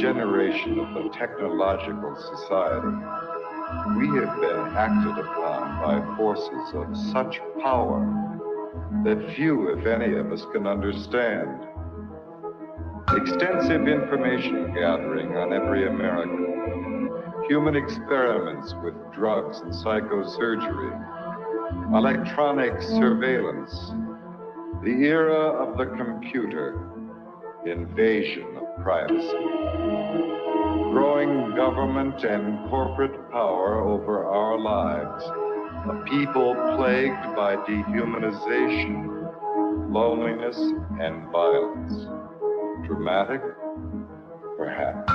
Generation of the technological society we have been acted upon by forces of such power that few, if any, of us can understand. Extensive information gathering on every American, human experiments with drugs and psychosurgery, electronic surveillance, the era of the computer, invasion of privacy, growing government and corporate power over our lives, a people plagued by dehumanization, loneliness, and violence. Dramatic? Perhaps.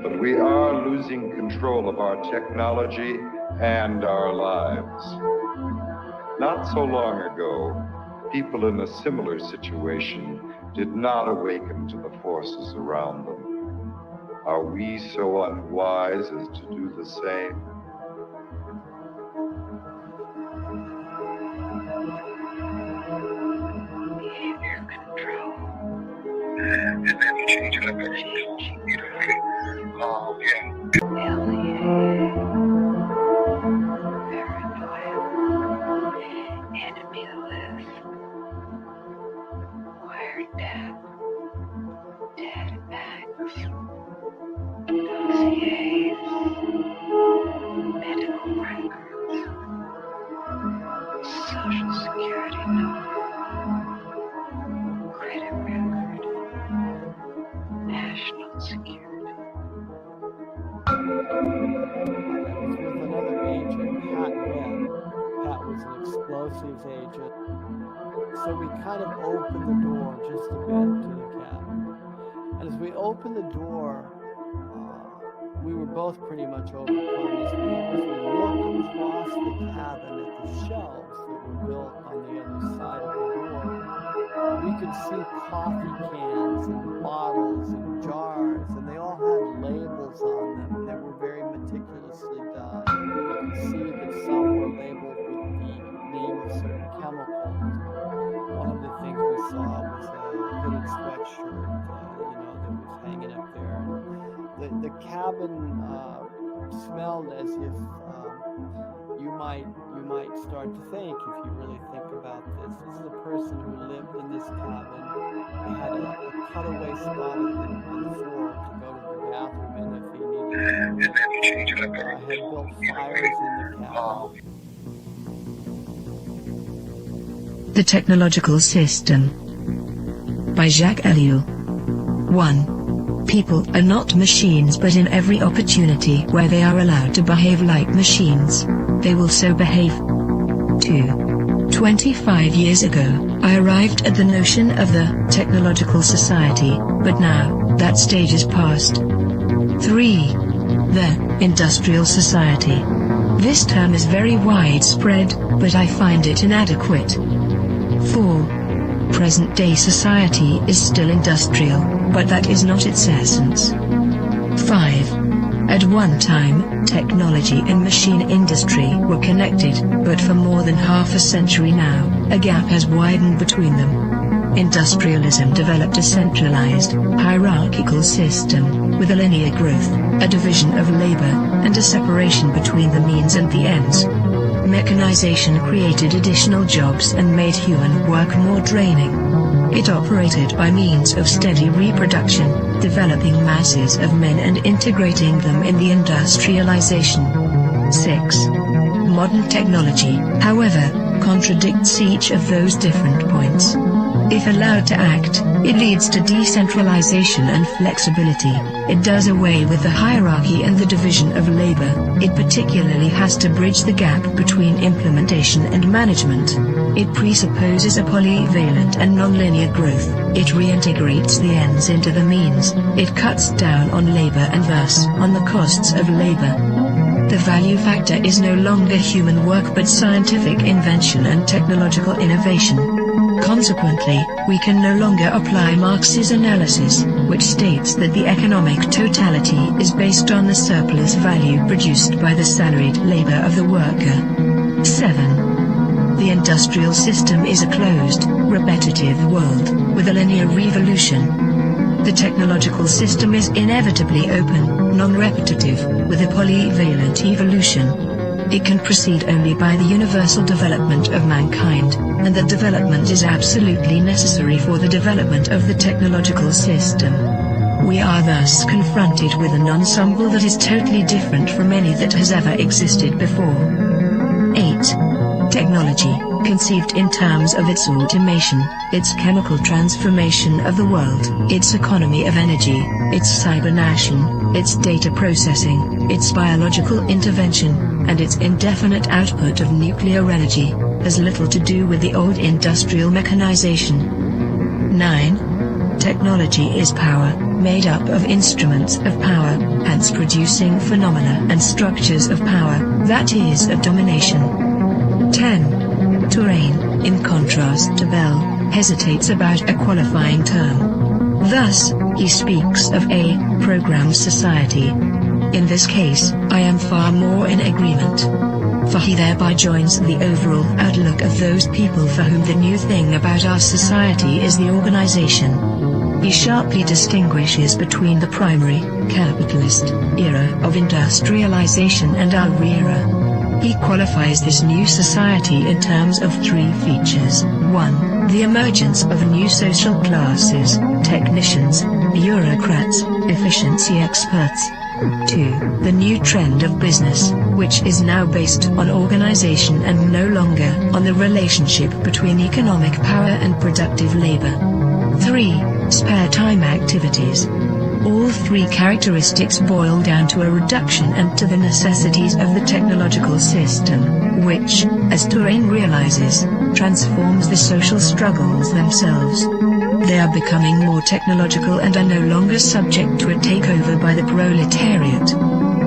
But we are losing control of our technology and our lives. Not so long ago, people in a similar situation did not awaken to the forces around them. Are we so unwise as to do the same? Behavior control. And then you change it up every enemy list, wiretap, dead backs, dossiers, medical records, social security number, credit record, national security. With another agent, Pat Webb. Pat was an explosives agent. So we kind of opened the door just a bit to the cabin. And as we opened the door, we were both pretty much overcome as we looked across the cabin at the shelves that were built on the other side of the door. We could see coffee cans and bottles and jars, and they all had labels on them, and they were very meticulously done. You could see that some were labeled with the name of certain chemicals. One of the things we saw was a hooded sweatshirt, that was hanging up there. And the cabin smelled as if you might start to think, if you really think about this. This is a person who lived in this cabin. They had a cutaway spot on the floor to go to the bathroom in if he needed to. Had built fires in the cabin. The Technological System by Jacques Ellul. 1. People are not machines, but in every opportunity where they are allowed to behave like machines, they will so behave. 2. 25 years ago, I arrived at the notion of the technological society, but now, that stage is past. 3. The industrial society. This term is very widespread, but I find it inadequate. 4. Present-day society is still industrial, but that is not its essence. 5. At one time, technology and machine industry were connected, but for more than half a century now, a gap has widened between them. Industrialism developed a centralized, hierarchical system, with a linear growth, a division of labor, and a separation between the means and the ends. Mechanization created additional jobs and made human work more draining. It operated by means of steady reproduction, developing masses of men and integrating them in the industrialization. 6. Modern technology, however, contradicts each of those different points. If allowed to act, it leads to decentralization and flexibility. It does away with the hierarchy and the division of labor. It particularly has to bridge the gap between implementation and management. It presupposes a polyvalent and nonlinear growth. It reintegrates the ends into the means. It cuts down on labor and thus on the costs of labor. The value factor is no longer human work but scientific invention and technological innovation. Consequently, we can no longer apply Marx's analysis, which states that the economic totality is based on the surplus value produced by the salaried labor of the worker. 7. The industrial system is a closed, repetitive world, with a linear revolution. The technological system is inevitably open, non-repetitive, with a polyvalent evolution. It can proceed only by the universal development of mankind, and that development is absolutely necessary for the development of the technological system. We are thus confronted with an ensemble that is totally different from any that has ever existed before. 8. Technology, conceived in terms of its automation, its chemical transformation of the world, its economy of energy, its cybernation, its data processing, its biological intervention, and its indefinite output of nuclear energy, has little to do with the old industrial mechanization. 9. Technology is power, made up of instruments of power, hence producing phenomena and structures of power, that is of domination. 10. Turing, in contrast to Bell, hesitates about a qualifying term. Thus, he speaks of a programmed society. In this case, I am far more in agreement. For he thereby joins the overall outlook of those people for whom the new thing about our society is the organization. He sharply distinguishes between the primary, capitalist, era of industrialization and our era. He qualifies this new society in terms of 3 features. 1. The emergence of new social classes, technicians, bureaucrats, efficiency experts. 2. The new trend of business, which is now based on organization and no longer on the relationship between economic power and productive labor. 3. Spare time activities. All 3 characteristics boil down to a reduction and to the necessities of the technological system, which, as Turing realizes, transforms the social struggles themselves. They are becoming more technological and are no longer subject to a takeover by the proletariat.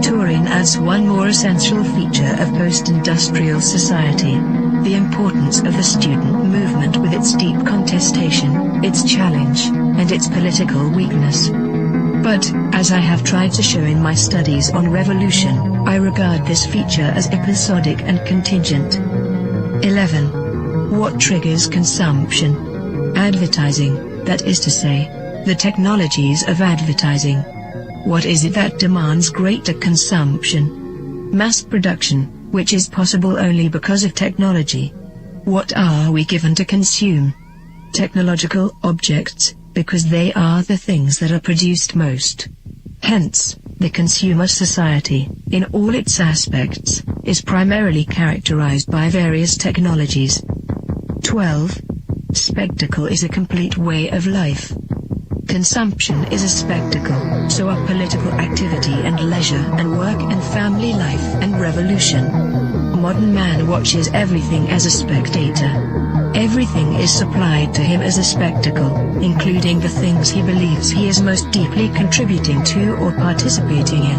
Turing adds one more essential feature of post-industrial society: the importance of the student movement with its deep contestation, its challenge, and its political weakness. But, as I have tried to show in my studies on revolution, I regard this feature as episodic and contingent. 11. What triggers consumption? Advertising, that is to say, the technologies of advertising. What is it that demands greater consumption? Mass production, which is possible only because of technology. What are we given to consume? Technological objects, because they are the things that are produced most. Hence, the consumer society, in all its aspects, is primarily characterized by various technologies. 12. Spectacle is a complete way of life. Consumption is a spectacle, so are political activity and leisure and work and family life and revolution. Modern man watches everything as a spectator. Everything is supplied to him as a spectacle, including the things he believes he is most deeply contributing to or participating in.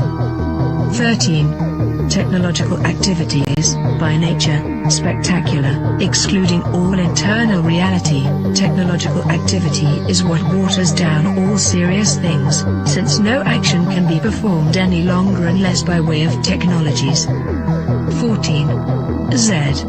13. Technological activity is, by nature, spectacular, excluding all internal reality. Technological activity is what waters down all serious things, since no action can be performed any longer unless by way of technologies. 14. Z.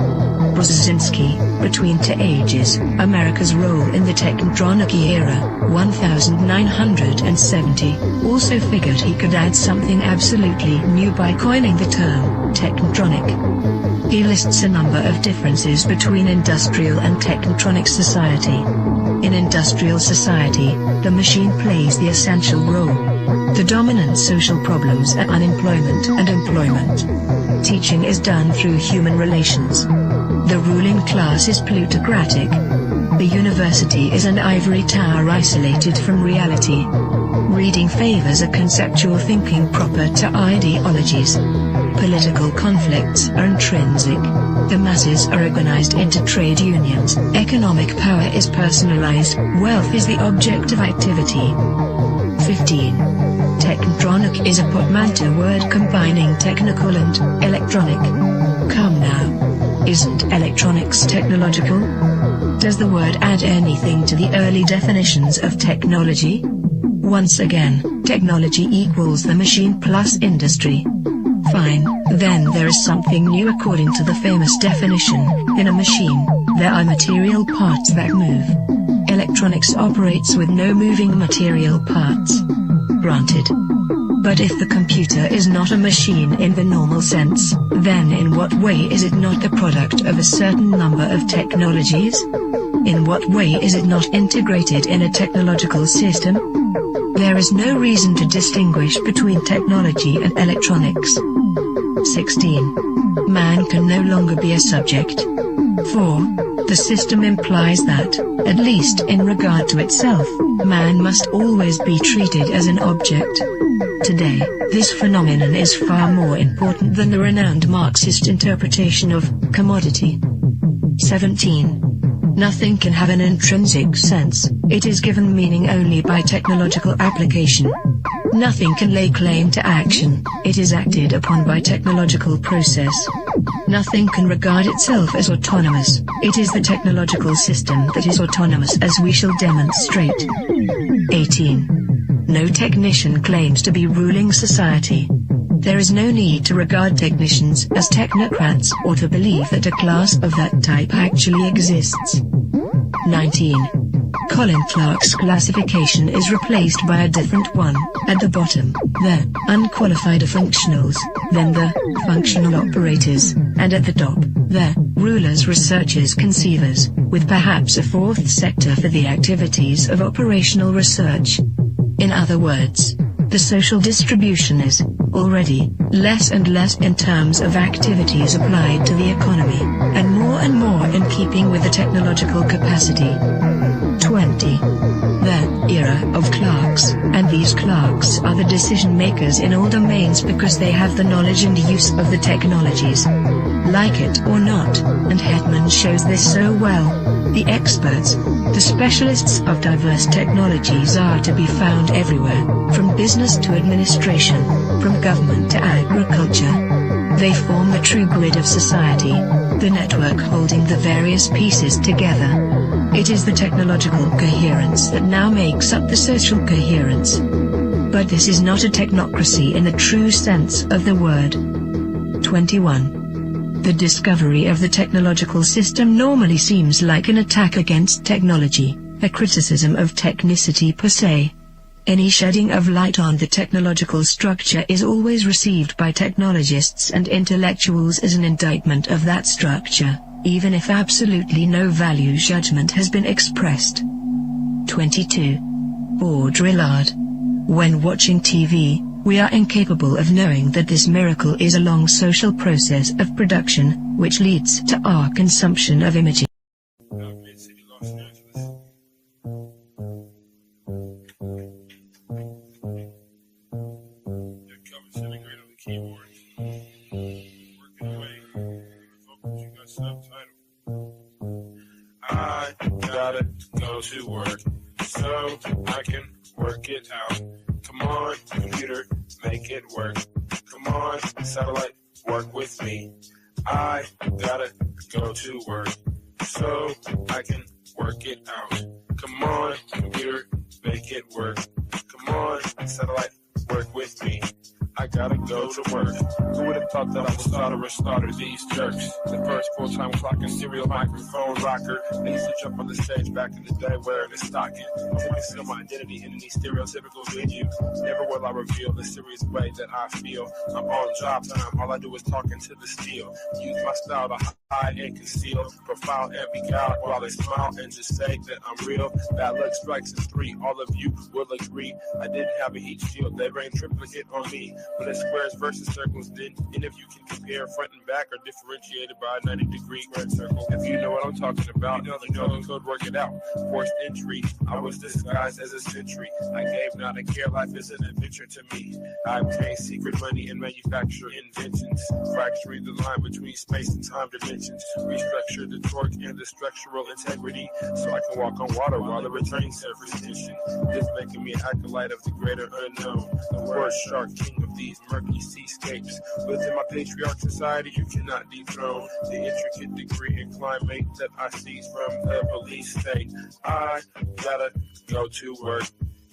Brzezinski, Between Two Ages, America's Role in the Technotronic Era, 1970, also figured he could add something absolutely new by coining the term, Technotronic. He lists a number of differences between industrial and technotronic society. In industrial society, the machine plays the essential role. The dominant social problems are unemployment and employment. Teaching is done through human relations. The ruling class is plutocratic. The university is an ivory tower isolated from reality. Reading favors a conceptual thinking proper to ideologies. Political conflicts are intrinsic. The masses are organized into trade unions. Economic power is personalized. Wealth is the object of activity. 15. Technotronic is a portmanteau word combining technical and electronic. Come now. Isn't electronics technological? Does the word add anything to the early definitions of technology? Once again, technology equals the machine plus industry. Fine, then there is something new according to the famous definition. In a machine, there are material parts that move. electronics operates with no moving material parts. Granted. But if the computer is not a machine in the normal sense, then in what way is it not the product of a certain number of technologies? In what way is it not integrated in a technological system? There is no reason to distinguish between technology and electronics. 16. Man can no longer be a subject. 4. The system implies that, at least in regard to itself, man must always be treated as an object. Today, this phenomenon is far more important than the renowned Marxist interpretation of commodity. 17. Nothing can have an intrinsic sense, it is given meaning only by technological application. Nothing can lay claim to action, it is acted upon by technological process. Nothing can regard itself as autonomous, it is the technological system that is autonomous, as we shall demonstrate. 18. No technician claims to be ruling society. There is no need to regard technicians as technocrats or to believe that a class of that type actually exists. 19. Colin Clark's classification is replaced by a different one. At the bottom, the unqualified functionals, then the functional operators, and at the top, the rulers, researchers, conceivers, with perhaps a fourth sector for the activities of operational research. In other words, the social distribution is, already, less and less in terms of activities applied to the economy, and more in keeping with the technological capacity. 20. The era of clerks, and these clerks are the decision makers in all domains because they have the knowledge and use of the technologies. Like it or not, and Hetman shows this so well, the experts, the specialists of diverse technologies are to be found everywhere, from business to administration, from government to agriculture. They form the true grid of society, the network holding the various pieces together. It is the technological coherence that now makes up the social coherence. But this is not a technocracy in the true sense of the word. 21. The discovery of the technological system normally seems like an attack against technology, a criticism of technicity per se. Any shedding of light on the technological structure is always received by technologists and intellectuals as an indictment of that structure, even if absolutely no value judgment has been expressed. 22. Baudrillard. When watching TV, we are incapable of knowing that this miracle is a long social process of production, which leads to our consumption of images. I gotta go to work so I can work it out. Come on, computer, make it work. Come on, satellite, work with me. I gotta go to work so I can work it out. Come on, computer, make it work. Come on, satellite, work with me. I gotta go to work. Who would have thought that I would slaughter these jerks? The first full-time clock and serial microphone rocker. They used to jump on the stage back in the day wearing a stocking to conceal my identity in any stereotypical venue. Never will I reveal the serious way that I feel. I'm on job time, all I do is talk into the steel. Use my style to hide and conceal, profile and be out while they smile and just say that I'm real. Bad luck strikes in 3, all of you will agree. I didn't have a heat shield, they rained triplicate on me. But it's squares versus circles, then and if you can compare front and back are differentiated by a 90-degree squared circle. If you know what I'm talking about, you know the code, work it out. Forced entry, I was disguised as a sentry. I gave not a care, life is an adventure to me. I obtained secret money and manufacture inventions, fracturing the line between space and time dimensions. Restructure the torque and the structural integrity, so I can walk on water while the returning surface tension. This making me an acolyte of the greater unknown, the word shark, king of these murky seascapes. Within my patriarch society, you cannot dethrone the intricate degree and climate that I seize from the police state. I gotta go to work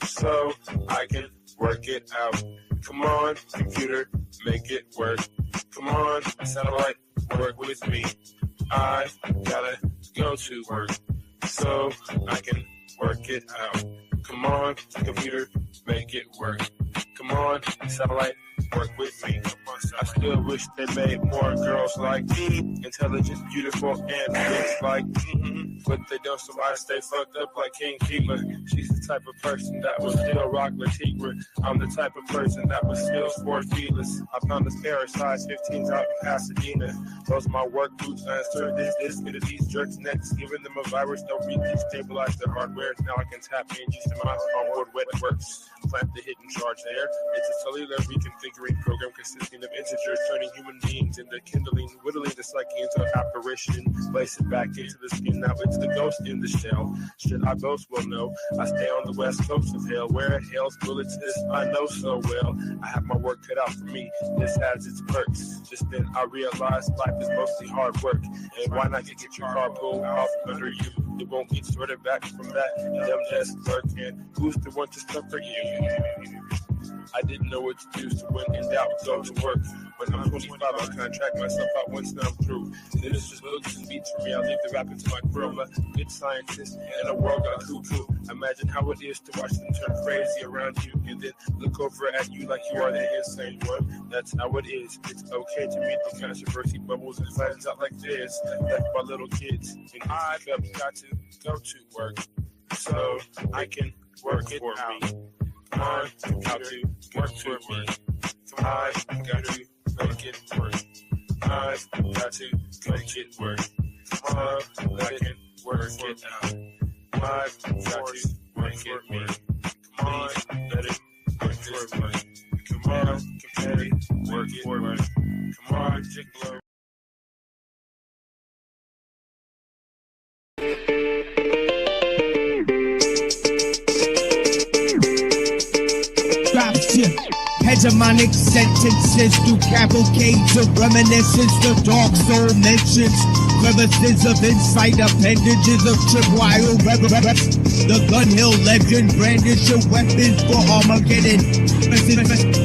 so I can work it out. Come on, computer, make it work. Come on, satellite, work with me. I gotta go to work so I can work it out. Come on, computer, make it work. Come on, satellite, work with me. I still wish they made more girls like me, intelligent, beautiful, and rich like me. But they don't, so I stay fucked up like King Keeper. She's the type of person that will still rock Latigua. I'm the type of person that will still sport feelers. I found this pair of size 15s out in Pasadena. Those are my work boots. I insert this into these jerks' necks, giving them a virus that will destabilize their hardware. Now I can tap in just to my onboard wet works. Plant the hidden charge there. It's a cellular reconfiguring program consisting of integers, turning human beings into kindling, whittling the psyche into apparition, place it back into the skin. Now it's the ghost in the shell. Should I boast? Well, no. I stay on the west coast of hell, where hell's bullets is I know so well. I have my work cut out for me. This has its perks. Just then I realized life is mostly hard work. And why not get your car pulled off under you? It won't get sorted back from that dumb desk clerk. And who's the one to suffer you? I didn't know what to do, so when in doubt, go to work. When I'm 25, I'll contract myself out once I'm through. Then it's just books and beats for me. I'll leave the rapping to my girl, a good scientist, and a world got cuckoo. Imagine how it is to watch them turn crazy around you, and then look over at you like you are the insane one. That's how it is. It's okay to meet the controversy bubbles and flattens out like this, like my little kids. And I've got to go to work, so I can work it out. Come on, how to work for me. Come on, got to make it work. I've got to make it work. Come on, I can work it out. I've got to make it work. Come on, let it work this way. Come on, compare it, work it work. Come on, jiggle. Hegemonic sentences through cavalcades of reminiscence. The dark soul mentions crevices of insight, appendages of tripwire reverence. The gun hill legend brandish your weapons for Armageddon.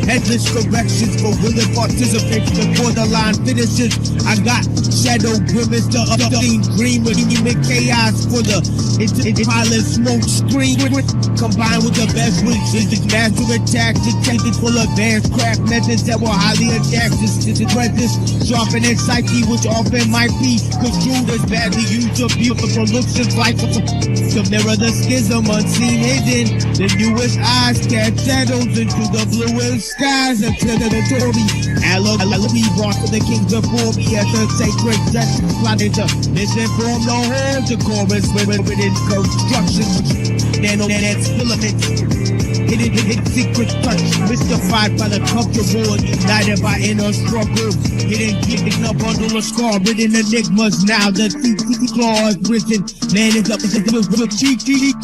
Headless corrections for willing participants before the line finishes. I got shadow grimace, the obscene green with human chaos for the pilot smoke screen. Combined with the best wishes, master attacks, detected full advanced craft methods that were highly adapted to the presence, sharpening psyche, which often might be construed as badly used or beautiful looks just like to mirror the schism unseen hidden. The newest eyes cast shadows into the bluest skies until the Tory Alleluia brought to the kings before me as the sacred justice plotted to misinform the whole chorus within construction. Nano's filaments, hidden secret touch, mystified by the comfortable and united by inner struggle. Hidden a bundle of scar-ridden enigmas. Now the claw is risen. Man is up with cheeky.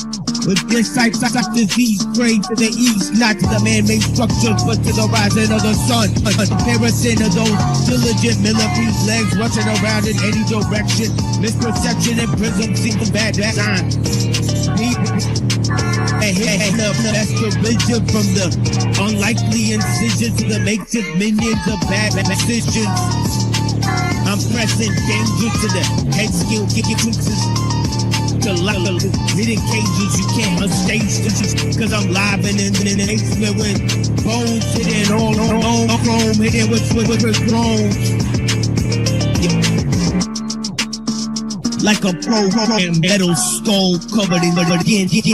With insights such disease praying to the east, not to the man-made structures, but to the rising of the sun. A comparison of those diligent millipedes legs rushing around in any direction. Misperception and prism seem to bad design. And the restoration from the unlikely incisions to the makeshift minions of bad decisions. I'm pressing danger to the head skill, kicking fixes. To level hidden cages you can't unstage this cause I'm live and in the basement with bones hidden all chrome hidden with thrones. Like a program metal skull covered in the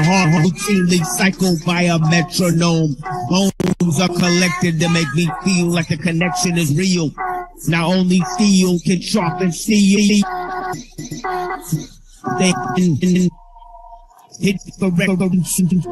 hard routinely cycled by a metronome. Bones are collected to make me feel like the connection is real. Now only steel can sharpen steel. They hit the revolution.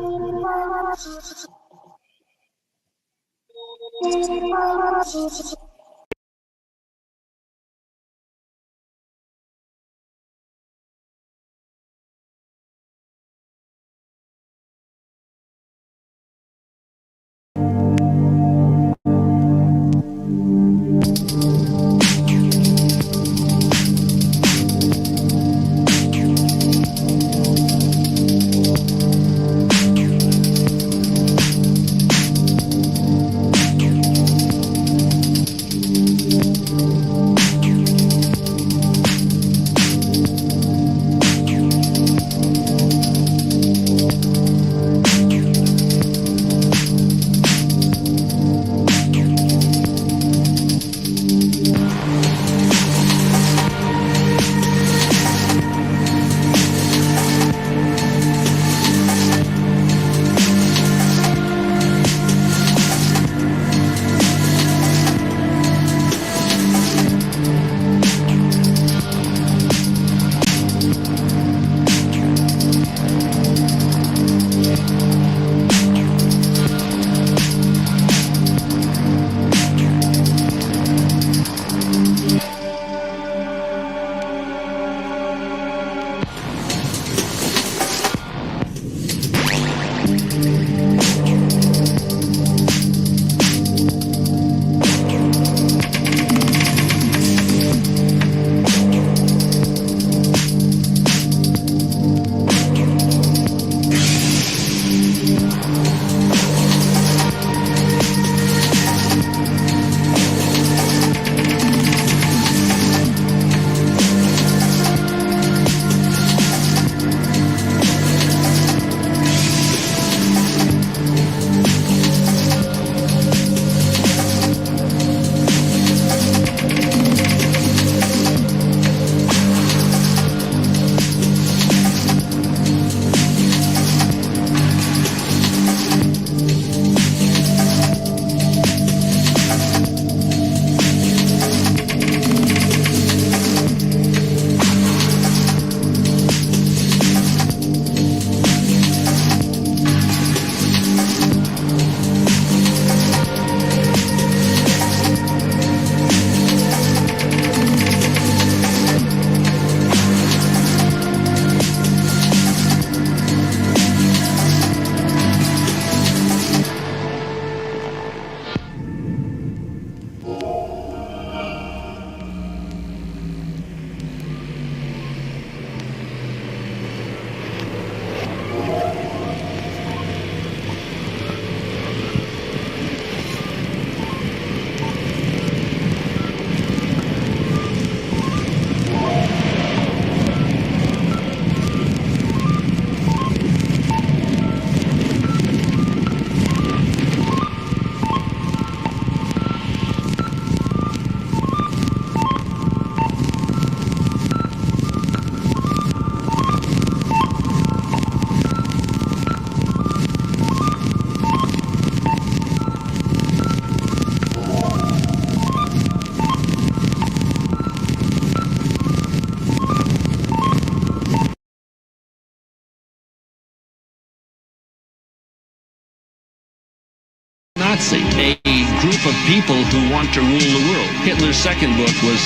Nazi, a group of people who want to rule the world. Hitler's second book was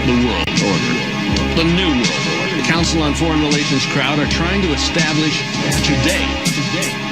The World Order, the New World Order. The Council on Foreign Relations crowd are trying to establish today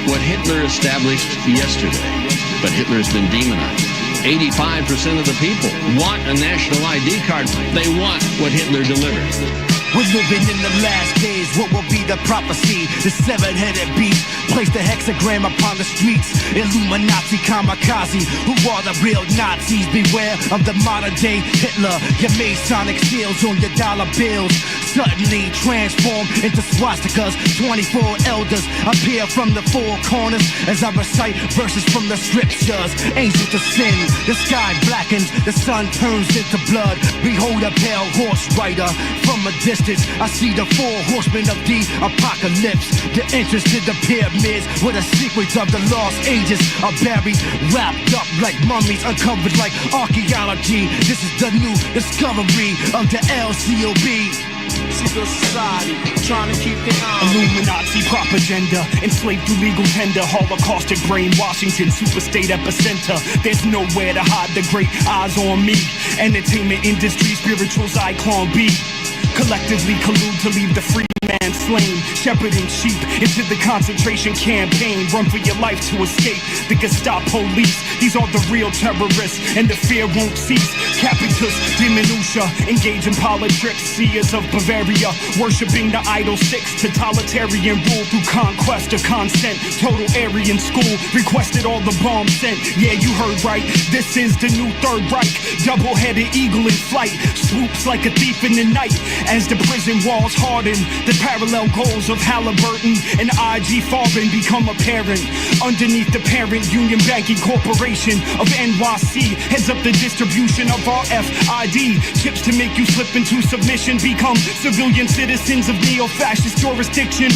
what Hitler established yesterday. But Hitler's been demonized. 85% of the people want a national ID card. They want what Hitler delivered. We're living in the last days, what will be the prophecy? The seven-headed beast, place the hexagram upon the streets. Illuminati kamikaze, who are the real Nazis? Beware of the modern day Hitler. Your Masonic seals on your dollar bills suddenly transform into swastikas. 24 elders appear from the four corners as I recite verses from the scriptures. Angels ascend, the sky blackens, the sun turns into blood. Behold a pale horse rider from a distance. I see the four horsemen of the apocalypse. The entrance to the pyramids, where the secrets of the lost ages are buried, wrapped up like mummies, uncovered like archaeology. This is the new discovery of the LCOB. Secret society, trying to keep the Illuminati propaganda, enslaved through legal tender, holocaustic brain, Washington, super state epicenter. There's nowhere to hide the great eyes on me. Entertainment industry, spiritual Zyklon B. Collectively collude to leave the free man slain, shepherding sheep into the concentration campaign. Run for your life to escape the Gestapo police. These are the real terrorists, and the fear won't cease. Capitus diminutia, engage in politics. Seers of Bavaria, worshipping the idol six. Totalitarian rule through conquest or consent. Total Aryan school, requested all the bombs sent. Yeah, you heard right, this is the new Third Reich. Double-headed eagle in flight, swoops like a thief in the night. As the prison walls harden, the parallel goals of Halliburton and IG Farben become apparent. Underneath the parent Union Banking Corporation of NYC heads up the distribution of our FID chips to make you slip into submission. Become civilian citizens of neo-fascist jurisdiction.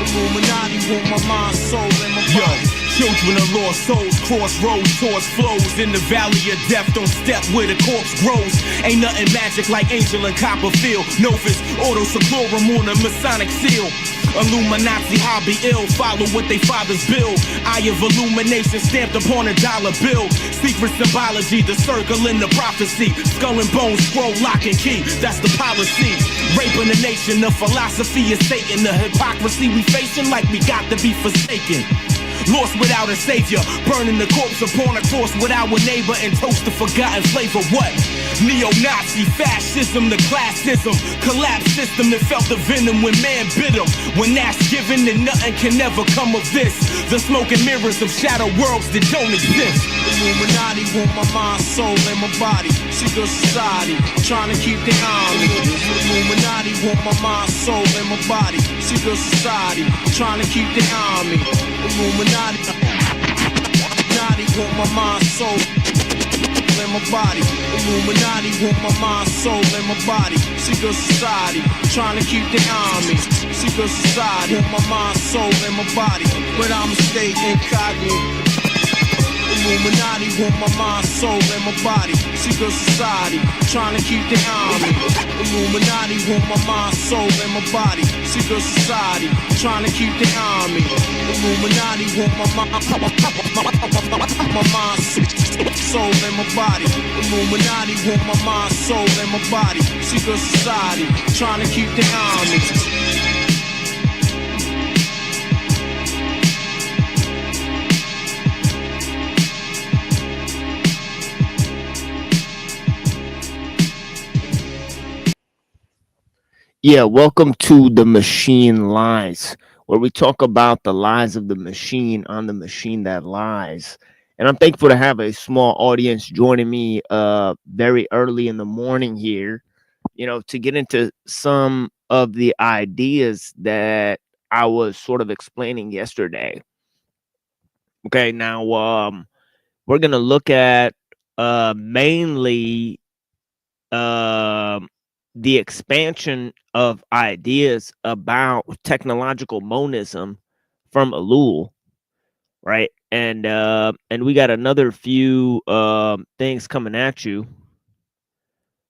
Illuminati want my mind, soul, and my body. Children of lost souls, crossroads, towards flows. In the valley of death, don't step where the corpse grows. Ain't nothing magic like Angel and Copperfield. Novus, Ordo Seclorum on a Masonic seal. Illuminati hobby ill, follow what they fathers build. Eye of illumination stamped upon a dollar bill. Secret symbology, the circle in the prophecy. Skull and bones, scroll, lock and key, that's the policy. Raping the nation, the philosophy is Satan. The hypocrisy we facing like we got to be forsaken. Lost without a savior, burning the corpse upon a cross with our neighbor and toast the forgotten flavor. What? Neo-Nazi, fascism, the classism, collapse system that felt the venom when man bit him. When that's given, then nothing can ever come of this. The smoke and mirrors of shadow worlds that don't exist. Illuminati want my mind, soul, and my body. Secret society, trying to keep the eye on me. Illuminati want my mind, soul, and my body. Secret society, trying to keep the eye on me. Illuminati want my mind, soul, and my body. Illuminati want my mind, soul, and my body. Secret society, trying to keep the eye on me. Secret society want my mind, soul, and my body, but I'ma stay incognito. Illuminati want my mind, soul, and my body. Secret society, trying to keep the eye on me. Illuminati want my mind, soul, and my body. Secret society, trying to keep the eye on me. Illuminati want my mind, soul, and my body. Illuminati want my mind, soul, and my body. Secret society, trying to keep the eye on me. Yeah, welcome to The Machine Lies, where we talk about the lies of the machine on the machine that lies. And I'm thankful to have a small audience joining me very early in the morning here, to get into some of the ideas that I was sort of explaining yesterday. Okay, now we're going to look at mainly the expansion of ideas about technological monism from ellul, right? And we got another few things coming at you,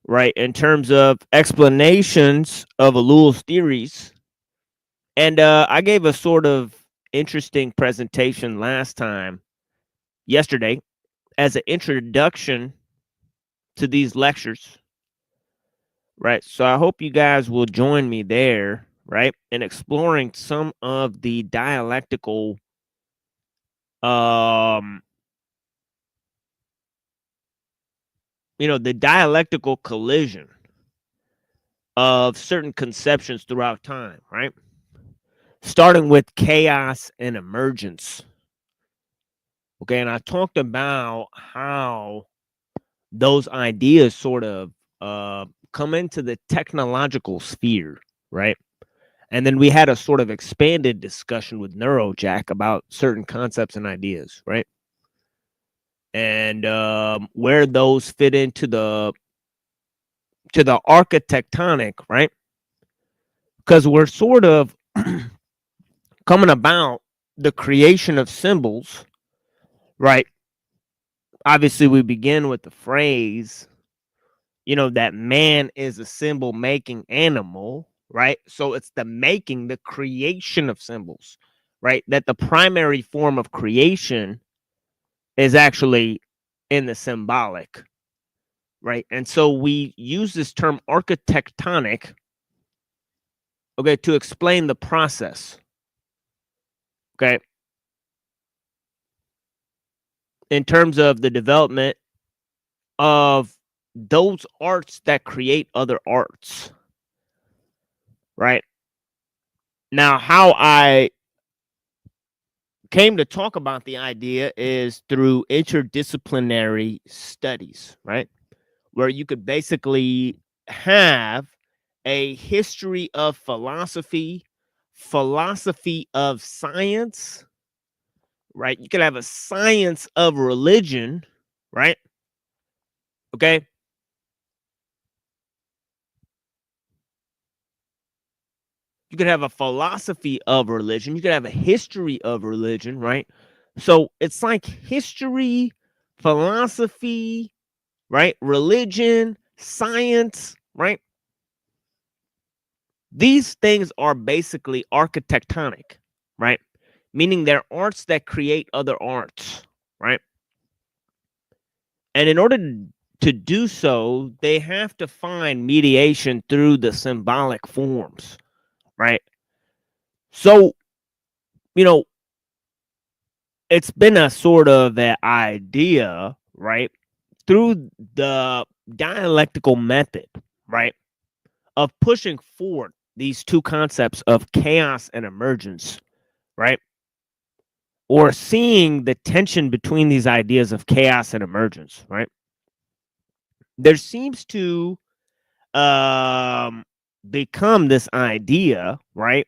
right, in terms of explanations of ellul's theories. And I gave a sort of interesting presentation yesterday, as an introduction to these lectures, right? So I hope you guys will join me there, right, in exploring some of the dialectical the dialectical collision of certain conceptions throughout time, right? Starting with chaos and emergence. Okay, and I talked about how those ideas sort of come into the technological sphere, right? And then we had a sort of expanded discussion with Neurojack about certain concepts and ideas, right? And where those fit into the architectonic, right? Because we're sort of coming about the creation of symbols, right? Obviously, we begin with the phrase, that man is a symbol making animal, right? So it's the creation of symbols, right? That the primary form of creation is actually in the symbolic, right? And so we use this term architectonic, okay, to explain the process, okay, in terms of the development of those arts that create other arts, right? Now, how I came to talk about the idea is through interdisciplinary studies, right? Where you could basically have a history of philosophy of science, right? You could have a science of religion, right? Okay. You could have a philosophy of religion. You could have a history of religion, right? So it's like history, philosophy, right? Religion, science, right? These things are basically architectonic, right? Meaning they're arts that create other arts, right? And in order to do so, they have to find mediation through the symbolic forms, right? So, it's been a sort of an idea, right, through the dialectical method, right, of pushing forward these two concepts of chaos and emergence, right, or seeing the tension between these ideas of chaos and emergence, right. There seems to become this idea, right,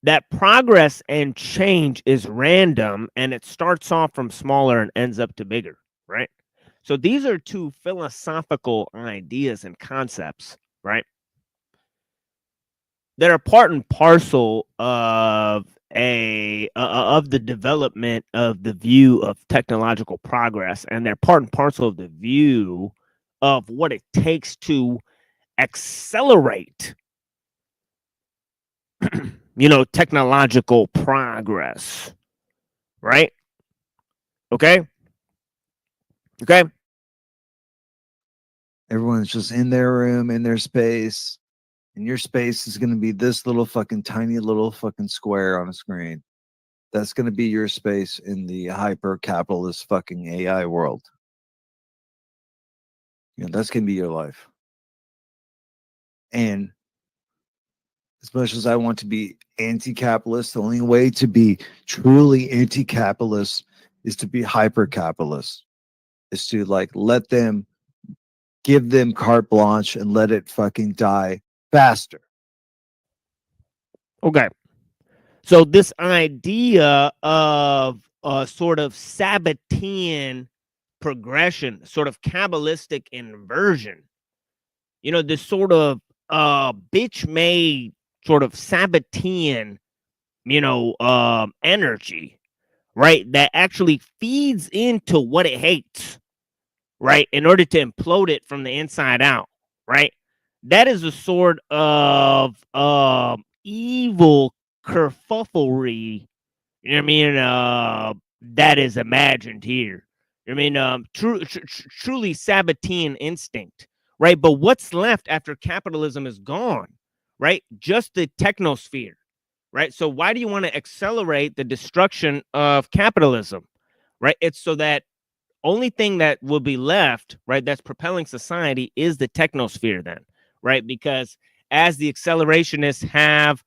that progress and change is random and it starts off from smaller and ends up to bigger, right? So these are two philosophical ideas and concepts, right? That are part and parcel of the development of the view of technological progress, and they're part and parcel of the view of what it takes to accelerate technological progress, right? Okay. Everyone's just in their room, in their space, and your space is going to be this little fucking tiny little fucking square on a screen. That's going to be your space in the hyper capitalist fucking AI world. That's going to be your life. And as much as I want to be anti-capitalist, the only way to be truly anti-capitalist is to be hyper-capitalist. Is to give them carte blanche and let it fucking die faster. Okay. So this idea of a sort of Sabbatean progression, sort of Kabbalistic inversion, this sort of bitch-made sort of Sabbatean, energy, right? That actually feeds into what it hates, right? In order to implode it from the inside out, right? That is a sort of evil kerfufflery, you know what I mean, that is imagined here. I mean, truly Sabbatean instinct, right? But what's left after capitalism is gone, right? Just the technosphere, right? So why do you want to accelerate the destruction of capitalism, right? It's so that only thing that will be left, right, that's propelling society is the technosphere then, right? Because as the accelerationists have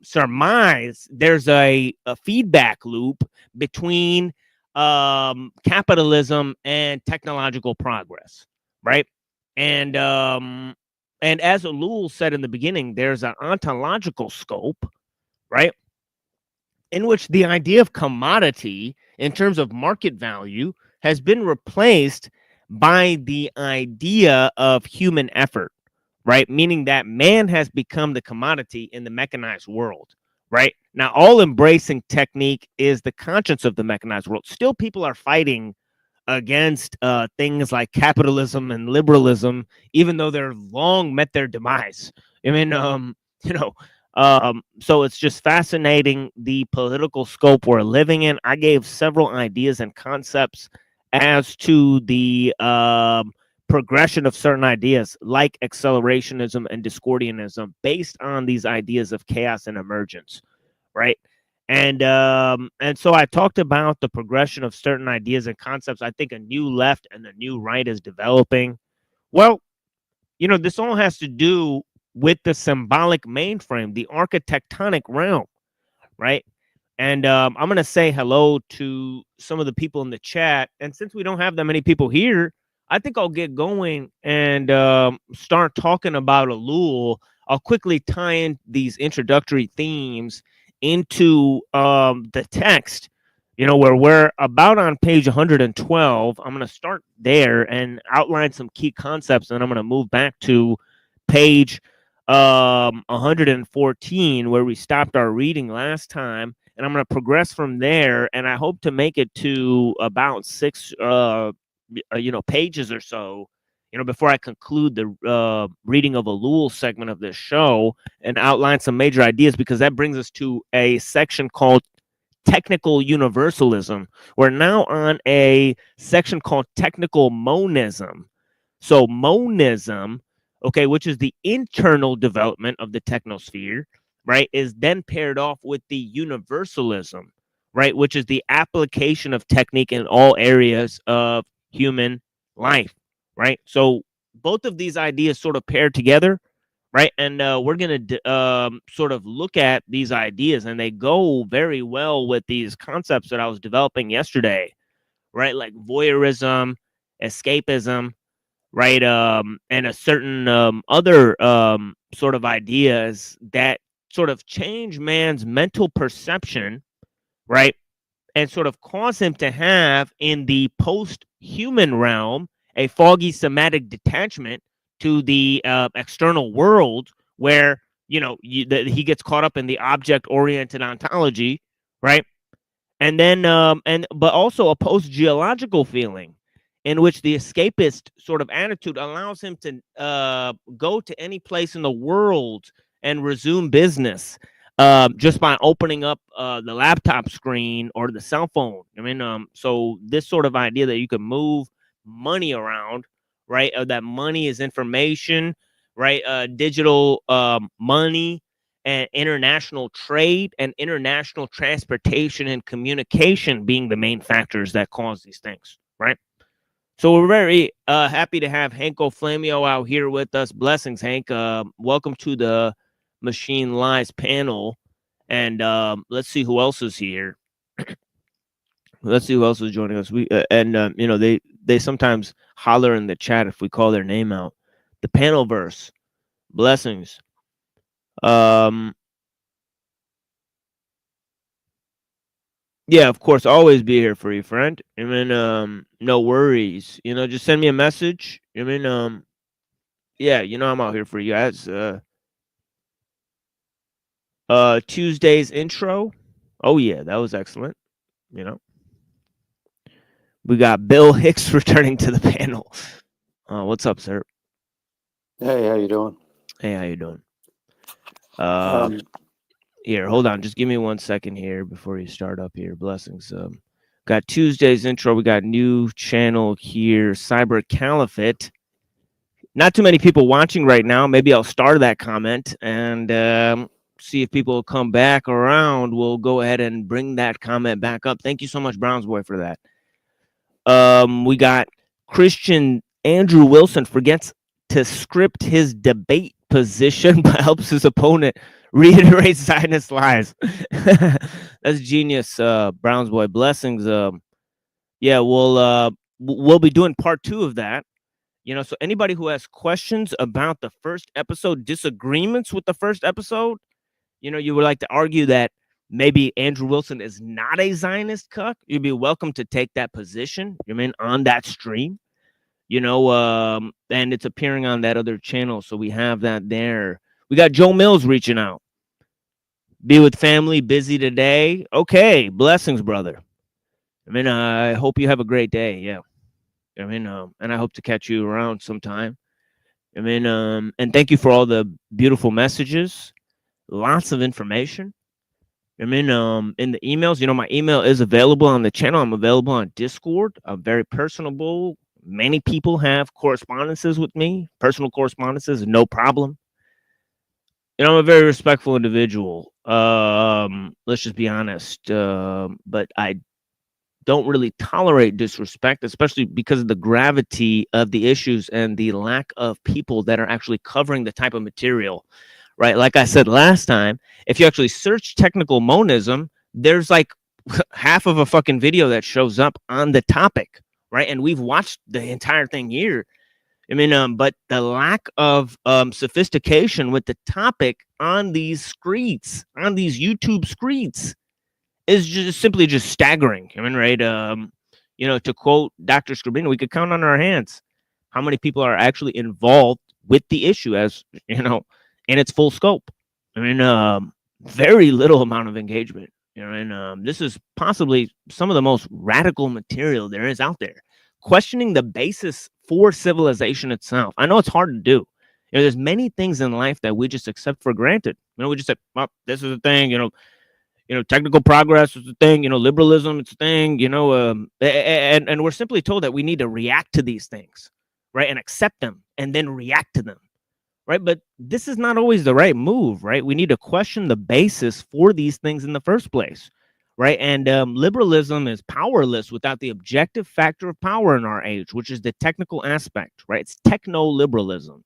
surmised, there's a feedback loop between capitalism and technological progress, right? And as Ellul said in the beginning, there's an ontological scope, right, in which the idea of commodity in terms of market value has been replaced by the idea of human effort, right? Meaning that man has become the commodity in the mechanized world, right? Now, all embracing technique is the conscience of the mechanized world. Still, people are fighting against things like capitalism and liberalism, even though they're long met their demise. I mean, you know, so it's just fascinating the political scope we're living in. I gave several ideas and concepts as to the progression of certain ideas like accelerationism and discordianism based on these ideas of chaos and emergence, right? And so I talked about the progression of certain ideas and concepts. I think a new left and a new right is developing. Well, you know, this all has to do with the symbolic mainframe, the architectonic realm, right? And I'm going to say hello to some of the people in the chat. And since we don't have that many people here, I think I'll get going and start talking about Ellul. I'll quickly tie in these introductory themes into the text, you know, where we're about on page 112. I'm going to start there and outline some key concepts, and I'm going to move back to page 114, where we stopped our reading last time, and I'm going to progress from there, and I hope to make it to about 6 pages or so, you know, before I conclude the reading of Ellul segment of this show and outline some major ideas, because that brings us to a section called technical universalism. We're now on a section called technical monism. So monism, okay, which is the internal development of the technosphere, right, is then paired off with the universalism, right, which is the application of technique in all areas of human life, right? So both of these ideas sort of pair together, right? And we're going to sort of look at these ideas, and they go very well with these concepts that I was developing yesterday, right? Like voyeurism, escapism, right? And a certain other sort of ideas that sort of change man's mental perception, right? And sort of cause him to have in the post-human realm a foggy somatic detachment to the external world, where, you know, he gets caught up in the object-oriented ontology, right? And then but also a post-geological feeling in which the escapist sort of attitude allows him to go to any place in the world and resume business just by opening up the laptop screen or the cell phone. I mean, so this sort of idea that you can move money around, right? That money is information, right? Digital money and international trade and international transportation and communication being the main factors that cause these things, right? So we're very happy to have Hanko Flamio out here with us. Blessings, Hank. Welcome to the Machine Lies panel. And let's see who else is here. Let's see who else is joining us. We you know, they sometimes holler in the chat if we call their name out. The panel verse. Blessings. Yeah, of course, always be here for you, friend. I mean, no worries. You know, just send me a message. I mean, yeah, you know, I'm out here for you guys. Tuesday's intro. Oh yeah, that was excellent. You know, we got Bill Hicks returning to the panel. What's up, sir? Hey, how you doing? Hey, how you doing? here, hold on. Just give me 1 second here before you start up here. Blessings. Got Tuesday's intro. We got new channel here, Cyber Caliphate. Not too many people watching right now. Maybe I'll start that comment and see if people will come back around. We'll go ahead and bring that comment back up. Thank you so much, Browns Boy, for that. We got Christian Andrew Wilson forgets to script his debate position but helps his opponent reiterate Zionist lies. That's genius, Browns Boy. Blessings. Yeah, we'll be doing part 2 of that. You know, so anybody who has questions about the first episode, disagreements with the first episode, you know, you would like to argue that maybe Andrew Wilson is not a Zionist cuck, you'd be welcome to take that position. You mean on that stream, you know, and it's appearing on that other channel. So we have that there. We got Joe Mills reaching out. Be with family, busy today. Okay, blessings, brother. I mean, I hope you have a great day. Yeah. I mean, and I hope to catch you around sometime. I mean, and thank you for all the beautiful messages, lots of information. I mean, in the emails, you know, my email is available on the channel. I'm available on Discord. I'm very personable. Many people have correspondences with me, personal correspondences, no problem. You know, I'm a very respectful individual. Let's just be honest. But I don't really tolerate disrespect, especially because of the gravity of the issues and the lack of people that are actually covering the type of material, right? Like I said last time, if you actually search technical monism, there's like half of a fucking video that shows up on the topic, right? And we've watched the entire thing here. I mean, but the lack of sophistication with the topic on these screeds, on these YouTube screeds, is just simply just staggering. I mean, right? You know, to quote Dr. Scribino, we could count on our hands how many people are actually involved with the issue, as you know, in its full scope. I mean, very little amount of engagement. You know, and this is possibly some of the most radical material there is out there, questioning the basis for civilization itself. I know it's hard to do. You know, there's many things in life that we just accept for granted. You know, we just say, well, this is a thing. You know, technical progress is a thing, you know, liberalism, it's a thing, you know, and we're simply told that we need to react to these things, right? And accept them and then react to them, right? But this is not always the right move, right? We need to question the basis for these things in the first place, right? And liberalism is powerless without the objective factor of power in our age, which is the technical aspect, right? It's techno-liberalism,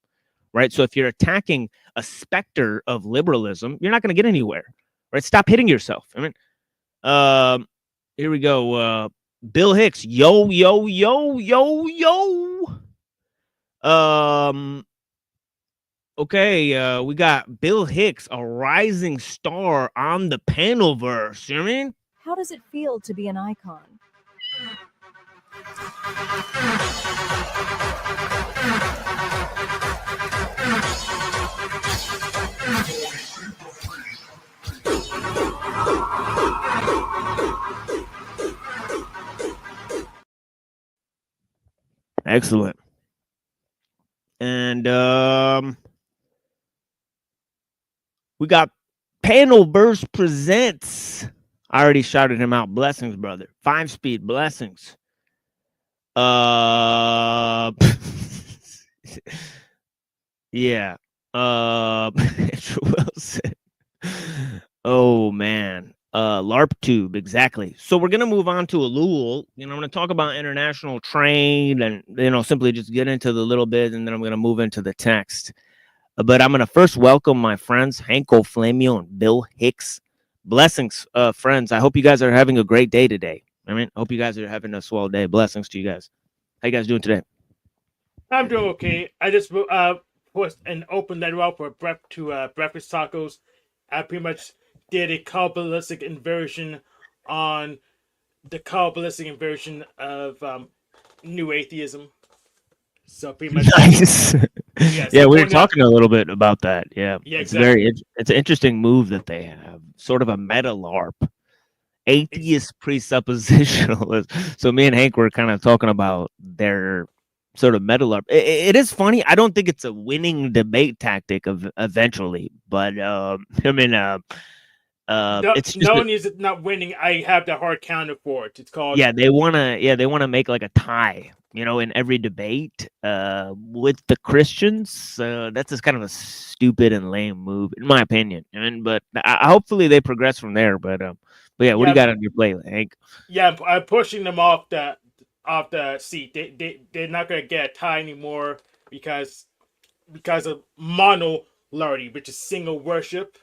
right? So if you're attacking a specter of liberalism, you're not going to get anywhere. Right, stop hitting yourself. I mean, here we go. Bill Hicks, yo. Okay, we got Bill Hicks, a rising star on the panelverse. You know what I mean? How does it feel to be an icon? Excellent. And we got Panelverse Presents. I already shouted him out. Blessings, brother. 5-speed blessings. Yeah. Andrew Wilson. Oh man. LARP tube, exactly. So we're gonna move on to ellul. You know, I'm gonna talk about international trade and, you know, simply just get into the little bit, and then I'm gonna move into the text. But I'm gonna first welcome my friends Hanko Flamio and Bill Hicks. Blessings, friends. I hope you guys are having a great day today. I mean, I hope you guys are having a swell day. Blessings to you guys. How you guys doing today? I'm doing okay. I just pushed and opened that up for breakfast tacos. I pretty much did a Kabbalistic inversion on the Kabbalistic inversion of New Atheism. So pretty much nice. Yeah, yeah, we were talking a little bit about that. Yeah, yeah, it's exactly. it's an interesting move that they have, sort of a meta LARP, atheist presuppositionalist. So me and Hank were kind of talking about their sort of meta LARP. It is funny. I don't think it's a winning debate tactic of eventually, but I mean, It's just no one is not winning. I have the hard counter for it. It's called they wanna make like a tie, in every debate with the Christians. That's just kind of a stupid and lame move, in my opinion. But hopefully they progress from there. But yeah, what do you got on your plate, Hank? Yeah, I'm pushing them off the seat. They're not gonna get a tie anymore because of monolarity, which is single worship.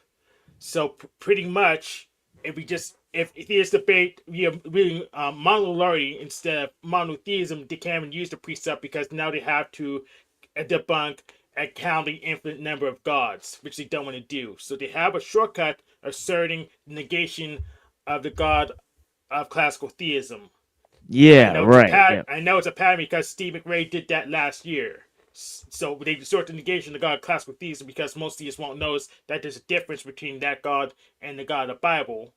So pretty much, if this debate we are monolarity instead of monotheism, they can't even use the precept because now they have to debunk and count the infinite number of gods, which they don't want to do. So they have a shortcut asserting negation of the god of classical theism. Yeah, right. I know it's a pattern because Steve McRae did that last year. So they resort to negation of the god of classical theism because most theists won't notice that there's a difference between that god and the god of the Bible.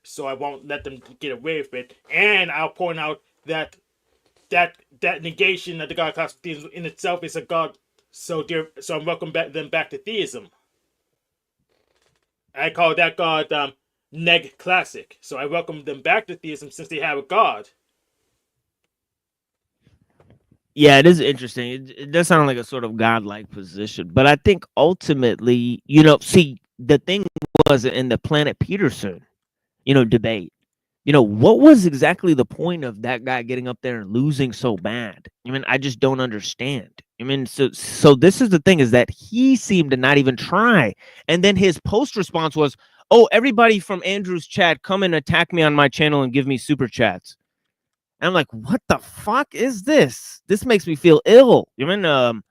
So I won't let them get away with it. And I'll point out that negation of the god of classical theism in itself is a god. So I'm welcome them back to theism. I call that god neg classic. So I welcome them back to theism since they have a god. Yeah, it is interesting. It does sound like a sort of godlike position, but I think ultimately, see, the thing was in the Planet Peterson, debate. What was exactly the point of that guy getting up there and losing so bad? I just don't understand. So this is the thing, is that he seemed to not even try. And then his post response was, "Oh, everybody from Andrew's chat, come and attack me on my channel and give me super chats." And I'm like, what the fuck is this? This makes me feel ill. Clown.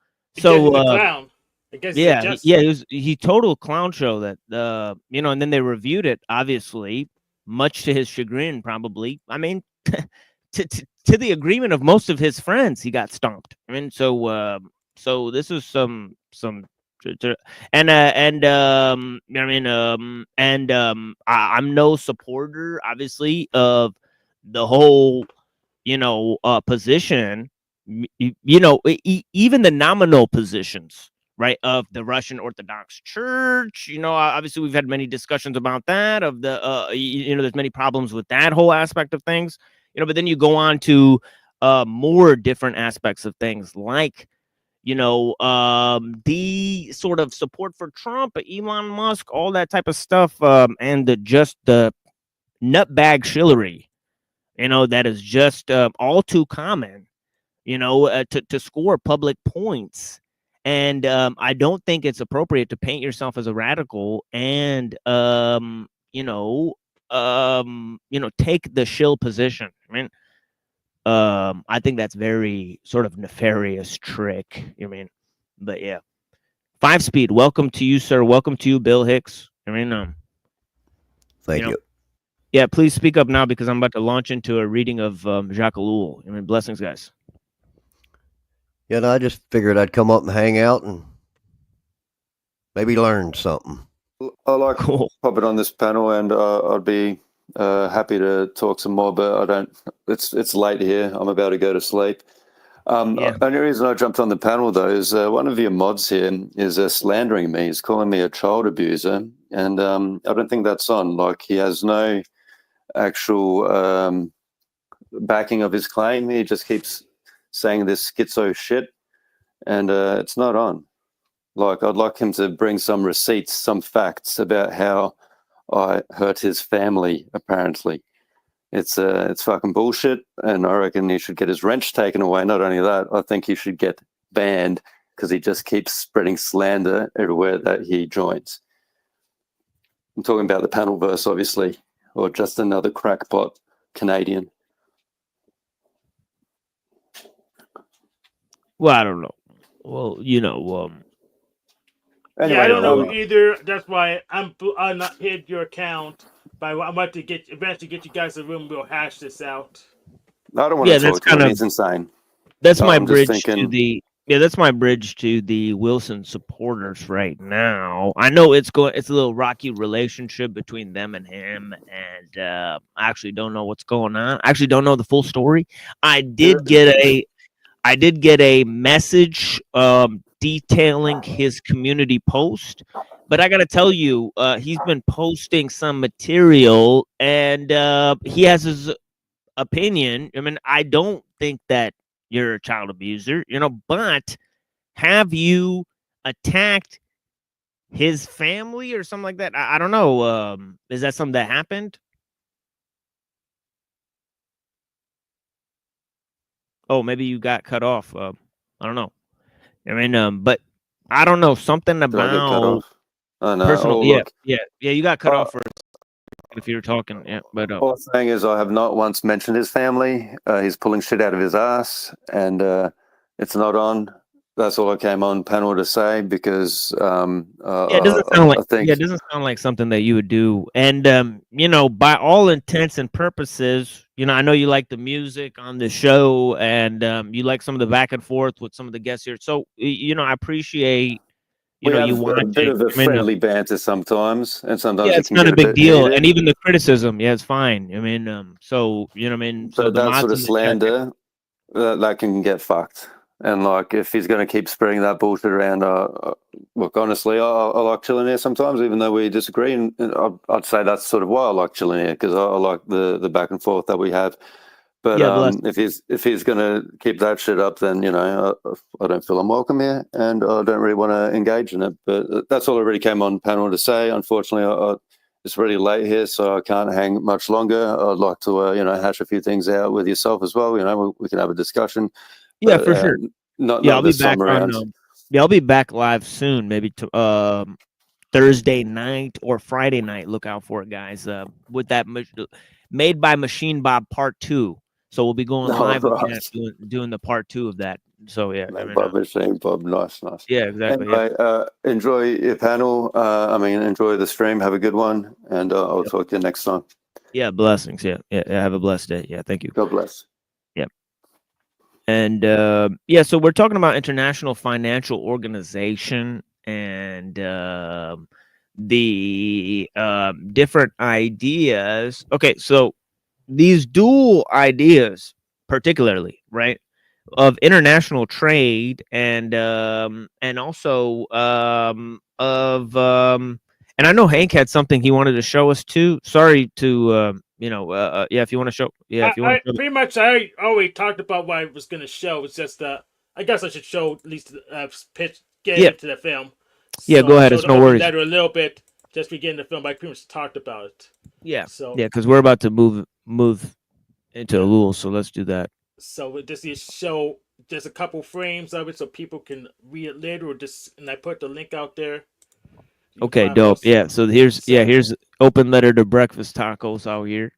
He total clown show that and then they reviewed it, obviously, much to his chagrin, probably. To the agreement of most of his friends, he got stomped. So this is some I'm no supporter, obviously, of the whole position, even the nominal positions, right, of the Russian Orthodox Church. Obviously we've had many discussions about that, of the there's many problems with that whole aspect of things, but then you go on to more different aspects of things, like the sort of support for Trump, Elon Musk, all that type of stuff, and the nutbag shillery, that is just all too common, to score public points. And I don't think it's appropriate to paint yourself as a radical and, take the shill position. I think that's very sort of nefarious trick. But yeah. 5-Speed, welcome to you, sir. Welcome to you, Bill Hicks. Thank you. Yeah, please speak up now because I'm about to launch into a reading of Jacques Ellul. Blessings, guys. Yeah, no, I just figured I'd come up and hang out and maybe learn something. I like popping on this panel, and I'd be happy to talk some more, but I don't. It's late here. I'm about to go to sleep. The only reason I jumped on the panel, though, is one of your mods here is slandering me. He's calling me a child abuser, and I don't think that's on. Like, he has no actual backing of his claim. He just keeps saying this schizo shit, and it's not on. Like, I'd like him to bring some receipts, some facts about how I hurt his family, apparently. It's fucking bullshit, and I reckon he should get his wrench taken away. Not only that, I think he should get banned because he just keeps spreading slander everywhere that he joins. I'm talking about the panel verse, obviously, or just another crackpot Canadian. Well, I don't know. Well, Anyway, I don't know either. That's why I'm not hit your account. But I'm about to eventually get you guys in the room. We'll hash this out. I don't want to talk to him. He's insane. That's my bridge to the. Yeah, that's my bridge to the Wilson supporters right now. I know it's a little rocky relationship between them and him, and I actually don't know what's going on. I actually don't know the full story. I did get a message detailing his community post But I gotta tell you, he's been posting some material, and he has his opinion. I mean, I don't think that you're a child abuser, but have you attacked his family or something like that? I don't know. Is that something that happened? Oh, maybe you got cut off. I don't know. I mean, but I don't know, something Did I get cut about off? Oh no. personal. Oh Yeah, look. yeah, yeah. You got cut Uh, off for if you were talking. Yeah, but all I'm saying is I have not once mentioned his family. He's pulling shit out of his ass, and it's not on. That's all I came on panel to say because yeah, it doesn't sound like I think it doesn't sound like something that you would do. And by all intents and purposes, I know you like the music on the show, and you like some of the back and forth with some of the guests here. So I appreciate we you have a bit watching. of a I mean, friendly banter sometimes, and yeah, sometimes it it's can not get a a big bit deal, and heated. even the criticism, yeah, it's fine. I mean, so what I mean. So But the that sort mods of in the chat. slander that can get fucked. And like, if he's going to keep spreading that bullshit around, look, honestly, I like chilling here sometimes, even though we disagree. And I'd say that's sort of why I like chilling here, because I like the back and forth that we have. But Yeah, bless. if he's going to keep that shit up, then I don't feel I'm welcome here, and I don't really want to engage in it. But that's all I really came on panel to say. Unfortunately, it's really late here, so I can't hang much longer. I'd like to hash a few things out with yourself as well. We can have a discussion. Yeah, But for sure. not Yeah, I'll be this back time on. around. Yeah, I'll be back live soon, maybe to Thursday night or Friday night. Look out for it, guys. With that Made by Machine Bob Part 2. So we'll be going All live with that, right. doing the Part 2 of that. So yeah, I Made mean, by Machine Bob. Nice. yeah, exactly. Yeah. Anyway, enjoy your panel. Enjoy the stream. Have a good one, and I'll talk to you next time. Yeah, blessings. Yeah, yeah. Have a blessed day. Yeah, thank you. God bless. Yeah. And so we're talking about International Financial Organization and the different ideas. Okay, so these dual ideas, particularly, right, of international trade and also and I know Hank had something he wanted to show us too. Sorry to yeah, if you want to show, yeah, if you want to pretty much I already talked about what I was going to show. It's just I guess I should show at least pitch get Yeah. into the film. Yeah, go ahead, Show it's the no open worries. letter a little bit just begin the film. But I pretty much talked about it. Yeah. So Yeah, because we're about to move into ellul, so let's do that. So we just show just a couple frames of it so people can read it later, and I put the link out there. Okay, dope. Yeah, so here's open letter to breakfast tacos out here.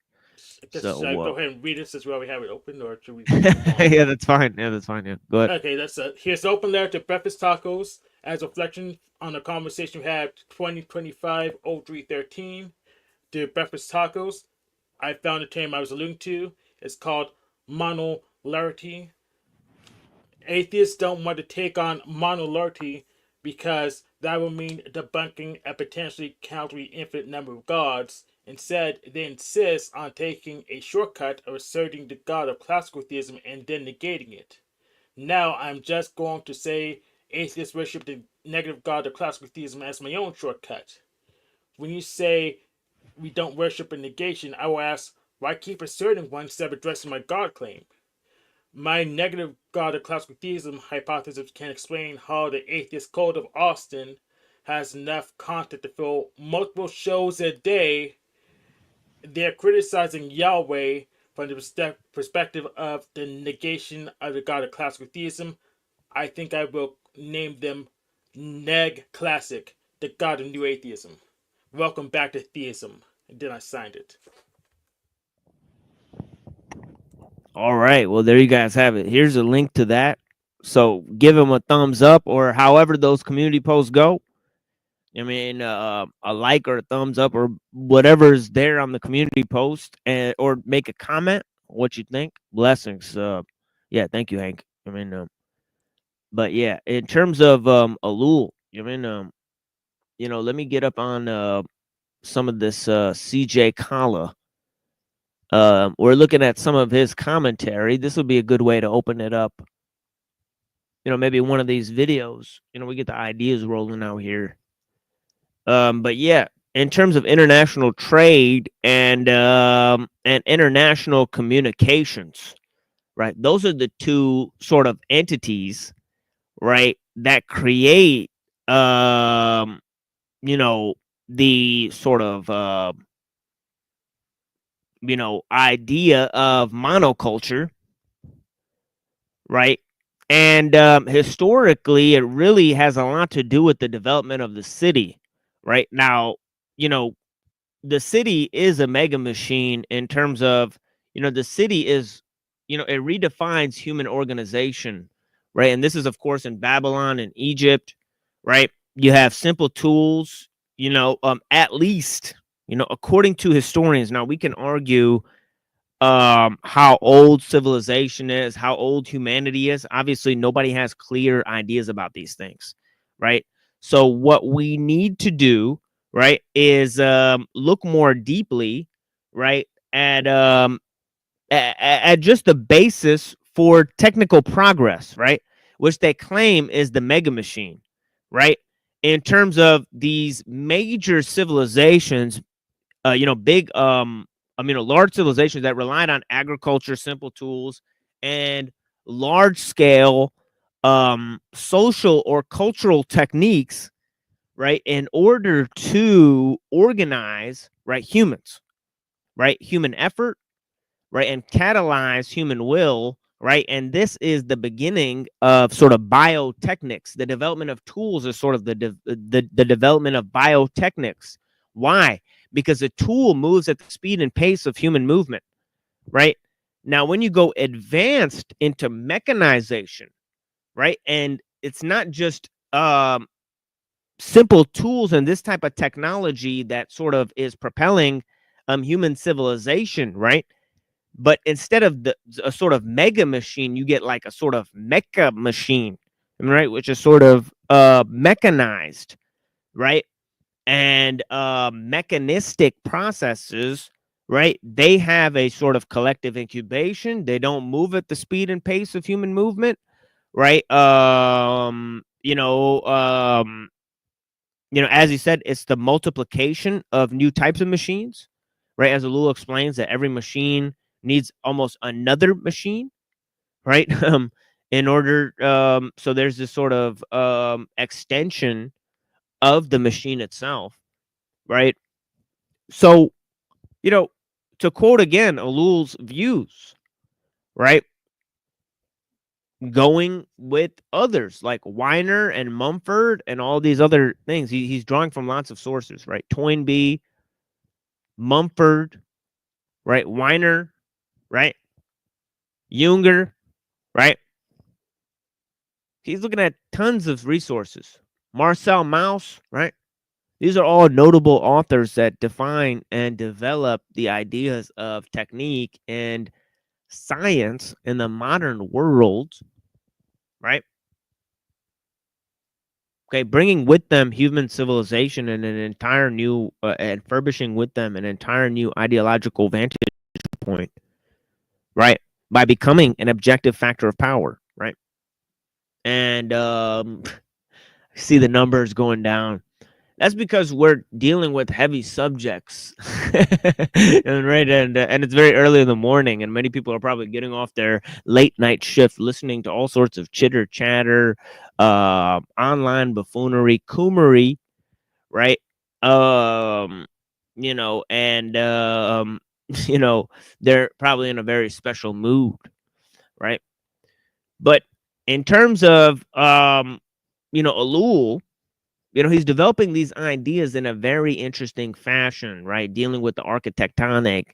Should I go ahead and read it since we already have it open, or should we? Yeah, that's fine. Yeah, that's fine. Yeah, go ahead. Okay, here's the open letter to breakfast tacos as a reflection on the conversation we had 2025-0313. The breakfast tacos. I found the term I was alluding to. It's called monolarity. Atheists don't want to take on monolarity because that would mean debunking a potentially counterly infinite number of gods. Instead, they insist on taking a shortcut of asserting the god of classical theism and then negating it. Now, I'm just going to say atheists worship the negative god of classical theism as my own shortcut. When you say we don't worship a negation, I will ask, why keep asserting one instead of addressing my god claim? My negative god of classical theism hypothesis can explain how the atheist cult of Austin has enough content to fill multiple shows a day. They're criticizing Yahweh from the perspective of the negation of the god of classical theism. I think I will name them Neg Classic, the god of new atheism. Welcome back to theism. And then I signed it. All right. Well, there you guys have it. Here's a link to that. So give them a thumbs up or however those community posts go. I mean, a like or a thumbs up or whatever's there on the community post, or make a comment what you think. Blessings. Yeah, thank you, Hank. I mean, but yeah, in terms of ellul, I mean, let me get up on some of this CJ Kala. We're looking at some of his commentary. This would be a good way to open it up. Maybe one of these videos, we get the ideas rolling out here. But yeah, in terms of international trade and international communications, right? Those are the two sort of entities, right, that create you know, the sort of idea of monoculture, right? And historically, it really has a lot to do with the development of the city, right? Now, you know, the city is a mega machine in terms of, the city is, it redefines human organization, right? And this is, of course, in Babylon and Egypt, right? You have simple tools, at least, according to historians. Now, we can argue how old civilization is, how old humanity is. Obviously nobody has clear ideas about these things, right? So what we need to do, right, is look more deeply, right, at just the basis for technical progress, right, which they claim is the mega machine, right? In terms of these major civilizations, big large civilizations that relied on agriculture, simple tools, and large scale social or cultural techniques, right, in order to organize, right, humans, right, human effort, right, and catalyze human will, right? And this is the beginning of sort of biotechnics. The development of tools is sort of the development of biotechnics. Why? Because a tool moves at the speed and pace of human movement, right? Now, when you go advanced into mechanization, right, and it's not just simple tools and this type of technology that sort of is propelling human civilization, right? But instead of a sort of mega machine, you get like a sort of mecha machine, right? Which is sort of mechanized, right? And mechanistic processes, right? They have a sort of collective incubation. They don't move at the speed and pace of human movement, right? As you said, it's the multiplication of new types of machines, right? As Ellul explains, that every machine needs almost another machine, right? In order, so there's this sort of extension of the machine itself, right? So, to quote again Ellul's views, right? Going with others like Weiner and Mumford and all these other things. He's drawing from lots of sources, right? Toynbee, Mumford, right? Weiner, right? Junger, right? He's looking at tons of resources. Marcel Mauss, right? These are all notable authors that define and develop the ideas of technique and science in the modern world, right? Okay, bringing with them human civilization and an entire new, and furbishing with them an entire new ideological vantage point, right? By becoming an objective factor of power, right? And see the numbers going down. That's because we're dealing with heavy subjects, and right, and it's very early in the morning, and many people are probably getting off their late night shift, listening to all sorts of chitter chatter, online buffoonery, coomery, right? And they're probably in a very special mood, right? But in terms of Ellul, he's developing these ideas in a very interesting fashion, right? Dealing with the architectonic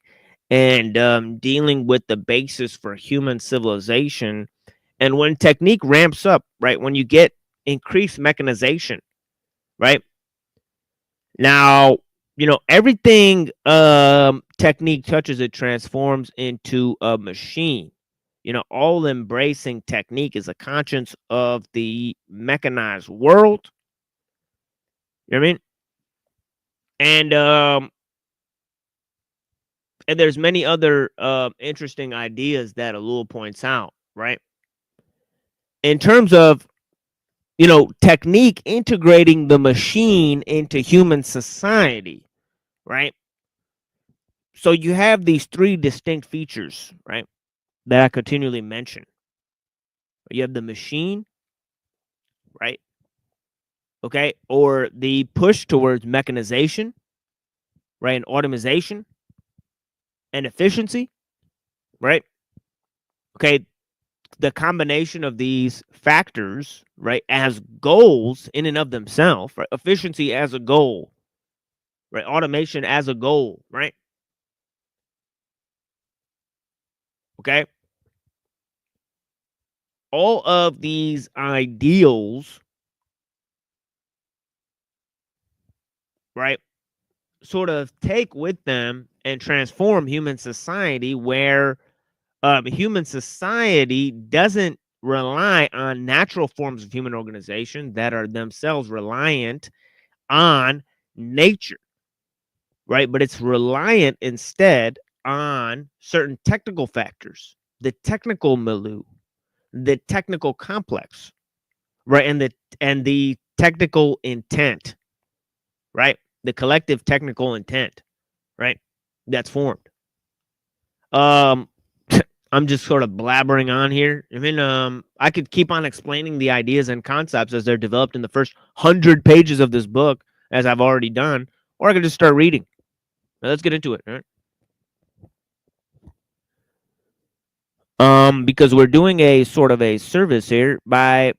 and dealing with the basis for human civilization. And when technique ramps up, right, when you get increased mechanization, right? Now, everything technique touches, it transforms into a machine. All embracing technique is a conscience of the mechanized world. You know what I mean? And there's many other interesting ideas that Ellul points out, right? In terms of you know, technique integrating the machine into human society, right? So you have these three distinct features, right, that I continually mention. You have the machine, right? Okay, or the push towards mechanization, right, and automation and efficiency, right? Okay, the combination of these factors, right, as goals in and of themselves, right? Efficiency as a goal, right? Automation as a goal, right? Okay. All of these ideals, right, sort of take with them and transform human society where human society doesn't rely on natural forms of human organization that are themselves reliant on nature, right? But it's reliant instead on certain technical factors, the technical milieu, the technical complex, right? And the technical intent, right? The collective technical intent, right? That's formed. I'm just sort of blabbering on here. I mean, I could keep on explaining the ideas and concepts as they're developed in the first 100 pages of this book, as I've already done, or I could just start reading. Now, let's get into it. All right? Because we're doing a sort of a service here by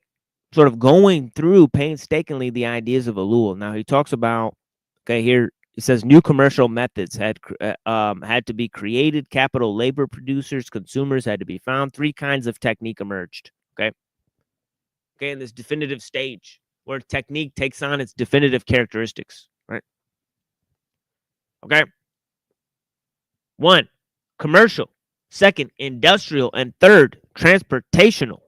sort of going through painstakingly the ideas of ellul. Now he talks about, okay, here it says new commercial methods had to be created. Capital, labor, producers, consumers had to be found. Three kinds of technique emerged. Okay, in this definitive stage where technique takes on its definitive characteristics. Right. Okay. 1, commercial. 2nd, industrial, and 3rd, transportational.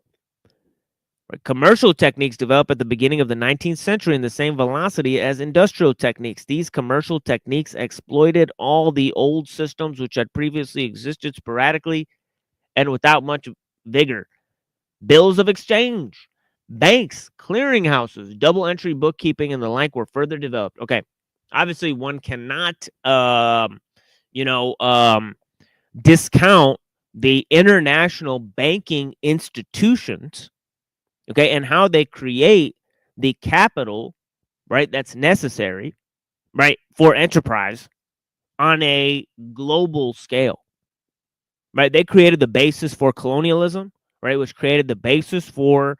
Commercial techniques developed at the beginning of the 19th century in the same velocity as industrial techniques. These commercial techniques exploited all the old systems which had previously existed sporadically and without much vigor. Bills of exchange, banks, clearinghouses, double entry bookkeeping, and the like were further developed. Okay, obviously one cannot, discount the international banking institutions, okay, and how they create the capital, right, that's necessary, right, for enterprise on a global scale, right? They created the basis for colonialism, right, which created the basis for,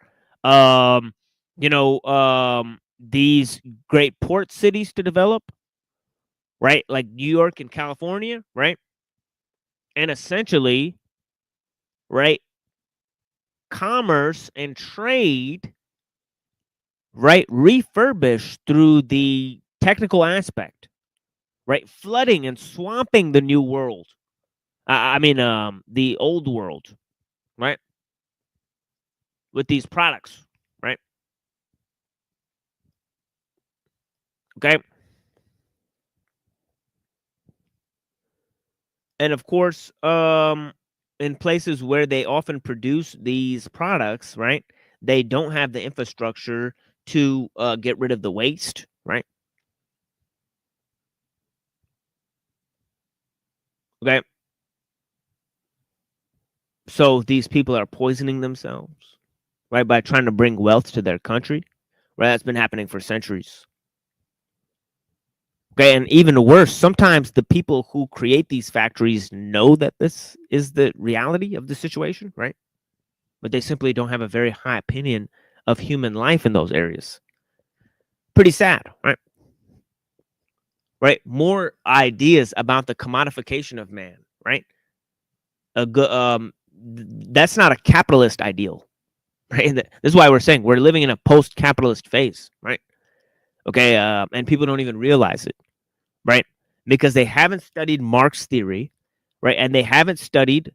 these great port cities to develop, right, like New York and California, right, and essentially, right, commerce and trade, right, refurbished through the technical aspect, right, flooding and swamping the new world. The old world, right, with these products, right? Okay. And of course, in places where they often produce these products, right, they don't have the infrastructure to get rid of the waste, right? Okay. So these people are poisoning themselves, right, by trying to bring wealth to their country, right? That's been happening for centuries. Okay, and even worse, sometimes the people who create these factories know that this is the reality of the situation, right? But they simply don't have a very high opinion of human life in those areas. Pretty sad, right? Right? More ideas about the commodification of man, right? That's not a capitalist ideal, right? This is why we're saying we're living in a post-capitalist phase, right? Okay, and people don't even realize it, right? Because they haven't studied Marx theory, right? And they haven't studied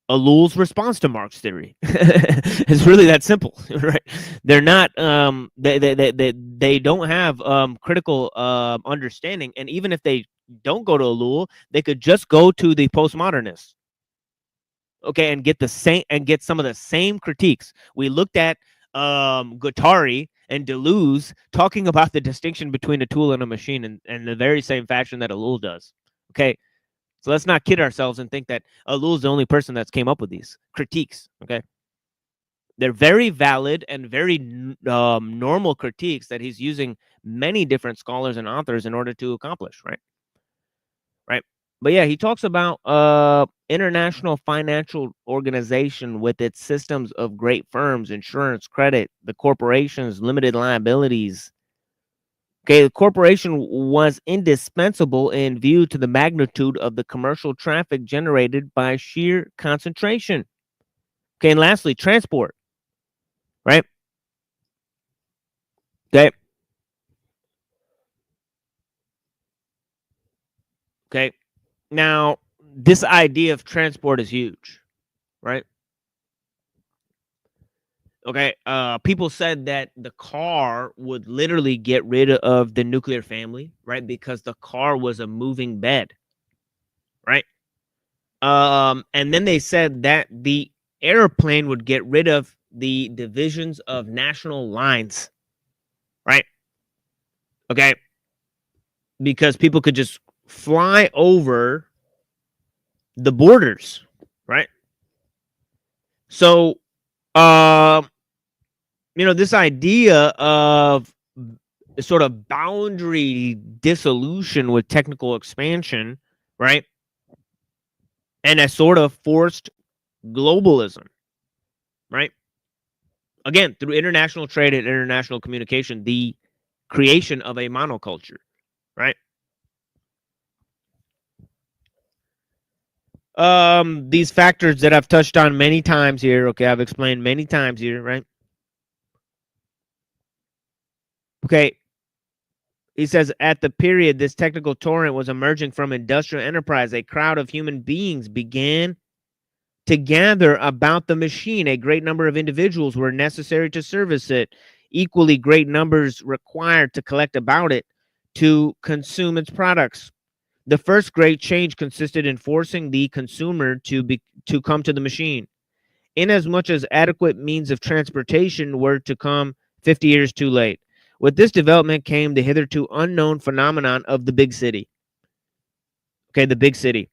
ellul's response to Marx theory. It's really that simple, right? They're not they don't have critical understanding, and even if they don't go to ellul, they could just go to the postmodernists, okay, and get some of the same critiques. We looked at Guattari and Deleuze talking about the distinction between a tool and a machine in the very same fashion that ellul does. Okay, so let's not kid ourselves and think that ellul is the only person that's came up with these critiques. Okay, they're very valid and very normal critiques that he's using many different scholars and authors in order to accomplish. Right. But yeah, he talks about international financial organization with its systems of great firms, insurance, credit, the corporations, limited liabilities. Okay, the corporation was indispensable in view to the magnitude of the commercial traffic generated by sheer concentration. Okay, and lastly, transport. Right? Okay. Okay. Now, this idea of transport is huge, right? Okay, people said that the car would literally get rid of the nuclear family, right? Because the car was a moving bed, right? And then they said that the airplane would get rid of the divisions of national lines, right? Okay, because people could just fly over the borders, right? So, this idea of sort of boundary dissolution with technical expansion, right? And a sort of forced globalism, right? Again, through international trade and international communication, the creation of a monoculture, right? These factors that I've touched on many times here, okay, I've explained many times here, right? Okay, he says, at the period this technical torrent was emerging from industrial enterprise, a crowd of human beings began to gather about the machine. A great number of individuals were necessary to service it. Equally great numbers required to collect about it to consume its products. The first great change consisted in forcing the consumer to come to the machine. Inasmuch as adequate means of transportation were to come 50 years too late. With this development came the hitherto unknown phenomenon of the big city. Okay, the big city.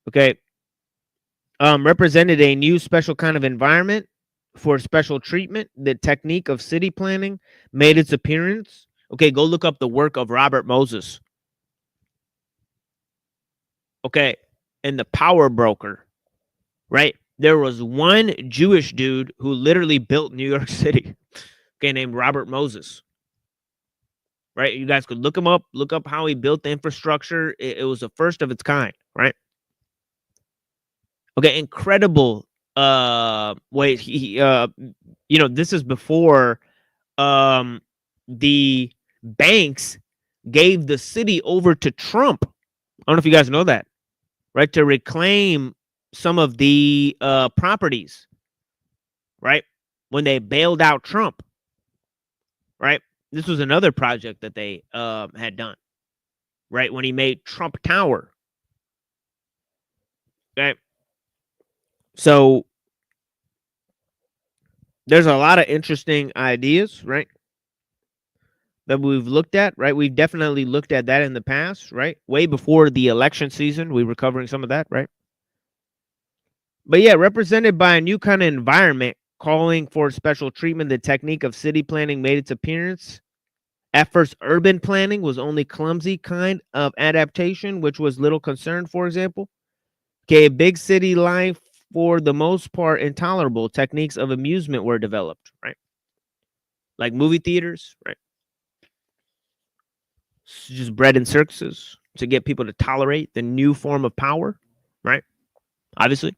Okay. Represented a new special kind of environment for special treatment. The technique of city planning made its appearance. Okay, go look up the work of Robert Moses. Okay, and the power broker, right? There was one Jewish dude who literally built New York City, okay, named Robert Moses. Right? You guys could look him up, look up how he built the infrastructure. It was the first of its kind, right? Okay, incredible way this is before the banks gave the city over to Trump. I don't know if you guys know that, right? To reclaim some of the properties, right? When they bailed out Trump, right? This was another project that they had done, right? When he made Trump Tower. Okay. So there's a lot of interesting ideas, right? That we've looked at, right? We've definitely looked at that in the past, right? Way before the election season, we were covering some of that, right? But yeah, represented by a new kind of environment calling for special treatment, the technique of city planning made its appearance. At first, urban planning was only clumsy kind of adaptation, which was little concerned, for example. Okay, big city life, for the most part, intolerable. Techniques of amusement were developed, right? Like movie theaters, right? Just bred in circuses to get people to tolerate the new form of power, right? Obviously.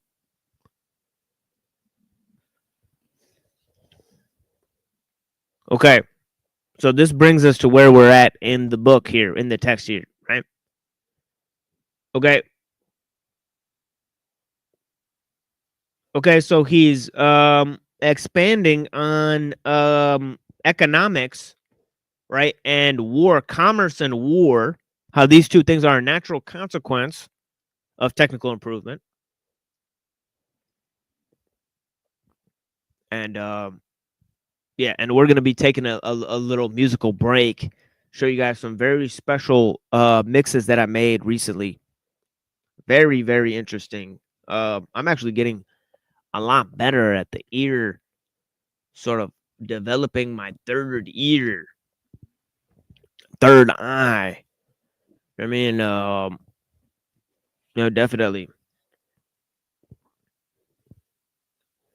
Okay. So this brings us to where we're at in the book here, in the text here, right? Okay. Okay, so he's expanding on economics, right? And war, commerce and war, how these two things are a natural consequence of technical improvement. And Yeah, and we're gonna be taking a little musical break. Show you guys some very special mixes that I made recently. Very, very interesting. I'm actually getting a lot better at the ear, sort of developing my third ear, third eye. I mean, definitely.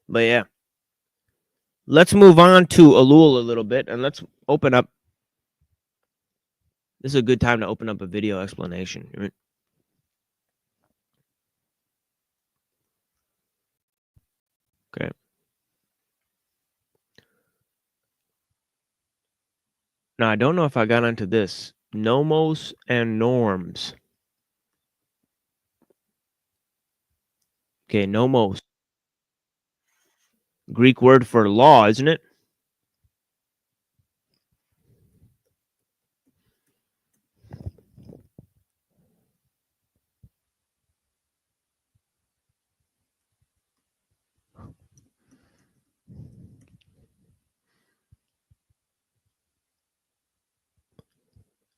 But yeah, let's move on to ellul a little bit, and let's open up. This is a good time to open up a video explanation. Right? Okay. Now, I don't know if I got into this. Nomos and norms. Okay, nomos. Greek word for law, isn't it?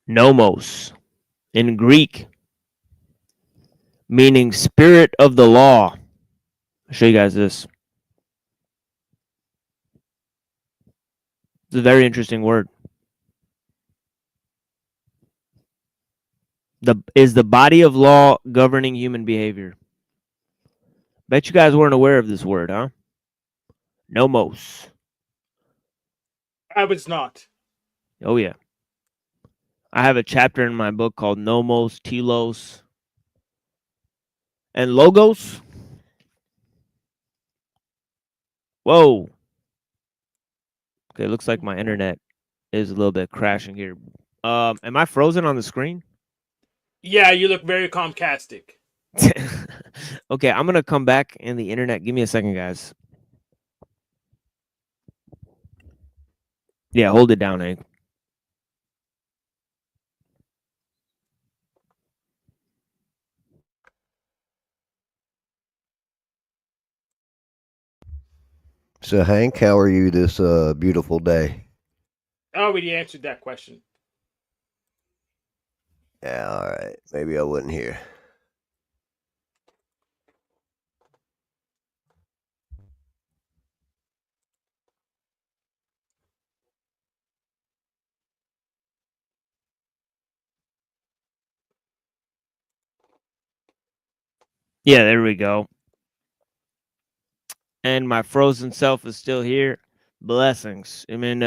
Nomos in Greek, meaning spirit of the law. I'll show you guys this. It's a very interesting word. Is the body of law governing human behavior. Bet you guys weren't aware of this word, huh? Nomos. I was not. Oh, yeah. I have a chapter in my book called Nomos, Telos, and Logos. Whoa. Okay, looks like my internet is a little bit crashing here. Am I frozen on the screen? Yeah, you look very Comcastic. Okay, I'm going to come back in the internet. Give me a second, guys. Yeah, hold it down, Hank. So, Hank, how are you this beautiful day? I already answered that question. Yeah, all right. Maybe I wasn't here. Yeah, there we go. And my frozen self is still here. Blessings. I mean,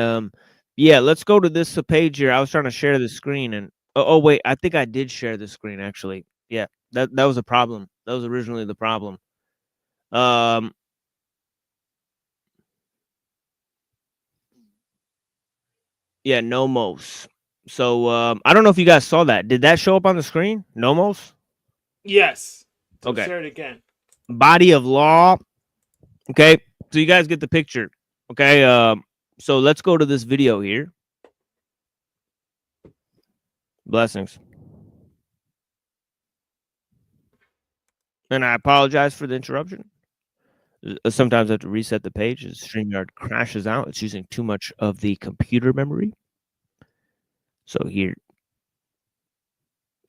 yeah, let's go to this page here. I was trying to share the screen, and oh wait, I think I did share the screen actually. Yeah, that was a problem. That was originally the problem. Yeah, nomos. So I don't know if you guys saw that. Did that show up on the screen? Nomos? Yes. So Okay. share it again. Body of law. Okay, so you guys get the picture. Okay, so let's go to this video here. Blessings. And I apologize for the interruption. Sometimes I have to reset the page. The StreamYard crashes out. It's using too much of the computer memory. So here.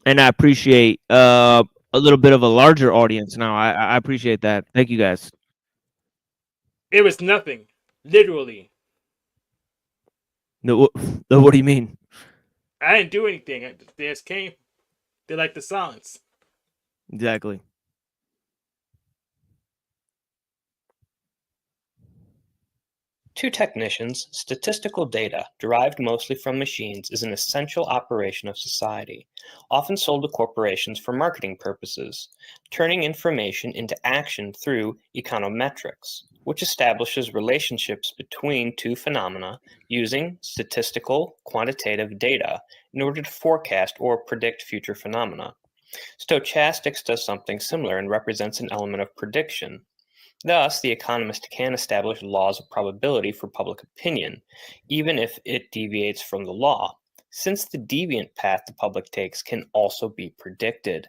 And I appreciate a little bit of a larger audience now. I appreciate that. Thank you guys. It was nothing. Literally. No, what do you mean? I didn't do anything. They just came. They like the silence. Exactly. To technicians, statistical data, derived mostly from machines, is an essential operation of society, often sold to corporations for marketing purposes, turning information into action through econometrics, which establishes relationships between two phenomena using statistical, quantitative data in order to forecast or predict future phenomena. Stochastics does something similar and represents an element of prediction. Thus, the economist can establish laws of probability for public opinion, even if it deviates from the law, since the deviant path the public takes can also be predicted.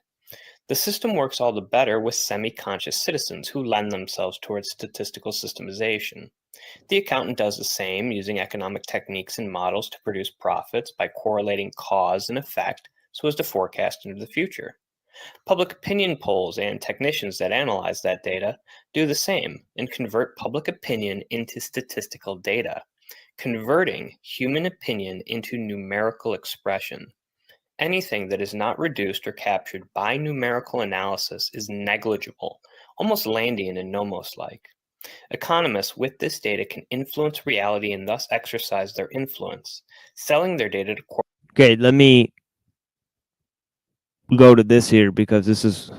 The system works all the better with semi-conscious citizens who lend themselves towards statistical systemization. The accountant does the same, using economic techniques and models to produce profits by correlating cause and effect so as to forecast into the future. Public opinion polls and technicians that analyze that data do the same and convert public opinion into statistical data, converting human opinion into numerical expression. Anything that is not reduced or captured by numerical analysis is negligible, almost Landian and nomos-like. Economists with this data can influence reality and thus exercise their influence, selling their data to Okay, let me go to this here because this is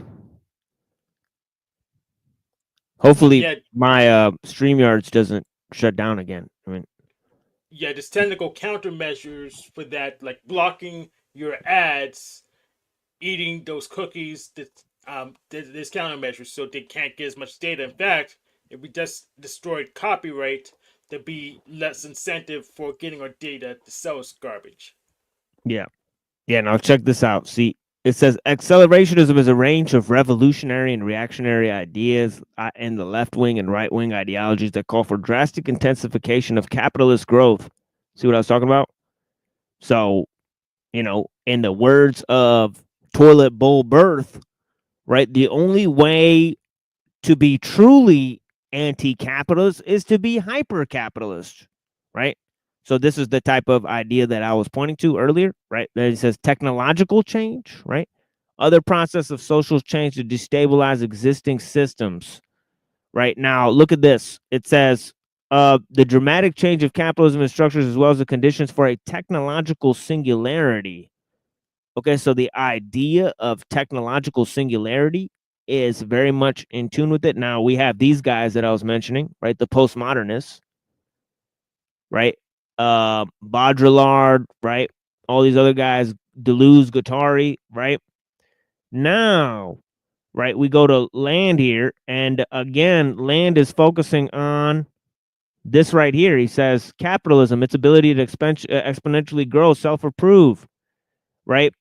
hopefully my StreamYards doesn't shut down again. I mean, yeah, there's technical countermeasures for that, like blocking your ads, eating those cookies. There's countermeasures so they can't get as much data. In fact, if we just destroyed copyright, there'd be less incentive for getting our data to sell as garbage. yeah. Now check this out. See, it says accelerationism is a range of revolutionary and reactionary ideas in the left-wing and right-wing ideologies that call for drastic intensification of capitalist growth. See what I was talking about? So, you know, in the words of Toilet Bowl Birth, right, the only way to be truly anti-capitalist is to be hyper-capitalist, right? So this is the type of idea that I was pointing to earlier, right? That it says technological change, right? Other process of social change to destabilize existing systems. Right now, look at this. It says the dramatic change of capitalism and structures as well as the conditions for a technological singularity. Okay, so the idea of technological singularity is very much in tune with it. Now we have these guys that I was mentioning, right? The postmodernists, right? Baudrillard, right? All these other guys, Deleuze, Guattari, right? Now, right, we go to Land here, and again, Land is focusing on this right here. He says capitalism, its ability to exponentially grow, self-approve, right?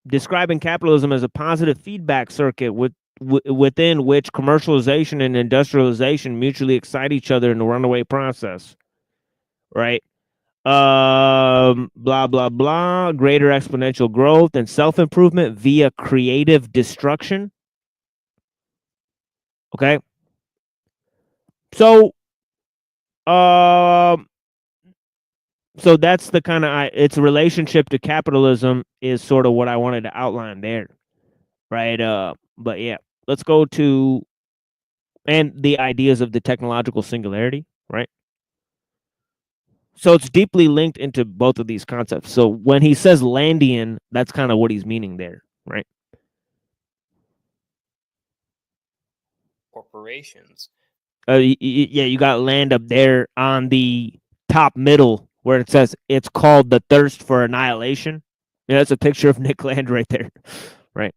Describing capitalism as a positive feedback circuit within which commercialization and industrialization mutually excite each other in the runaway process, right? Blah blah blah. Greater exponential growth and self-improvement via creative destruction. Okay. So, so that's the kind of its relationship to capitalism is sort of what I wanted to outline there, right? But yeah, let's go to and the ideas of the technological singularity, right? So it's deeply linked into both of these concepts. So when he says Landian, that's kind of what he's meaning there, right? corporations. Yeah, you got Land up there on the top middle where it says it's called the thirst for annihilation. Yeah, that's a picture of Nick Land right there, right?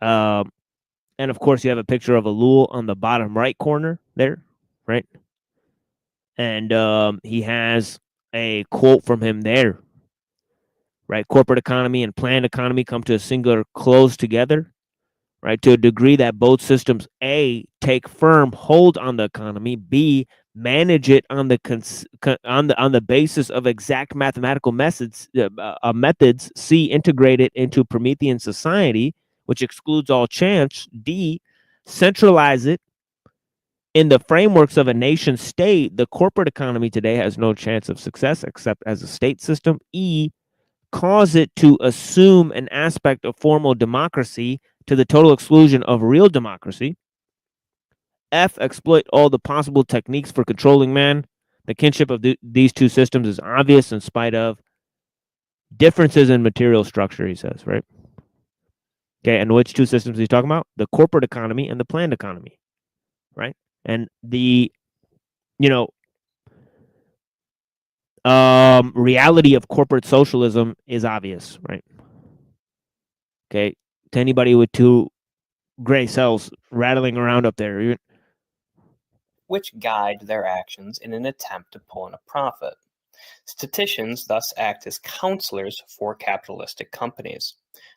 And of course you have a picture of ellul on the bottom right corner there, right? And he has a quote from him there, right? Corporate economy and planned economy come to a singular close together, right? To a degree that both systems, A, take firm hold on the economy, B, manage it on the basis of exact mathematical methods, C, integrate it into Promethean society, which excludes all chance, D, centralize it in the frameworks of a nation state. The corporate economy today has no chance of success except as a state system. E, cause it to assume an aspect of formal democracy to the total exclusion of real democracy. F, exploit all the possible techniques for controlling man. The kinship of these two systems is obvious in spite of differences in material structure, he says, right? Okay, and which two systems he's talking about? The corporate economy and the planned economy, right? And the, reality of corporate socialism is obvious, right? Okay, to anybody with two gray cells rattling around up there, which guide their actions in an attempt to pull in a profit. Statisticians thus act as counselors for capitalistic companies.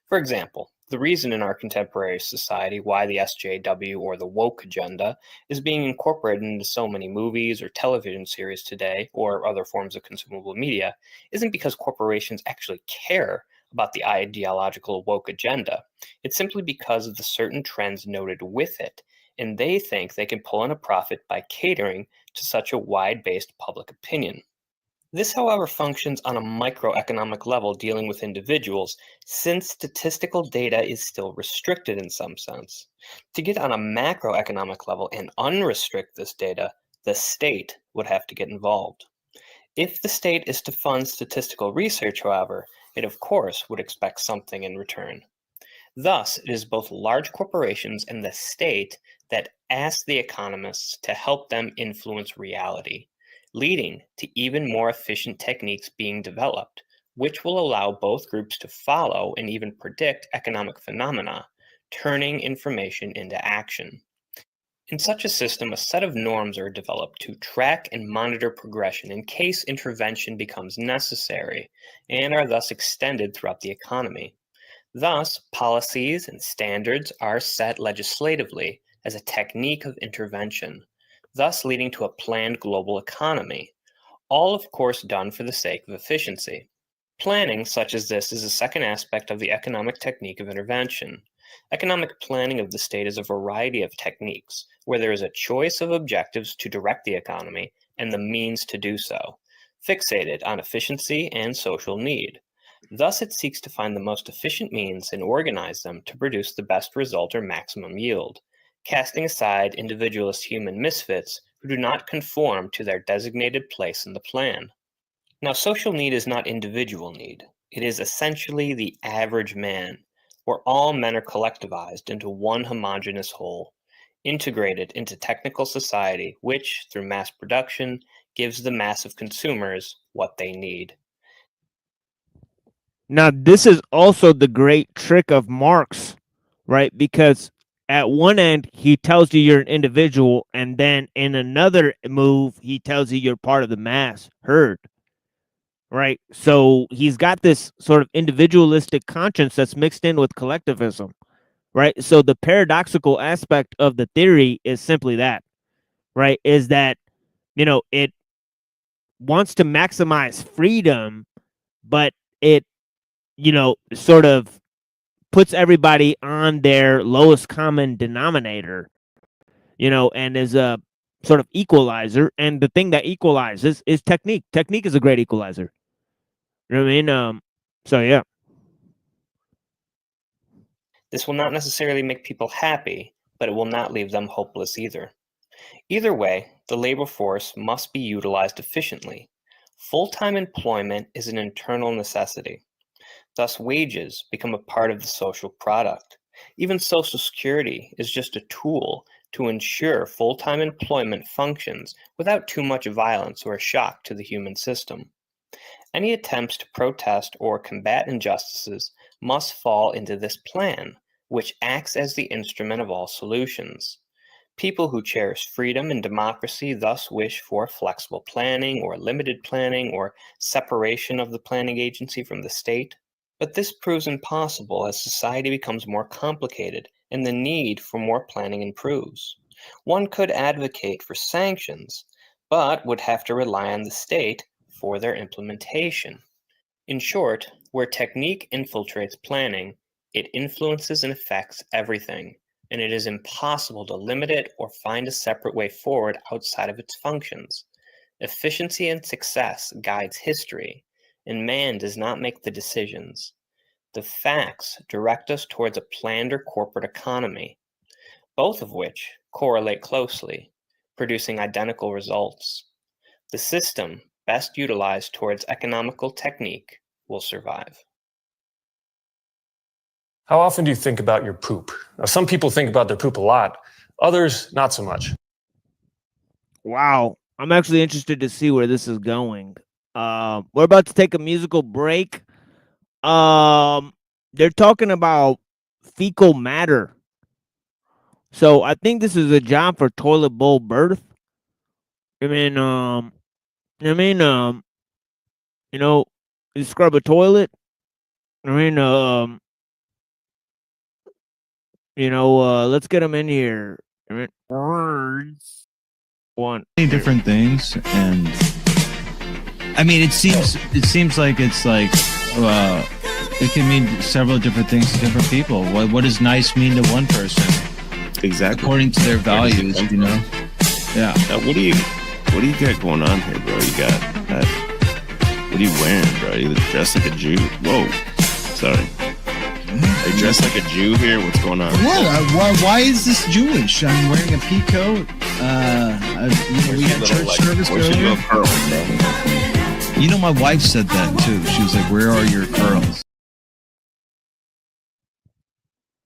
For example, the reason in our contemporary society why the SJW or the woke agenda is being incorporated into so many movies or television series today, or other forms of consumable media, isn't because corporations actually care about the ideological woke agenda. It's simply because of the certain trends noted with it, and they think they can pull in a profit by catering to such a wide-based public opinion. This, however, functions on a microeconomic level dealing with individuals, since statistical data is still restricted in some sense. To get on a macroeconomic level and unrestrict this data, the state would have to get involved. If the state is to fund statistical research, however, it of course would expect something in return. Thus, it is both large corporations and the state that ask the economists to help them influence reality, leading to even more efficient techniques being developed, which will allow both groups to follow and even predict economic phenomena, turning information into action. In such a system, a set of norms are developed to track and monitor progression in case intervention becomes necessary, and are thus extended throughout the economy. Thus, policies and standards are set legislatively as a technique of intervention, thus leading to a planned global economy, all of course done for the sake of efficiency. Planning such as this is a second aspect of the economic technique of intervention. Economic planning of the state is a variety of techniques, where there is a choice of objectives to direct the economy and the means to do so, fixated on efficiency and social need. Thus, it seeks to find the most efficient means and organize them to produce the best result or maximum yield, casting aside individualist human misfits who do not conform to their designated place in the plan. Now, social need is not individual need. It is essentially the average man, where all men are collectivized into one homogeneous whole, integrated into technical society, which, through mass production, gives the mass of consumers what they need. Now, this is also the great trick of Marx, right? Because at one end, he tells you you're an individual, and then in another move, he tells you you're part of the mass herd, right? So he's got this sort of individualistic conscience that's mixed in with collectivism, right? So the paradoxical aspect of the theory is simply that, right? Is that, it wants to maximize freedom, but it, sort of puts everybody on their lowest common denominator, and is a sort of equalizer. And the thing that equalizes is technique. Technique is a great equalizer. You know what I mean? So yeah. This will not necessarily make people happy, but it will not leave them hopeless either. Either way, the labor force must be utilized efficiently. Full-time employment is an internal necessity. Thus, wages become a part of the social product. Even Social Security is just a tool to ensure full-time employment functions without too much violence or a shock to the human system. Any attempts to protest or combat injustices must fall into this plan, which acts as the instrument of all solutions. People who cherish freedom and democracy thus wish for flexible planning or limited planning or separation of the planning agency from the state. But this proves impossible as society becomes more complicated and the need for more planning improves. One could advocate for sanctions, but would have to rely on the state for their implementation. In short, where technique infiltrates planning, it influences and affects everything, and it is impossible to limit it or find a separate way forward outside of its functions. Efficiency and success guides history, and man does not make the decisions. The facts direct us towards a planned or corporate economy, both of which correlate closely, producing identical results. The system best utilized towards economical technique will survive. How often do you think about your poop? Now, some people think about their poop a lot, others not so much. Wow. I'm actually interested to see where this is going. We're about to take a musical break. They're talking about fecal matter. So I think this is a job for toilet bowl birth. You know, you scrub a toilet. I mean, let's get them in here. I mean, words. One. Many different things, and I mean, it seems like it's like it can mean several different things to different people. What does nice mean to one person? Exactly. According to their values, you know. Yeah. What do you got going on here, bro? You got that. What are you wearing, bro? You dressed like a Jew. Whoa. Sorry. Are you dressed like a Jew here? What's going on? What? Why is this Jewish? I'm wearing a pea coat. We had church service earlier. You know, my wife said that too. She was like, "Where are your curls?"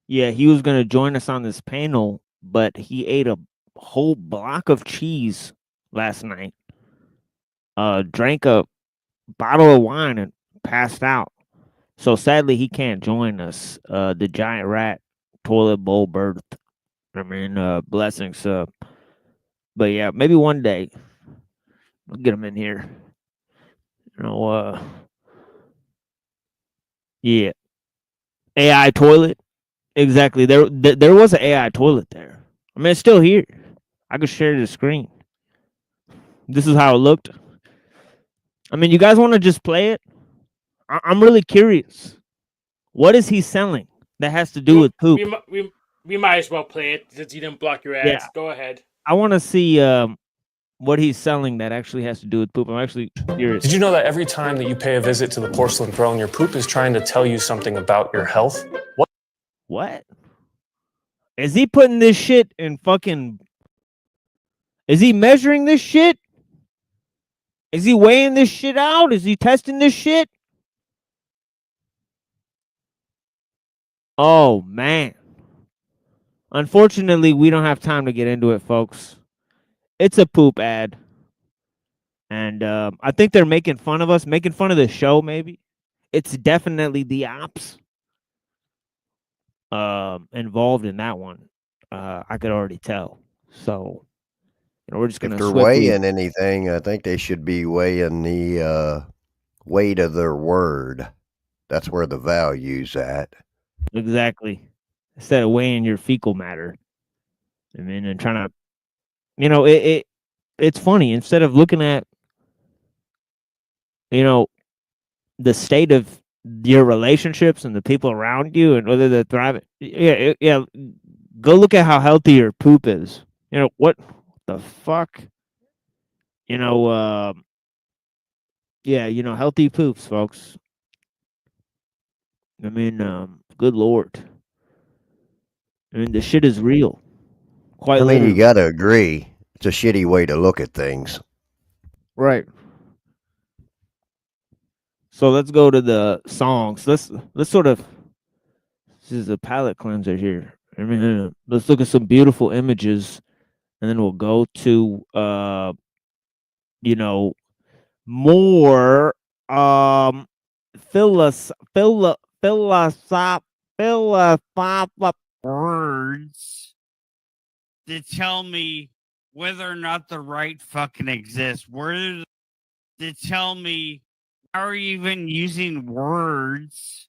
Yeah, he was gonna join us on this panel, but he ate a whole block of cheese last night. Drank a bottle of wine and passed out. So sadly, he can't join us. The giant rat toilet bowl birth. I mean, blessings. But yeah, maybe one day we'll get him in here. You know, yeah. AI toilet. Exactly. There was an AI toilet there. I mean, it's still here. I could share the screen. This is how it looked. I mean, you guys want to just play it? I'm really curious. What is he selling that has to do with poop? We might as well play it since you didn't block your ads. Yeah. Go ahead. I want to see what he's selling that actually has to do with poop. I'm actually curious. Did you know that every time that you pay a visit to the porcelain throne, your poop is trying to tell you something about your health? What? Is he putting this shit in fucking... Is he measuring this shit? Is he weighing this shit out? Is he testing this shit? Oh, man. Unfortunately, we don't have time to get into it, folks. It's a poop ad. And I think they're making fun of us, making fun of the show, maybe. It's definitely the ops involved in that one. I could already tell. So, we're just going to... If they're weighing anything, I think they should be weighing the weight of their word. That's where the value's at. Exactly. Instead of weighing your fecal matter. I mean, and trying to... it's funny. Instead of looking at, the state of your relationships and the people around you and whether they're thriving. Yeah. Go look at how healthy your poop is. What the fuck? Healthy poops, folks. I mean, good Lord. I mean, the shit is real. Quite literally. You gotta agree. It's a shitty way to look at things. Right. So let's go to the songs. Let's sort of... This is a palette cleanser here. I mean, let's look at some beautiful images, and then we'll go to more philosophical words to tell me whether or not the right fucking exists. Words to tell me how are you even using words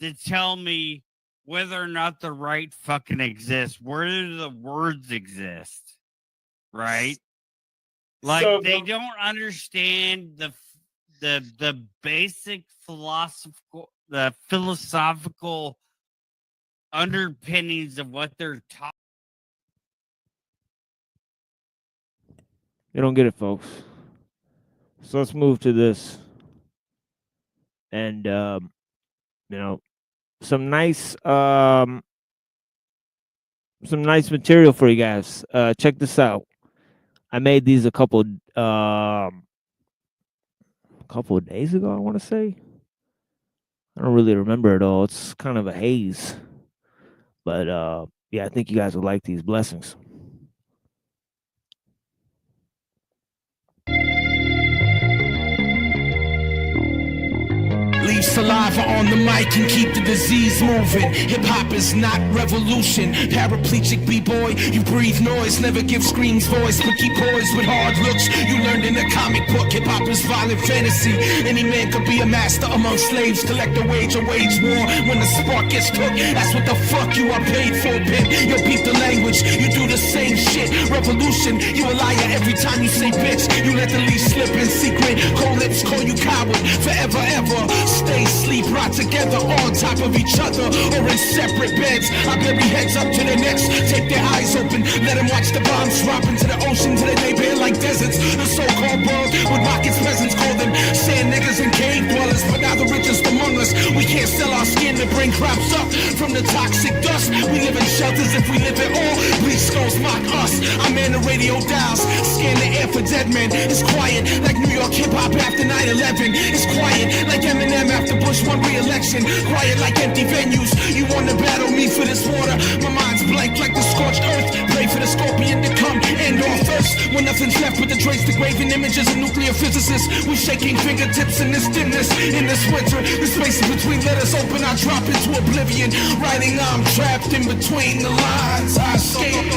to tell me whether or not the right fucking exists. Where do the words exist? Right? Like So- they don't understand the basic philosophical underpinnings of what they're talking. You don't get it, folks. So let's move to this. And some nice material for you guys. Check this out. I made these a couple of days ago, I want to say. I don't really remember it all. It's kind of a haze. But yeah, I think you guys will like these. Blessings. Keep saliva on the mic and keep the disease moving. Hip-hop is not revolution. Paraplegic b-boy, you breathe noise. Never give screams voice, but keep poised with hard looks. You learned in a comic book. Hip-hop is violent fantasy. Any man could be a master among slaves. Collect a wage or wage war. When the spark gets took, that's what the fuck you are paid for, pimp. Yo, beat the language, you do the same shit. Revolution, you a liar every time you say bitch. You let the leash slip in secret. Cold lips call you coward forever, ever. Stay sleep, rot together on top of each other or in separate beds. I bury heads up to the necks, take their eyes open, let them watch the bombs drop into the ocean till they bare like deserts. The so-called world with rockets, peasants call them sand niggas and cave dwellers, but now the richest among us. We can't sell our skin to bring crops up from the toxic dust. We live in shelters if we live at all. Bleach skulls mock us. I man the radio dials, scan the air for dead men. It's quiet like New York hip-hop after 9/11. It's quiet like Eminem after Bush won re-election. Quiet like empty venues. You wanna battle me for this water? My mind's blank like the scorched earth. Pray for the scorpion to come and all first. When nothing's left but the trace, the graven images of nuclear physicists. We shaking fingertips in this dimness. In this winter, the spaces between letters open, I drop into oblivion. Writing I'm trapped in between the lines. I escape.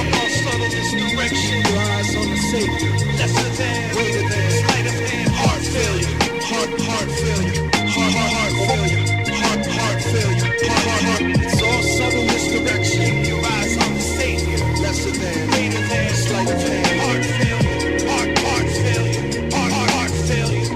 Subtle misdirection, your eyes on the savior. Lesser than, greater than, sleight of hand, heart failure. Heart failure. Heart failure. Heart failure. Heart. It's all subtle misdirection, your eyes on the savior. Lesser than, greater than, sleight of hand, heart failure. Heart failure. Heart failure.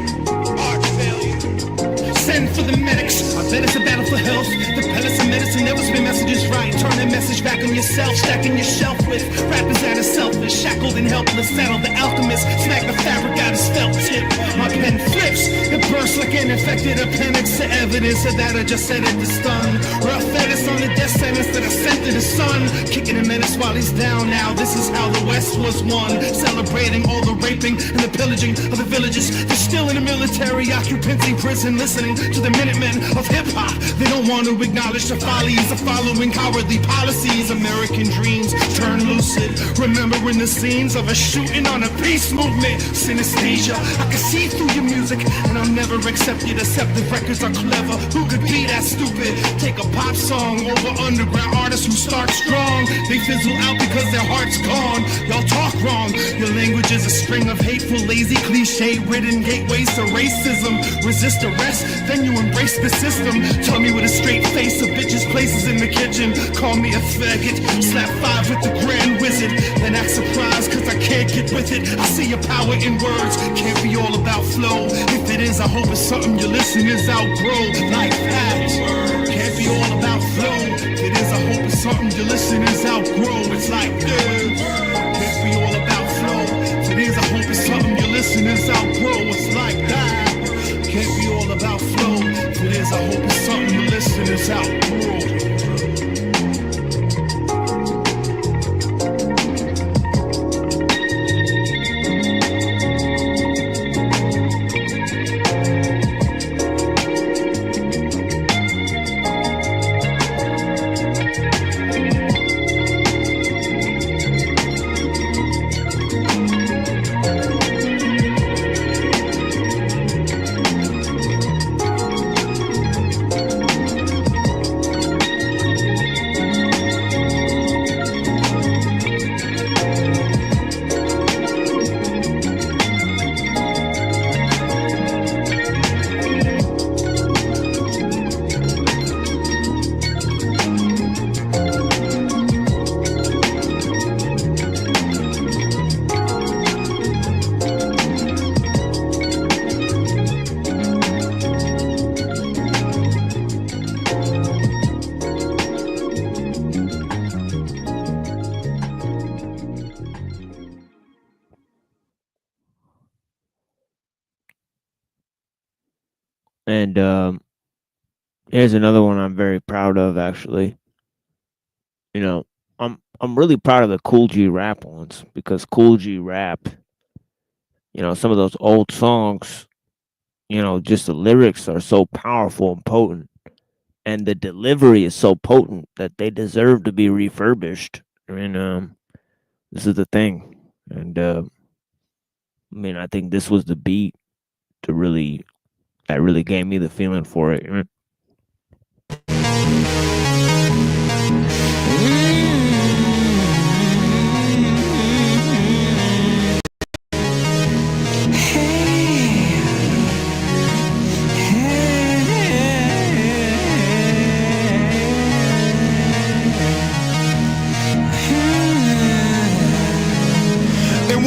Heart failure. Send for the medics. I bet it's a battle for health. The pellets of medicine never spin messages right. Turn that message back on yourself. Stacking your shelf with rappers that are selfish, shackled and helpless. Saddle the alchemist. Smack the fabric out his felt tip. My pen flips. It bursts like an infected appendix to evidence of that I just said it to stun. Rough edits on the death sentence that I sent to the sun. Kicking a menace while he's down now. This is how the West was won. Celebrating all the raping and the pillaging of the villages. They're still in a military occupancy prison, listening to the Minutemen of hip-hop. They don't want to acknowledge the follies of following cowardly policies. American dreams turn lucid, remembering the scenes of a shooting on a peace movement. Synesthesia, I can see through your music, and I'll never accept you. Deceptive records are clever. Who could be that stupid? Take a pop song over underground artists who start strong. They fizzle out because their heart's gone. Y'all talk wrong. Your language is a string of hateful, lazy, cliche-ridden gateways to racism. Resist arrest, then you embrace the system. Tell me with a straight face of bitches' places in the kitchen. Call me a faggot, slap five with the grand wizard. Then act surprised cause I can't get with it. I see your power in words, can't be all about flow. If it is, I hope it's something your listeners outgrow. Like that, can't be all about flow. If it is, I hope it's something your listeners outgrow. It's like this, can't be all about flow. If it is, I hope it's something your listeners outgrow. It's like that, can't be all about flow. If it is, I hope it's something your listeners outgrow. And here's another one I'm very proud of, actually. You know, I'm really proud of the Cool G rap ones, because Cool G rap, you know, some of those old songs, you know, just the lyrics are so powerful and potent, and the delivery is so potent that they deserve to be refurbished. I mean, this is the thing. And I mean, I think this was the beat to really that really gave me the feeling for it.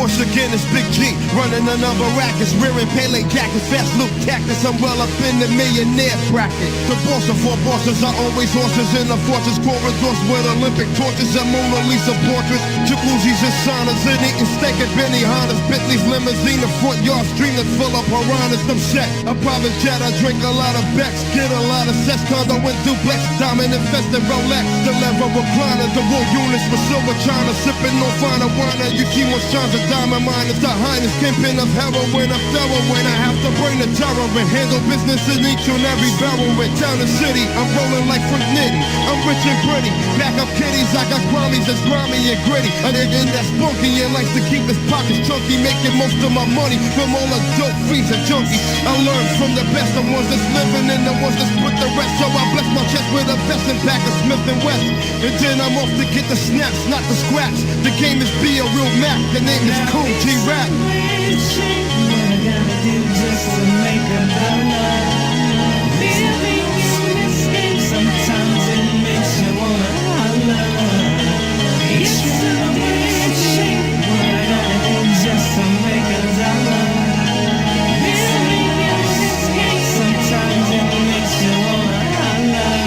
Once again, it's Big G, running a number rackets, rearing Pele jackets, fast loop cactus, I'm well up in the millionaire bracket. The boss of four bosses are always horses in the fortress corridors with Olympic torches and Mona Lisa portraits, jacuzzis and saunas, and eating steak at Benny Hanna's, Bentley's limousine, the front yard stream that's full of piranhas. I'm set, a private jet, I drink a lot of Becks, get a lot of sex, condo and duplex, diamond infested Rolex, the level recliner, the raw units with silver china, sipping on finer wine, you see more shines of diamond miners, the highness, kingpin of heroin, I'm thorough when I have to bring the terror and handle business in each and every barrel. In town and city, I'm rolling like Frank Nitty, I'm rich and pretty, back up kitties, I got Grammys that's grimy and gritty, a nigga that's spunky and likes to keep his pockets chunky, making most of my money from all the dope fiends and junkies. I learned from the best, the ones that's living and the ones that's put the rest, so I bless my chest with a vest and pack of Smith & West, and then I'm off to get the snaps, not the scraps. The game is be a real Mac, the name is Cool T-Rap. Sometimes it makes you wanna holler. It's a weird shape. What I gotta do just to make a dollar. Sometimes it makes you wanna holler.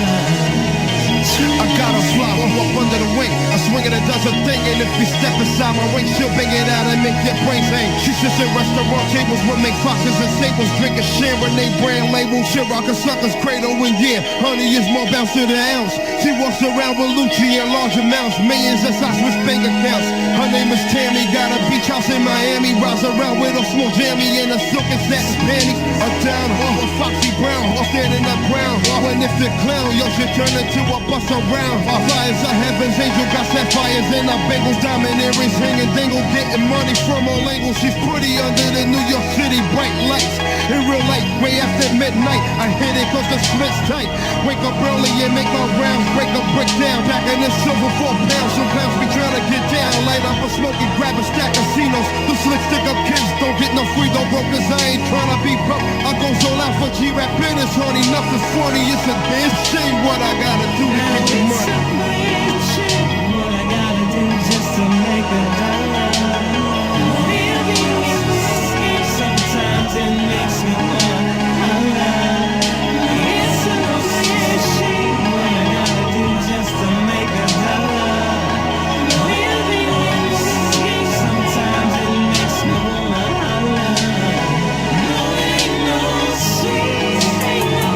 I got a fly, up under the wing. I swing it and does a thing, and if you step inside my ring, she'll bang it out and make your brains hang. She sits at restaurant tables with make foxes and sables, drinking Chardonnay brand labels, shit rockin' suckers, cradle and yeah, honey is more bounce to the ounce. She walks around with Lucci in large amounts, millions of size with bank accounts. Her name is Tammy, got a beach house in Miami, rides around with a small jammy and a silk and satin panties. A down home, a foxy brown, all standing up ground. When if the clown, yo, she turn into a bus around. Our flyers are heaven's angel, got sapphires and our bangles, diamond earrings, hanging dangle, getting money from all angles. She's pretty under the New York City bright lights. In real light, way after midnight, I hit it cause the split's tight. Wake up early and make my rounds, break a brick down, back in the silver 4 pounds. Some clowns be trying to get down, light up a smoke and grab a stack of casinos. The slick stick up kids don't get no free, don't broke cause I ain't trying to be broke. I go all out for G-Rap business, honey, nothing's funny, it's a damn shame what I gotta do to get the money. What I gotta do just to make a dollar. Sometimes it makes me wanna holler. It's a weird shame. What I gotta do just to make a dollar. Sometimes it makes me wanna holler. No, it ain't no sweet, ain't no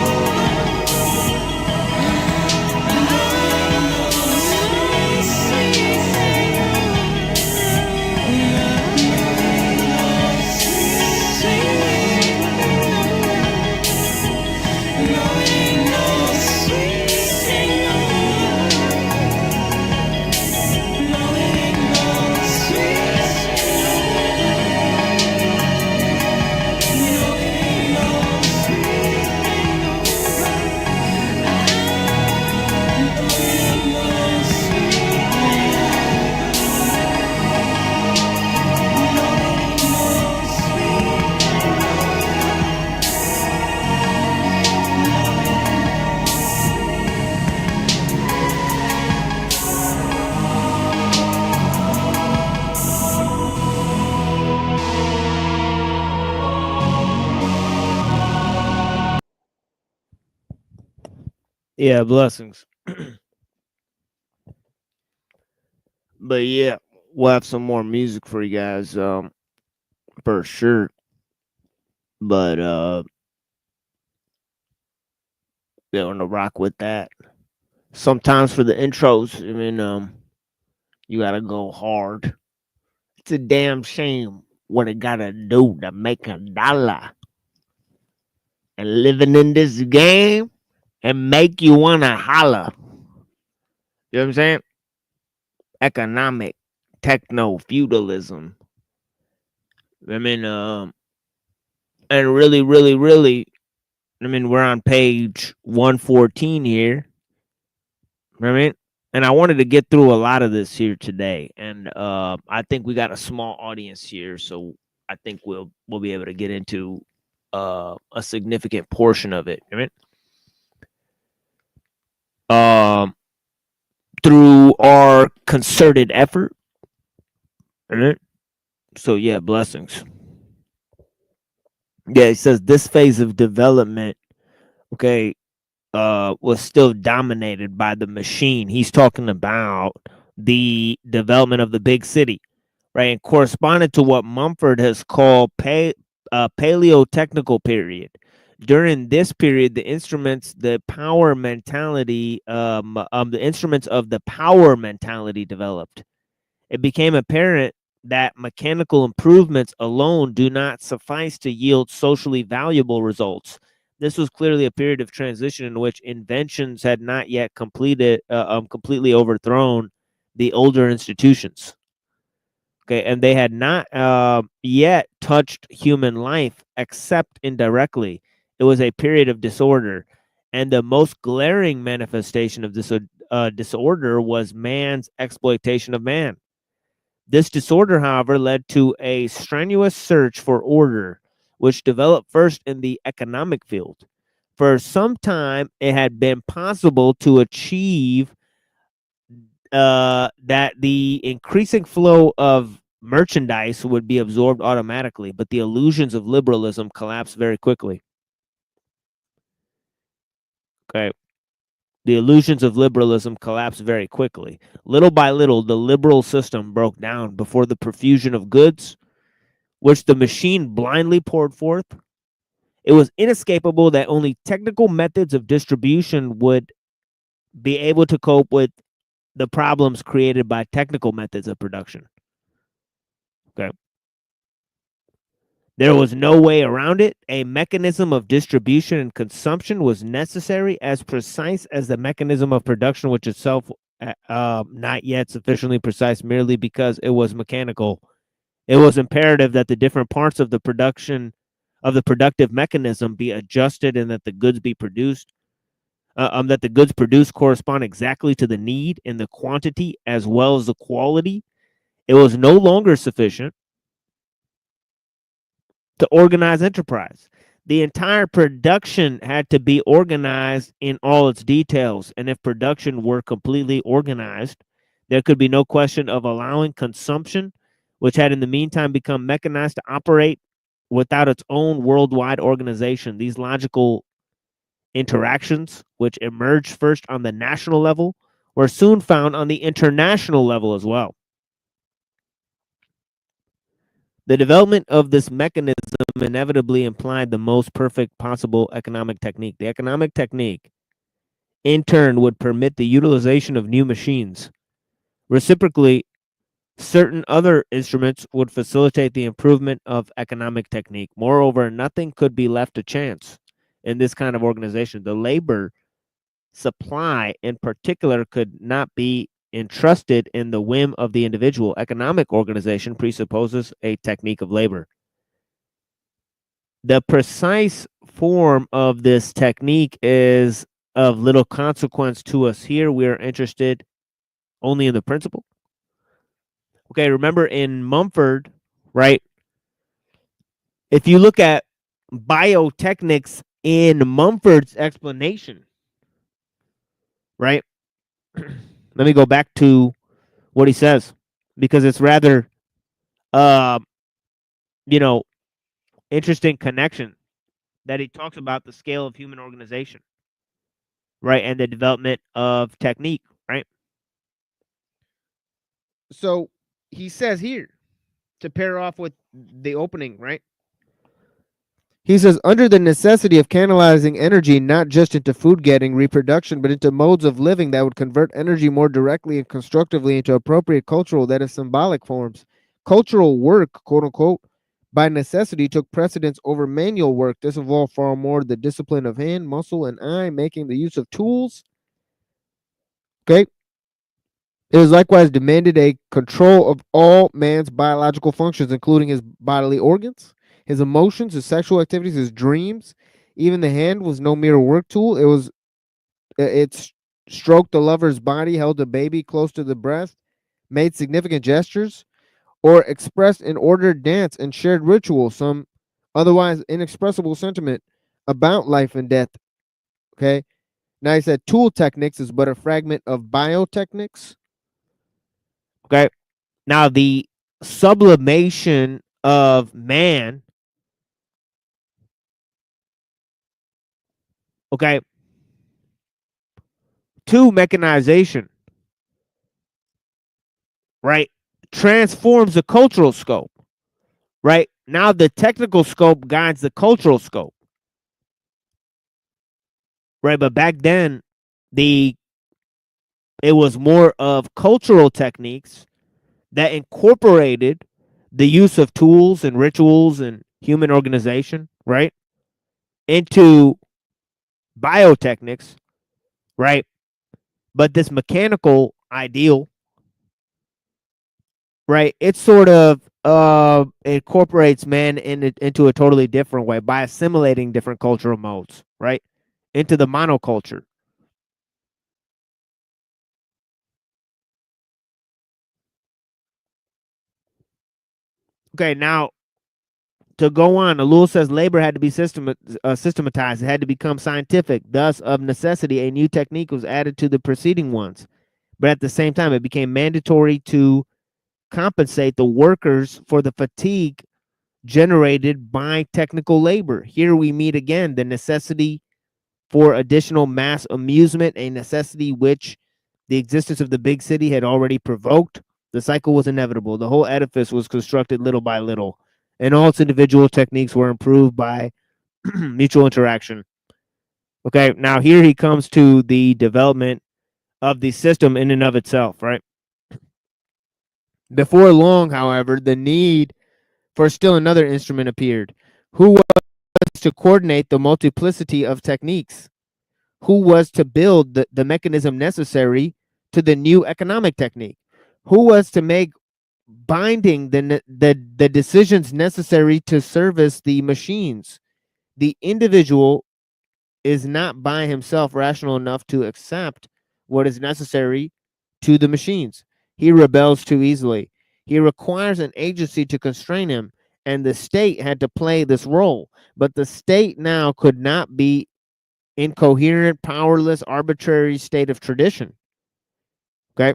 Yeah, blessings. But yeah, we'll have some more music for you guys, for sure. But they're gonna rock with that. Sometimes for the intros, I mean, you gotta go hard. It's a damn shame what it gotta do to make a dollar. And living in this game and make you wanna holler. You know what I'm saying? Economic techno feudalism. I mean, and really, really, really, I mean, we're on page 114 here. I mean, and I wanted to get through a lot of this here today, and I think we got a small audience here, so I think we'll be able to get into a significant portion of it. I mean, through our concerted effort. Right? So yeah, blessings. Yeah, it says this phase of development, okay, was still dominated by the machine. He's talking about the development of the big city, right? And corresponded to what Mumford has called paleo-technical period. During this period, the instruments, the power mentality, the instruments of the power mentality developed. It became apparent that mechanical improvements alone do not suffice to yield socially valuable results. This was clearly a period of transition in which inventions had not yet completely overthrown the older institutions. Okay, and they had not yet touched human life except indirectly. It was a period of disorder, and the most glaring manifestation of this disorder was man's exploitation of man. This disorder, however, led to a strenuous search for order, which developed first in the economic field. For some time, it had been possible to achieve that the increasing flow of merchandise would be absorbed automatically, but the illusions of liberalism collapsed very quickly. Okay. The illusions of liberalism collapsed very quickly. Little by little, the liberal system broke down before the profusion of goods, which the machine blindly poured forth. It was inescapable that only technical methods of distribution would be able to cope with the problems created by technical methods of production. Okay. There was no way around it. A mechanism of distribution and consumption was necessary, as precise as the mechanism of production, which itself not yet sufficiently precise merely because it was mechanical. It was imperative that the different parts of the production of the productive mechanism be adjusted and that the goods be produced, that the goods produced correspond exactly to the need in the quantity as well as the quality. It was no longer sufficient to organize enterprise. The entire production had to be organized in all its details, and if production were completely organized, there could be no question of allowing consumption, which had in the meantime become mechanized, to operate without its own worldwide organization. These logical interactions, which emerged first on the national level, were soon found on the international level as well. The development of this mechanism inevitably implied the most perfect possible economic technique. The economic technique, in turn, would permit the utilization of new machines. Reciprocally, certain other instruments would facilitate the improvement of economic technique. Moreover, nothing could be left to chance in this kind of organization. The labor supply, in particular, could not be entrusted in the whim of the individual. Economic organization presupposes a technique of labor. The precise form of this technique is of little consequence to us here. We are interested only in the principle. Okay, remember in Mumford, right? If you look at biotechnics in Mumford's explanation, right? Let me go back to what he says, because it's rather, interesting connection that he talks about the scale of human organization, right? And the development of technique, right? So he says here, to pair off with the opening, right? He says, under the necessity of canalizing energy not just into food getting, reproduction, but into modes of living that would convert energy more directly and constructively into appropriate cultural, that is, symbolic forms. Cultural work, quote unquote, by necessity took precedence over manual work. This involved far more the discipline of hand, muscle, and eye, making the use of tools. Okay. It was likewise demanded a control of all man's biological functions, including his bodily organs, his emotions, his sexual activities, his dreams, Even the hand was no mere work tool. It stroked the lover's body, held the baby close to the breast, made significant gestures, or expressed an ordered dance and shared ritual, some otherwise inexpressible sentiment about life and death. Okay. Now he said tool techniques is but a fragment of biotechnics. Okay. Now the sublimation of man, okay, to mechanization, right, transforms the cultural scope, right? Now the technical scope guides the cultural scope, right? But back then, it was more of cultural techniques that incorporated the use of tools and rituals and human organization, right, into biotechnics, right? But this mechanical ideal, right, it sort of incorporates man into a totally different way by assimilating different cultural modes, right, into the monoculture. Okay, now to go on, Ellul says labor had to be systematized. It had to become scientific. Thus, of necessity, a new technique was added to the preceding ones. But at the same time, it became mandatory to compensate the workers for the fatigue generated by technical labor. Here we meet again the necessity for additional mass amusement, a necessity which the existence of the big city had already provoked. The cycle was inevitable. The whole edifice was constructed little by little, and all its individual techniques were improved by mutual interaction. Okay, now here he comes to the development of the system in and of itself, right? Before long, however, the need for still another instrument appeared. Who was to coordinate the multiplicity of techniques? Who was to build the mechanism necessary to the new economic technique? Who was to make binding the decisions necessary to service the machines? The individual is not by himself rational enough to accept what is necessary to the machines. He rebels too easily. He requires an agency to constrain him, and the state had to play this role. But the state now could not be incoherent, powerless, arbitrary state of tradition. Okay?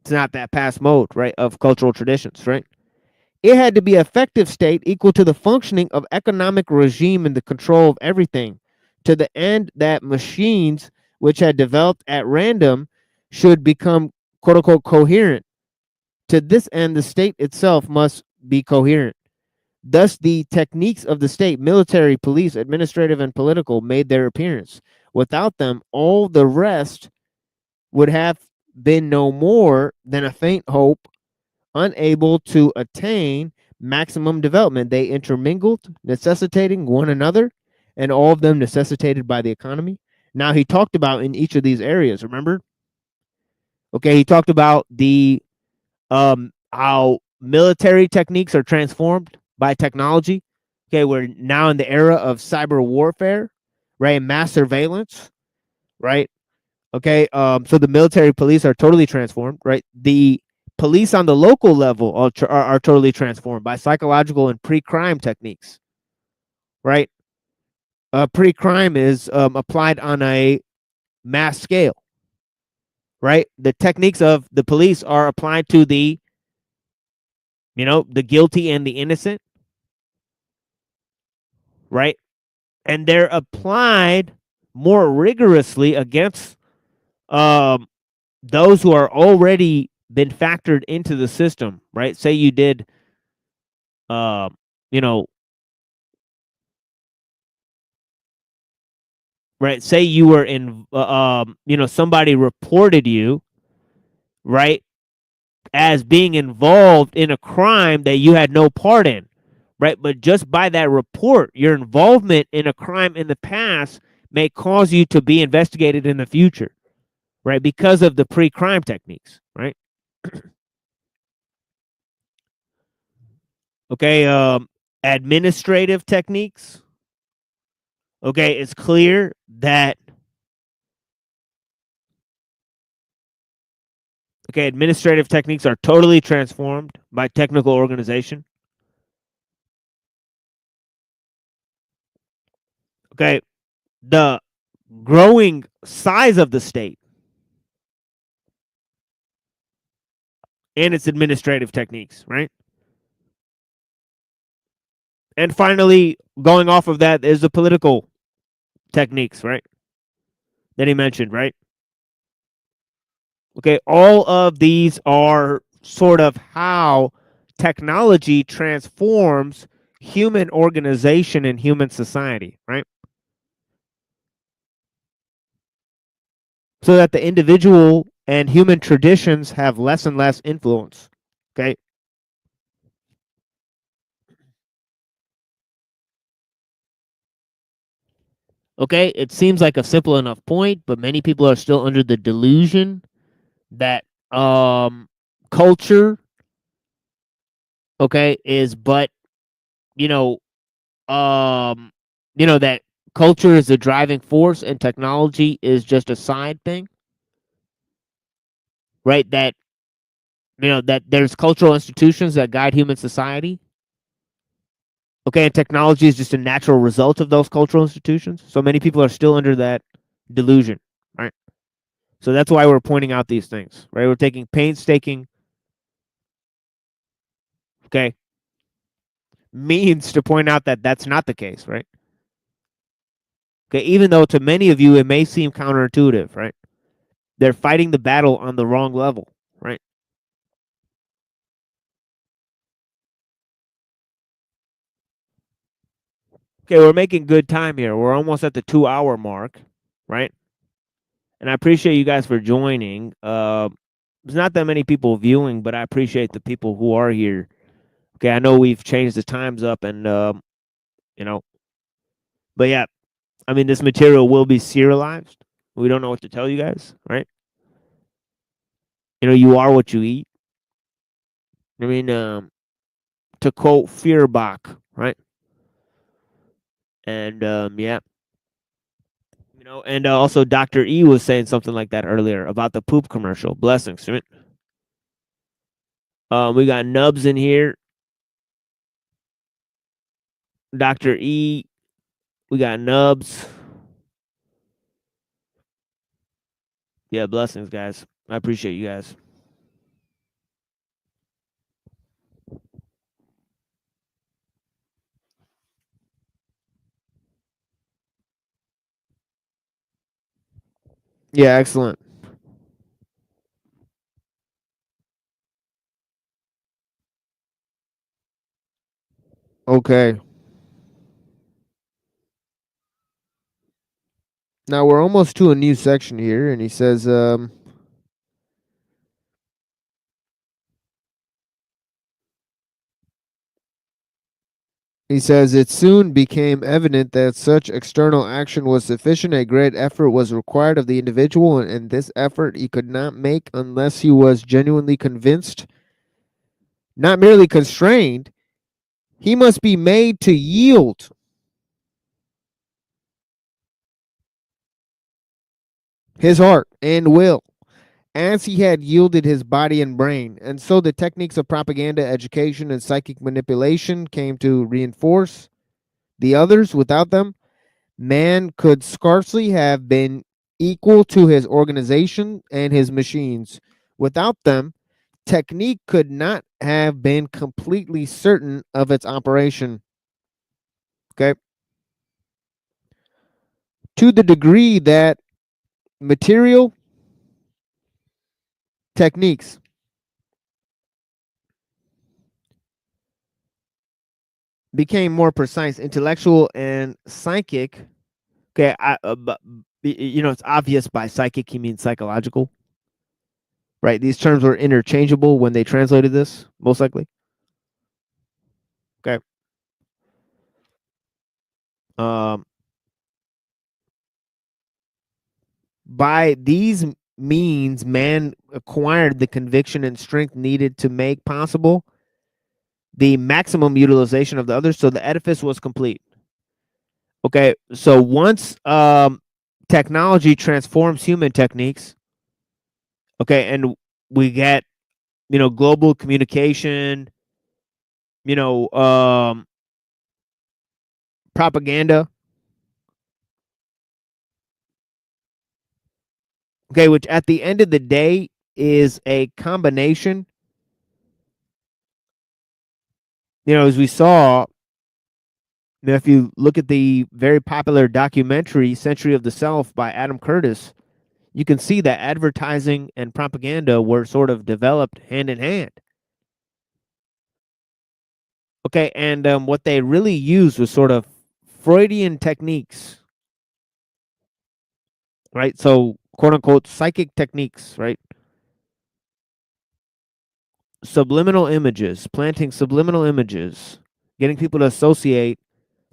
It's not that past mode, right, of cultural traditions, right? It had to be an effective state equal to the functioning of economic regime and the control of everything, to the end that machines which had developed at random should become quote unquote coherent. To this end, the state itself must be coherent. Thus, the techniques of the state, military, police, administrative, and political, made their appearance. Without them, all the rest would have been no more than a faint hope, unable to attain maximum development. They intermingled, necessitating one another, and all of them necessitated by the economy. Now, he talked about in each of these areas, remember? Okay, he talked about the how military techniques are transformed by technology. Okay, we're now in the era of cyber warfare, right? Mass surveillance, right? Okay, so the military police are totally transformed, right? The police on the local level are totally transformed by psychological and pre-crime techniques, right? Pre-crime is applied on a mass scale, right? The techniques of the police are applied to the, the guilty and the innocent, right? And they're applied more rigorously against those who are already been factored into the system, right? Say you did, you know, right? Say you were in, somebody reported you, right, as being involved in a crime that you had no part in, right? But just by that report, your involvement in a crime in the past may cause you to be investigated in the future, right? Because of the pre-crime techniques, right? Okay, administrative techniques. Okay, it's clear that administrative techniques are totally transformed by technical organization. Okay, the growing size of the state and its administrative techniques, right? And finally, going off of that is the political techniques, right? That he mentioned, right? Okay, all of these are sort of how technology transforms human organization and human society, right? So that the individual and human traditions have less and less influence, okay? Okay, it seems like a simple enough point, but many people are still under the delusion that culture, okay, is but, you know, that culture is the driving force and technology is just a side thing, right? That, that there's cultural institutions that guide human society. Okay, and technology is just a natural result of those cultural institutions. So many people are still under that delusion, right? So that's why we're pointing out these things, right? We're taking painstaking, okay, means to point out that that's not the case, right? Okay, even though to many of you it may seem counterintuitive, right? They're fighting the battle on the wrong level, right? Okay, we're making good time here. We're almost at the 2-hour mark, right? And I appreciate you guys for joining. There's not that many people viewing, but I appreciate the people who are here. Okay, I know we've changed the times up, and but yeah, I mean, this material will be serialized. We don't know what to tell you guys, right? You are what you eat. I mean, to quote Feuerbach, right? And yeah, and also Dr. E was saying something like that earlier about the poop commercial. Blessings, right? We got Nubs in here. Dr. E. We got Nubs. Yeah, blessings, guys. I appreciate you guys. Yeah, excellent. Okay. Now we're almost to a new section here, and he says, it soon became evident that such external action was sufficient. A great effort was required of the individual, and this effort he could not make unless he was genuinely convinced, not merely constrained. He must be made to yield his heart and will, as he had yielded his body and brain. And so the techniques of propaganda, education, and psychic manipulation came to reinforce the others. Without them, man could scarcely have been equal to his organization and his machines. Without them, technique could not have been completely certain of its operation. Okay. To the degree that material techniques became more precise, intellectual and psychic. Okay, it's obvious by psychic he means psychological, right? These terms were interchangeable when they translated this, most likely. Okay. By these means, man acquired the conviction and strength needed to make possible the maximum utilization of the others, so the edifice was complete. Okay, so once technology transforms human techniques, okay, and we get, you know, global communication, you know, propaganda, okay, which at the end of the day is a combination, you know, as we saw, you know, if you look at the very popular documentary Century of the Self by Adam Curtis, you can see that advertising and propaganda were sort of developed hand in hand. Okay, and what they really used was sort of Freudian techniques, right? So, quote unquote, psychic techniques, right? Subliminal images, planting subliminal images, getting people to associate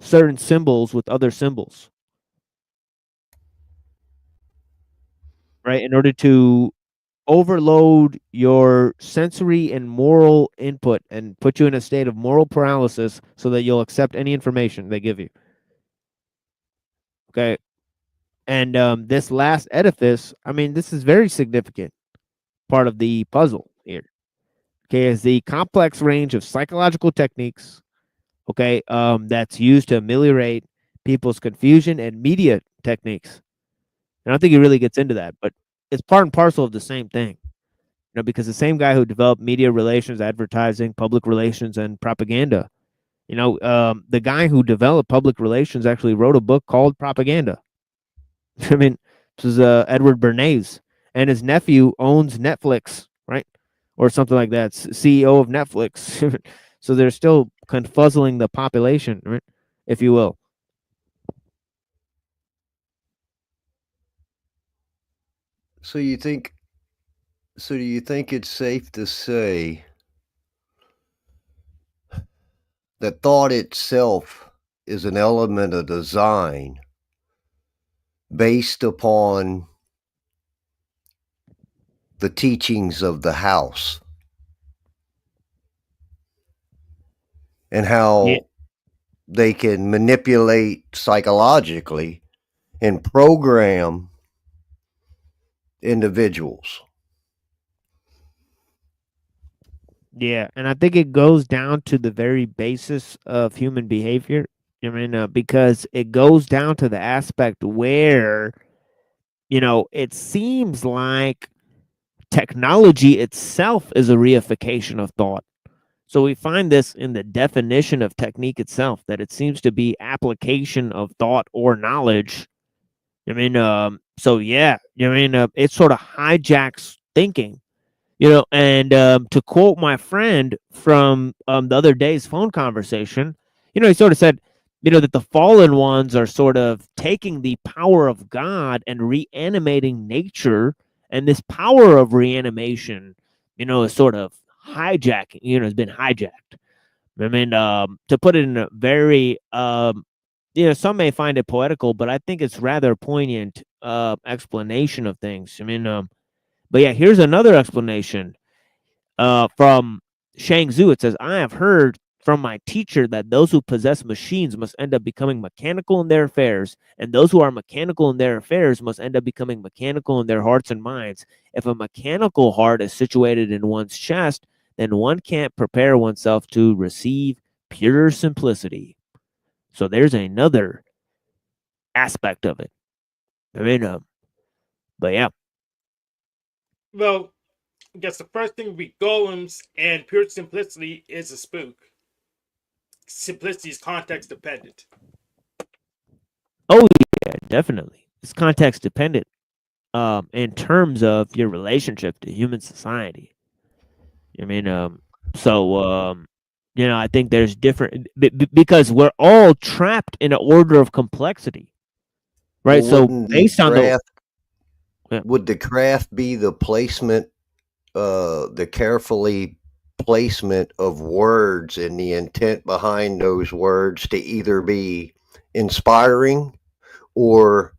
certain symbols with other symbols, right? In order to overload your sensory and moral input and put you in a state of moral paralysis so that you'll accept any information they give you. Okay. And this last edifice, I mean, this is very significant part of the puzzle here. Okay, is the complex range of psychological techniques, okay, that's used to ameliorate people's confusion, and media techniques. And I don't think he really gets into that, but it's part and parcel of the same thing. You know, because the same guy who developed media relations, advertising, public relations, and propaganda, you know, the guy who developed public relations actually wrote a book called Propaganda. I mean, this is Edward Bernays, and his nephew owns Netflix, right, or something like that. CEO of Netflix. So they're still confuzzling the population, right, if you will. So you think? So do you think it's safe to say that thought itself is an element of design based upon the teachings of the house and how they can manipulate psychologically and program individuals? Yeah, and I think it goes down to the very basis of human behavior. I mean, because it goes down to the aspect where, you know, it seems like technology itself is a reification of thought. So we find this in the definition of technique itself, that it seems to be application of thought or knowledge. I mean, so yeah, I mean, it sort of hijacks thinking, you know. And to quote my friend from the other day's phone conversation, you know, he sort of said, you know, that the fallen ones are sort of taking the power of God and reanimating nature, and this power of reanimation, you know, is sort of hijacking, you know, has been hijacked. I mean, to put it in a very, you know, some may find it poetical, but I think it's rather poignant explanation of things. I mean, but yeah, here's another explanation from Shang Zhu. It says, I have heard from my teacher that those who possess machines must end up becoming mechanical in their affairs, and those who are mechanical in their affairs must end up becoming mechanical in their hearts and minds. If a mechanical heart is situated in one's chest, then one can't prepare oneself to receive pure simplicity. So there's another aspect of it. I mean, but yeah. Well, I guess the first thing would be golems, and pure simplicity is a spook. Simplicity is context dependent. Oh yeah, definitely. It's context dependent. In terms of your relationship to human society. I mean, so you know, I think there's different because we're all trapped in an order of complexity, right? Well, So based on the would the craft be the placement, the carefully placement of words and the intent behind those words to either be inspiring or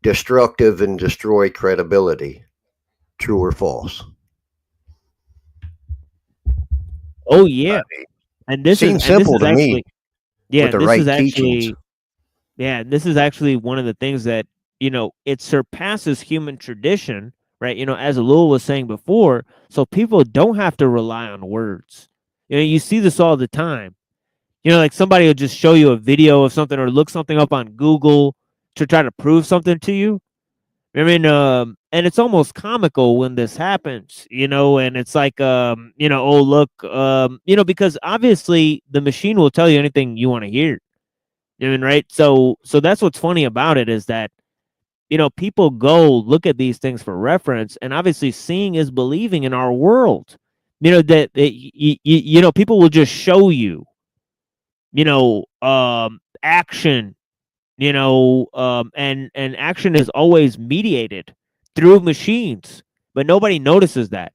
destructive and destroy credibility? True or false? Oh yeah, and this seems is and this simple is to me actually, yeah, with the this is right teachings. actually, Yeah, this is actually one of the things that, it surpasses human tradition, right? As Lul was saying before, so people don't have to rely on words. You see this all the time. Like somebody will just show you a video of something or look something up on Google to try to prove something to you. And it's almost comical when this happens, and it's like, oh, look, because obviously the machine will tell you anything you want to hear. Right? So that's what's funny about it is that, people go look at these things for reference, and obviously seeing is believing in our world. People will just show you, action, and action is always mediated through machines, but nobody notices that.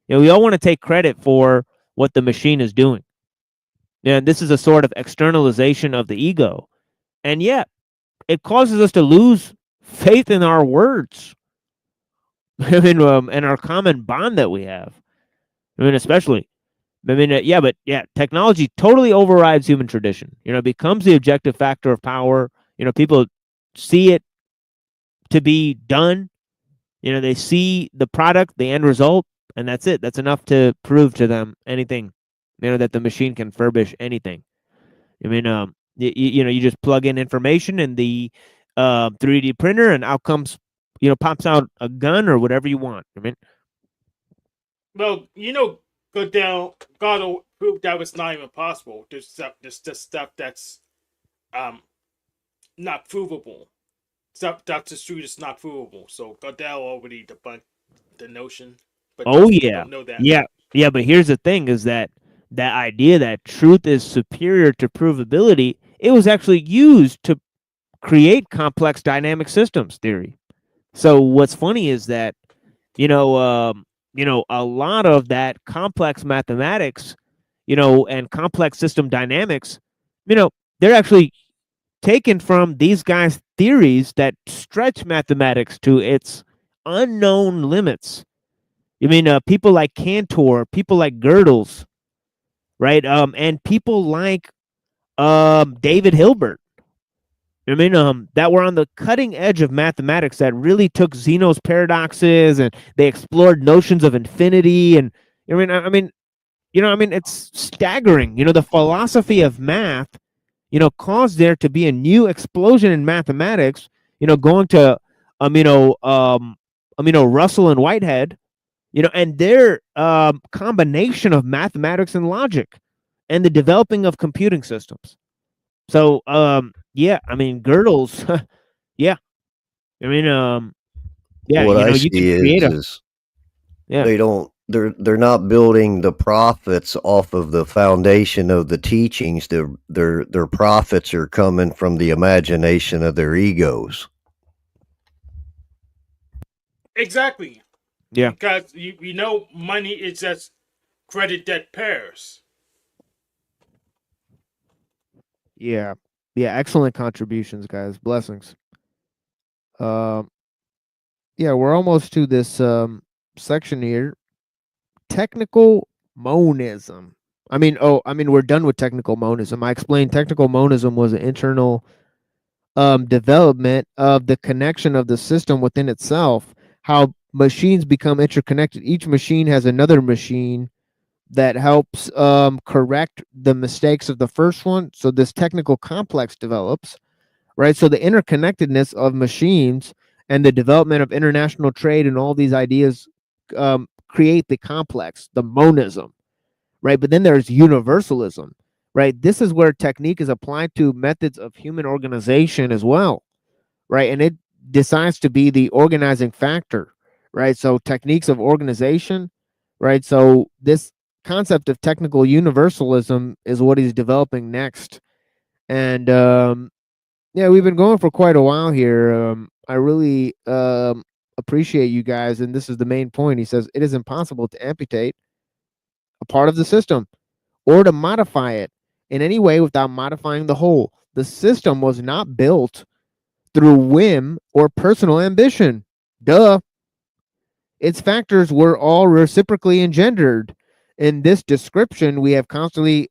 We all want to take credit for what the machine is doing. And this is a sort of externalization of the ego. And yet, it causes us to lose faith in our words. And our common bond that we have. Especially. Technology totally overrides human tradition. It becomes the objective factor of power. People see it to be done. They see the product, the end result, and that's it. That's enough to prove to them anything, that the machine can furbish anything. You just plug in information in the 3D printer, and out comes, pops out a gun or whatever you want. Well, Goodell proved that was not even possible. There's stuff that's not provable. Stuff that's just true, it's not provable. So Goodell already debunked the notion. But Oh most people yeah, don't know that. yeah. But here's the thing: is that idea that truth is superior to provability, it was actually used to create complex dynamic systems theory. So what's funny is that, a lot of that complex mathematics, and complex system dynamics, they're actually taken from these guys' theories that stretch mathematics to its unknown limits. People like Cantor, people like Gödel's, right? And people like David Hilbert. That were on the cutting edge of mathematics that really took Zeno's paradoxes and they explored notions of infinity. And it's staggering. The philosophy of math, caused there to be a new explosion in mathematics. Going to Russell and Whitehead, and their combination of mathematics and logic, and the developing of computing systems. So, Gödel's, yeah. What I you see can create is they're not building the profits off of the foundation of the teachings. Their profits are coming from the imagination of their egos. Exactly. Yeah. Because money is just credit that pairs. Yeah. Excellent contributions, guys. Blessings. Yeah, we're almost to this section here. Technical monism. We're done with technical monism. I explained technical monism was an internal development of the connection of the system within itself, how machines become interconnected. Each machine has another machine that helps correct the mistakes of the first one. So this technical complex develops, right? So the interconnectedness of machines and the development of international trade and all these ideas create the complex, the monism, right? But then there's universalism, right? This is where technique is applied to methods of human organization as well, right? And it decides to be the organizing factor, right? So techniques of organization, right? So this concept of technical universalism is what he's developing next. And we've been going for quite a while here. I really appreciate you guys, and this is the main point. He says it is impossible to amputate a part of the system or to modify it in any way without modifying the whole. The system was not built through whim or personal ambition. Duh. Its factors were all reciprocally engendered. In this description, we have constantly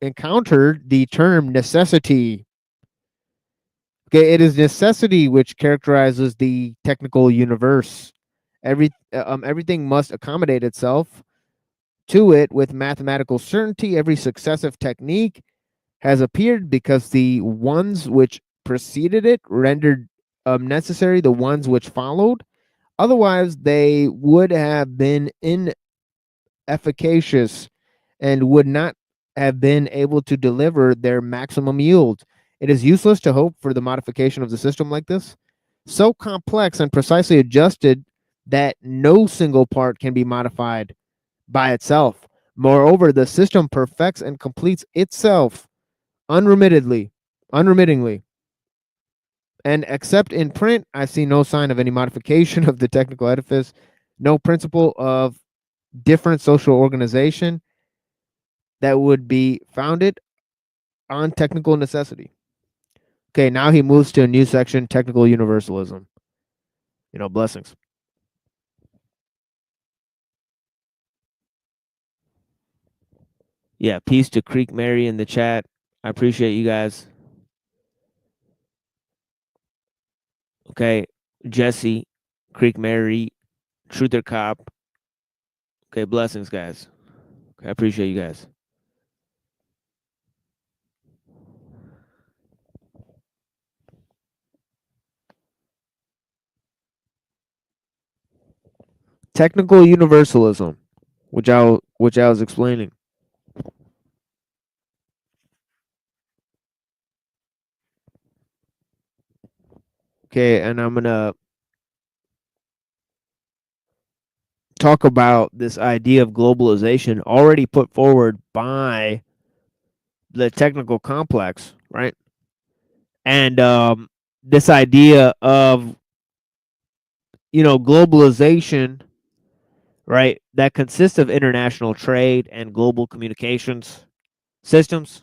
encountered the term necessity. Okay, it is necessity which characterizes the technical universe. Everything must accommodate itself to it with mathematical certainty. Every successive technique has appeared because the ones which preceded it rendered necessary the ones which followed. Otherwise, they would have been inefficacious and would not have been able to deliver their maximum yield. It is useless to hope for the modification of the system like this, so complex and precisely adjusted that no single part can be modified by itself. Moreover, the system perfects and completes itself unremittingly. And except in print, I see no sign of any modification of the technical edifice, no principle of different social organization that would be founded on technical necessity. Okay, now he moves to a new section, technical universalism. Blessings. Yeah, peace to Creek Mary in the chat. I appreciate you guys. Okay, Jesse, Creek Mary, Truther Cop. Okay, blessings, guys. Okay, I appreciate you guys. Technical universalism, which I was explaining. Okay, and I'm gonna talk about this idea of globalization already put forward by the technical complex, right? And this idea of globalization, right, that consists of international trade and global communications systems,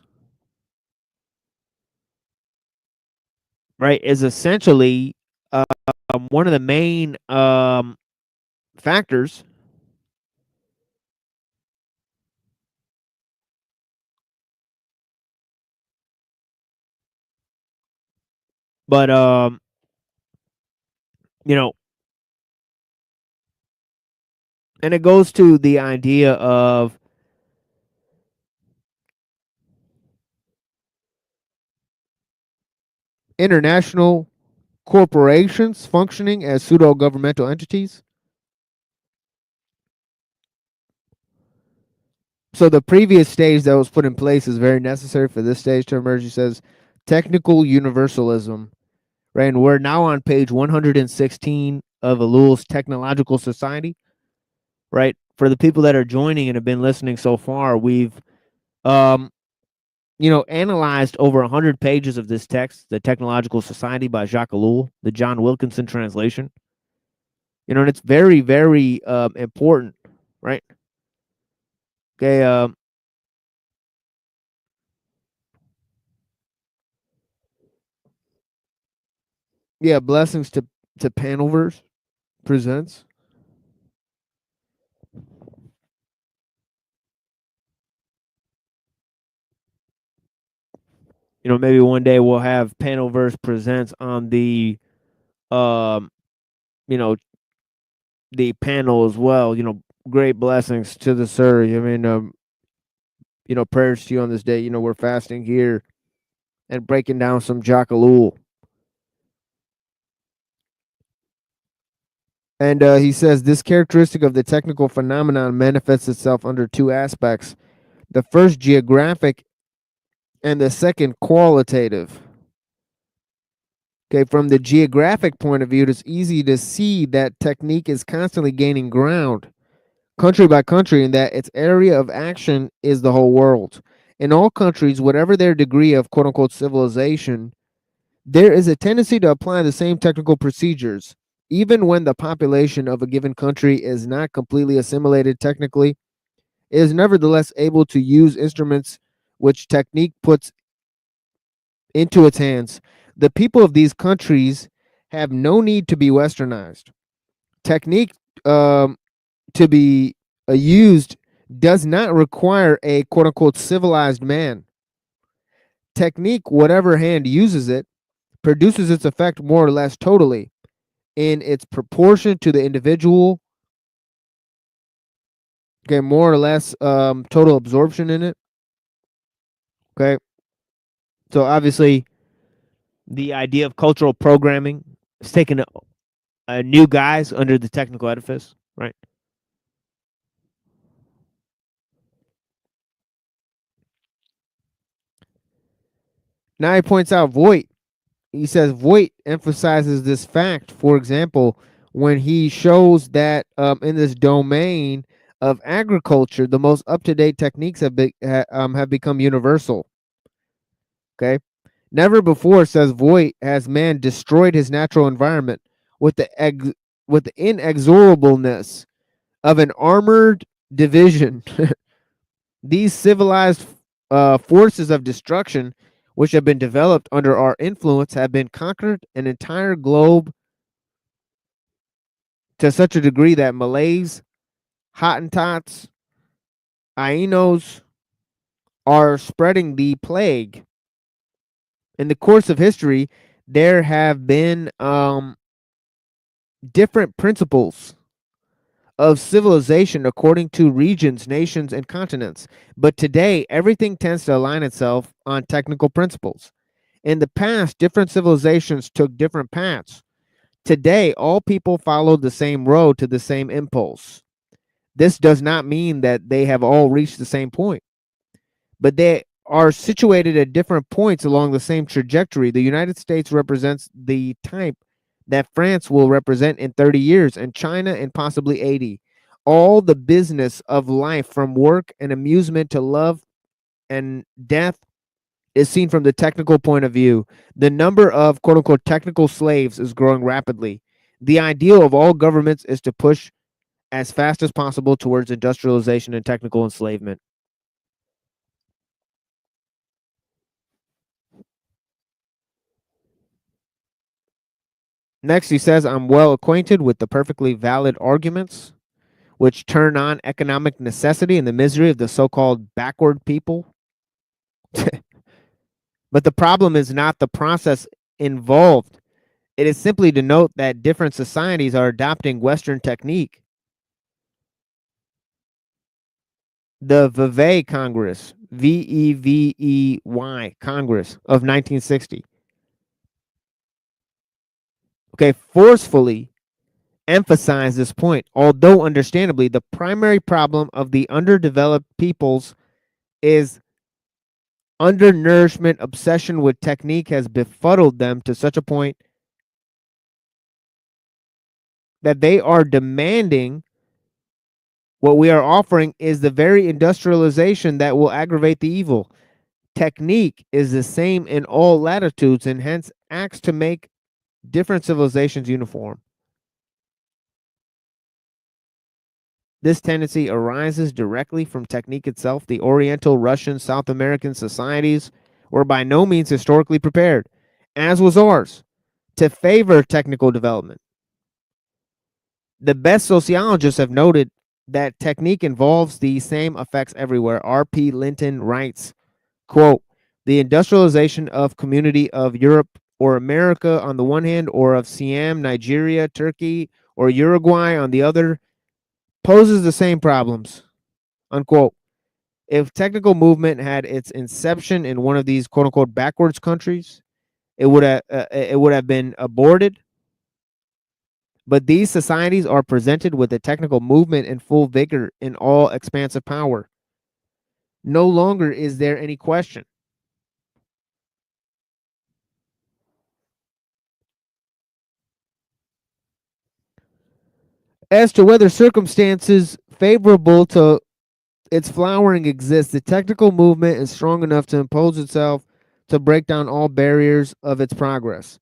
right, is essentially one of the main factors but and it goes to the idea of international corporations functioning as pseudo-governmental entities. So the previous stage that was put in place is very necessary for this stage to emerge. He says technical universalism, right? And we're now on page 116 of Ellul's Technological Society, right? For the people that are joining and have been listening so far, we've analyzed over 100 pages of this text, The Technological Society by Jacques Ellul, the John Wilkinson translation. And it's very, very important, right? Okay. Yeah, blessings to Panelverse presents. Maybe one day we'll have Panelverse presents on the the panel as well. Great blessings to the sir. I mean, prayers to you on this day. We're fasting here and breaking down some Jacques Ellul. And he says this characteristic of the technical phenomenon manifests itself under two aspects. The first, geographic, and the second, qualitative. Okay, from the geographic point of view, it's easy to see that technique is constantly gaining ground, country by country, and that its area of action is the whole world. In all countries, whatever their degree of quote-unquote civilization, there is a tendency to apply the same technical procedures. Even when the population of a given country is not completely assimilated technically, it is nevertheless able to use instruments which technique puts into its hands. The people of these countries have no need to be westernized. Technique to be used does not require a quote-unquote civilized man. Technique, whatever hand uses it, produces its effect more or less totally in its proportion to the individual. Okay, more or less total absorption in it. Okay. So obviously the idea of cultural programming is taking a new guise under the technical edifice, right? Now he points out Voigt. He says Voigt emphasizes this fact, for example, when he shows that in this domain of agriculture, the most up-to-date techniques have become universal. Okay, never before, says Voigt, has man destroyed his natural environment with the inexorableness of an armored division. These civilized forces of destruction, which have been developed under our influence, have been conquered an entire globe to such a degree that Malays, Hottentots, Ainos are spreading the plague. In the course of history, there have been different principles of civilization according to regions, nations, and continents. But today, everything tends to align itself on technical principles. In the past, different civilizations took different paths. Today, all people follow the same road to the same impulse. This does not mean that they have all reached the same point, but they are situated at different points along the same trajectory. The United States represents the type that France will represent in 30 years and China in possibly 80. All the business of life, from work and amusement to love and death, is seen from the technical point of view. The number of quote unquote technical slaves is growing rapidly. The ideal of all governments is to push as fast as possible towards industrialization and technical enslavement. Next, he says, I'm well acquainted with the perfectly valid arguments which turn on economic necessity and the misery of the so-called backward people. But the problem is not the process involved. It is simply to note that different societies are adopting Western technique. The Vevey Congress, Vevey Congress of 1960, okay, forcefully emphasize this point. Although understandably, the primary problem of the underdeveloped peoples is undernourishment. Obsession with technique has befuddled them to such a point that they are demanding what we are offering is the very industrialization that will aggravate the evil. Technique is the same in all latitudes and hence acts to make different civilizations uniform. This tendency arises directly from technique itself. The Oriental, Russian, South American societies were by no means historically prepared, as was ours, to favor technical development. The best sociologists have noted that technique involves the same effects everywhere. R.P. Linton writes, quote, the industrialization of community of Europe or America on the one hand, or of Siam, Nigeria, Turkey, or Uruguay on the other, poses the same problems, unquote. If technical movement had its inception in one of these quote unquote backwards countries, it would have been aborted. But these societies are presented with a technical movement in full vigor in all expansive power. No longer is there any question. As to whether circumstances favorable to its flowering exist, the technical movement is strong enough to impose itself to break down all barriers of its progress.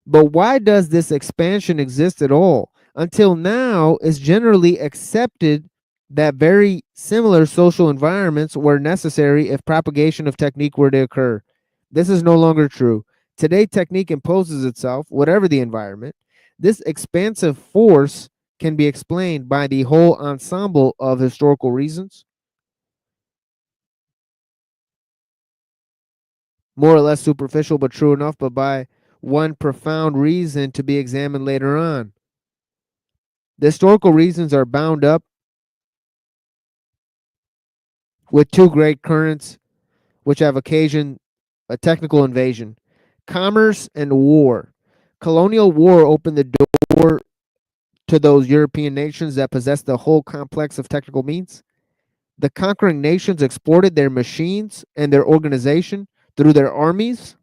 But why does this expansion exist at all? Until now, it's generally accepted that very similar social environments were necessary if propagation of technique were to occur. This is no longer true. Today, technique imposes itself, whatever the environment. This expansive force can be explained by the whole ensemble of historical reasons. more or less superficial but true enough, but by one profound reason to be examined later on. The historical reasons are bound up with two great currents which have occasioned a technical invasion: commerce and war. Colonial war opened the door to those European nations that possessed the whole complex of technical means. The conquering nations exported their machines and their organization through their armies.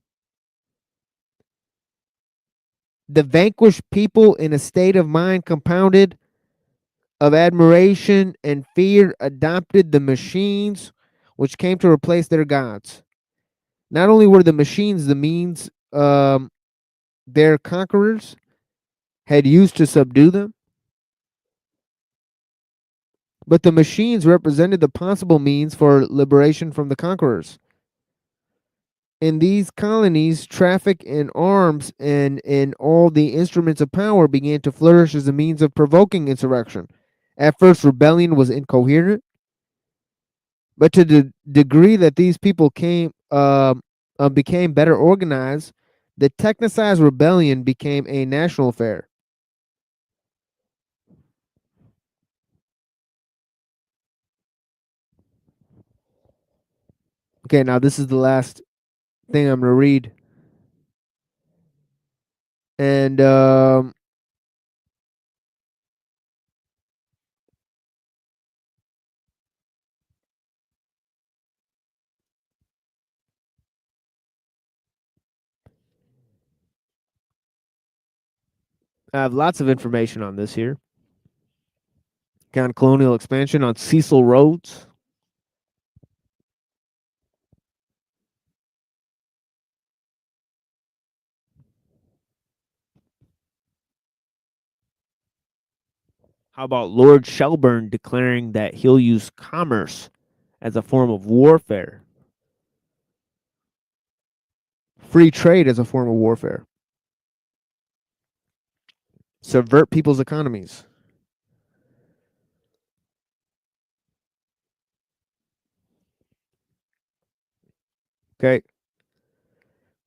The vanquished people, in a state of mind compounded of admiration and fear, adopted the machines which came to replace their gods. Not only were the machines the means their conquerors had used to subdue them, but the machines represented the possible means for liberation from the conquerors. In these colonies, traffic in arms and in all the instruments of power began to flourish as a means of provoking insurrection. At first, rebellion was incoherent, but to the degree that these people became better organized, the technicized rebellion became a national affair. Okay, now this is the last thing I'm going to read. And I have lots of information on this here. On colonial expansion on Cecil Rhodes. How about Lord Shelburne declaring that he'll use commerce as a form of warfare? Free trade as a form of warfare. Subvert people's economies. Okay.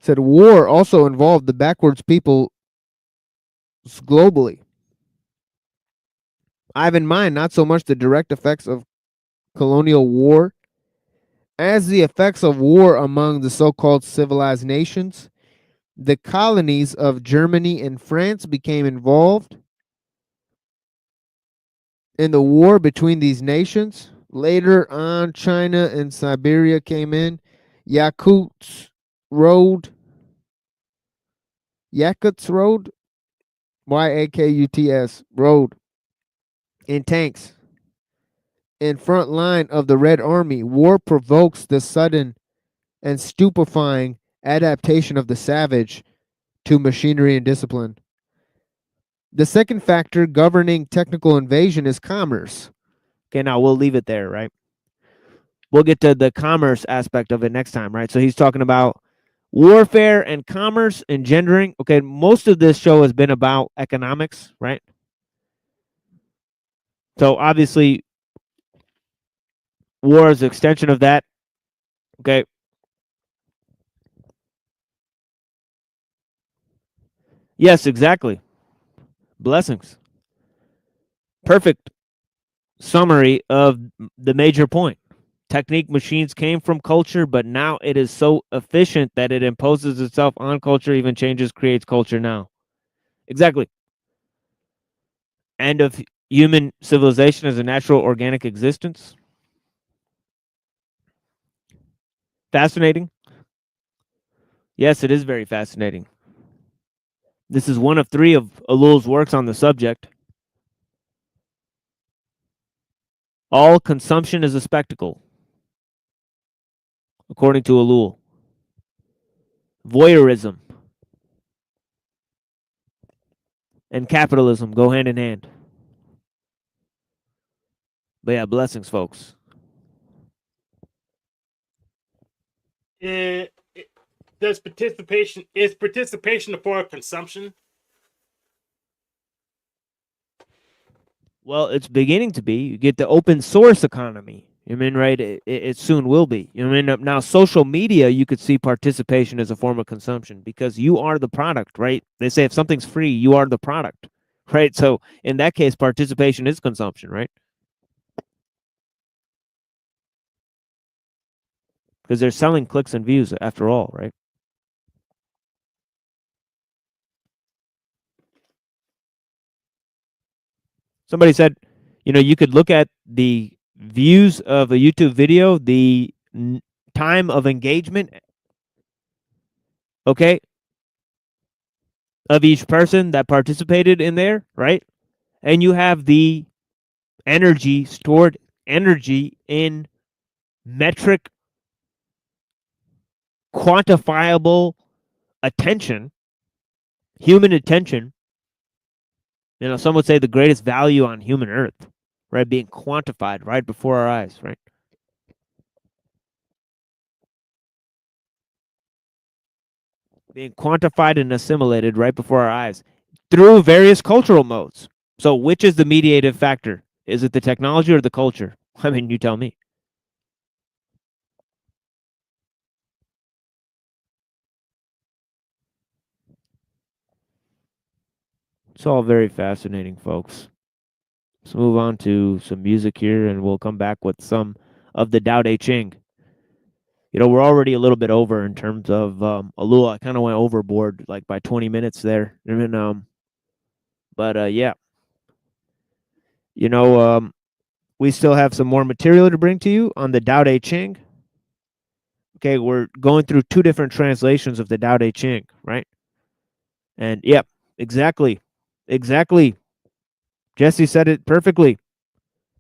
Said war also involved the backwards people globally. I have in mind not so much the direct effects of colonial war as the effects of war among the so-called civilized nations. The colonies of Germany and France became involved in the war between these nations. Later on, China and Siberia came in. Yakutsk Road, Yakuts Road, in tanks in front line of the Red Army. War provokes the sudden and stupefying adaptation of the savage to machinery and discipline. The second factor governing technical invasion is commerce. Okay, now we'll leave it there, right? We'll get to the commerce aspect of it next time, right? So he's talking about warfare and commerce engendering. Okay, most of this show has been about economics, right? So obviously, war is an extension of that. Okay. Yes, exactly. Blessings. Perfect summary of the major point. Technique machines came from culture, but now it is so efficient that it imposes itself on culture, even changes, creates culture now. Exactly. End of human civilization as a natural organic existence. Fascinating. Yes, it is very fascinating. This is one of 3 of Ellul's works on the subject. All consumption is a spectacle, according to Ellul. Voyeurism and capitalism go hand in hand. But yeah, blessings, folks. Is participation a form of consumption? Well, it's beginning to be. You get the open source economy. You know what I mean, right? It soon will be. You know what I mean? Now, social media, you could see participation as a form of consumption because you are the product, right? They say if something's free, you are the product, right? So in that case, participation is consumption, right? Because they're selling clicks and views after all, right? Somebody said, you know, you could look at the views of a YouTube video, the time of engagement, okay, of each person that participated in there, right? And you have the energy, stored energy in metric, quantifiable attention, human attention. You know, some would say the greatest value on human earth, right? Being quantified right before our eyes, right? Being quantified and assimilated right before our eyes through various cultural modes. So which is the mediative factor? Is it the technology or the culture? I mean, you tell me. It's all very fascinating, folks. Let's move on to some music here, and we'll come back with some of the Tao Te Ching. You know, we're already a little bit over in terms of ellul. I kind of went overboard, like by 20 minutes there. And yeah. You know, we still have some more material to bring to you on the Tao Te Ching. Okay, we're going through two different translations of the Tao Te Ching, right? And yep, exactly. Jesse said it perfectly.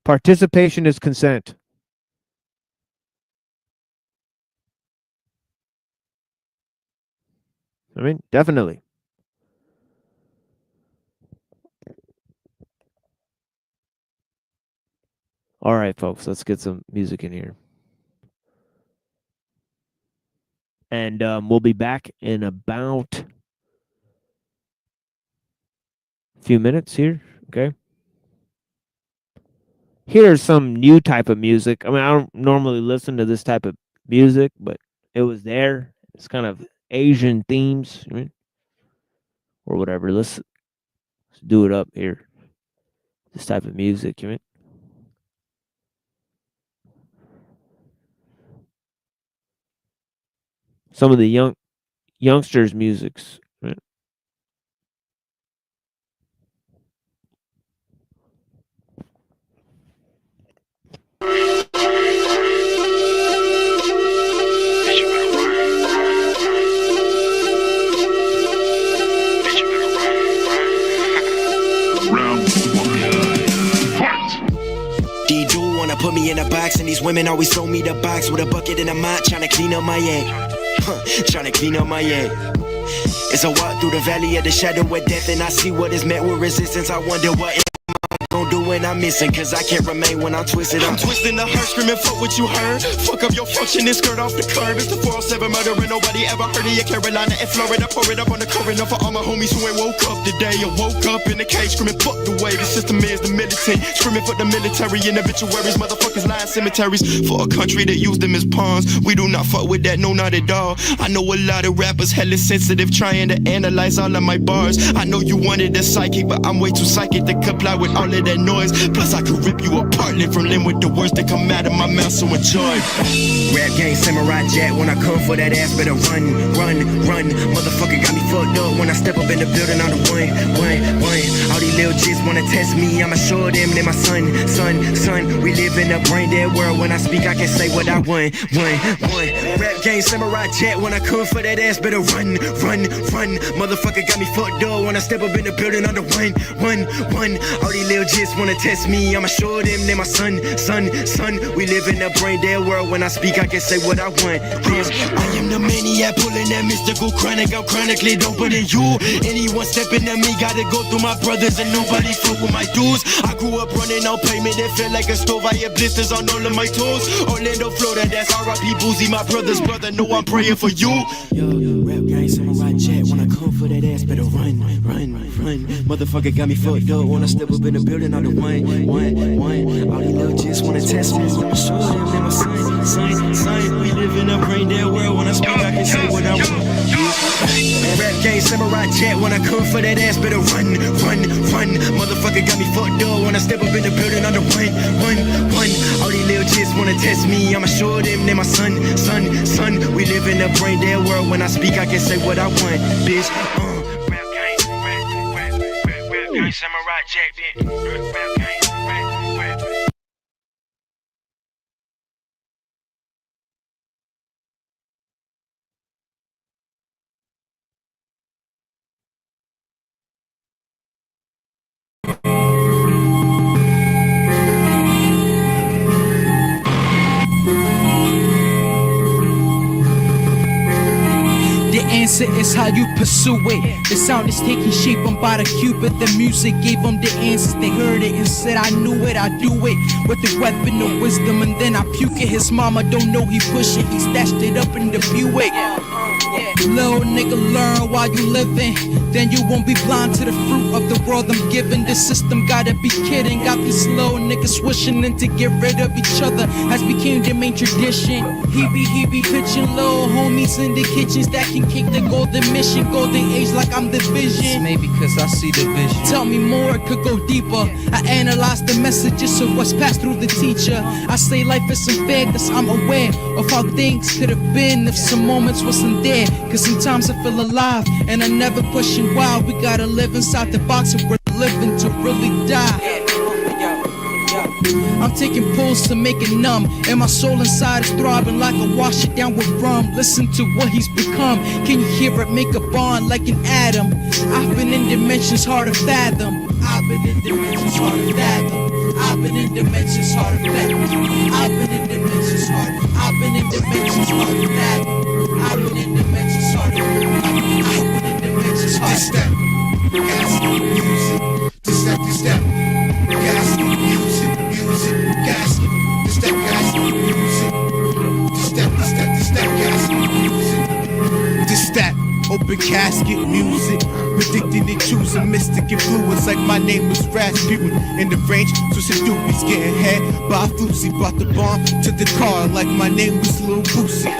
Participation is consent. I mean, definitely. All right, folks, let's get some music in here. And we'll be back in about a few minutes here, okay? Here's some new type of music. I mean, I don't normally listen to this type of music, but it was there. It's kind of Asian themes, I mean, or whatever. Let's do it up here. This type of music, you mean? Some of the youngsters' musics, right? Put me in a box and these women always throw me the box with a bucket and a mop, trying to clean up my egg. Trying to clean up my egg. As I walk through the valley of the shadow of death and I see what is met with resistance, I wonder what I'm gonna do when I'm missing, cause I can't remain when I'm twisted. I'm twisting the heart, screaming, fuck what you heard. Fuck up your function and skirt off the curb. It's the 407 murder and nobody ever heard of you. Carolina and Florida, pour it up on the current. For all my homies who ain't woke up today or woke up in the cage screaming, fuck the way the system is, the militant. Screaming for the military and obituaries, motherfuckers lying cemeteries. For a country that used them as pawns, we do not fuck with that, no not at all. I know a lot of rappers hella sensitive, trying to analyze all of my bars. I know you wanted a psychic, but I'm way too psychic to comply with all of that noise. Plus I could rip you apart, limb from limb with the words that come out of my mouth, so enjoy. Rap game, samurai jack, when I come for that ass, better run. Motherfucker got me fucked up when I step up in the building on the one. All these little jits wanna test me, I'ma show them they my son. We live in a brain dead world, when I speak I can say what I want. Rap game, samurai jack, when I come for that ass, better run. Motherfucker got me fucked up when I step up in the building on the one. All these little jits wanna test me, I'ma show them they my son. We live in a brain dead world, when I speak I can say what I want. I am the maniac pulling that mystical chronic, I'm chronically doper than you. Anyone stepping at me gotta go through my brothers and nobody fuck with my dudes. I grew up running on pavement, it felt like a stove, I had blisters on all of my toes. Orlando, Florida, that's R.I.P. Boozy, my brother's brother, know I'm praying for you. Yo, rap gang, samurai jet, when I come for that ass, better run. Motherfucker got me fucked up when I step up in the building. I'm the one. All these little just wanna test me. I'ma show them that my son. We live in a brain dead world. When I speak, I can say what I want. Rap game, samurai jet. When I come for that ass, better run. Motherfucker got me fucked up when I step up in the building. I'm the one. All these little just wanna test me. I'ma show them that my son. We live in a brain dead world. When I speak, I can say what I want, bitch. Rap game, samurai jack, bitch. Rap game. Answer is how you pursue it. The sound is taking shape, I'm by the cupid. The music gave them the answers. They heard it and said, I knew it, I do it. With the weapon of wisdom, and then I puke it. His mama don't know he push it. He stashed it up in the Buick. Little nigga, learn while you living. Then you won't be blind to the fruit of the world I'm giving. The system gotta be kidding. Got these little niggas swishing in to get rid of each other. Has became their main tradition. He be pitching little homies in the kitchens that can kick the golden mission. Golden age like I'm the vision. Maybe cause I see the vision. Tell me more, it could go deeper. I analyze the messages of what's passed through the teacher. I say life isn't fair cause I'm aware of how things could have been if some moments wasn't there. Cause sometimes I feel alive and I never question why. We gotta live inside the box if we're living to really die. I'm taking pulls to make it numb, and my soul inside is throbbing like I wash it down with rum. Listen to what he's become. Can you hear it make a bond like an atom? I've been in dimensions hard to fathom. I've been in dimensions hard to fathom. I've been in dimensions hard to fathom. I've been in dimensions hard. I've been in dimensions hard to fathom. I've been in dimensions hard to fathom. I've been in dimensions hard to fathom. Gas, music, to step. Gas, music, gas, to step, gas, music, to step, gas, music, to step. Open casket music, predicting and choosing mystic influence like my name was Rasputin. In the range, twisting doobies, getting head by a floozy. Brought the bomb to the car like my name was Lil Boosie.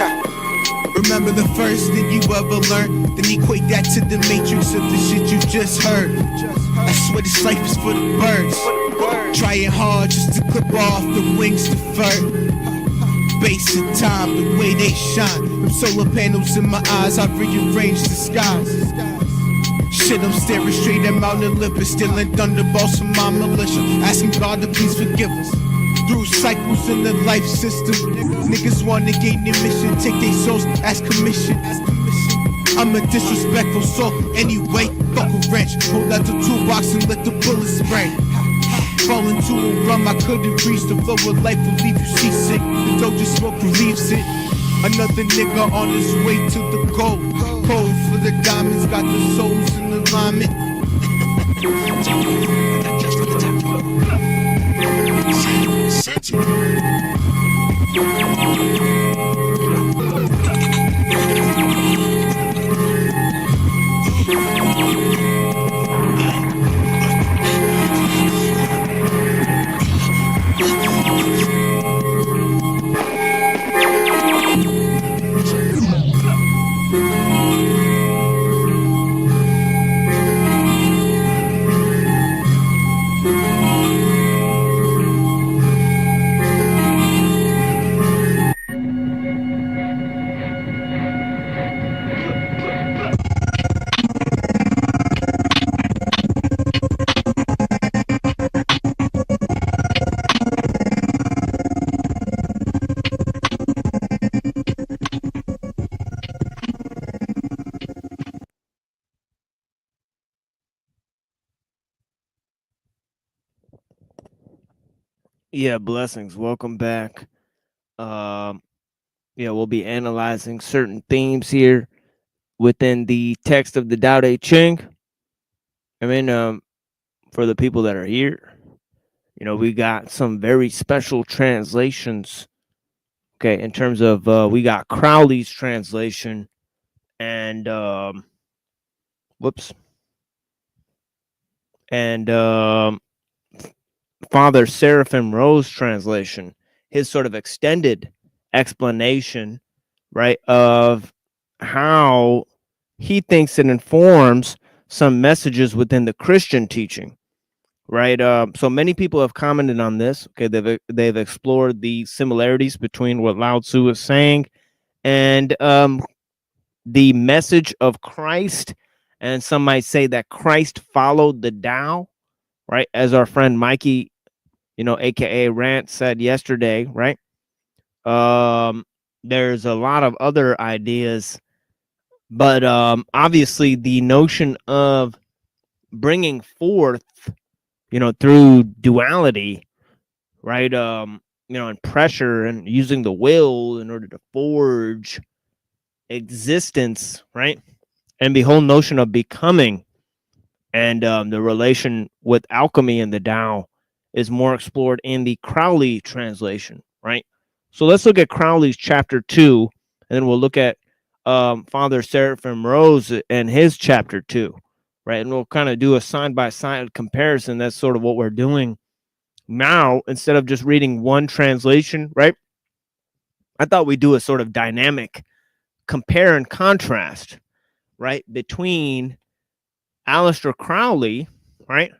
Remember the first thing you ever learned, then equate that to the matrix of the shit you just heard. I swear this life is for the birds, trying hard just to clip off the wings to fur. Space and time, the way they shine. Them solar panels in my eyes, I rearrange the skies. Shit, I'm staring straight at Mount Olympus, stealing thunderbolts from my militia, asking God to please forgive us. Through cycles in the life system, niggas wanna gain their mission, take their souls as commission. I'm a disrespectful soul anyway, fuck a wrench. Hold out the toolbox and let the bullets spray. Fall into a rum I couldn't reach. The flow of life will leave you seasick. The dope just smoke relieves it. Another nigga on his way to the goal. Cold for the diamonds, got the souls in alignment. Yeah, blessings. Welcome back. We'll be analyzing certain themes here within the text of the Tao Te Ching. I mean, for the people that are here, we got some very special translations. Okay, in terms of we got Crowley's translation and And Father Seraphim Rose translation, his sort of extended explanation, right, of how he thinks it informs some messages within the Christian teaching, right? So many people have commented on this. Okay, they've explored the similarities between what Lao Tzu is saying and the message of Christ, and some might say that Christ followed the Tao, right? As our friend Mikey, aka Rant, said yesterday, right? There's a lot of other ideas, but obviously the notion of bringing forth, through duality, right? And pressure and using the will in order to forge existence, right? And the whole notion of becoming and the relation with alchemy and the Tao is more explored in the Crowley translation, right? So let's look at Crowley's chapter 2, and then we'll look at Father Seraphim Rose and his chapter 2, right? And we'll kind of do a side-by-side comparison. That's sort of what we're doing now, instead of just reading one translation, right? I thought we'd do a sort of dynamic compare and contrast, right, between Aleister Crowley, right,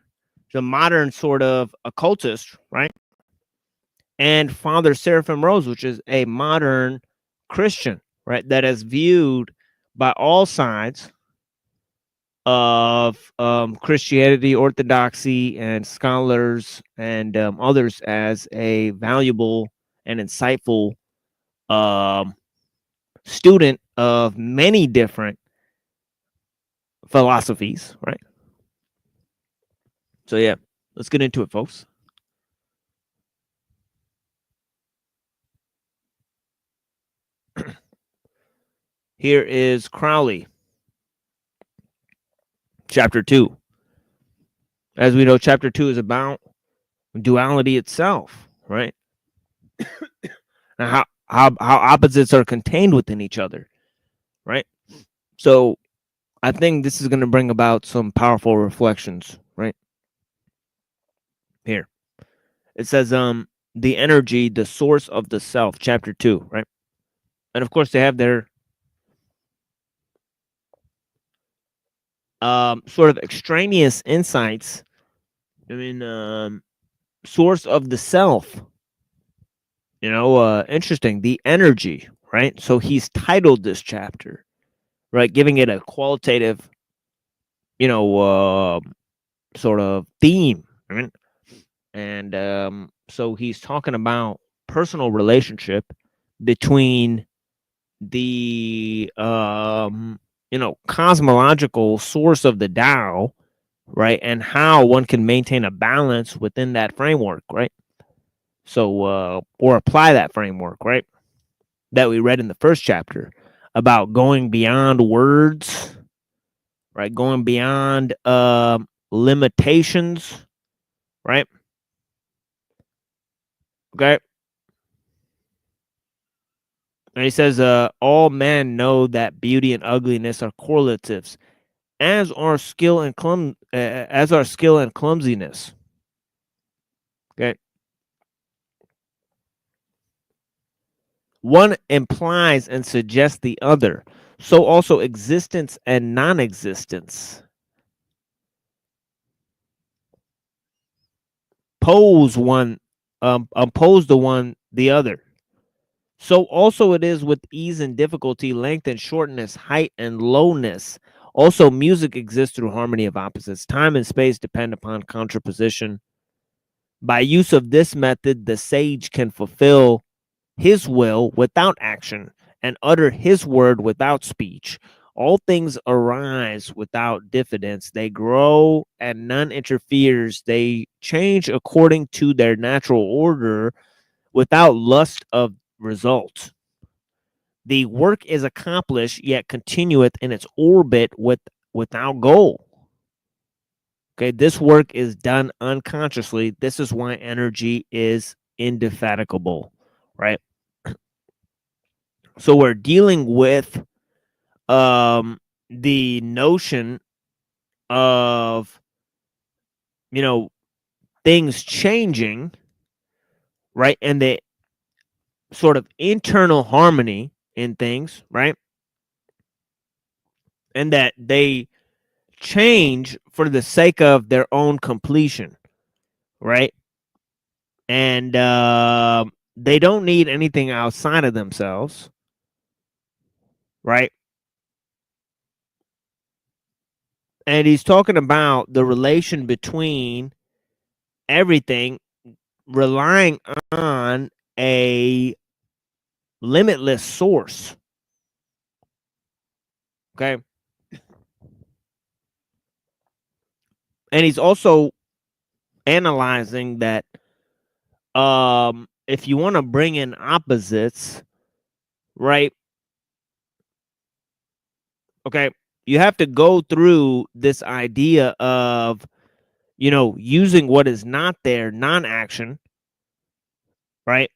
the modern sort of occultist, right, and Father Seraphim Rose, which is a modern Christian, right, that is viewed by all sides of Christianity, orthodoxy, and scholars and others as a valuable and insightful student of many different philosophies, right? So yeah, let's get into it, folks. Here is Crowley, chapter 2. As we know, chapter 2 is about duality itself, right? And how opposites are contained within each other, right? So I think this is going to bring about some powerful reflections, right? Here. It says, the energy, the source of the self, chapter 2, right? And of course, they have their sort of extraneous insights. I mean, source of the self, interesting. The energy, right? So he's titled this chapter, right? Giving it a qualitative, sort of theme, right? And so he's talking about personal relationship between the cosmological source of the Tao, right, and how one can maintain a balance within that framework, right? So or apply that framework, right, that we read in the first chapter about going beyond words, right, going beyond limitations, right? Okay. And he says, all men know that beauty and ugliness are correlatives, as are skill and clumsiness. Okay. One implies and suggests the other. So also existence and non-existence oppose the one the other. So also it is with ease and difficulty, length and shortness, height and lowness. Also, music exists through harmony of opposites. Time and space depend upon contraposition. By use of this method, the sage can fulfill his will without action and utter his word without speech. All things arise without diffidence. They grow and none interferes. They change according to their natural order without lust of result. The work is accomplished, yet continueth in its orbit without goal. Okay, this work is done unconsciously. This is why energy is indefatigable, right? So we're dealing with the notion of you know, things changing, right? And the sort of internal harmony in things, right? And that they change for the sake of their own completion, right? And they don't need anything outside of themselves, right? And he's talking about the relation between everything relying on a limitless source. Okay. And he's also analyzing that if you want to bring in opposites, right? Okay, you have to go through this idea of, you know, using what is not there, non-action, right?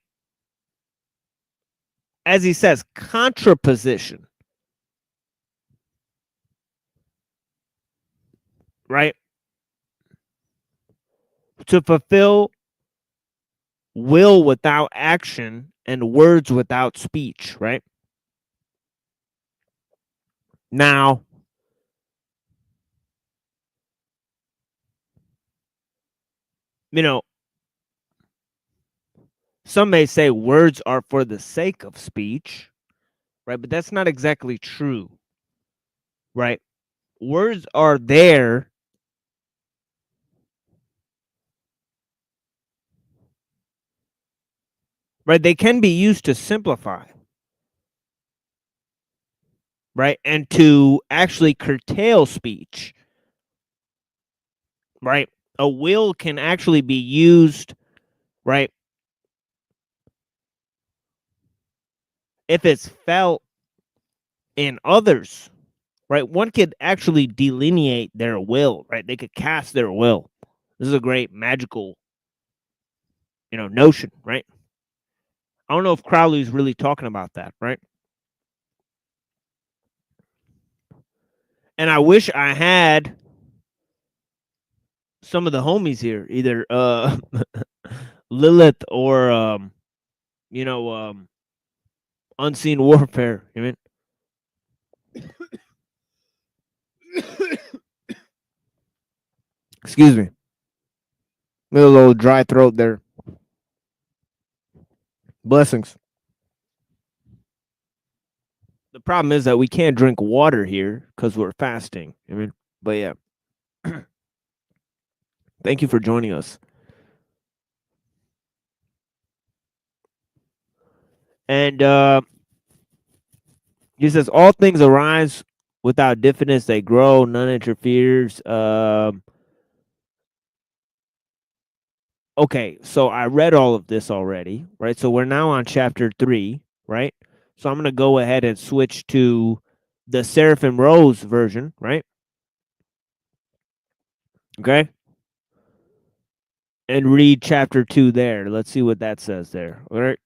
As he says, contraposition, right? To fulfill will without action and words without speech, right? Now, you know, some may say words are for the sake of speech, right? But that's not exactly true, right? Words are there right? They can be used to simplify, right? And to actually curtail speech, right? A will can actually be used, right? If it's felt in others, right? One could actually delineate their will, right? They could cast their will. This is a great magical, you know, notion, right? I don't know if Crowley's really talking about that, right? And I wish I had some of the homies here, either Lilith or you know, Unseen Warfare. I mean, excuse me, a little dry throat there. Blessings. The problem is that we can't drink water here because we're fasting. I mean, but yeah. Thank you for joining us. And he says, all things arise without diffidence, they grow, none interferes. Okay, so I read all of this already, right? So we're now on chapter 3, right? So I'm going to go ahead and switch to the Seraphim Rose version, right? Okay. And read chapter 2 there. Let's see what that says there. All right.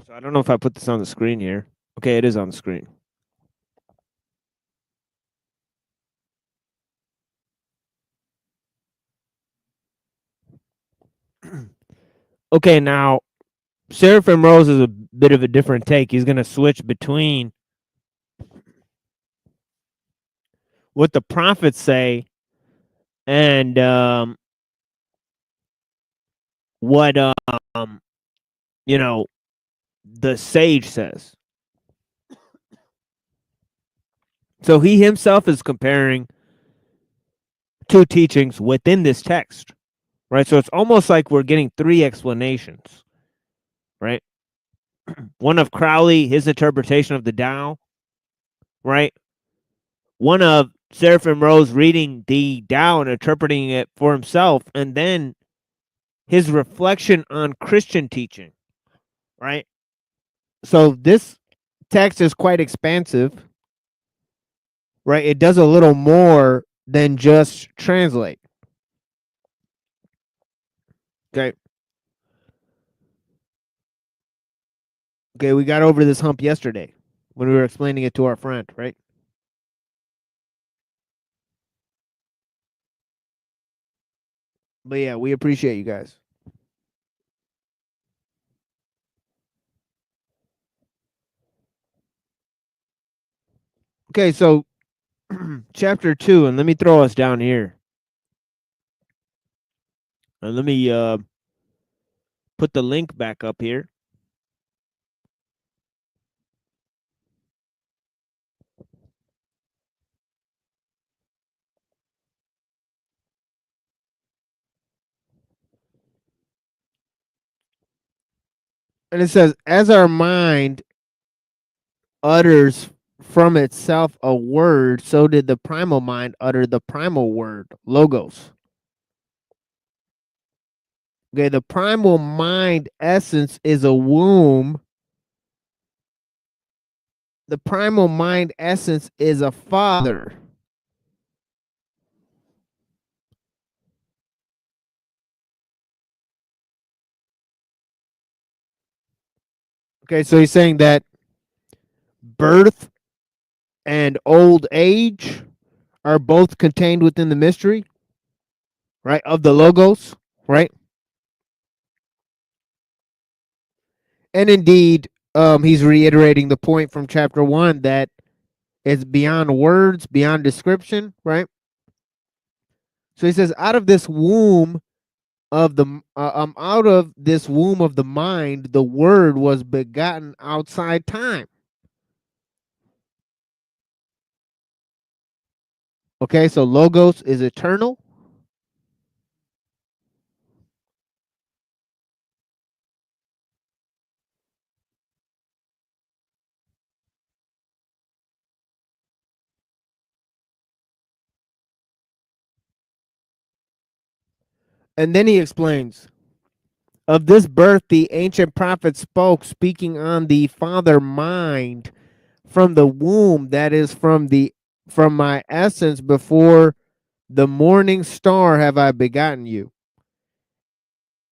So I don't know if I put this on the screen here. Okay, it is on the screen. Okay, now Seraphim Rose is a bit of a different take. He's going to switch between what the prophets say and what you know, the sage says. So he himself is comparing two teachings within this text, right? So it's almost like we're getting three explanations, right? One of Crowley, his interpretation of the Tao, right? One of Seraphim Rose reading the Tao and interpreting it for himself, and then his reflection on Christian teaching, right? So this text is quite expansive, right? It does a little more than just translate. Okay. Okay, we got over this hump yesterday when we were explaining it to our friend, right? But yeah, we appreciate you guys. Okay, so chapter 2, and let me throw us down here. And let me put the link back up here. And it says, as our mind utters from itself a word, so did the primal mind utter the primal word, logos. Okay, the primal mind essence is a womb. The primal mind essence is a father. Okay, so he's saying that birth and old age are both contained within the mystery, right, of the logos, right? And indeed, he's reiterating the point from chapter 1 that it's beyond words, beyond description, right? So he says, out of this womb of the out of this womb of the mind, the word was begotten outside time. Okay, so logos is eternal. And then he explains, of this birth the ancient prophet spoke, speaking on the father mind from the womb, that is from my essence, before the morning star have I begotten you.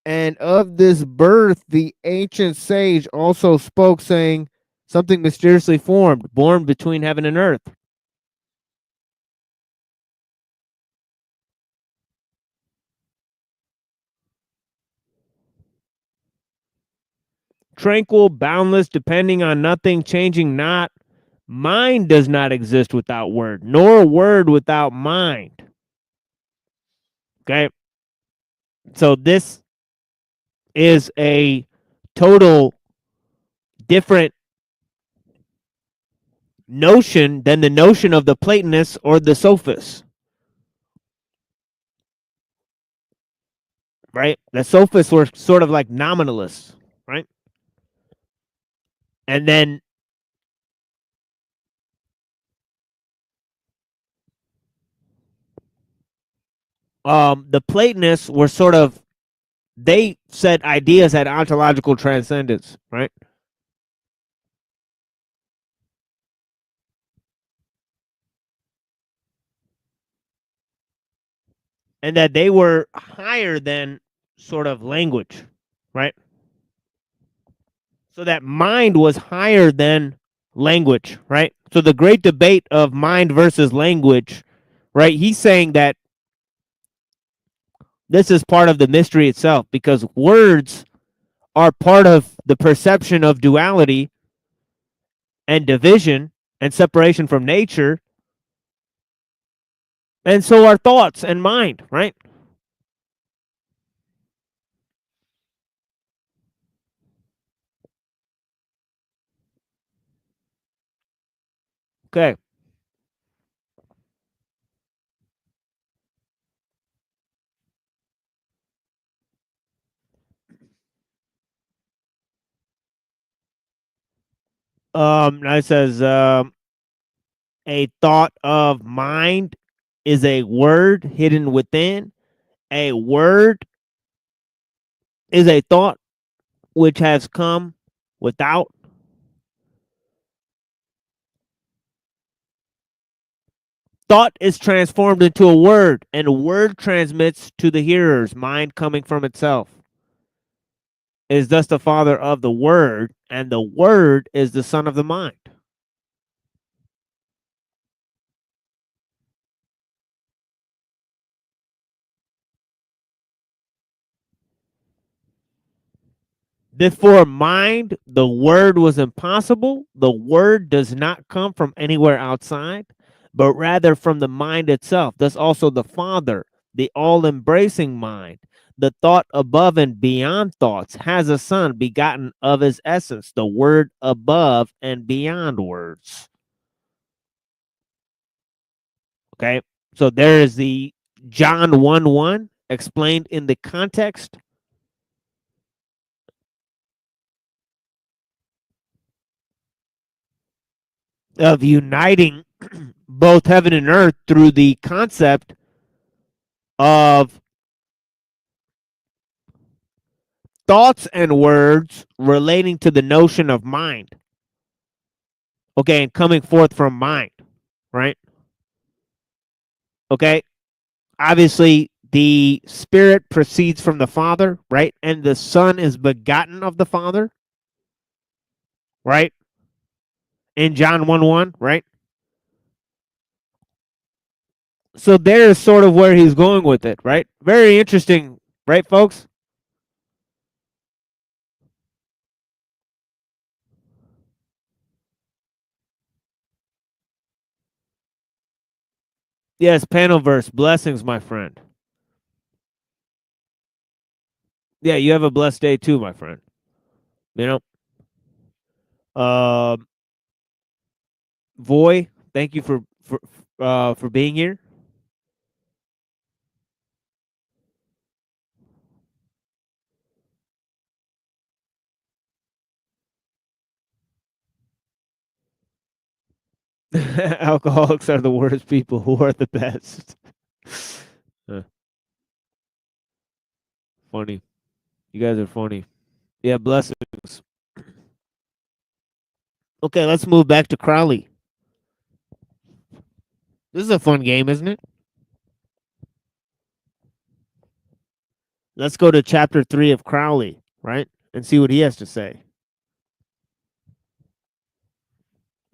And of this birth the ancient sage also spoke, saying, something mysteriously formed, born between heaven and earth. Tranquil, boundless, depending on nothing, changing not. Mind does not exist without word, nor word without mind. Okay? So this is a total different notion than the notion of the Platonists or the Sophists. Right? The Sophists were sort of like nominalists, right? And then the Platonists were sort of, they said ideas had ontological transcendence, right? And that they were higher than sort of language, right? So that mind was higher than language, right? So the great debate of mind versus language, right? He's saying that this is part of the mystery itself, because words are part of the perception of duality and division and separation from nature. And so are thoughts and mind, right? Okay. Now it says, A thought of mind is a word hidden within. A word is a thought which has come without. Thought is transformed into a word, and a word transmits to the hearer's mind coming from itself. It is thus the father of the word, and the word is the son of the mind. Before mind, the word was impossible. The word does not come from anywhere outside, but rather from the mind itself. Thus also the Father, the all-embracing mind, the thought above and beyond thoughts, has a son begotten of his essence, the word above and beyond words. Okay, so there is the John 1:1 explained in the context of uniting both heaven and earth through the concept of thoughts and words relating to the notion of mind. Okay, and coming forth from mind, right? Okay, obviously the Spirit proceeds from the Father, right? And the Son is begotten of the Father, right? In John 1:1, right? So there is sort of where he's going with it, right? Very interesting, right, folks? Yes, Panelverse, blessings, my friend. Yeah, you have a blessed day too, my friend. You know, Voy, thank you for being here. Alcoholics are the worst people. Who are the best? Funny. You guys are funny. Yeah, blessings. Okay, let's move back to Crowley. This is a fun game, isn't it? Let's go to chapter 3 of Crowley, right? And see what he has to say.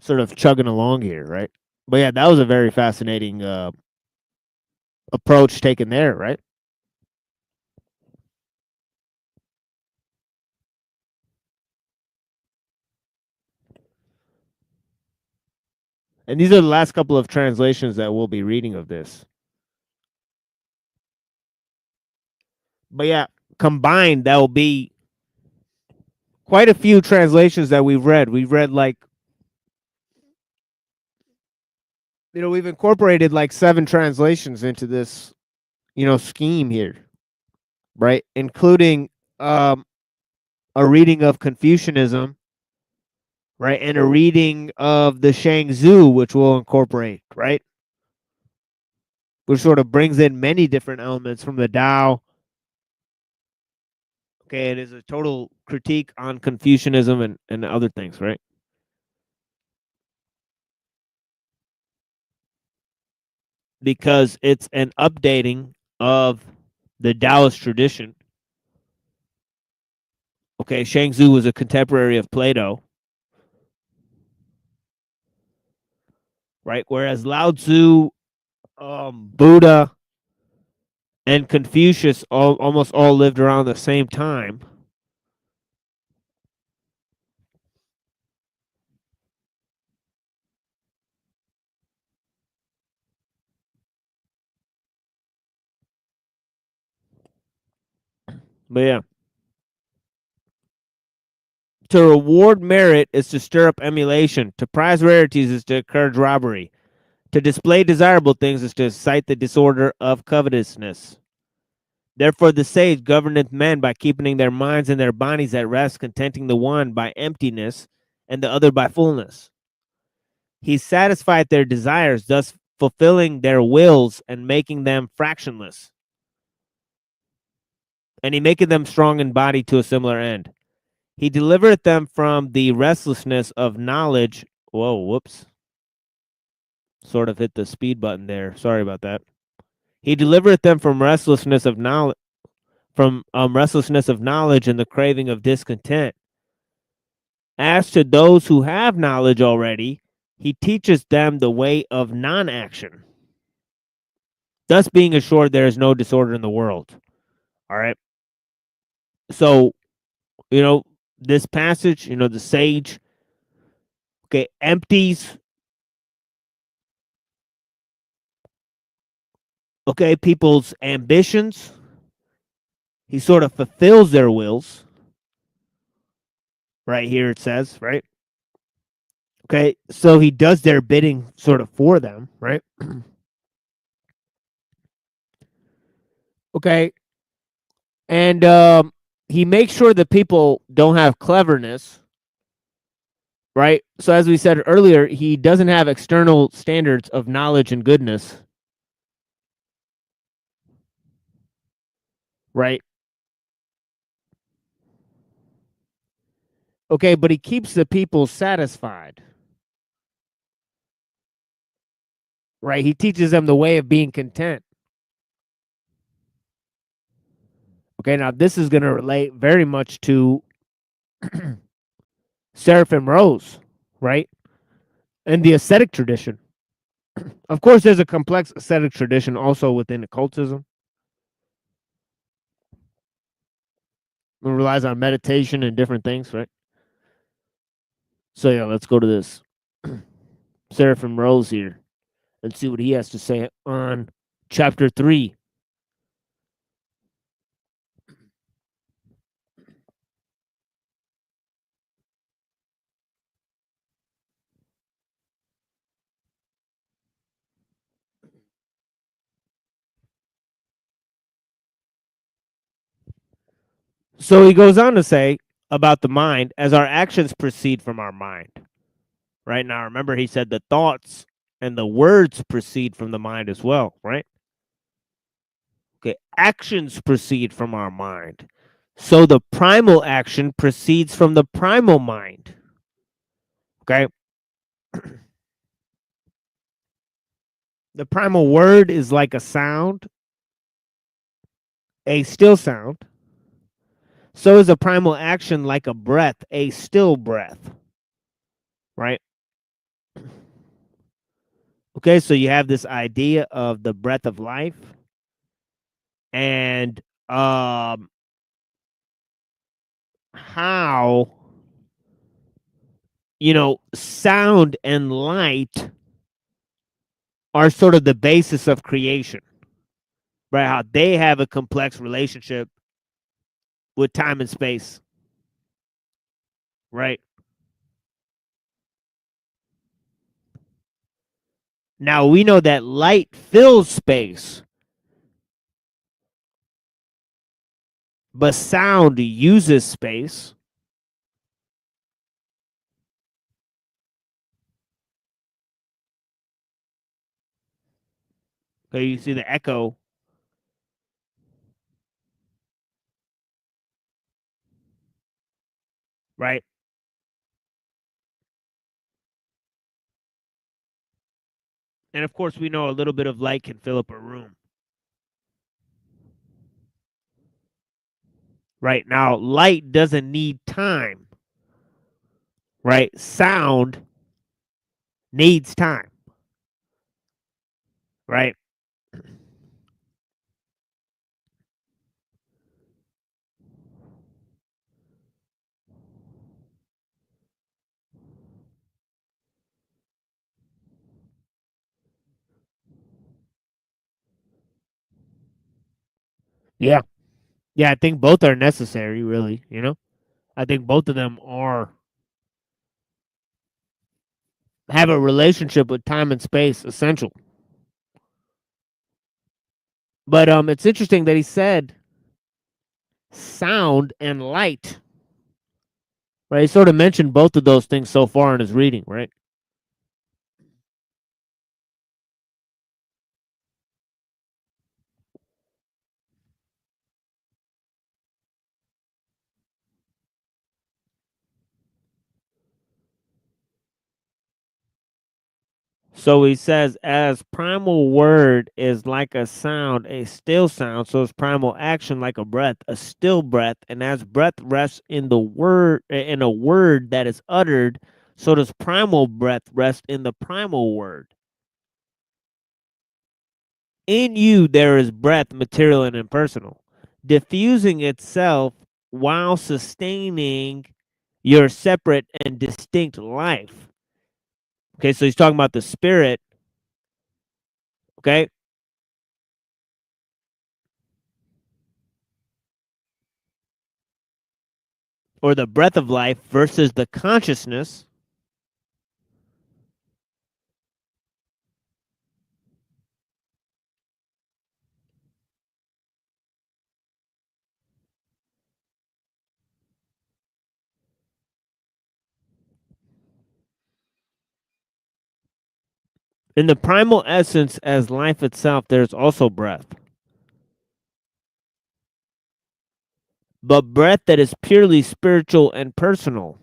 Sort of chugging along here, right? But yeah, that was a very fascinating approach taken there, right? And these are the last couple of translations that we'll be reading of this. But yeah, combined, that will be quite a few translations that we've read. We've read like, we've incorporated like 7 translations into this, scheme here, right? Including a reading of Confucianism, right? And a reading of the Shangzu, which we'll incorporate, right? Which sort of brings in many different elements from the Tao. Okay, it is a total critique on Confucianism and other things, right? Because it's an updating of the Taoist tradition. Okay, Shangzu was a contemporary of Plato, right? Whereas Lao Tzu, Buddha, and Confucius almost all lived around the same time. But yeah. To reward merit is to stir up emulation. To prize rarities is to encourage robbery. To display desirable things is to excite the disorder of covetousness. Therefore the sage governeth men by keeping their minds and their bodies at rest, contenting the one by emptiness and the other by fullness. He satisfied their desires, thus fulfilling their wills and making them fractionless. And he maketh them strong in body to a similar end. He delivereth them from the restlessness of knowledge. Whoa, whoops. Sort of hit the speed button there. Sorry about that. He delivereth them from restlessness of knowledge, restlessness of knowledge and the craving of discontent. As to those who have knowledge already, he teaches them the way of non-action, thus being assured there is no disorder in the world. All right. So, this passage, the sage, okay, empties, okay, people's ambitions. He sort of fulfills their wills. Right here it says, right? Okay, so he does their bidding sort of for them, right? Okay. And he makes sure that people don't have cleverness, right? So as we said earlier, he doesn't have external standards of knowledge and goodness, right? Okay, but he keeps the people satisfied, right? He teaches them the way of being content. Okay, now this is going to relate very much to Seraphim Rose, right? And the ascetic tradition. Of course, there's a complex ascetic tradition also within occultism. It relies on meditation and different things, right? So yeah, let's go to this Seraphim Rose here and see what he has to say on chapter 3. So he goes on to say about the mind, as our actions proceed from our mind. Right now, remember he said the thoughts and the words proceed from the mind as well, right? Okay, actions proceed from our mind. So the primal action proceeds from the primal mind. Okay? The primal word is like a sound, a still sound. So is a primal action like a breath, a still breath. Right? Okay, so you have this idea of the breath of life and how sound and light are sort of the basis of creation, right? How they have a complex relationship with time and space, right? Now we know that light fills space, but sound uses space. Okay, you see the echo. Right? And of course, we know a little bit of light can fill up a room. Right? Now, light doesn't need time. Right? Sound needs time. Right? Yeah. Yeah, I think both are necessary, really, I think both of them have a relationship with time and space essential. But it's interesting that he said sound and light. Right? He sort of mentioned both of those things so far in his reading, right? So he says, as primal word is like a sound, a still sound, so is primal action like a breath, a still breath, and as breath rests in the word, in a word that is uttered, so does primal breath rest in the primal word. In you there is breath, material and impersonal, diffusing itself while sustaining your separate and distinct life. Okay, so he's talking about the spirit. Okay. Or the breath of life versus the consciousness. In the primal essence as life itself, there's also breath. But breath that is purely spiritual and personal.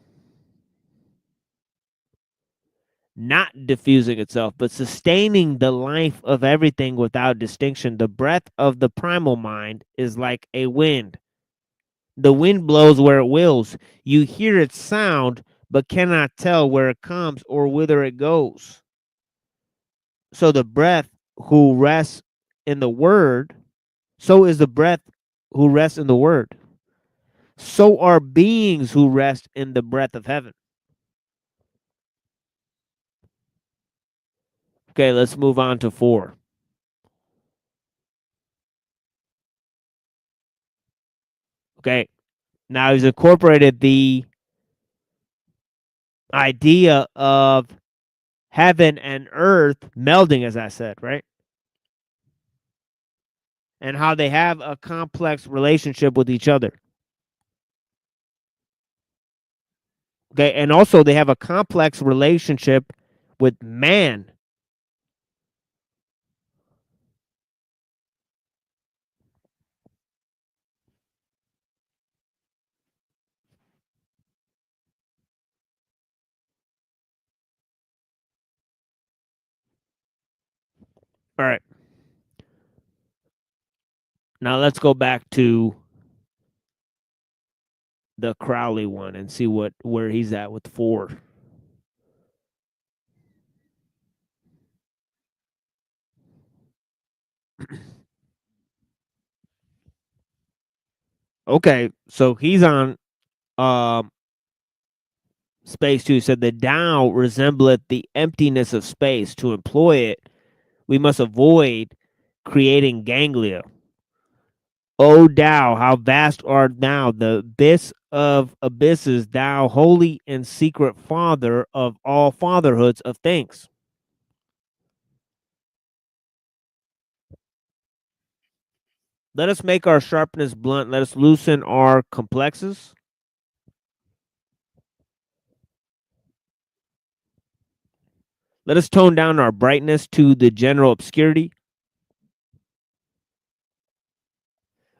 Not diffusing itself, but sustaining the life of everything without distinction. The breath of the primal mind is like a wind. The wind blows where it wills. You hear its sound, but cannot tell where it comes or whither it goes. So the breath who rests in the word, so is the breath who rests in the word. So are beings who rest in the breath of heaven. Okay, let's move on to 4. Okay, now he's incorporated the idea of heaven and earth melding, as I said, right? And how they have a complex relationship with each other. Okay, and also they have a complex relationship with man. All right. Now let's go back to the Crowley one and see where he's at with 4. Okay, so he's on space 2. He said the Tao resembleth the emptiness of space. To employ it, we must avoid creating ganglia. O Tao, how vast art thou, the abyss of abysses, thou holy and secret father of all fatherhoods of things. Let us make our sharpness blunt. Let us loosen our complexes. Let us tone down our brightness to the general obscurity.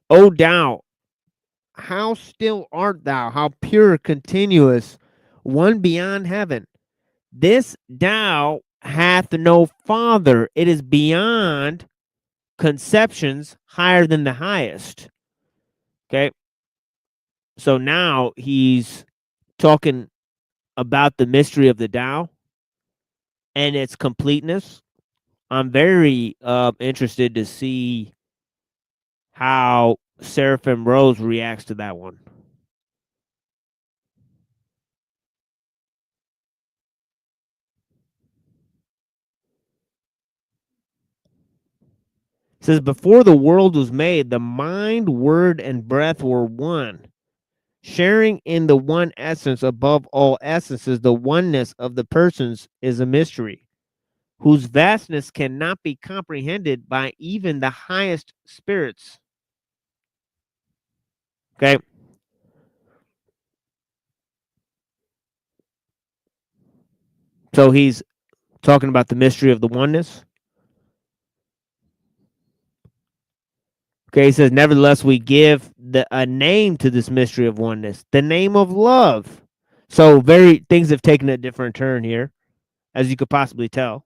O Tao, how still art thou, how pure, continuous, one beyond heaven. This Tao hath no father. It is beyond conceptions, higher than the highest. Okay. So now he's talking about the mystery of the Tao and its completeness. I'm very interested to see how Seraphim Rose reacts to that one. It says, before the world was made, the mind, word, and breath were one. Sharing in the one essence above all essences, the oneness of the persons is a mystery, whose vastness cannot be comprehended by even the highest spirits. Okay. So he's talking about the mystery of the oneness. Okay, he says, nevertheless, we give a name to this mystery of oneness, the name of love. So things have taken a different turn here, as you could possibly tell.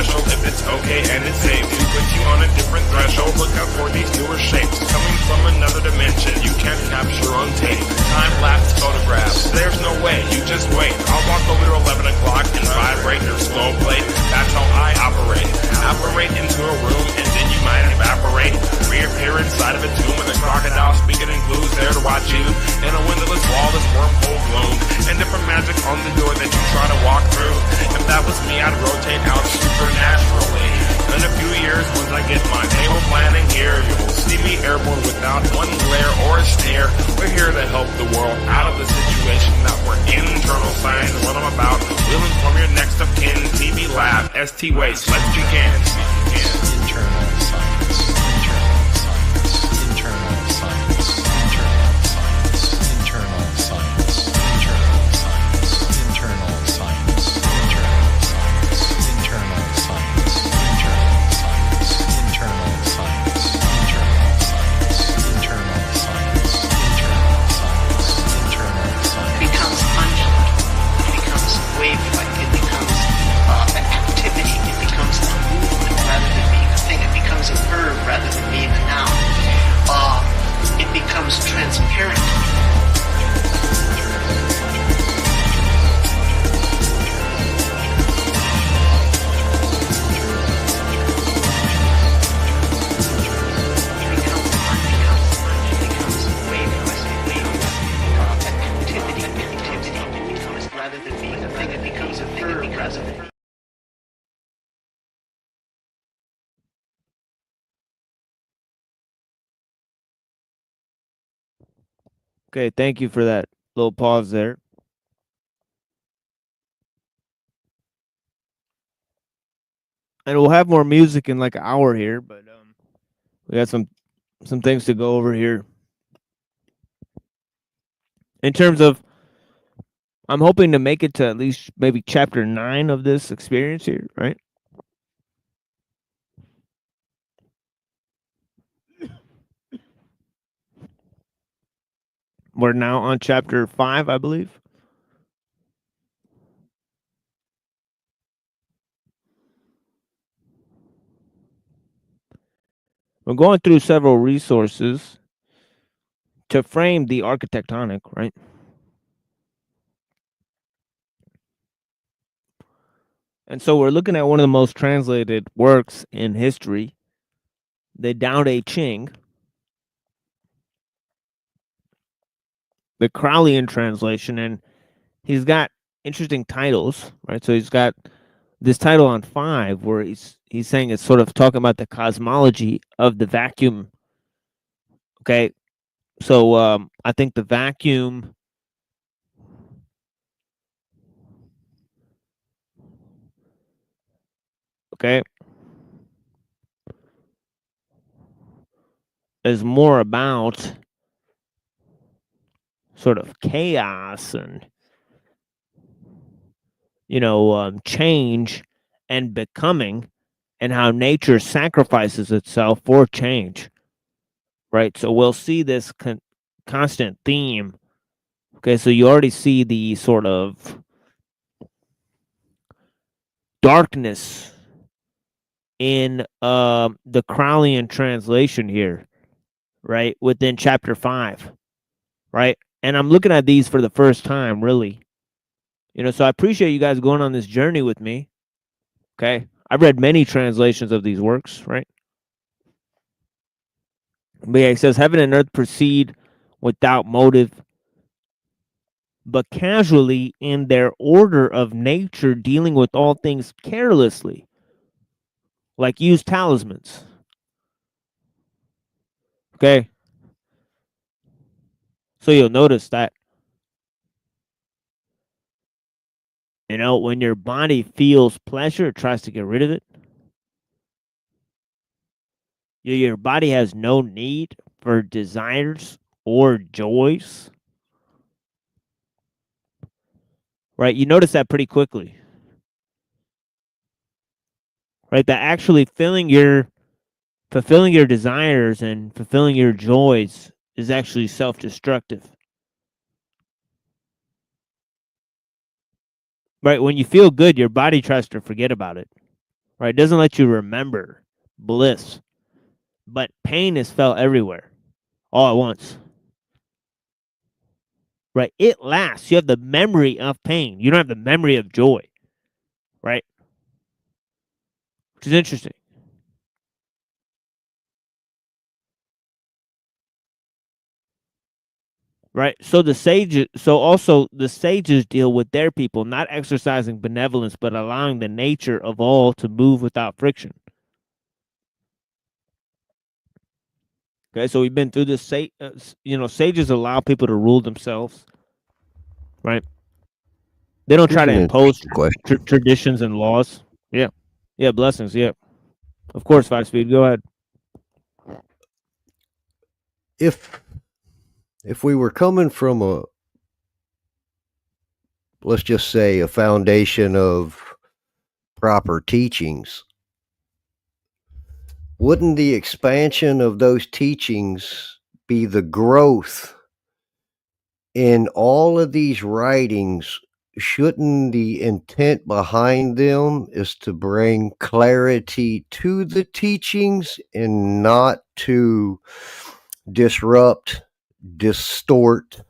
special if it's okay and it's safe to put you on a different threshold. Look out for these newer shapes coming from another dimension you can't capture on tape. Time-lapse photographs, there's no way, you just wait. I'll walk over to 11 o'clock and vibrate your skull plate. That's how I operate. Apparate into a room and then you might evaporate. Reappear inside of a tomb with a crocodile speaking in clues there to watch you in a windowless wall, this wormhole gloom, and different magic on the door that you try to walk through. If that was me, I'd rotate out supernaturally. In a few years, once I get my table planning here, you will see me airborne without one glare or a stare. We're here to help the world out of the situation that we're in. Internal science, what I'm about. We'll inform your next of kin. TV lab, ST waste. Let's begin. Internal science. Internal science. Internal science. Internal science. Internal science. Internal science. Internal science. Internal science. Internal science. Internal science. Internal science. Internal science. Internal science. It becomes undulate. It becomes wave-like. It becomes an activity. It becomes a movement rather than being a thing. It becomes a verb rather than being a noun. It becomes transparent. Rather than being a thing, it becomes a verb rather than. Okay, thank you for that little pause there. And we'll have more music in like an hour here, but we got some things to go over here. In terms of, I'm hoping to make it to at least maybe chapter 9 of this experience here, right? We're now on chapter 5, I believe. We're going through several resources to frame the architectonic, right? And so we're looking at one of the most translated works in history, the Tao Te Ching, the Crowleyan translation, and he's got interesting titles, right? So he's got this title on 5 where he's saying it's sort of talking about the cosmology of the vacuum. Okay, so I think the vacuum is more about sort of chaos and change and becoming, and how nature sacrifices itself for change, right? So we'll see this constant theme. Okay, so you already see the sort of darkness in the Crowleyan translation here, right, within chapter 5, right? And I'm looking at these for the first time, really. So I appreciate you guys going on this journey with me. Okay, I've read many translations of these works, right? But yeah, it says, heaven and earth proceed without motive, but casually in their order of nature, dealing with all things carelessly, like use talismans. Okay, so you'll notice that, when your body feels pleasure, it tries to get rid of it. Your body has no need for desires or joys. Right? You notice that pretty quickly. Right? That actually fulfilling your desires and fulfilling your joys is actually self-destructive. Right? When you feel good, your body tries to forget about it. right? It doesn't let you remember bliss, but pain is felt everywhere, all at once, right? It lasts. You have the memory of pain. You don't have the memory of joy, right? Which is interesting. Right. So the sages, the sages deal with their people, not exercising benevolence, but allowing the nature of all to move without friction. Okay, so we've been through this. Sages allow people to rule themselves, right? They don't try Here's to an impose interesting question. traditions and laws. Yeah, yeah, blessings. Yeah, of course. 5-speed. Go ahead. If we were coming from let's just say, a foundation of proper teachings, wouldn't the expansion of those teachings be the growth in all of these writings? Shouldn't the intent behind them is to bring clarity to the teachings and not to disrupt, distort,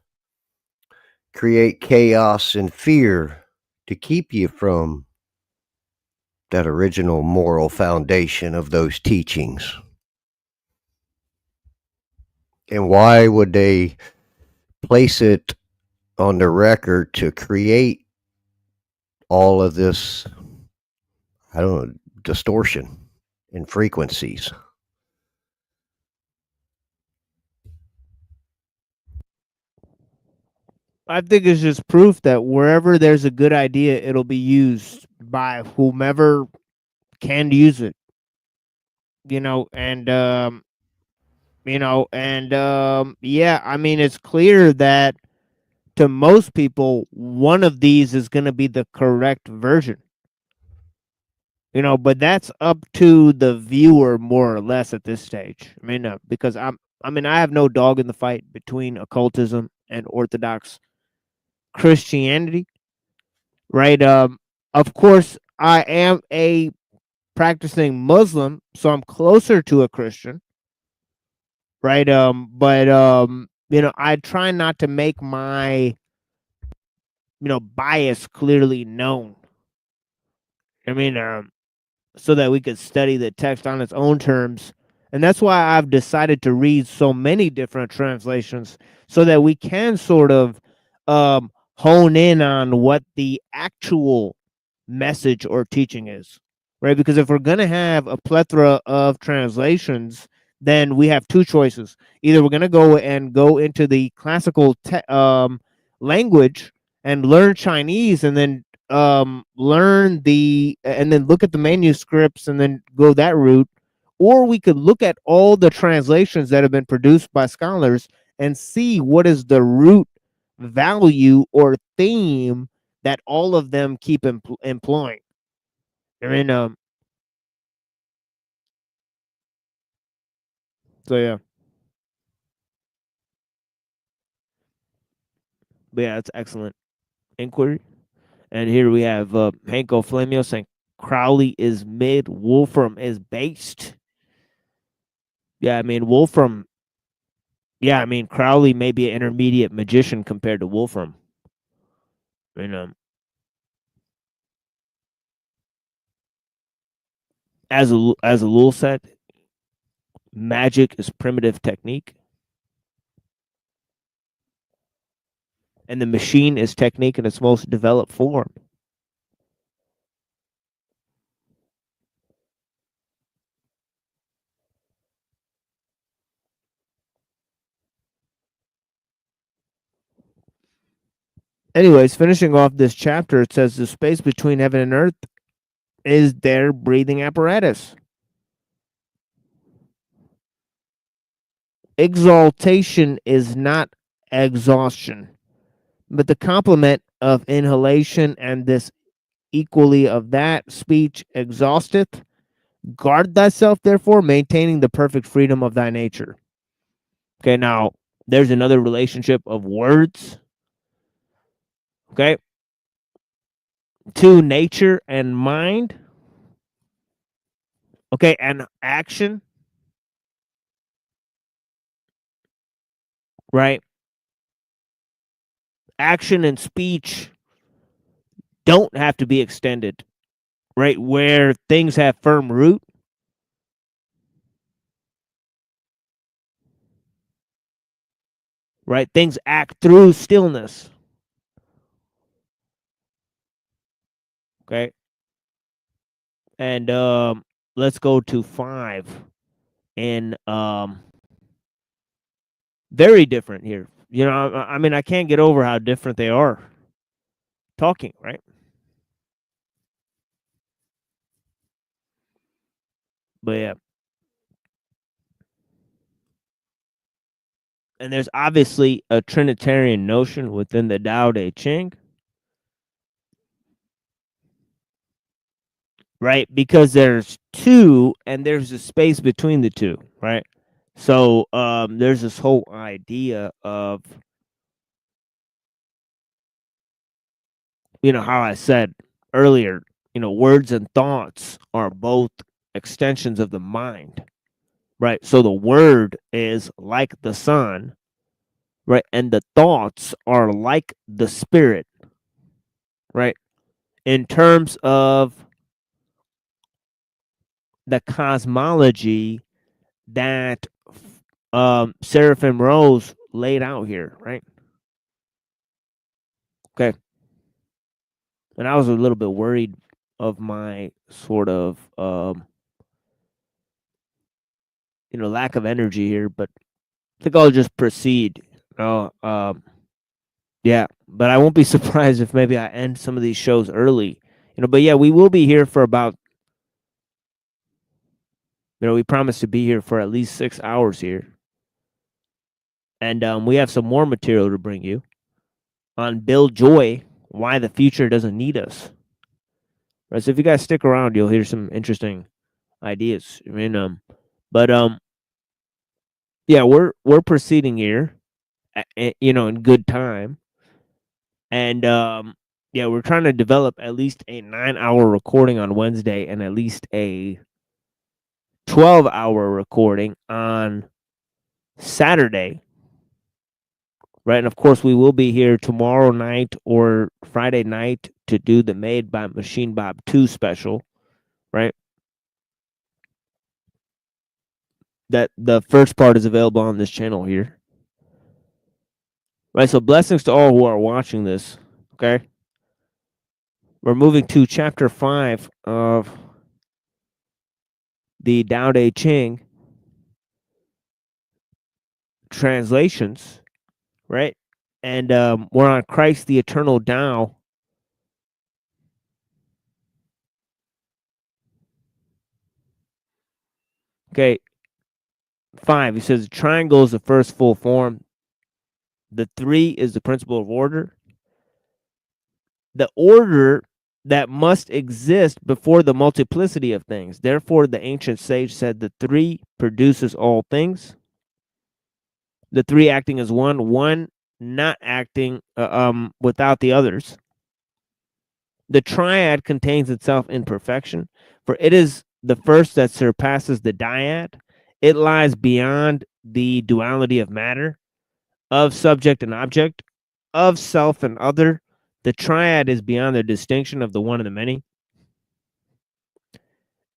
create chaos and fear to keep you from that original moral foundation of those teachings? And why would they place it on the record to create all of this, I don't know, distortion in frequencies? I think it's just proof that wherever there's a good idea, it'll be used by whomever can use it. Yeah, I mean, it's clear that to most people, one of these is going to be the correct version. But that's up to the viewer more or less at this stage. I mean, because I have no dog in the fight between occultism and Orthodox Christianity, right? Of course, I am a practicing Muslim, so I'm closer to a Christian, right? But I try not to make my bias clearly known. I mean, so that we could study the text on its own terms. And that's why I've decided to read so many different translations so that we can sort of hone in on what the actual message or teaching is, right? Because if we're going to have a plethora of translations, then we have two choices. Either we're going to go into the classical language and learn Chinese and then look at the manuscripts and then go that route, or we could look at all the translations that have been produced by scholars and see what is the root value or theme that all of them keep employing. I mean, so yeah. But yeah, it's excellent inquiry. And here we have Hanko Flamio saying Crowley is mid, Wolfram is based. Yeah, I mean Wolfram. Yeah, I mean Crowley may be an intermediate magician compared to Wolfram. I mean, as Ellul said, magic is primitive technique, and the machine is technique in its most developed form. Anyways, finishing off this chapter, it says the space between heaven and earth is their breathing apparatus. Exaltation is not exhaustion, but the complement of inhalation, and this equally of that speech exhausteth. Guard thyself, therefore, maintaining the perfect freedom of thy nature. Okay, now there's another relationship of words. Okay, to nature and mind. Okay, and action, right? Action and speech don't have to be extended, right? Where things have firm root, right? Things act through stillness. Okay. And let's go to 5. And very different here. You know, I mean, I can't get over how different they are talking, right? But yeah. And there's obviously a Trinitarian notion within the Tao Te Ching, right? Because there's two and there's a space between the two, right? So there's this whole idea of, you know, how I said earlier, you know, words and thoughts are both extensions of the mind, right? So the word is like the sun, right? And the thoughts are like the spirit, right? In terms of the cosmology that Seraphim Rose laid out here, right? Okay. And I was a little bit worried of my sort of, you know, lack of energy here, but I think I'll just proceed. Yeah, but I won't be surprised if maybe I end some of these shows early. You know, but yeah, we will be here for about, you know, we promise to be here for at least 6 hours here. And we have some more material to bring you on Bill Joy, why the future doesn't need us. Right, so if you guys stick around, you'll hear some interesting ideas. I mean, but yeah, we're proceeding here, you know, in good time, and yeah, we're trying to develop at least a 9-hour recording on Wednesday and at least a 12-hour recording on Saturday. Right, and of course we will be here tomorrow night or Friday night to do the Made by Machine Bob 2 special, right? That the first part is available on this channel here. Right, so blessings to all who are watching this, okay? We're moving to chapter 5 of the Tao Te Ching translations, right? And we're on Christ the Eternal Tao. Okay, 5, he says, triangle is the first full form. The 3 is the principle of order. The order that must exist before the multiplicity of things. Therefore, the ancient sage said the 3 produces all things. The 3 acting as one not acting without the others. The triad contains itself in perfection, for it is the first that surpasses the dyad. It lies beyond the duality of matter, of subject and object, of self and other. The triad is beyond the distinction of the one and the many.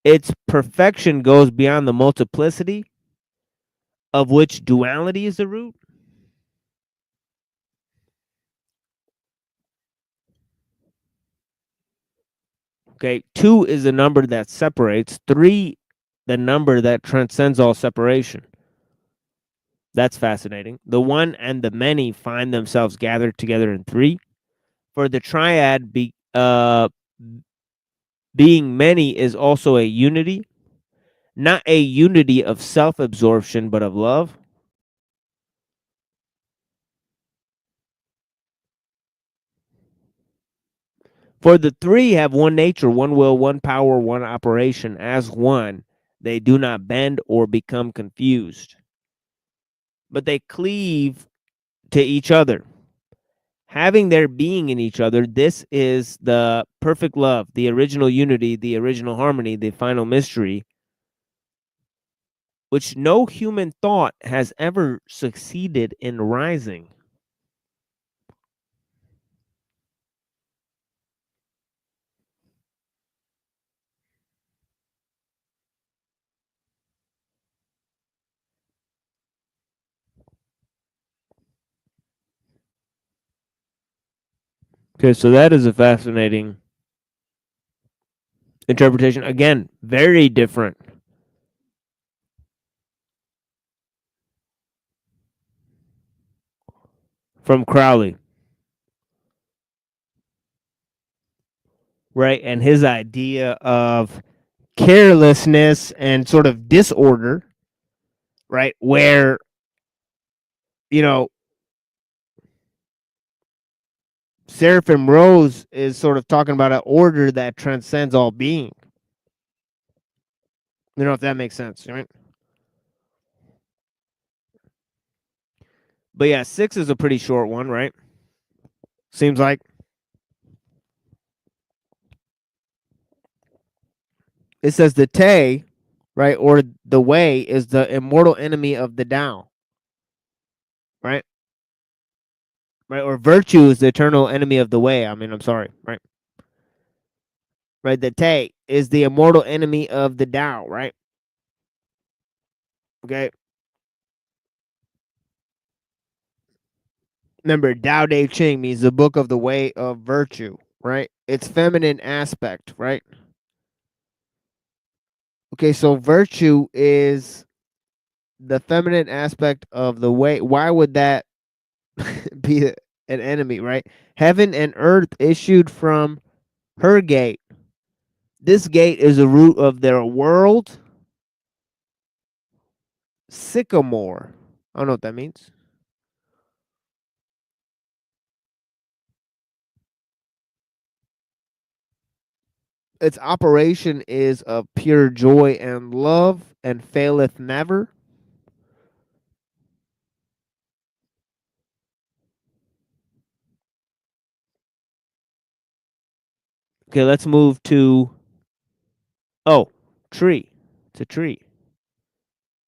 Its perfection goes beyond the multiplicity, of which duality is the root. Okay, 2 is the number that separates. 3, the number that transcends all separation. That's fascinating. The one and the many find themselves gathered together in 3. For the triad being many is also a unity, not a unity of self-absorption, but of love. For the 3 have one nature, one will, one power, one operation. As one, they do not bend or become confused, but they cleave to each other, having their being in each other. This is the perfect love, the original unity, the original harmony, the final mystery, which no human thought has ever succeeded in rising. Okay, so that is a fascinating interpretation. Again, very different from Crowley. Right? And his idea of carelessness and sort of disorder, right? Where, you know, Seraphim Rose is sort of talking about an order that transcends all being. You know, if that makes sense, right? But yeah, 6 is a pretty short one, right? Seems like. It says the Te, right, or the way is the immortal enemy of the Tao, right? Right, or virtue is the eternal enemy of the way. I mean, I'm sorry, right? Right, the Te is the immortal enemy of the Tao, right? Okay. Remember, Tao De Ching means the book of the way of virtue, right? Its feminine aspect, right? Okay, so virtue is the feminine aspect of the way. Why would that be an enemy, right? Heaven and earth issued from her gate. This gate is the root of their world. Sycamore. I don't know what that means. Its operation is of pure joy and love and faileth never. Okay, let's move to, oh, tree. It's a tree.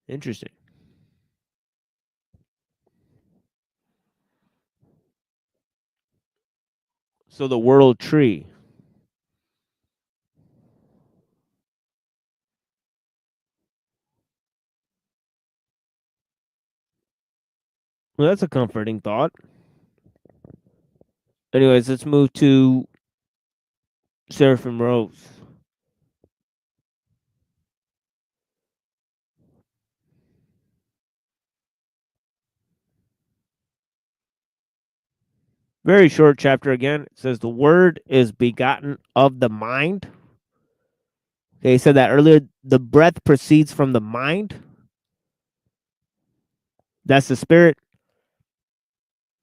Interesting. So the world tree. Well, that's a comforting thought. Anyways, let's move to Seraphim Rose. Very short chapter again. It says the word is begotten of the mind. Okay, he said that earlier. The breath proceeds from the mind. That's the spirit.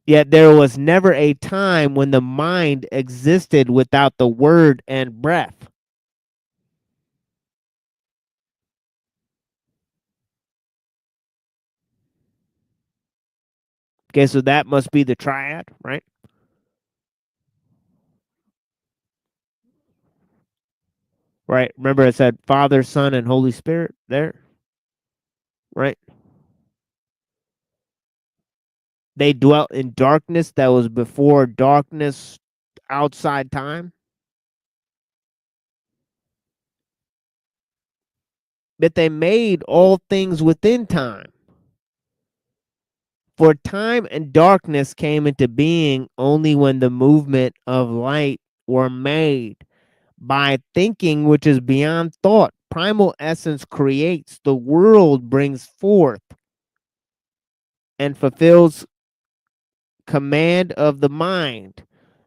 Yet there was never a time when the mind existed without the word and breath. Okay, so that must be the triad, right? Right. Remember it said Father, Son, and Holy Spirit there? Right? They dwelt in darkness that was before darkness outside time. But they made all things within time. For time and darkness came into being only when the movement of light were made. By thinking which is beyond thought, primal essence creates, the world brings forth and fulfills command of the mind.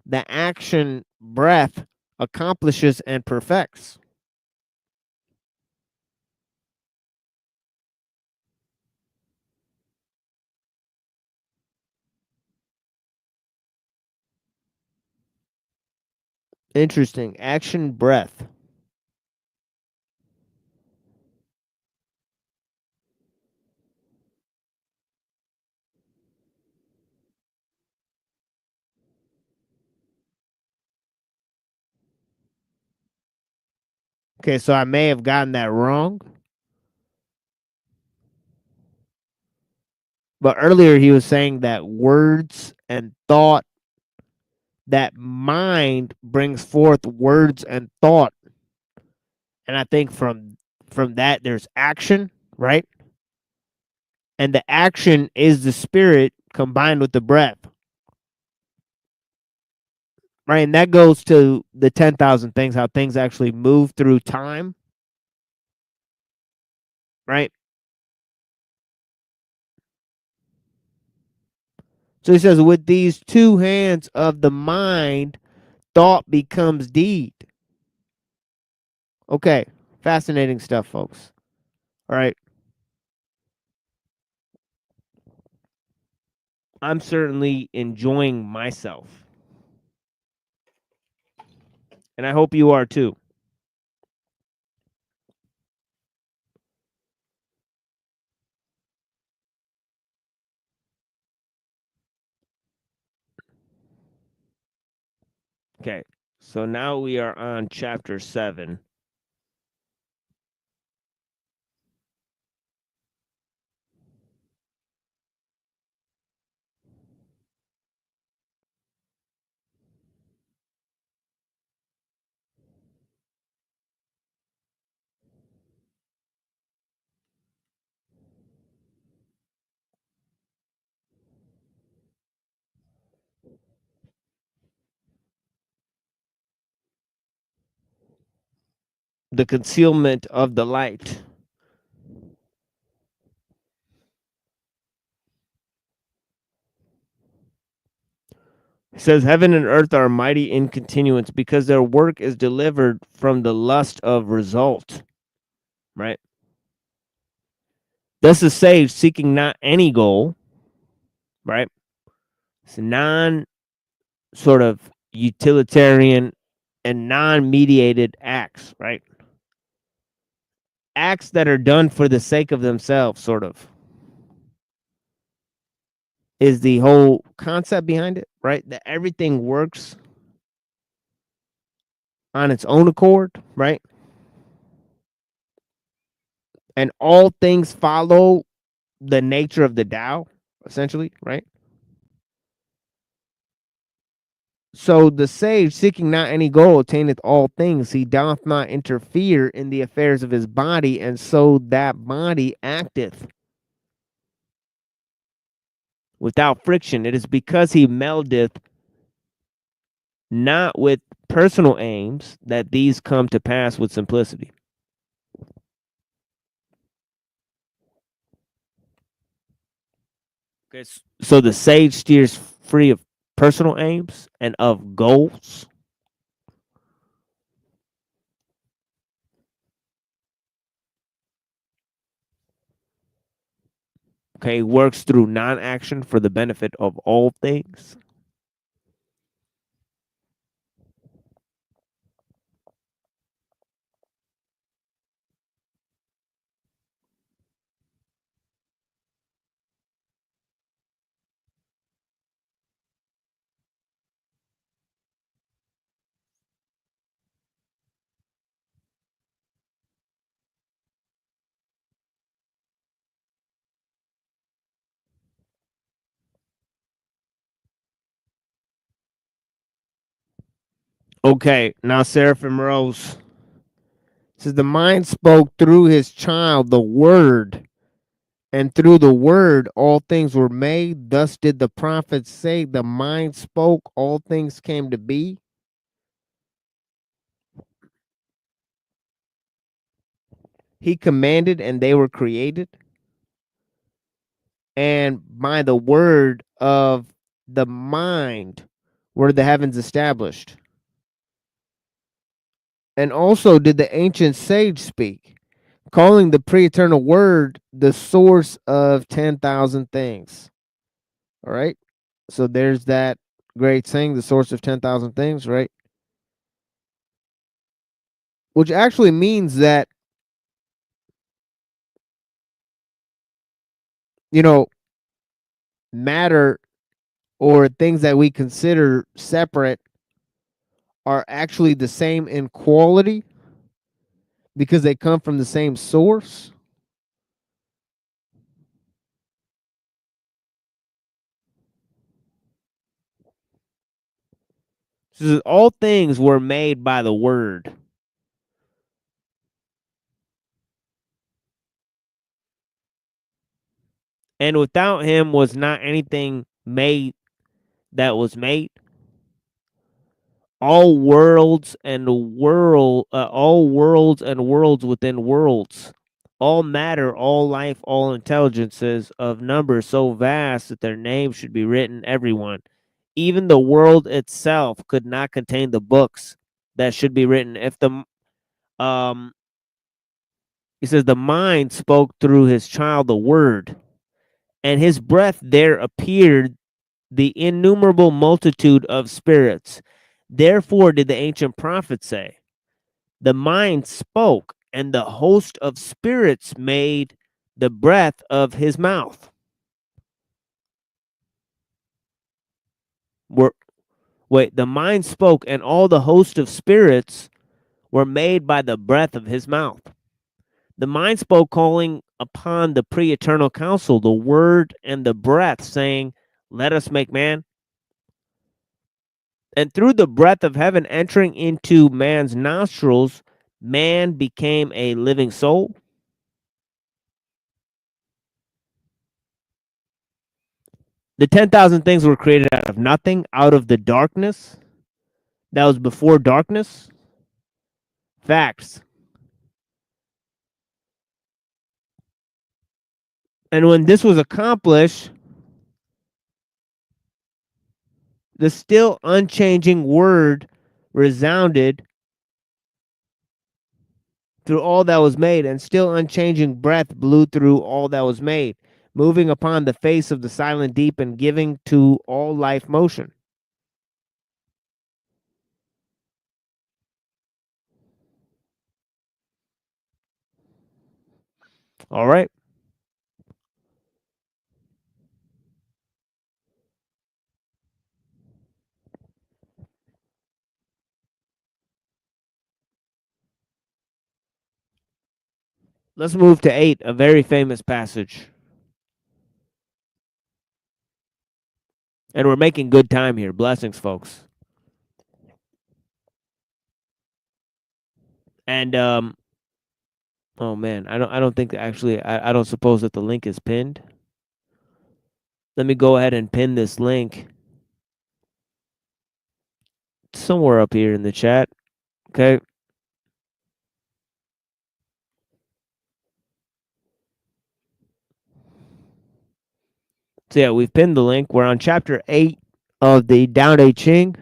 The action breath accomplishes and perfects. Interesting. Action breath. Okay, so I may have gotten that wrong. But earlier he was saying that words and thought, that mind brings forth words and thought. And I think from that there's action, right? And the action is the spirit combined with the breath. Right? And that goes to the 10,000 things, how things actually move through time. Right? So he says, with these two hands of the mind, thought becomes deed. Okay. Fascinating stuff, folks. All right. I'm certainly enjoying myself. And I hope you are too. Okay. So now we are on chapter 7. The concealment of the light. It says, heaven and earth are mighty in continuance because their work is delivered from the lust of result. Right? Thus is saved, seeking not any goal. Right? It's non sort of utilitarian and non-mediated acts. Right? Acts that are done for the sake of themselves, sort of, is the whole concept behind it, right? That everything works on its own accord, right? And all things follow the nature of the Tao, essentially, right? So the sage, seeking not any goal, attaineth all things. He doth not interfere in the affairs of his body, and so that body acteth without friction. It is because he meldeth not with personal aims that these come to pass with simplicity. Okay, so the sage steers free of personal aims and of goals. Okay, works through non-action for the benefit of all things. Okay, now Seraphim Rose says the mind spoke through his child the word, and through the word all things were made. Thus did the prophets say, the mind spoke, all things came to be. He commanded and they were created. And by the word of the mind were the heavens established. And also did the ancient sage speak, calling the pre-eternal word the source of 10,000 things. All right. So there's that great saying, the source of 10,000 things, right? Which actually means that, you know, matter or things that we consider separate are actually the same in quality because they come from the same source. Says all things were made by the word. And without him was not anything made that was made. All worlds and all worlds and worlds within worlds. All matter, all life, all intelligences of numbers so vast that their names should be written everyone. Even the world itself could not contain the books that should be written. If the he says the mind spoke through his child the word, and his breath there appeared the innumerable multitude of spirits. Therefore did the ancient prophet say, the mind spoke, and the host of spirits made the breath of his mouth. The mind spoke, and all the host of spirits were made by the breath of his mouth. The mind spoke, calling upon the pre-eternal counsel, the word and the breath, saying, let us make man. And through the breath of heaven entering into man's nostrils, man became a living soul. The 10,000 things were created out of nothing, out of the darkness that was before darkness. Facts. And when this was accomplished, the still unchanging word resounded through all that was made, and still unchanging breath blew through all that was made, moving upon the face of the silent deep and giving to all life motion. All right. Let's move to 8, a very famous passage. And we're making good time here. Blessings, folks. And oh man, I don't think actually I don't suppose that the link is pinned. Let me go ahead and pin this link somewhere up here in the chat. Okay. So yeah, we've pinned the link. We're on chapter 8 of the Tao Te Ching.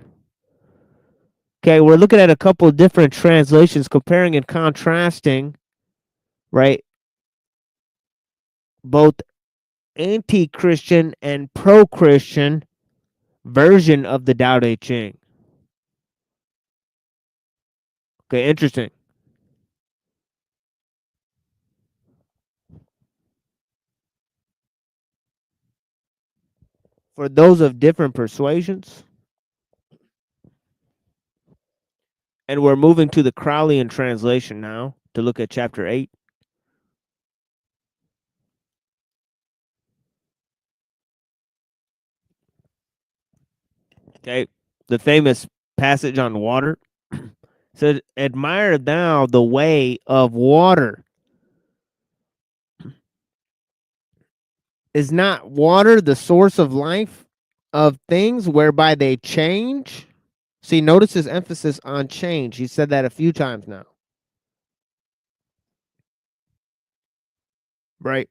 Okay, we're looking at a couple of different translations, comparing and contrasting, right? Both anti-Christian and pro-Christian version of the Tao Te Ching. Okay, interesting. For those of different persuasions. And we're moving to the Crowleyan translation now to look at chapter 8. Okay, the famous passage on water said, admire thou the way of water. Is not water the source of life of things whereby they change? See, notice his emphasis on change. He said that a few times now. Right?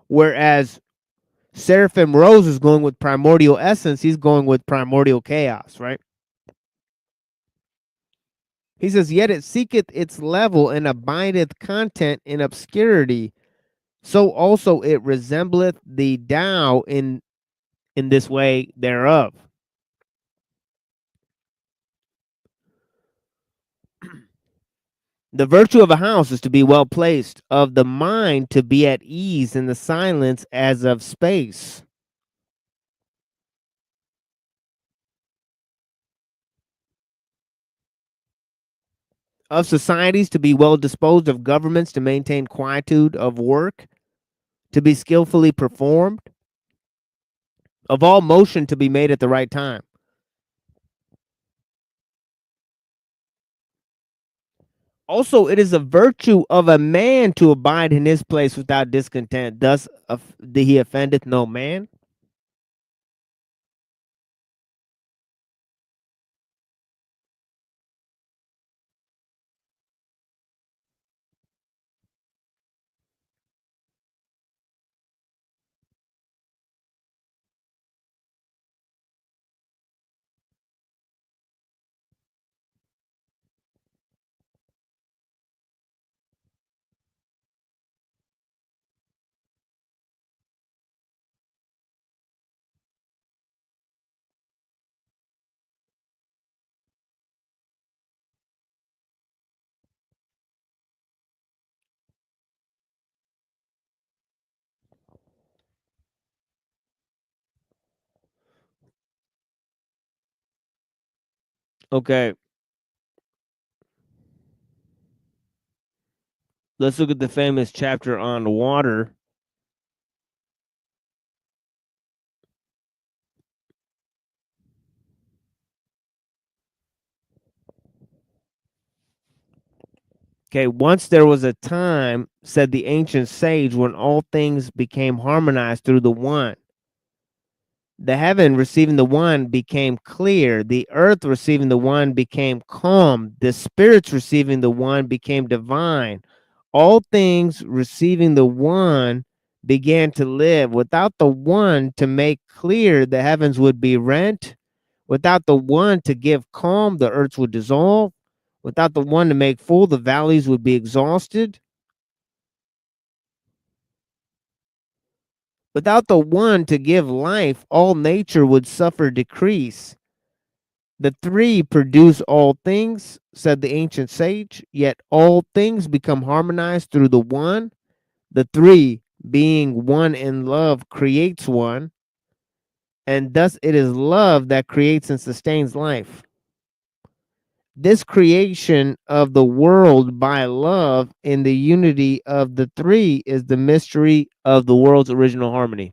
Whereas Seraphim Rose is going with primordial essence, he's going with primordial chaos, right? He says, yet it seeketh its level and abideth content in obscurity. So also it resembleth the Tao in this way thereof. The virtue of a house is to be well placed, of the mind to be at ease in the silence as of space. Of societies to be well disposed, of governments to maintain quietude, of work to be skillfully performed, of all motion to be made at the right time. Also, it is a virtue of a man to abide in his place without discontent. Thus, he offendeth no man. Okay. Let's look at the famous chapter on water. Okay, once there was a time, said the ancient sage, when all things became harmonized through the one. The heaven receiving the one became clear. The earth receiving the one became calm. The spirits receiving the one became divine. All things receiving the one began to live. Without the one to make clear, the heavens would be rent. Without the one to give calm, the earth would dissolve. Without the one to make full, the valleys would be exhausted. Without the one to give life, all nature would suffer decrease. The three produce all things, said the ancient sage, yet all things become harmonized through the one. The three, being one in love, creates one, and thus it is love that creates and sustains life. This creation of the world by love in the unity of the three is the mystery of the world's original harmony.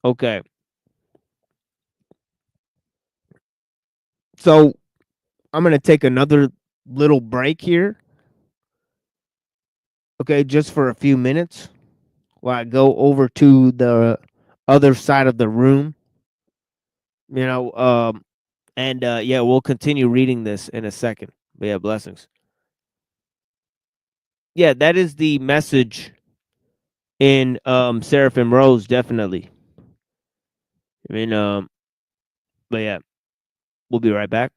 Okay. So I'm going to take another little break here. Okay, just for a few minutes while I go over to the other side of the room. And yeah, we'll continue reading this in a second. But yeah, blessings. Yeah, that is the message in Seraphim Rose, definitely. But yeah, we'll be right back.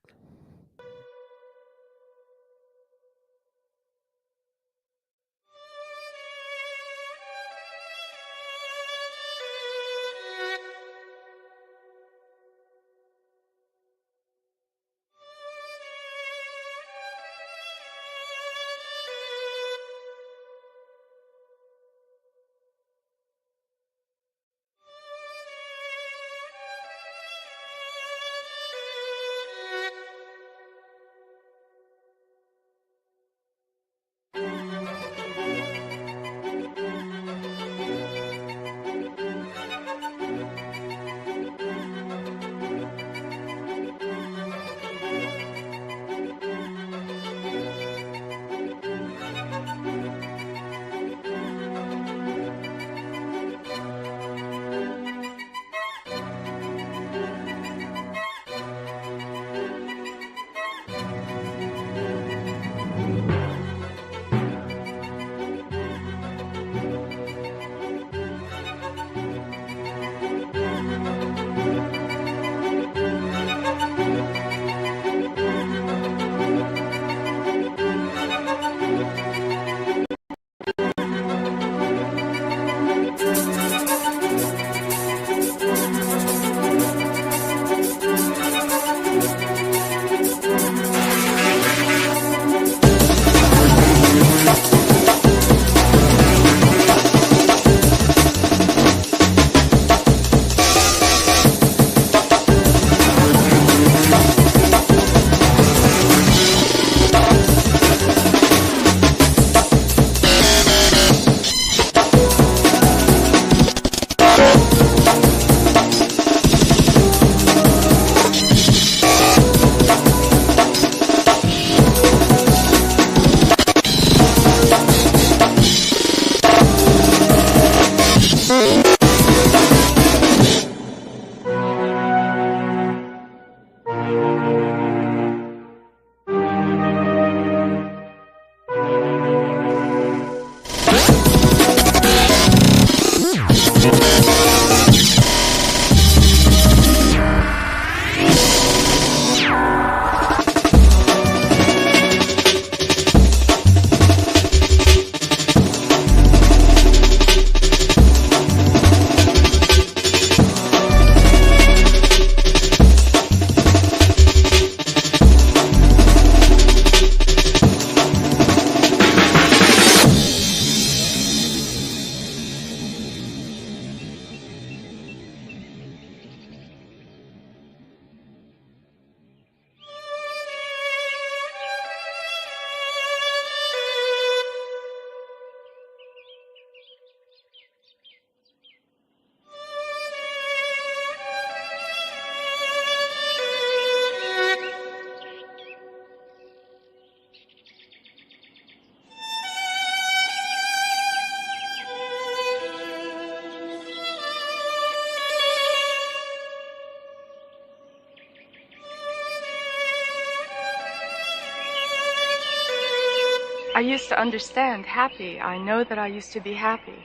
I used to understand happy. I know that I used to be happy.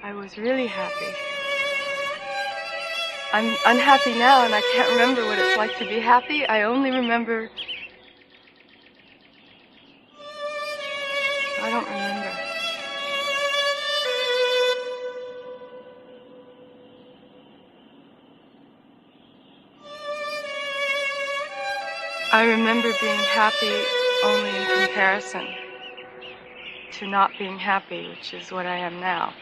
I was really happy. I'm unhappy now and I can't remember what it's like to be happy. I only remember... I don't remember. I remember being happy only in comparison to not being happy, which is what I am now.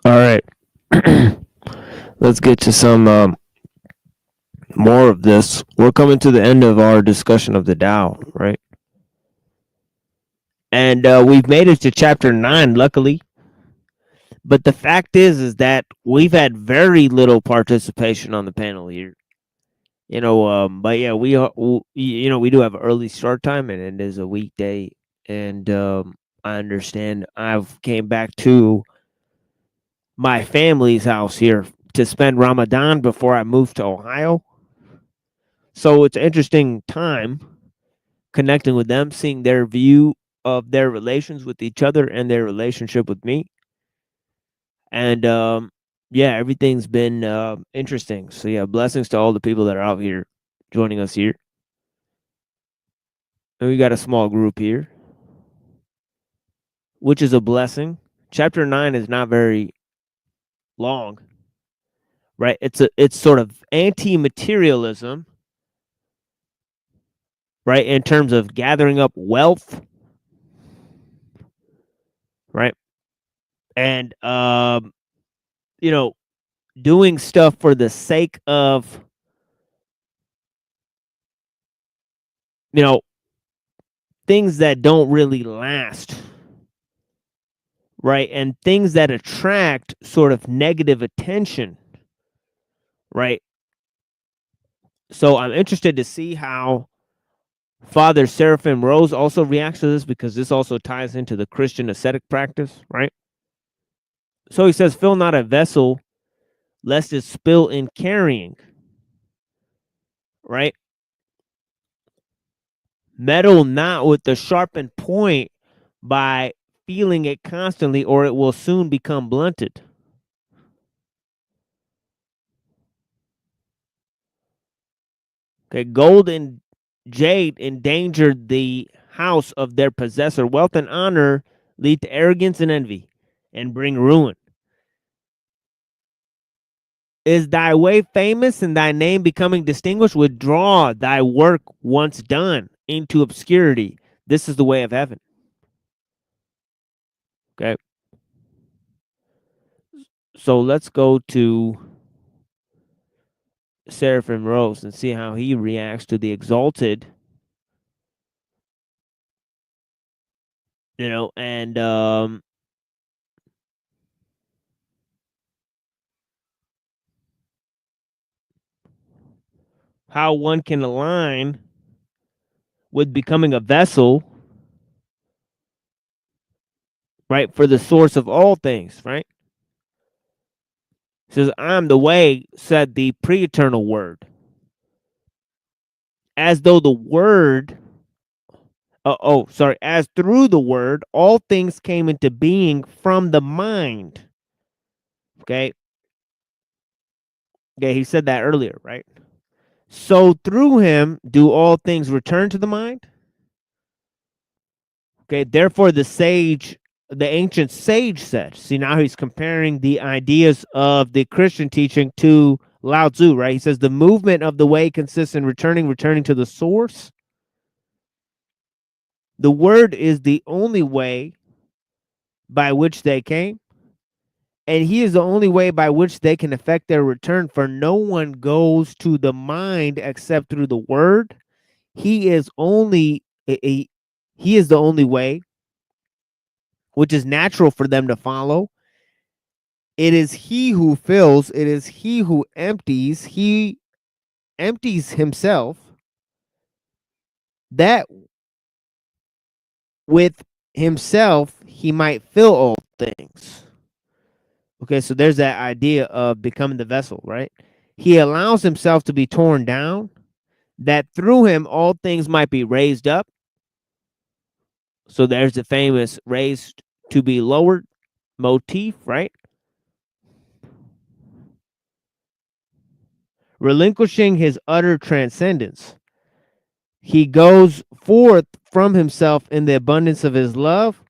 All right. Let's get to some more of this. We're coming to the end of our discussion of the Tao, right? And we've made it to chapter 9, luckily. But the fact is that we've had very little participation on the panel here. But yeah, we do have an early start time, and it is a weekday. And I understand I've came back to my family's house here to spend Ramadan before I moved to Ohio. So it's an interesting time connecting with them, seeing their view of their relations with each other and their relationship with me. And yeah, everything's been interesting. So yeah, blessings to all the people that are out here joining us here. And we got a small group here, which is a blessing. Chapter 9 is not very long, right? It's sort of anti-materialism, right? In terms of gathering up wealth, right? And doing stuff for the sake of things that don't really last, right? And things that attract sort of negative attention, right? So I'm interested to see how Father Seraphim Rose also reacts to this, because this also ties into the Christian ascetic practice, right? So he says, fill not a vessel lest it spill in carrying, right? Meddle not with the sharpened point by feeling it constantly, or it will soon become blunted. Okay, gold and jade endangered the house of their possessor. Wealth and honor lead to arrogance and envy and bring ruin. Is thy way famous and thy name becoming distinguished? Withdraw thy work once done into obscurity. This is the way of heaven. Okay. So let's go to Seraphim Rose and see how he reacts to the exalted, and how one can align with becoming a vessel, right, for the source of all things, right? It says, I'm the way, said the pre-eternal word. As though the word, as through the word, all things came into being from the mind. Okay, he said that earlier, right? So through him, do all things return to the mind? Okay, therefore the ancient sage said. See, now he's comparing the ideas of the Christian teaching to Lao Tzu, right? He says the movement of the way consists in returning to the source. The word is the only way by which they came, and he is the only way by which they can effect their return, for no one goes to the mind except through the word. He is he is the only way, which is natural for them to follow. It is he who fills, it is he who empties. He empties himself, that with himself he might fill all things. Okay, so there's that idea of becoming the vessel, right? He allows himself to be torn down, that through him all things might be raised up. So there's the famous raised to be lowered motif, right? Relinquishing his utter transcendence, he goes forth from himself in the abundance of his love,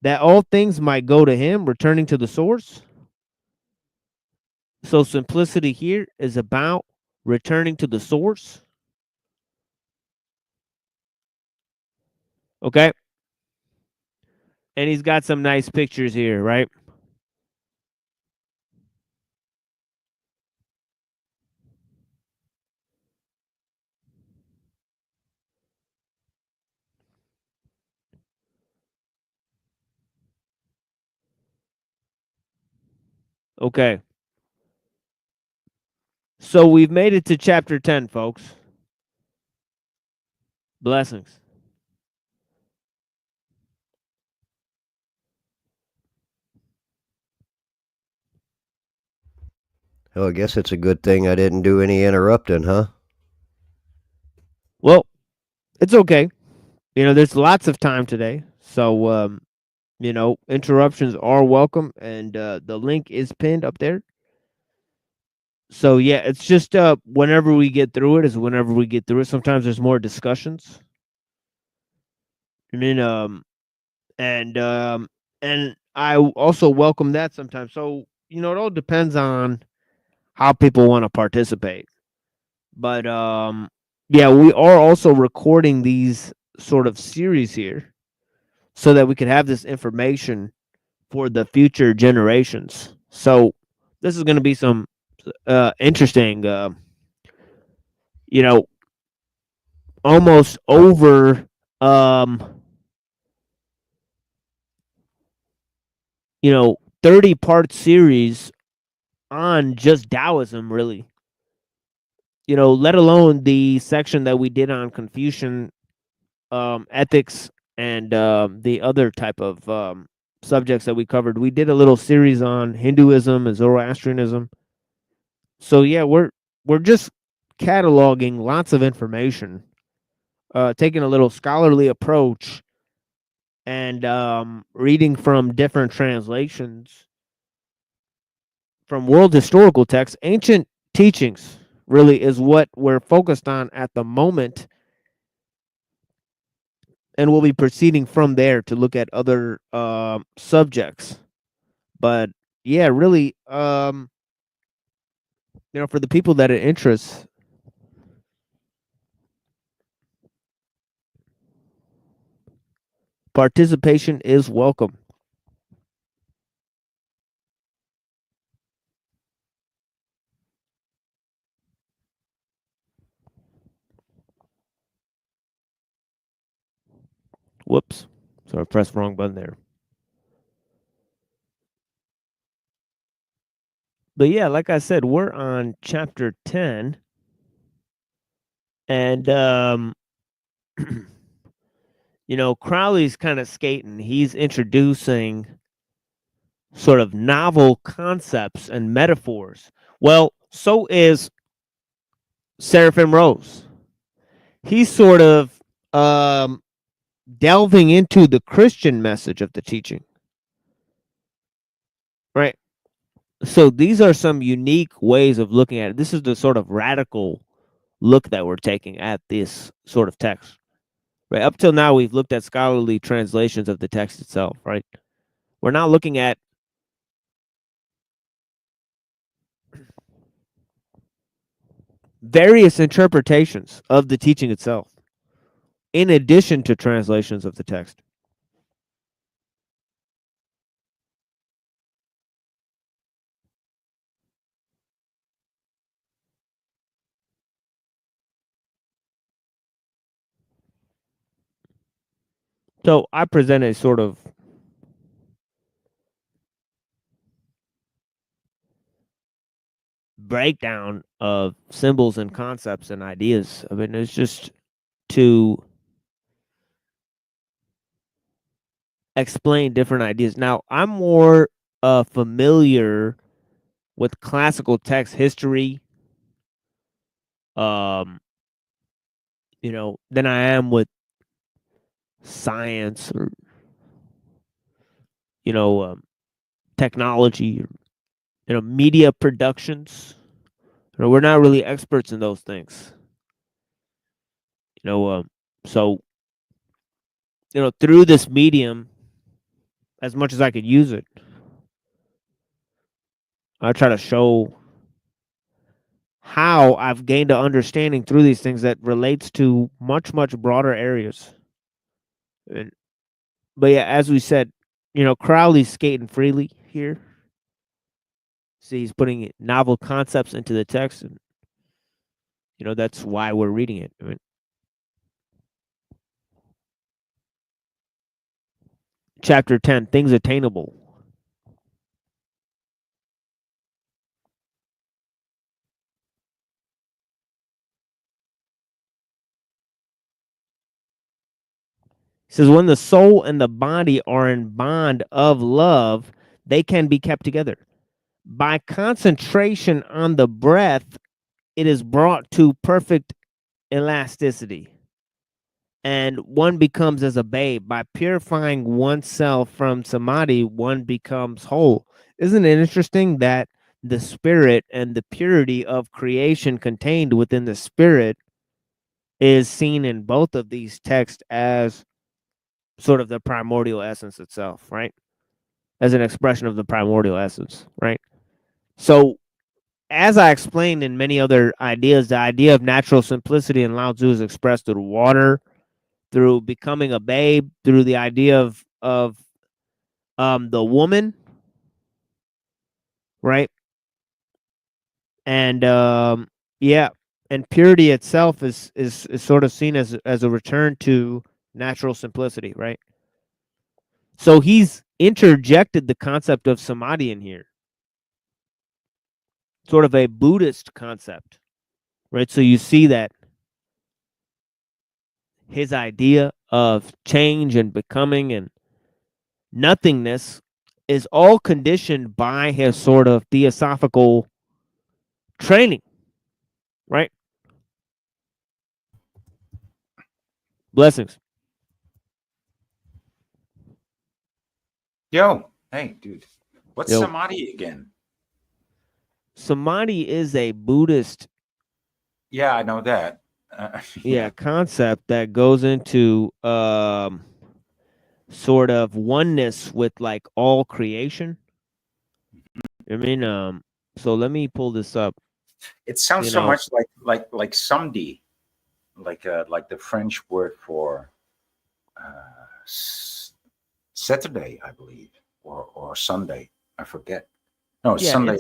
that all things might go to him, returning to the source. So simplicity here is about returning to the source. Okay. And he's got some nice pictures here, right? Okay. So we've made it to chapter 10, folks. Blessings. Oh, I guess it's a good thing I didn't do any interrupting, huh? Well, it's okay. You know, there's lots of time today. So, you know, interruptions are welcome. And the link is pinned up there. So, yeah, it's just whenever we get through it is whenever we get through it. Sometimes there's more discussions. And then, and I also welcome that sometimes. So, you know, it all depends on how people want to participate. But yeah, we are also recording these sort of series here so that we can have this information for the future generations. So this is going to be some interesting, you know, almost over you know, 30-part series on just Taoism, really. You know, let alone the section that we did on Confucian ethics and the other type of subjects that we covered. We did a little series on Hinduism and Zoroastrianism. So yeah, we're just cataloging lots of information, taking a little scholarly approach, and reading from different translations from world historical texts. Ancient teachings really is what we're focused on at the moment. And we'll be proceeding from there to look at other subjects. But yeah, really, you know, for the people that it interests, participation is welcome. Whoops. So I pressed the wrong button there. But yeah, like I said, we're on chapter 10. And, you know, Crowley's kind of skating. He's introducing sort of novel concepts and metaphors. Well, so is Seraphim Rose. He's sort of delving into the Christian message of the teaching. Right? So these are some unique ways of looking at it. This is the sort of radical look that we're taking at this sort of text. Right. Up till now, we've looked at scholarly translations of the text itself, right? We're now looking at various interpretations of the teaching itself, in addition to translations of the text. So I present a sort of breakdown of symbols and concepts and ideas. I mean, it's just to explain different ideas. Now, I'm more familiar with classical text history, than I am with science or technology, or media productions. We're not really experts in those things. So through this medium, as much as I could use it, I try to show how I've gained an understanding through these things that relates to much, much broader areas. But yeah, as we said, Crowley's skating freely here. See, he's putting novel concepts into the text, and that's why we're reading it. I mean, Chapter 10, Things Attainable. It says, when the soul and the body are in bond of love, they can be kept together. By concentration on the breath, it is brought to perfect elasticity, and one becomes as a babe. By purifying oneself from samadhi, one becomes whole. Isn't it interesting that the spirit and the purity of creation contained within the spirit is seen in both of these texts as sort of the primordial essence itself, right? As an expression of the primordial essence, right? So, as I explained in many other ideas, the idea of natural simplicity in Lao Tzu is expressed through water, through becoming a babe, through the idea of the woman, right? And and purity itself is sort of seen as a return to natural simplicity, right? So he's interjected the concept of samadhi in here, sort of a Buddhist concept, right? So you see that his idea of change and becoming and nothingness is all conditioned by his sort of theosophical training, right? Blessings. Yo, hey, dude. What's Yo. samadhi again? Samadhi is a Buddhist Yeah, I know that. concept that goes into sort of oneness with like all creation. I mean, so let me pull this up. It sounds so much like samedi, like the French word for Saturday, I believe, or Sunday. I forget. No, it's Sunday.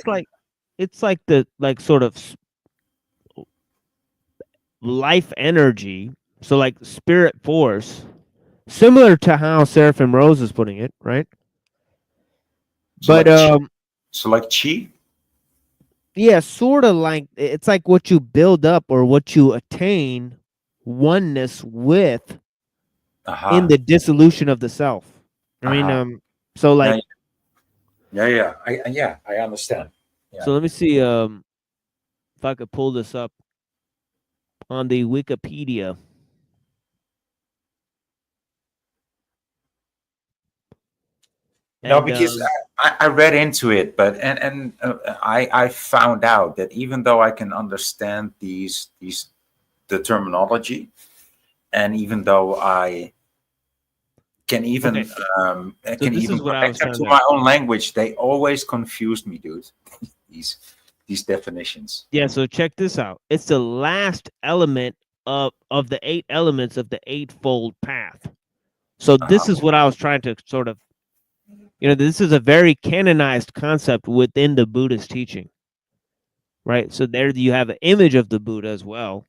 It's like the sort of life energy. So like spirit force, similar to how Seraphim Rose is putting it, right? So like chi. Yeah, sort of like it's like what you build up or what you attain oneness with in the dissolution of the self. I mean, so like I understand. Yeah. So let me see if I could pull this up on the Wikipedia. No, because I read into it, but I found out that even though I can understand the terminology, and even though I can even Okay. So can this even is what I was connect them trying to to. my own language, they always confused me, dude. these definitions. Yeah. So check this out. It's the last element of the 8 elements of the eightfold path. So this is what I was trying to sort of, this is a very canonized concept within the Buddhist teaching, right? So there you have an image of the Buddha as well,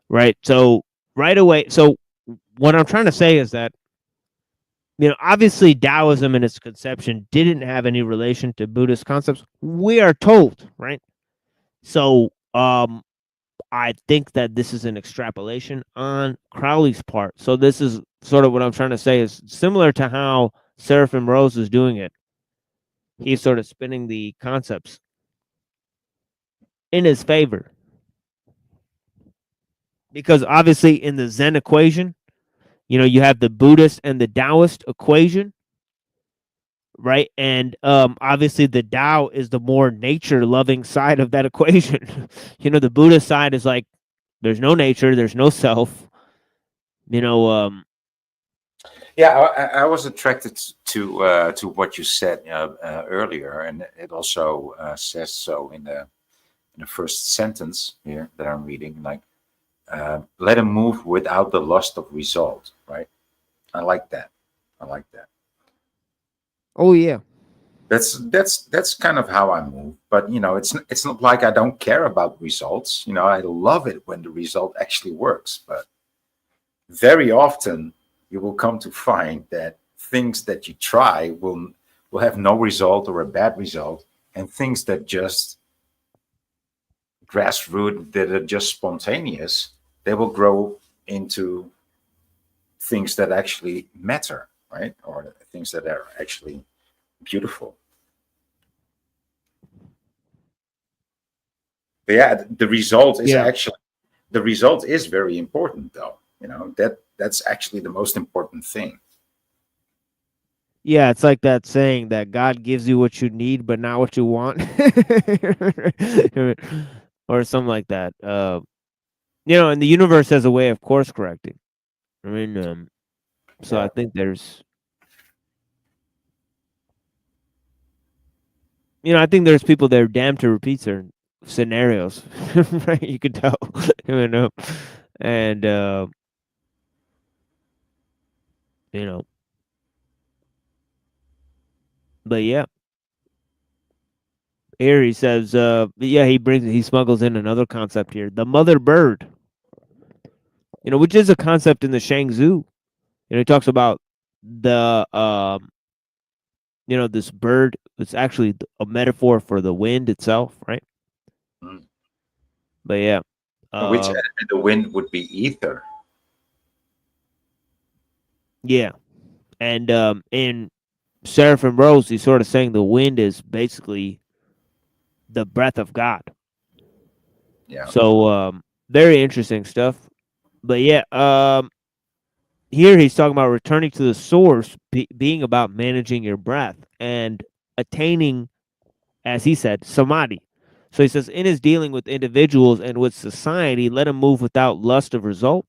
right? So right away, so what I'm trying to say is that, obviously Taoism in its conception didn't have any relation to Buddhist concepts. We are told, right? So I think that this is an extrapolation on Crowley's part. So this is sort of what I'm trying to say is similar to how Seraphim Rose is doing it. He's sort of spinning the concepts in his favor. Because obviously in the Zen equation, you have the Buddhist and the Taoist equation, right? And obviously the Tao is the more nature-loving side of that equation. The Buddhist side is like, there's no nature, there's no self. Yeah, I was attracted to what you said earlier, and it also says so in the first sentence here that I'm reading. Like, let him move without the lust of result. Right? I like that. I like that. Oh yeah. That's kind of how I move. But it's not like I don't care about results. I love it when the result actually works. But very often you will come to find that things that you try will have no result or a bad result, and things that just grassroots, that are just spontaneous, they will grow into things that actually matter, right? Or things that are actually beautiful. But yeah, the result is very important, though. That's actually the most important thing. Yeah, it's like that saying that God gives you what you need, but not what you want, or something like that. And the universe has a way of course correcting. I mean, so I think there's, I think there's people that are damned to repeat certain scenarios, right? You can tell, and but yeah. Here he says, he smuggles in another concept here, the mother bird, which is a concept in the Shangzu. He talks about the, this bird. It's actually a metaphor for the wind itself, right? Mm. But yeah. Which the wind would be ether. Yeah. And in Seraphim Rose, he's sort of saying the wind is basically the breath of God. Yeah. So very interesting stuff. But yeah, here he's talking about returning to the source, being about managing your breath and attaining, as he said, samadhi. So he says, in his dealing with individuals and with society, let him move without lust of result.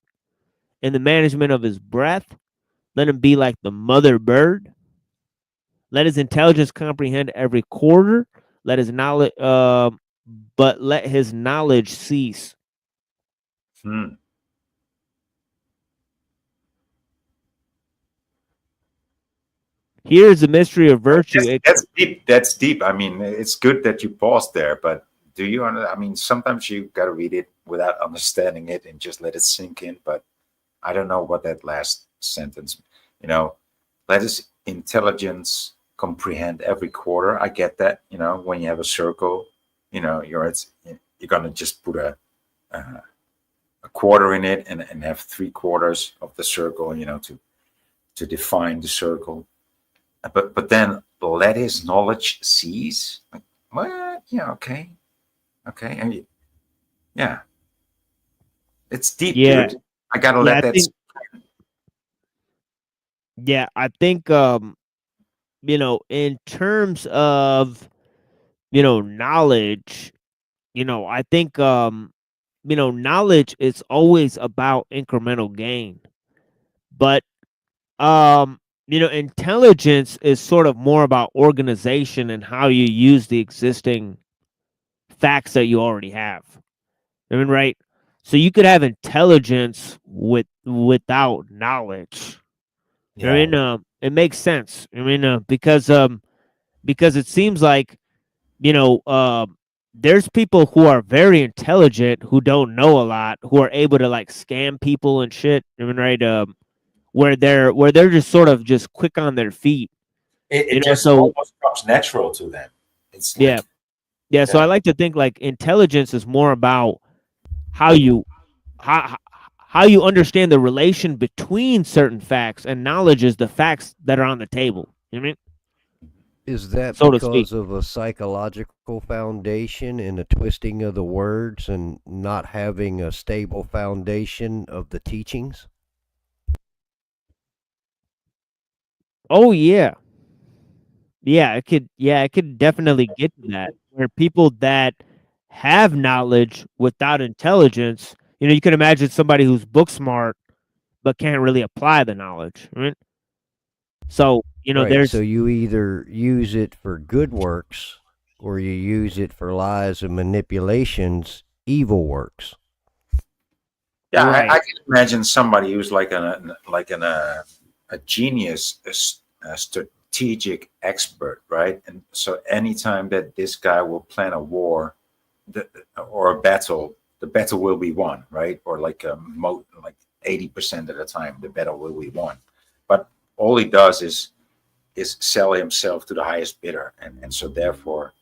In the management of his breath, let him be like the mother bird. Let his intelligence comprehend every quarter. Let his knowledge, but let his knowledge cease. Here is the mystery of virtue. That's deep. That's deep. I mean, it's good that you paused there, but do you? I mean, sometimes you got to read it without understanding it and just let it sink in. But I don't know what that last sentence. Let his intelligence comprehend every quarter. I get that. When you have a circle, you're gonna just put a quarter in it and have 3/4 of the circle. To define the circle. But then let his knowledge cease. Like, what? Yeah, okay. And yeah, it's deep, dude. I gotta let that. Yeah, I think in terms of knowledge, I think knowledge is always about incremental gain. But intelligence is sort of more about organization and how you use the existing facts that you already have. I mean, right? So you could have intelligence without knowledge. Yeah. I mean, it makes sense. I mean, because it seems like there's people who are very intelligent who don't know a lot, who are able to like scam people and shit. I mean, right? Where they're just sort of just quick on their feet. It just So almost comes natural to them. It's yeah, like, yeah. So I like to think like intelligence is more about how you understand the relation between certain facts, and knowledge is the facts that are on the table. You know what I mean? Is that So to speak. because of a psychological foundation and a twisting of the words and not having a stable foundation of the teachings? Oh yeah. Yeah, it could definitely get to that. Where people that have knowledge without intelligence, you can imagine somebody who's book smart but can't really apply the knowledge, right? So, Right. So there's you either use it for good works or you use it for lies and manipulations, evil works. yeah, Right. I can imagine somebody who's like a genius, a strategic expert, right? And so anytime that this guy will plan a war or a battle, the battle will be won, right? Or like 80% of the time, the battle will be won. But all he does is sell himself to the highest bidder, and so therefore,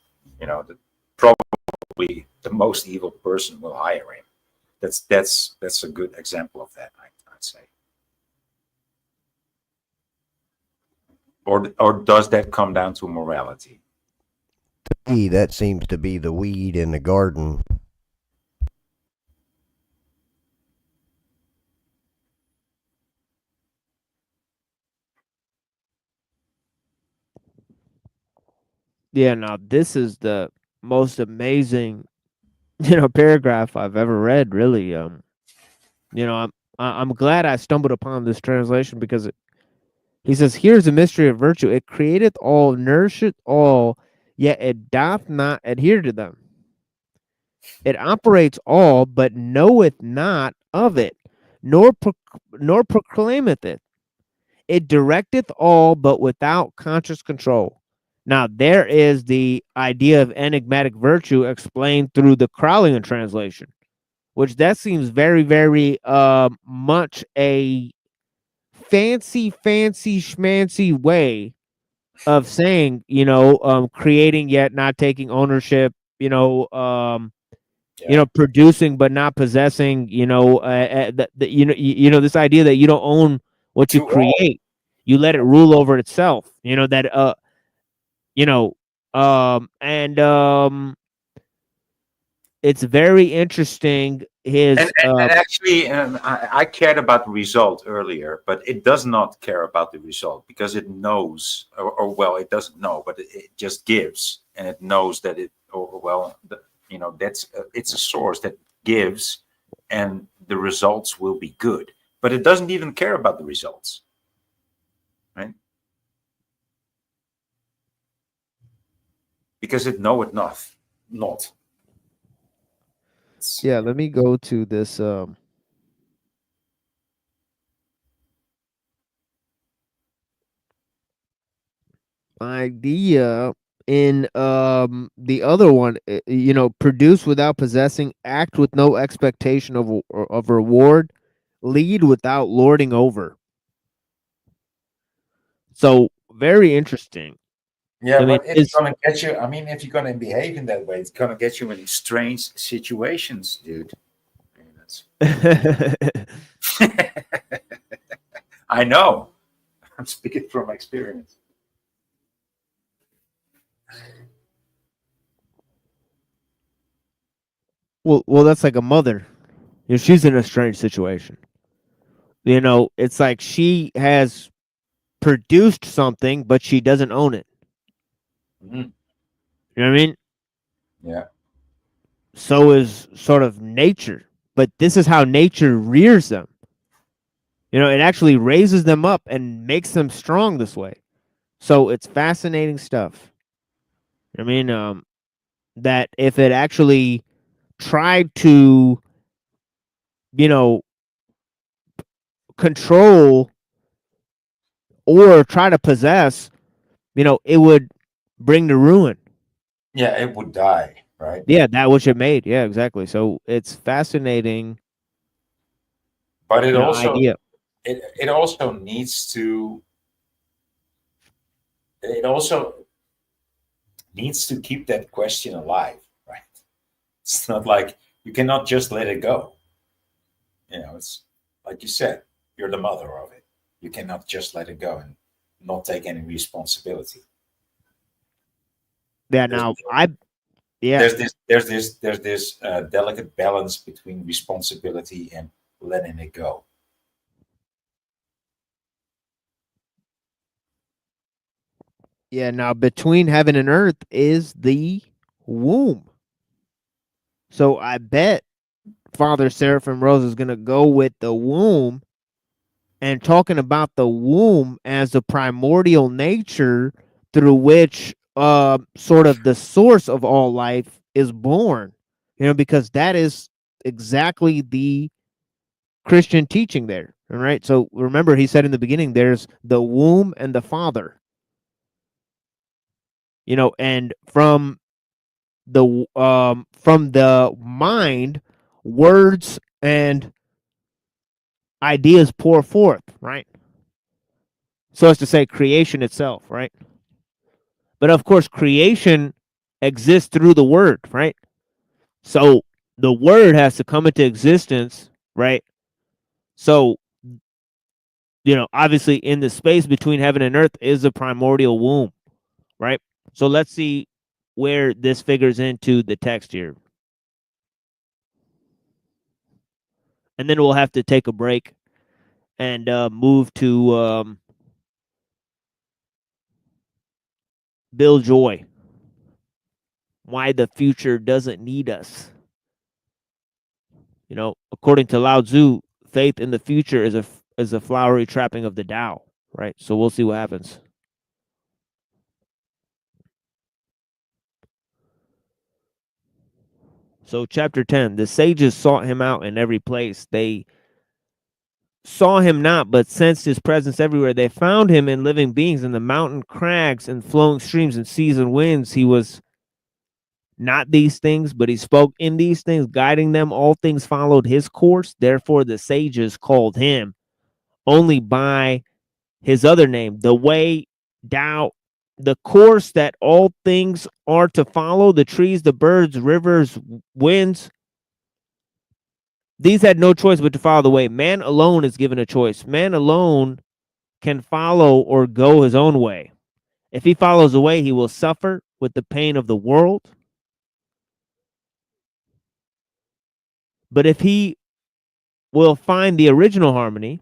probably the most evil person will hire him. That's a good example of that, I'd say. Or does that come down to morality? To me, that seems to be the weed in the garden. Yeah, now this is the most amazing, paragraph I've ever read, really. I'm glad I stumbled upon this translation because he says, "Here's the mystery of virtue. It createth all, nourisheth all, yet it doth not adhere to them. It operates all, but knoweth not of it, nor proclaimeth it. It directeth all, but without conscious control." Now, there is the idea of enigmatic virtue explained through the Crowleyan translation, which that seems very, very much a fancy schmancy way of saying, creating yet not taking ownership, producing but not possessing, this idea that you don't own what you To all. create, you let it rule over itself. It's very interesting. And actually, I cared about the result earlier, but it does not care about the result because it knows, or well, it doesn't know, but it just gives, and it knows that it's a source that gives, and the results will be good. But it doesn't even care about the results, right? Because it knoweth not. Yeah, let me go to this idea in the other one. Produce without possessing, act with no expectation of reward, lead without lording over. So very interesting. Yeah, I mean, but it's going to get you. I mean, if you're going to behave in that way, it's going to get you in strange situations, dude. I know. I'm speaking from experience. Well, that's like a mother. She's in a strange situation. It's like she has produced something, but she doesn't own it. Mm-hmm. You know what I mean? Yeah. So is sort of nature, but this is how nature rears them. You know, it actually raises them up and makes them strong this way. So it's fascinating stuff. I mean, that if it actually tried to, you know, control or try to possess, you know, it would bring the ruin. Yeah, it would die, right? Yeah, that which it made. Yeah, exactly. So it's fascinating. But it You know, also idea. it also needs to it also needs to keep that question alive, right? It's not like you cannot just let it go. You know, it's like you said, you're the mother of it. You cannot just let it go and not take any responsibility. Yeah. There's, Now there's this delicate balance between responsibility and letting it go. Yeah. Now between heaven and earth is the womb. So I bet Father Seraphim Rose is going to go with the womb and talking about the womb as a primordial nature through which sort of the source of all life is born. You know, because that is exactly the Christian teaching there. All right. So remember, he said in the beginning, there's the womb and the father. You know, and from the mind, words and ideas pour forth, right? So as to say, creation itself, right? But of course, creation exists through the word, right? So the word has to come into existence, right? So, you know, obviously in the space between heaven and earth is a primordial womb, right? So let's see where this figures into the text here. And then we'll have to take a break and move to Bill Joy. Why the future doesn't need us. You know, according to Lao Tzu, faith in the future is a flowery trapping of the Tao, right? So we'll see what happens. So chapter 10, the sages sought him out in every place. They saw him not, but sensed his presence everywhere. They found him in living beings, in the mountain crags and flowing streams and seas and winds. He was not these things, but he spoke in these things, guiding them. All things followed his course. Therefore, the sages called him only by his other name, the way, Tao, the course that all things are to follow, the trees, the birds, rivers, winds. These had no choice but to follow the way. Man alone is given a choice. Man alone can follow or go his own way. If he follows the way, he will suffer with the pain of the world. But if he will find the original harmony,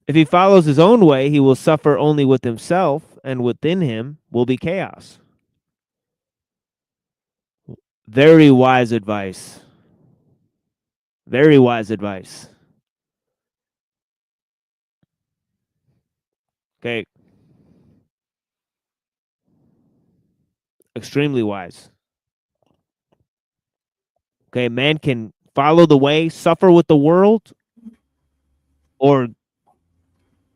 if he follows his own way, he will suffer only with himself, and within him will be chaos. Very wise advice. Very wise advice. Okay. Extremely wise. Okay, man can follow the way, suffer with the world, or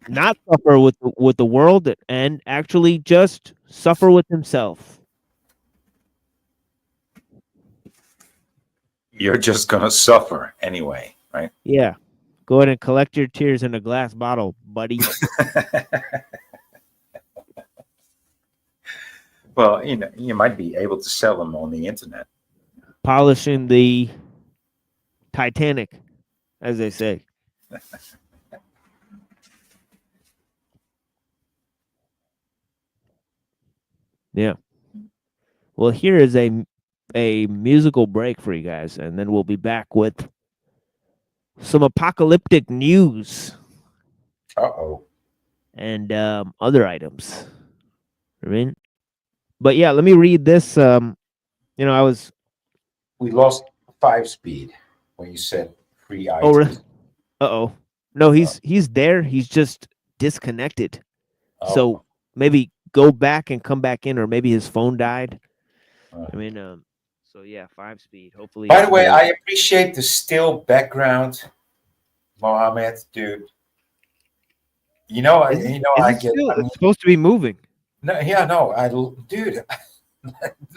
not suffer with the world and actually just suffer with himself. You're just gonna suffer anyway, right? Yeah. Go ahead and collect your tears in a glass bottle, buddy. Well, you know, you might be able to sell them on the internet. Polishing the Titanic, as they say. Yeah. Well, here is a musical break for you guys, and then we'll be back with some apocalyptic news. Uh-oh. And other items. I mean, but yeah, let me read this. You know, we lost 5-speed when you said free Oh, items. uh-oh. No, he's there. He's just disconnected. Oh. So maybe go back and come back in, or maybe his phone died. I mean, so yeah, 5-speed. Hopefully. By the way, I appreciate the still background, Mohammed, dude. You know, I get. Still, I mean, it's supposed to be moving. no, yeah, no, dude,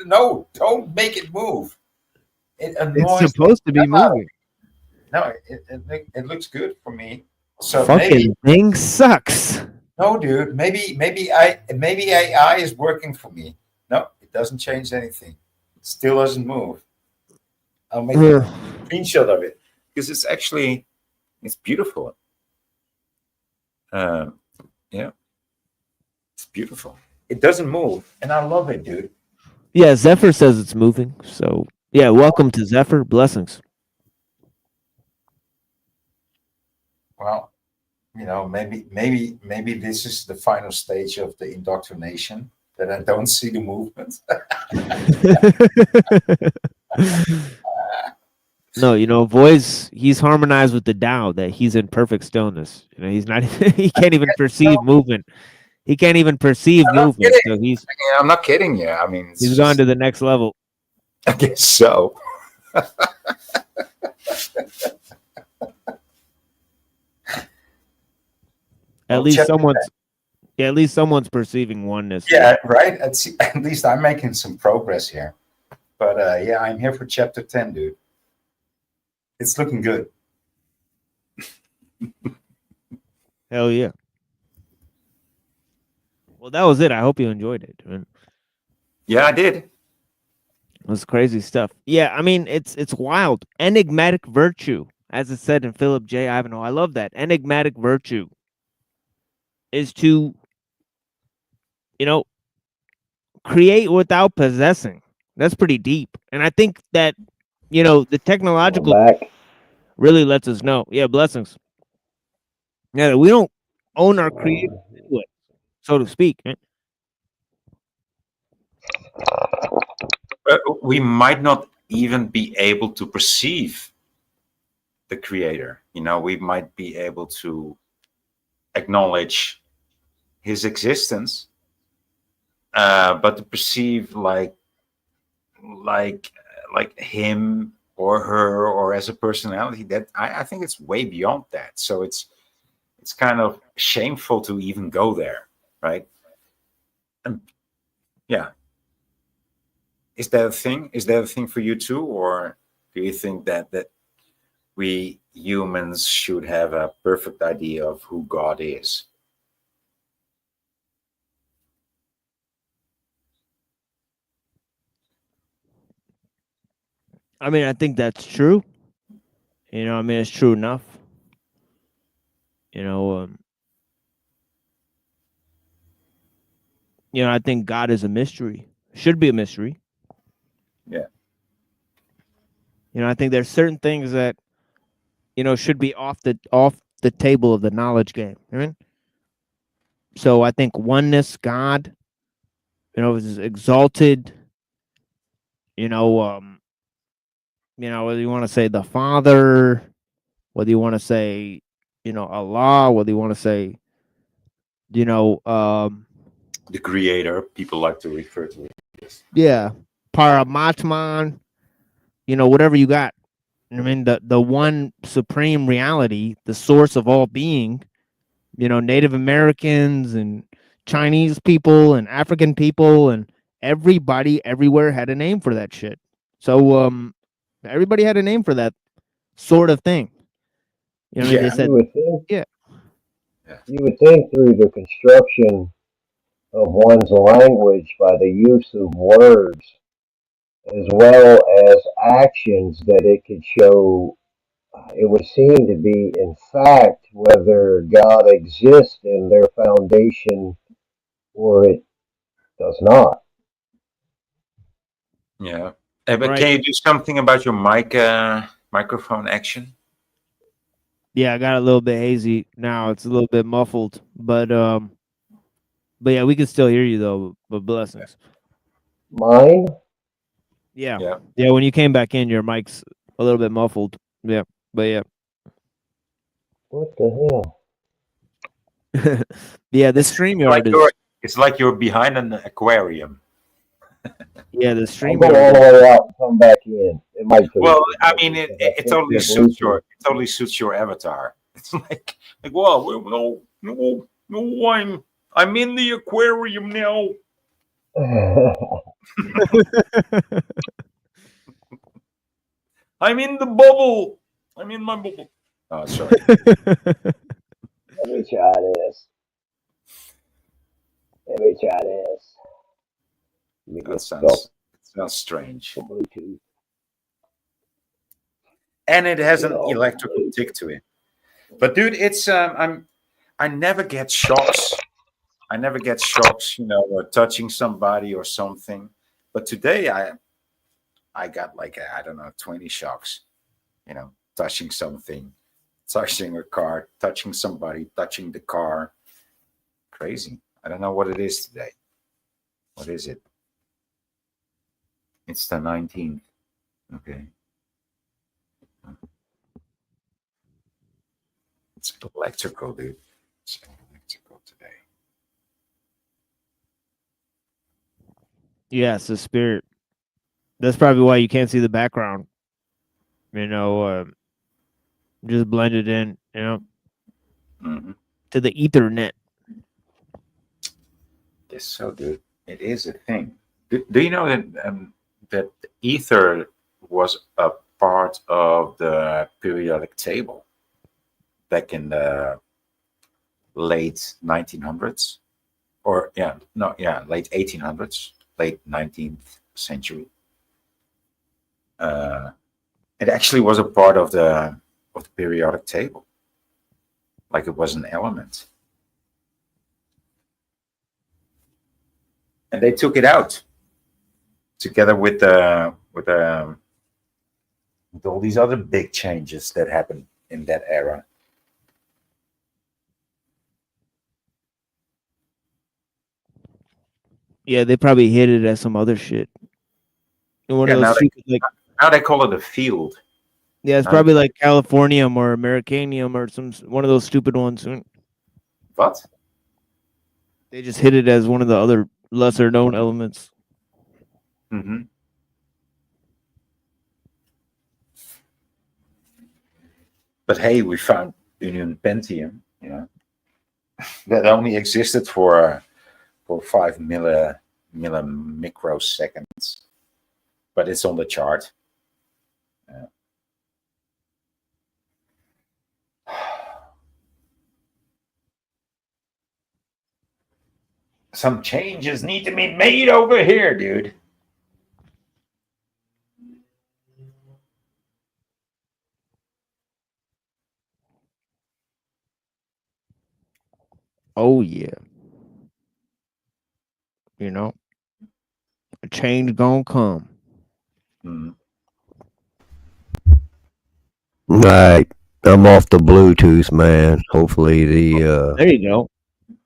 no, don't make it move. It annoys. It's supposed to be moving. No, it looks good for me. So Fucking thing sucks. No, dude. Maybe AI is working for me. No, it doesn't change anything. It still doesn't move. I'll make a screenshot of it because it's beautiful. Yeah, it's beautiful. It doesn't move, and I love it, dude. Yeah, Zephyr says it's moving. So yeah, welcome to Zephyr. Blessings. Well, you know, maybe this is the final stage of the indoctrination, that I don't see the movement. No, you know, voice, he's harmonized with the Tao, that he's in perfect stillness. You know, he's not he can't even perceive movement. He can't even perceive movement. So I'm not kidding you. I mean, he's gone to the next level. I guess so. At least someone's perceiving oneness. Yeah, right. At least I'm making some progress here. But yeah, I'm here for chapter 10, dude. It's looking good. Hell yeah. Well, that was it. I hope you enjoyed it. Man. Yeah, I did. It was crazy stuff. Yeah, I mean, it's wild. Enigmatic virtue, as it said in Philip J. Ivanhoe. I love that. Enigmatic virtue is to, you know, create without possessing. That's pretty deep. And I think that, you know, the technological really lets us know. Yeah, blessings. Yeah, we don't own our creative input, so to speak. Right? We might not even be able to perceive the creator. You know, we might be able to acknowledge his existence, but to perceive like him or her or as a personality, that I think it's way beyond that. So it's kind of shameful to even go there, right? And yeah. Is that a thing? Is that a thing for you too? Or do you think that we humans should have a perfect idea of who God is? I mean, I think that's true. You know, I mean, it's true enough. You know, I think God is a mystery. Should be a mystery. Yeah. You know, I think there's certain things that, you know, should be off the table of the knowledge game. I mean, so I think oneness, God, you know, is exalted. You know, whether you want to say the Father, whether you want to say, you know, Allah, whether you want to say, you know, the creator, people like to refer to it. Yeah, Paramatman, you know, whatever you got. I mean, the one supreme reality, the source of all being, you know, Native Americans and Chinese people and African people and everybody everywhere had a name for that shit. So everybody had a name for that sort of thing. You know, Yeah. they said, You would think through the construction of one's language by the use of words as well as actions that it could show, it would seem to be in fact whether God exists in their foundation or it does not. Yeah. But can you do something about your microphone action? Yeah, I got a little bit hazy now. It's a little bit muffled, but yeah, we can still hear you though. But blessings. Mine? Yeah. When you came back in, your mic's a little bit muffled. Yeah, but yeah. What the hell? Yeah, the It's StreamYard like is. it's like you're behind an aquarium. Yeah, the I'll StreamYard. go all the way out and come back in. It might take Well, a I second mean, because I it think totally your suits Bluetooth. your avatar. It's like well, no, I'm in the aquarium now. I'm in the bubble. I'm in my bubble. Oh, sorry. Let me try this. Let me try this. Let me That get stuck sounds strange. for Bluetooth. And it has Get an off electrical Bluetooth. tick to it. But dude, it's I never get shocks. I never get shocks, or touching somebody or something. But today I got like I don't know 20 shocks, touching something, touching a car, touching somebody, touching the car. Crazy. I don't know what it is today. What is it? It's the 19th. Okay. It's electrical, dude. It's electrical today. Yeah, it's the spirit. That's probably why you can't see the background. Just blended in, to the Ethernet. Yes, so dude, it is a thing. Do you know that ether was a part of the periodic table back in the late 1900s, late 1800s, late 19th century. It actually was a part of the periodic table, like it was an element. And they took it out together with all these other big changes that happened in that era. Yeah, they probably hid it as some other shit. One Yeah, of those stupid, like, now they call it a field. yeah, it's probably like Californium or Americanium or one of those stupid ones. What? They just hid it as one of the other lesser known elements. Mm-hmm. But hey, we found Union Pentium, that only existed for 5 millimicroseconds, but it's on the chart. Some changes need to be made over here, dude. Oh yeah. A change gonna come. Right. I'm off the Bluetooth, man. Hopefully the There you go.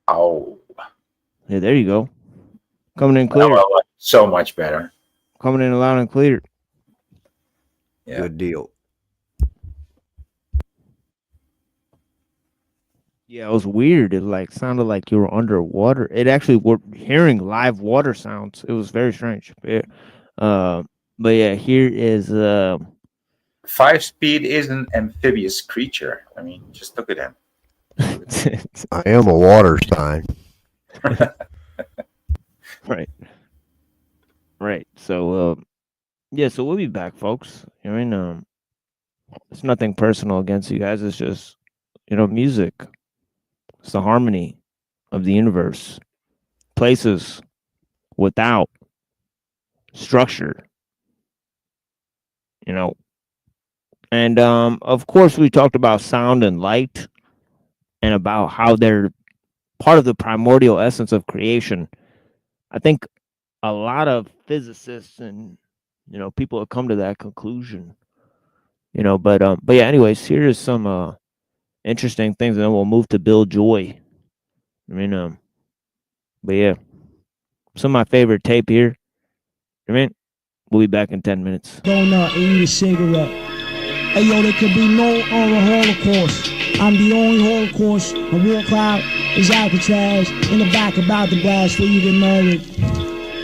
Oh. Yeah, there you go. Coming in clear. Well, so much better. Coming in loud and clear. Yeah. Good deal. Yeah, it was weird. It sounded like you were underwater. It actually were hearing live water sounds. It was very strange. Yeah. But yeah, here is 5-speed is an amphibious creature. I mean, just look at him. I am a water sign. Right. So yeah, so we'll be back, folks. It's nothing personal against you guys. It's just, music. It's the harmony of the universe. Places without structure. And of course we talked about sound and light and about how they're part of the primordial essence of creation. I think a lot of physicists and people have come to that conclusion. But yeah, anyways, here's some interesting things, and then we'll move to Bill Joy. But yeah, some of my favorite tape here. We'll be back in 10 minutes. Going on, eat a cigarette. Hey yo, there could be no other Holocaust. I'm the only Holocaust. A war cloud is Alcatraz. In the back about to blast where you get murdered.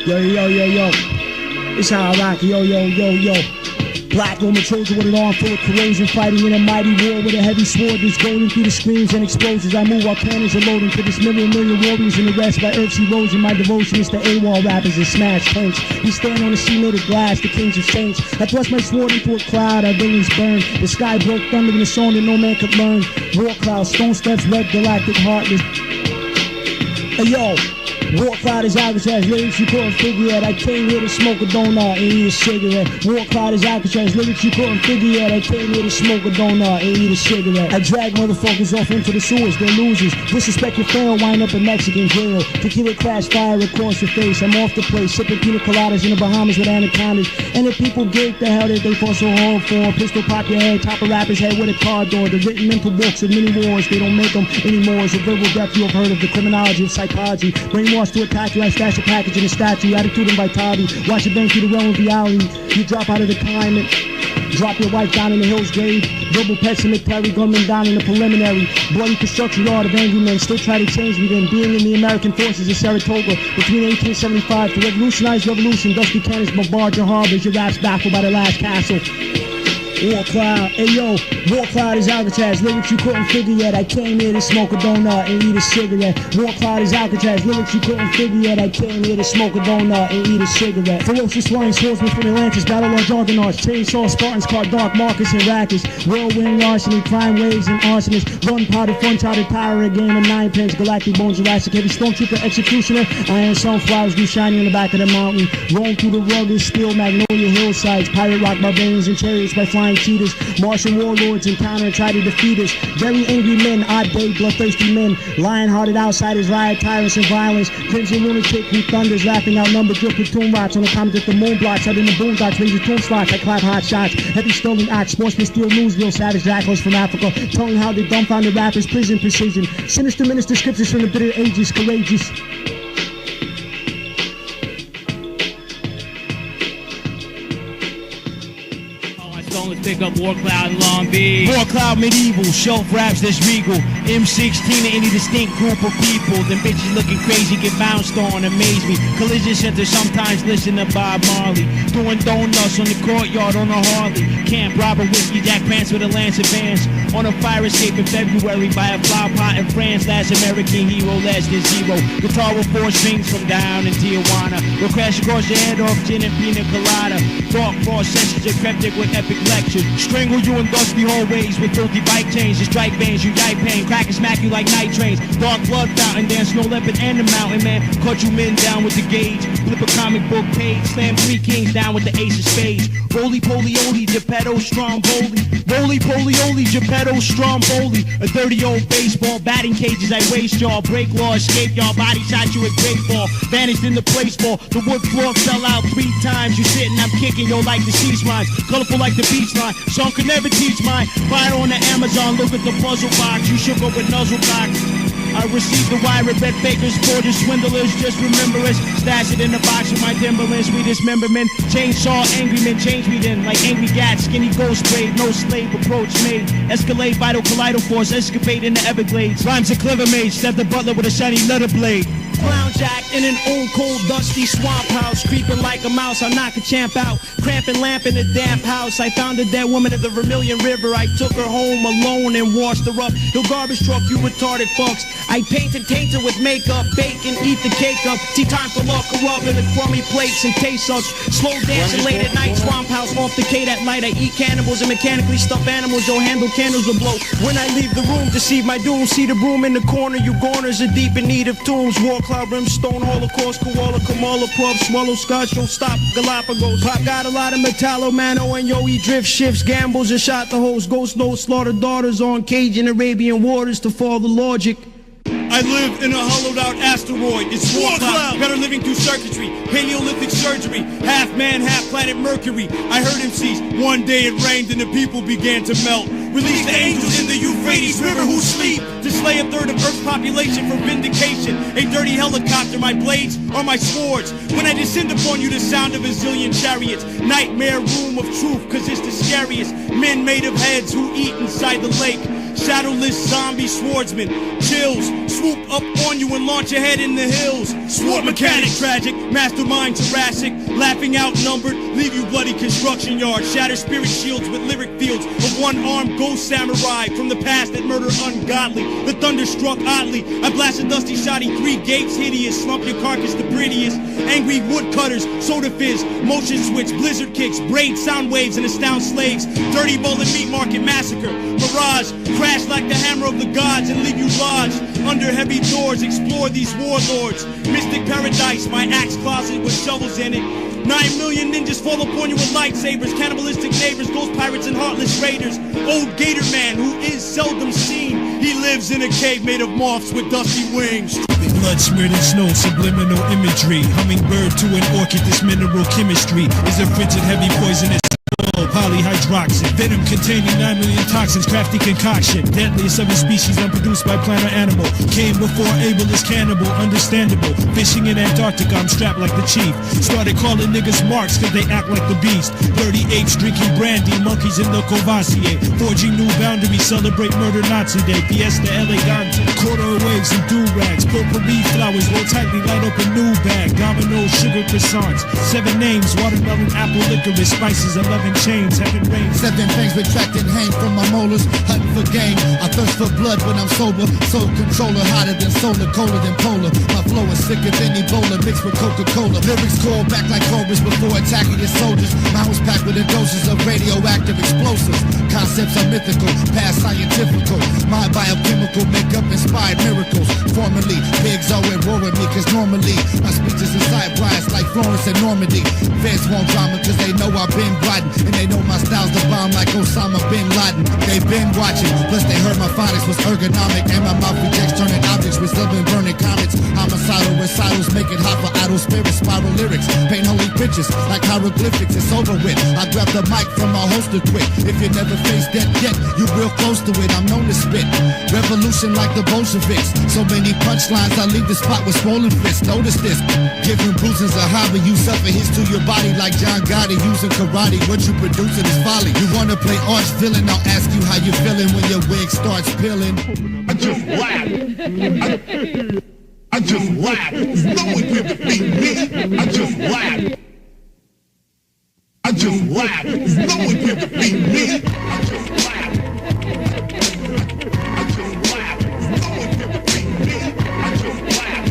Yo, yo, yo, yo. It's how I rock. Yo, yo, yo, yo. Black Roman Trojan with an arm full of corrosion, fighting in a mighty war with a heavy sword that's golden through the screams and explosions. I move while cannons are loading to this million warriors in the rest by Earth's erosion. My devotion is to AWOL rappers and smash tanks. We stand on the sea made of glass, the kings of saints. I thrust my sword into a cloud, our villains burn. The sky broke thunder in a song that no man could learn. War cloud, stone steps, red galactic heartless. Hey yo. War cloud is Alcatraz, lyrics you couldn't figure yet. I came here to smoke a donut and eat a cigarette. War cloud is Alcatraz, lyrics you couldn't figure yet. I came here to smoke a donut and eat a cigarette. I drag motherfuckers off into the sewers, they're losers. Disrespect your fail, wind up in Mexican jail. Tequila crash fire across your face. I'm off the place, sipping pina coladas in the Bahamas with anacondas. And if people get the hell that they fall so hard for, pistol pop your head, top a rapper's head with a car door. The written mental books of many wars, they don't make them anymore. It's a verbal depth you have heard of the criminology of psychology. Brainwash to attack you, I stash a package in a statue, attitude and vitality, watch it bang through the realm of reality. You drop out of the climate, drop your wife down in the hills grave, verbal pessimist, carry gunmen down in the preliminary, bloody construction yard of angry men, still try to change me then, being in the American forces in Saratoga, between 1875 to revolutionize revolution, dusty cannons bombard your harbors, your raps baffled by the last castle. War cloud, hey yo, war cloud is Alcatraz, lyrics you couldn't figure yet. I came here to smoke a donut and eat a cigarette. War cloud is Alcatraz, lyrics you couldn't figure yet. I came here to smoke a donut and eat a cigarette. Ferocious flying swordsmen from Atlantis, battle on juggernauts, chainsaw Spartans, caught dark Marcus and Rackus, whirlwind larceny, crime waves and arsonists, gunpowder, fun-chowder, power, a game of 9 pins, galactic bones, Jurassic, heavy stormtrooper, executioner, iron sunflowers do shining in the back of the mountain, roam through the rugged steel magnolia hillsides, pirate rock barbarians and chariots by flying cheaters, Martian warlords encounter and try to defeat us. Very angry men, odd day, bloodthirsty men, lion-hearted outsiders, riot tyrants and violence, crimson lunatic who thunders, laughing outnumbered your platoon rots on the comet at the moon blocks, out in the boondocks, laser tomb slots, I clap hot shots, heavy stolen ox, sportsmen steal newsreel, savage jackals from Africa, telling how they dumbfounded rappers, prison precision, sinister minister scriptures from the bitter ages, courageous. Pick up War Cloud in Long Beach. War Cloud medieval, shelf raps that's regal. M16 to any distinct group of people. Them bitches looking crazy, get bounced on, amaze me. Collision center sometimes listen to Bob Marley. Doing donuts on the courtyard on a Harley. Camp robber whiskey, Jack Pants with a lance advance. On a fire escape in February by a flower pot in France. Last American hero, less than zero. Guitar with 4 strings from down in Tijuana. We'll crash across your head off gin and pina colada. Dark cross sessions are cryptic with epic lecture. Strangle you in dusty hallways with filthy bike chains and strike bands, you yipe pain, crack and smack you like night trains. Dark blood fountain, dance snow leopard and the mountain man. Cut you men down with the gauge, flip a comic book page, slam 3 kings down with the ace of spades. Roly poly oly, Geppetto, Stromboli. Roly poly oly, Geppetto, Stromboli. A dirty old baseball, batting cages I waste y'all. Break law, escape y'all, body shot you a great ball. Vanished in the place ball, the wood floor fell out 3 times. You sitting, I'm kicking yo like the sea swines. Colorful like the beach line. Sean could never teach mine. Fire on the Amazon, look at the puzzle box. You shook up with nuzzle cocks. I received the wire at Red Bakers, forgers, swindlers, just remember us. Stash it in the box with my Timberlands, we dismemberment. Chainsaw, angry men, change me then. Like angry gats, skinny ghost braid, no slave approach made. Escalade, vital collider force, escapade in the Everglades. Rhymes a clever mage, step the butler with a shiny leather blade. Clown jack in an old cold dusty swamp house, creeping like a mouse, I'll knock a champ out. Cramping lamp in a damp house, I found a dead woman at the Vermilion River. I took her home alone and washed her up. Your garbage truck, you retarded fucks. I paint and taint her with makeup, bake and eat the cake up. Tea time for lock her up in the crummy plates and taste sucks. Slow dancing late at night, swamp house off the K that light. I eat cannibals and mechanically stuff animals, yo handle candles will blow. When I leave the room, deceive my doom, see the broom in the corner. You goners are deep in need of tombs. War cloud, brimstone, holocaust, koala, Kamala, pub, swallow scotch, don't stop, Galapagos. Pop got a lot of metallo, mano, and yo, he drift shifts, gambles and shot the host. Ghost notes, slaughter daughters on cage in Arabian waters to fall the logic. I live in a hollowed out asteroid. It's war cloud, better living through circuitry, Paleolithic surgery, half man, half planet Mercury. I heard MCs, one day it rained and the people began to melt. Release the angels in the Euphrates River who sleep. to slay a third of Earth's population for vindication. A dirty helicopter, my blades are my swords. When I descend upon you, the sound of a zillion chariots. Nightmare room of truth, cause it's the scariest. Men made of heads who eat inside the lake. Shadowless zombie swordsman, chills, swoop up on you and launch ahead in the hills. Sword mechanic, tragic, mastermind Jurassic, laughing outnumbered, leave you bloody construction yard. Shatter spirit shields with lyric fields of one-armed ghost samurai from the past that murder ungodly. The thunder struck oddly, I blast a dusty shoddy, 3 gates hideous, slump your carcass the prettiest. Angry woodcutters, soda fizz, motion switch, blizzard kicks, braid sound waves and astound slaves. Dirty bowl and meat market massacre, mirage, crash like the hammer of the gods and leave you lodged under heavy doors. Explore these warlords, mystic paradise, my axe closet with shovels in it. 9 million ninjas fall upon you with lightsabers, cannibalistic neighbors, ghost pirates and heartless raiders. Old gator man who is seldom seen, he lives in a cave made of moths with dusty wings. Blood smeared in snow, subliminal imagery. Hummingbird to an orchid, this mineral chemistry is a frigid, heavy, poisonous polyhydroxid. Venom containing 9 million toxins, crafty concoction. Deadliest of a species unproduced by plant or animal. Came before Abel is cannibal, understandable. Fishing in Antarctica, I'm strapped like the chief. Started calling niggas marks cause they act like the beast. Dirty apes drinking brandy, monkeys in the Courvoisier. Forging new boundaries, celebrate murder Nazi Day. Fiesta elegante, corduroy waves and do-rags. Potpourri flowers, roll tightly, light up a new bag. Domino, sugar croissants. 7 names, watermelon, apple, licorice, spices, 11 chains, heaven rain. 7 fangs retracted hang from my molars. Hunting for game, I thirst for blood when I'm sober. Soul controller, hotter than solar, colder than polar. My flow is sicker than Ebola, mixed with Coca-Cola. Lyrics call back like cobras before attacking your soldiers. My house packed with the doses of radioactive explosives. Concepts are mythical, past scientifical. My biochemical makeup inspired miracles. Formerly, pigs all at war with me, cause normally my speeches incite riots like Florence and Normandy. Feds want drama cause they know I've been rotten, and they know my style's the bomb like Osama bin Laden. They've been watching, plus they heard my phonics was ergonomic, and my mouth rejects turning objects with still been burning comets. Homicidal recitals make it hot for idle spirits. Spiral lyrics, paint holy pictures like hieroglyphics. It's over with. I grab the mic from my holster quick. If you never faced death yet, you real close to it. I'm known to spit revolution like the Bolsheviks. So many punchlines, I leave the spot with swollen fists. Notice this, giving bruises a hobby. You suffer hits to your body like John Gotti using karate. What you producing is folly. You wanna play arch villain? I'll ask you how you feeling when your wig starts peeling. I just laugh. I just laugh. No one can defeat me. I just laugh. I just laugh. No one can defeat me. I just laugh. I just laugh. No one can defeat me. I just laugh.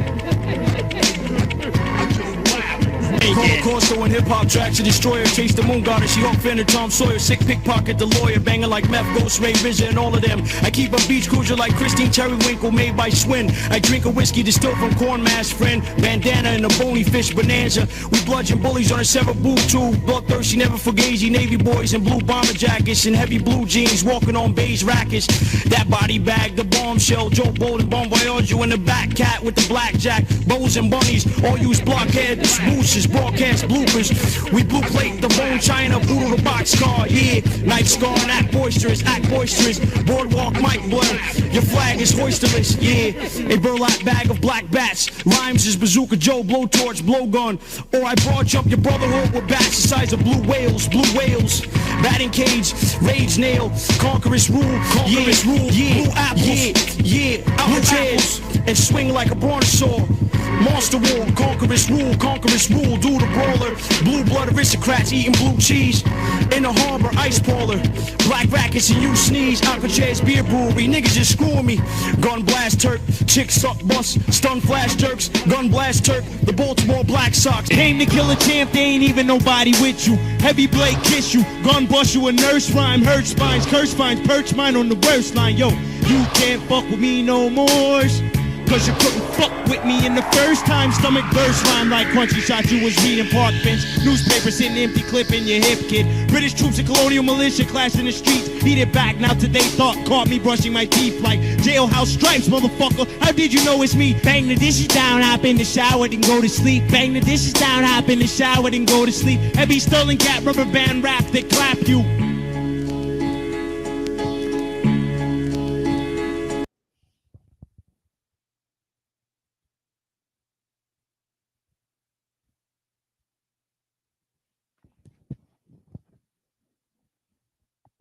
I just laugh. Corso and hip-hop tracks to destroyer. Chase the moon goddess, she Hawk Fender, Tom Sawyer. Sick pickpocket, the lawyer. Banging like meth, ghost, Ray Vision, and all of them. I keep a beach cruiser like Christine Terrywinkle, made by Schwinn. I drink a whiskey distilled from corn mash friend. Bandana and a bony fish bonanza. We bludgeon bullies on a severed boob tube. Bloodthirsty, never fugazi, Navy boys in blue bomber jackets and heavy blue jeans, walking on beige rackets. That body bag, the bombshell, Joe Bolden, Bon Voyage, you in the back cat with the blackjack. Bows and bunnies, all use blockheads, swooshes, broadcast bloopers. We blue plate the bone china, boodle the boxcar, yeah. Knife scar and act boisterous, boardwalk mic blur. Your flag is hoisterless, yeah. A burlap bag of black bats. Rhymes is bazooka Joe, blowtorch, blowgun. Or I broad jump your brotherhood with bats the size of blue whales. Batting cage, rage nail, conquerous rule, yeah. Blue apples, yeah. Out chairs and swing like a brontosaur. Monster war, conquerous rule, do the brawler. Blue blood aristocrats eating blue cheese. In the harbor, ice parlor. Black rackets and you sneeze. Alcatraz beer brewery, niggas just screwing me. Gun blast Turk, chick suck bus, stun flash jerks. Gun blast Turk, the Baltimore Black Sox. Came to kill a champ, they ain't even nobody with you. Heavy blade kiss you, gun bust you a nurse rhyme. Hurt spines, curse finds, perch mine on the worst line. Yo, you can't fuck with me no more. Cause you couldn't fuck with me in the first time. Stomach burst rhyme like crunchy shot. You was reading park bench newspaper, sitting empty clip in your hip, kid. British troops and colonial militia clash in the streets. Beat it back now today thought caught me brushing my teeth like jailhouse stripes, motherfucker. How did you know it's me? Bang the dishes down, hop in the shower, then go to sleep. Bang the dishes down, hop in the shower, then go to sleep. Heavy Sterling cap, rubber band rap that clap you.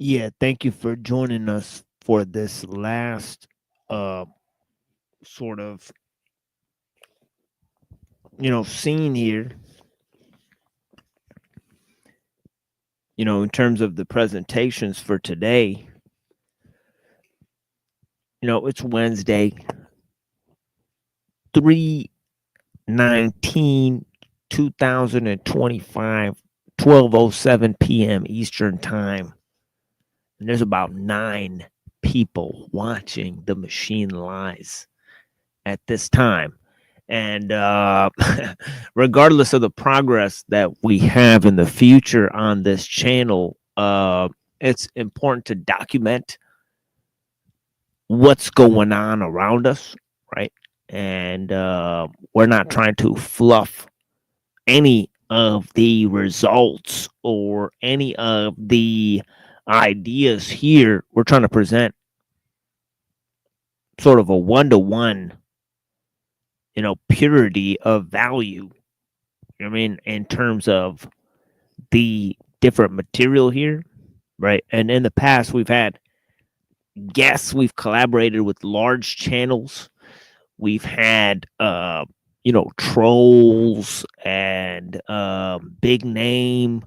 Yeah, thank you for joining us for this last sort of scene here. In terms of the presentations for today. It's Wednesday, 3/19/2025, 12:07 p.m. Eastern Time. And there's about 9 people watching The Machine Lies at this time. And regardless of the progress that we have in the future on this channel, it's important to document what's going on around us, right? And we're not trying to fluff any of the results or any of the ideas here. We're trying to present sort of a one-to-one, purity of value. I mean, in terms of the different material here, right? And in the past, we've had guests, we've collaborated with large channels. We've had, trolls and big name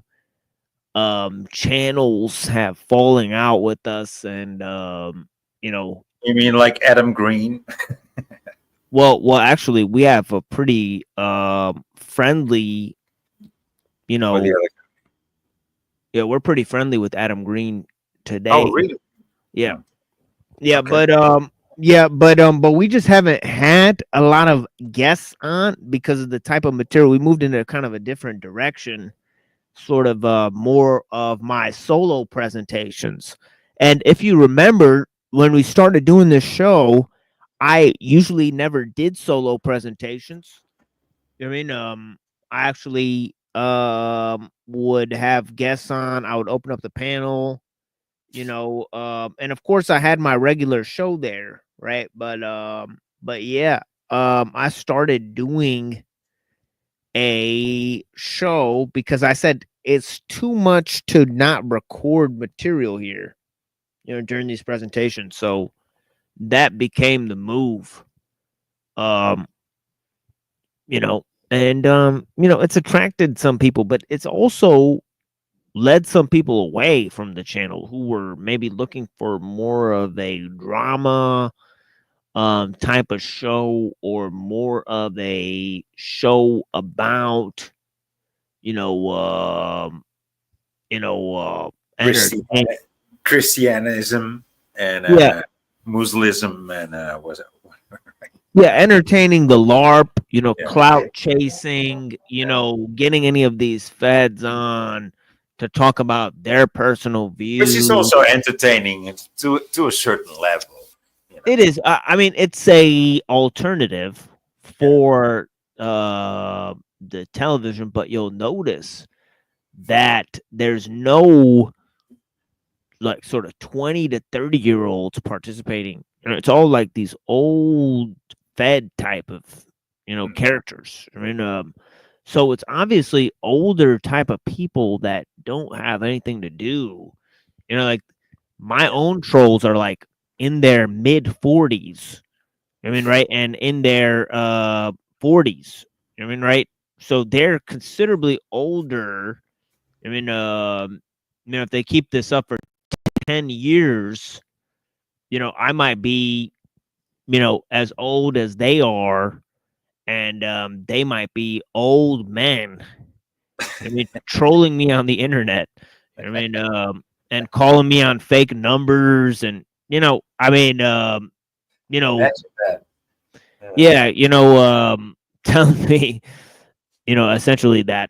channels have falling out with us, and You mean like Adam Green? well, actually, we have a pretty friendly, yeah, we're pretty friendly with Adam Green today. Oh, really? Yeah. Yeah, okay. But we just haven't had a lot of guests on because of the type of material. We moved into kind of a different direction, sort of more of my solo presentations. And if you remember, when we started doing this show, I usually never did solo presentations. I mean, I actually would have guests on. I would open up the panel. And of course I had my regular show there, right? But yeah, I started doing a show because I said it's too much to not record material here, during these presentations. So that became the move. And it's attracted some people, but it's also led some people away from the channel who were maybe looking for more of a drama type of show, or more of a show about Christianism and yeah, Muslim and was it? Yeah, entertaining the LARP, clout chasing, getting any of these feds on to talk about their personal views. Which is also entertaining to a certain level. It is. I mean, it's a alternative for the television, but you'll notice that there's no like sort of 20 to 30-year-olds participating. It's all like these old Fed type of characters. I mean, so it's obviously older type of people that don't have anything to do. Like my own trolls are like in their mid 40s. I mean, right, and in their 40s. I mean, right. So they're considerably older. I mean, if they keep this up for 10 years, I might be, as old as they are, and they might be old men. I mean, trolling me on the internet. I mean, and calling me on fake numbers, and I mean, yeah, telling me, essentially that,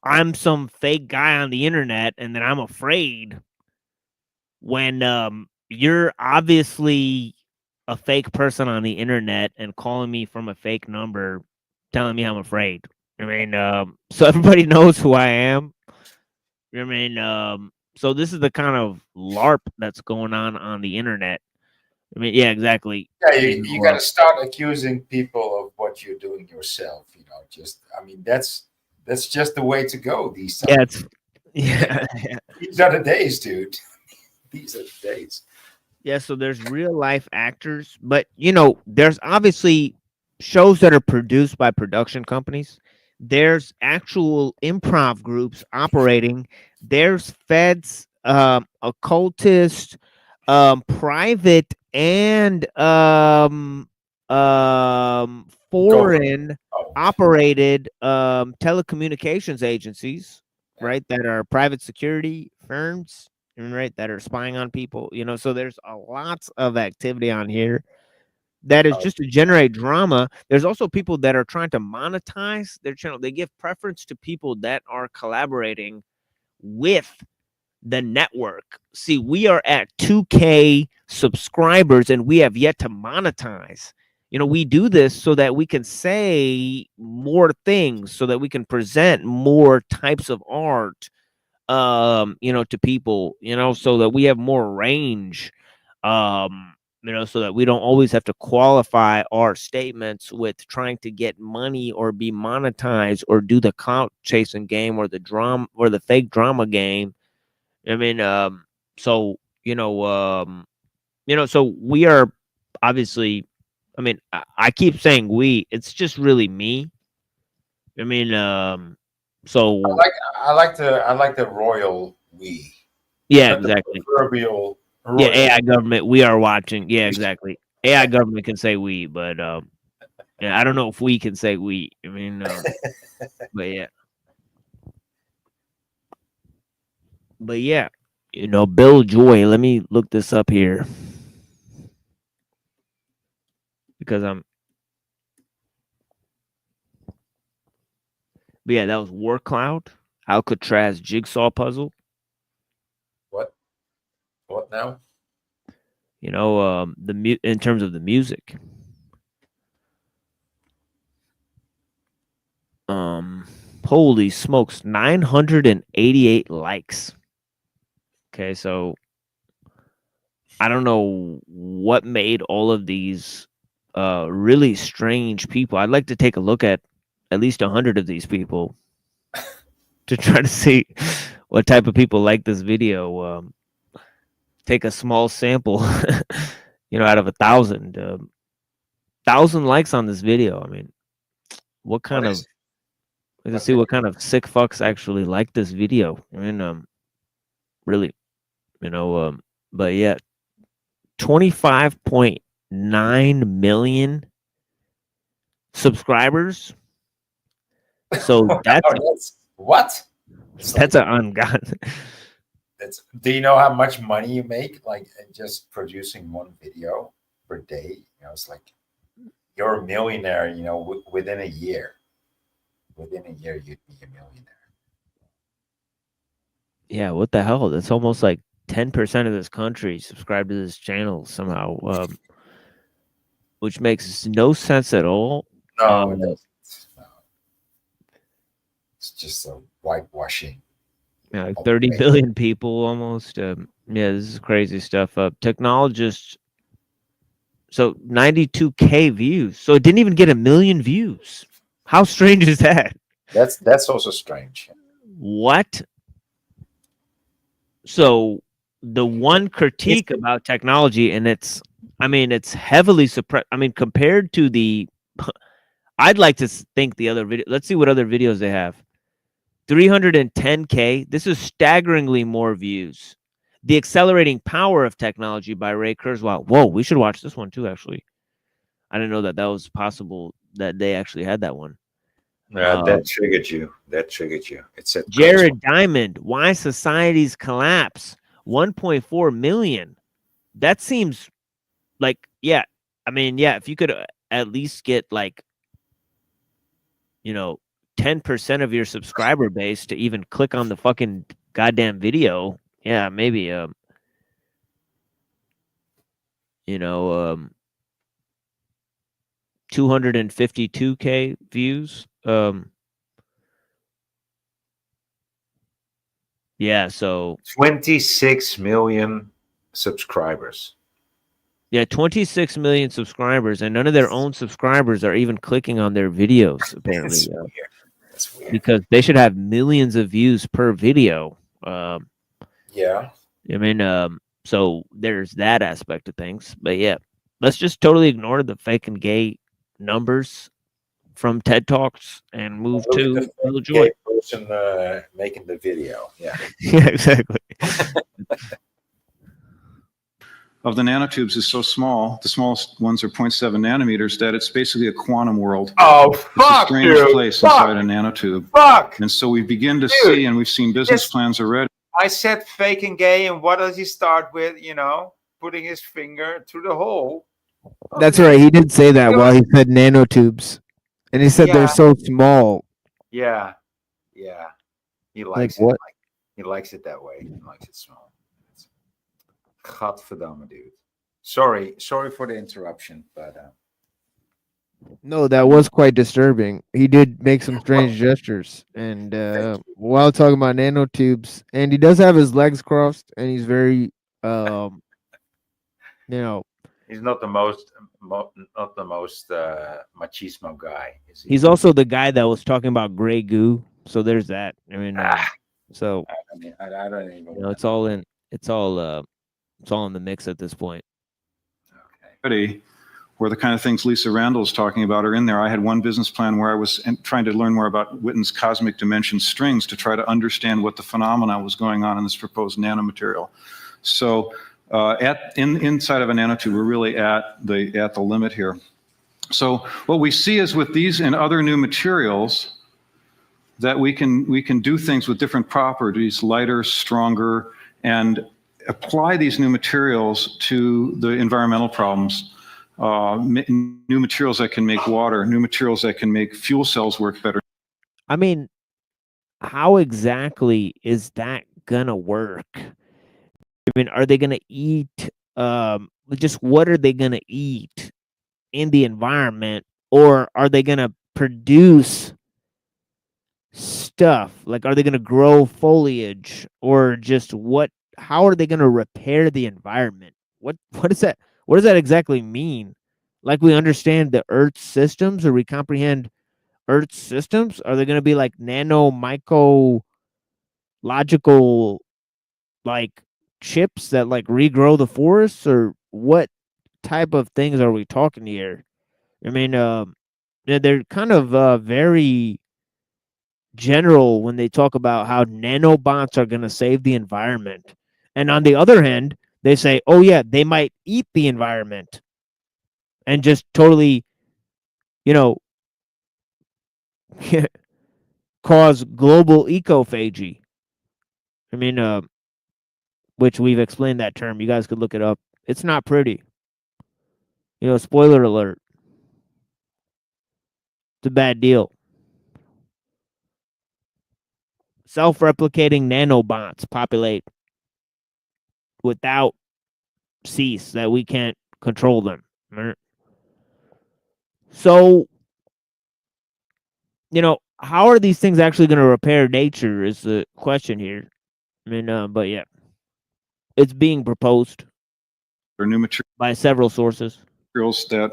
I'm some fake guy on the internet, and then I'm afraid when you're obviously a fake person on the internet and calling me from a fake number, telling me I'm afraid. I mean, so everybody knows who I am. I mean, so this is the kind of LARP that's going on the internet. I mean, yeah, exactly. Yeah, you got to start accusing people of what you're doing yourself. Just, I mean, that's just the way to go these times. Yeah. These are the days, dude. These are the days. Yeah, so there's real life actors, but you know, there's obviously shows that are produced by production companies. There's actual improv groups operating. There's feds, occultist, private and foreign operated telecommunications agencies, right? That are private security firms, right? That are spying on people, you know. So there's a lots of activity on here that is just to generate drama. There's also people that are trying to monetize their channel. They give preference to people that are collaborating with the network. See, we are at 2K subscribers and we have yet to monetize. You know, we do this so that we can say more things, so that we can present more types of art, you know, to people, you know, so that we have more range, you know, so that we don't always have to qualify our statements with trying to get money or be monetized or do the clout chasing game or the drama or the fake drama game. I mean, so you know, so we are obviously. I mean, I keep saying we. It's just really me. I mean, so I like the royal we. yeah, Not the exactly. proverbial royal. Yeah, AI government. We are watching. Yeah, exactly. AI government can say we, but yeah, I don't know if we can say we. I mean, but yeah, you know, Bill Joy. Let me look this up here because But yeah, that was War Cloud, Alcatraz jigsaw puzzle. What now? You know, in terms of the music. Holy smokes, 988 likes. Okay, so I don't know what made all of these really strange people. I'd like to take a look at least 100 of these people to try to see what type of people like this video. Take a small sample, you know, out of 1,000. 1,000 likes on this video. I mean, what kind of? Let's see what kind of sick fucks actually like this video. I mean, really, you know, but yeah, 25.9 million subscribers. So that's what? That's an ungodly. Do you know how much money you make, like just producing one video per day? You know, it's like you're a millionaire. You know, within a year. Within a year, you'd be a millionaire. Yeah, what the hell? That's almost like 10% of this country subscribe to this channel somehow, which makes no sense at all. No, it doesn't. No. It's just a whitewashing. Yeah, like 30 billion people almost. Yeah, this is crazy stuff. Technologists. So 92K views. So it didn't even get 1 million views. How strange is that? That's also strange. What? So the one critique about technology, and it's heavily suppressed. I mean, compared to the, I'd like to think the other video. Let's see what other videos they have. 310K. This is staggeringly more views. The Accelerating Power of Technology by Ray Kurzweil. Whoa, we should watch this one too, actually. I didn't know that was possible that they actually had that one. That triggered you. That triggered you. It said Jared Diamond, Why Societies Collapse. 1.4 million. That seems like, yeah. I mean, yeah, if you could at least get like, you know, 10% of your subscriber base to even click on the fucking goddamn video. Yeah, maybe, you know, 252K views. Yeah, so 26 million subscribers. Yeah, 26 million subscribers, and none of their own subscribers are even clicking on their videos, apparently. That's weird. Because they should have millions of views per video. Yeah. I mean, so there's that aspect of things. But yeah, let's just totally ignore the fake and gay numbers from TED Talks and move Look at to the Real fake Joy. gay person making the video. Yeah. Yeah, exactly. Of the nanotubes is so small, the smallest ones are 0.7 nanometers, that it's basically a quantum world. Oh, It's a fuck, strange dude. place Fuck. inside a nanotube. Fuck. And so we begin to Dude, see, and we've seen business yes. plans already. I said fake and gay, and what does he start with? You know, putting his finger through the hole. That's right. He did say that while he said nanotubes, and he said they're Yeah. so small. Yeah. Yeah. He Like likes what? it. He likes it that way. He likes it small. Gadverdamme, dude. Sorry for the interruption, but No, that was quite disturbing. He did make some strange gestures, and while talking about nanotubes, and he does have his legs crossed, and he's very, you know, he's not the most machismo guy. Is he? he's also the guy that was talking about gray goo. So there's that. I mean, so I don't even. you know, it's all in the mix at this point. Where the kind of things Lisa Randall's talking about are in there. I had one business plan where I was trying to learn more about Witten's cosmic dimension strings to try to understand what the phenomena was going on in this proposed nanomaterial. So inside of a nanotube, we're really at the limit here. So what we see is with these and other new materials that we can do things with different properties, lighter, stronger, and apply these new materials to the environmental problems. New materials that can make water, new materials that can make fuel cells work better. I mean, how exactly is that gonna work? I mean, are they gonna eat? Just what are they gonna eat in the environment, or are they gonna produce stuff? Like, are they gonna grow foliage, or just what? How are they gonna repair the environment? What is that? What does that exactly mean? Like we understand the Earth's systems, or we comprehend Earth's systems? Are they going to be like mycological, like chips that like regrow the forests, or what type of things are we talking here? I mean, they're kind of very general when they talk about how nanobots are going to save the environment, and on the other hand, they say, "Oh yeah, they might eat the environment." And just totally, you know, cause global ecophagy. I mean, which we've explained that term. You guys could look it up. It's not pretty. You know, spoiler alert. It's a bad deal. Self-replicating nanobots populate without cease, that we can't control them. Right? So, you know, how are these things actually going to repair nature is the question here. I mean, but yeah, it's being proposed new by several sources. Materials that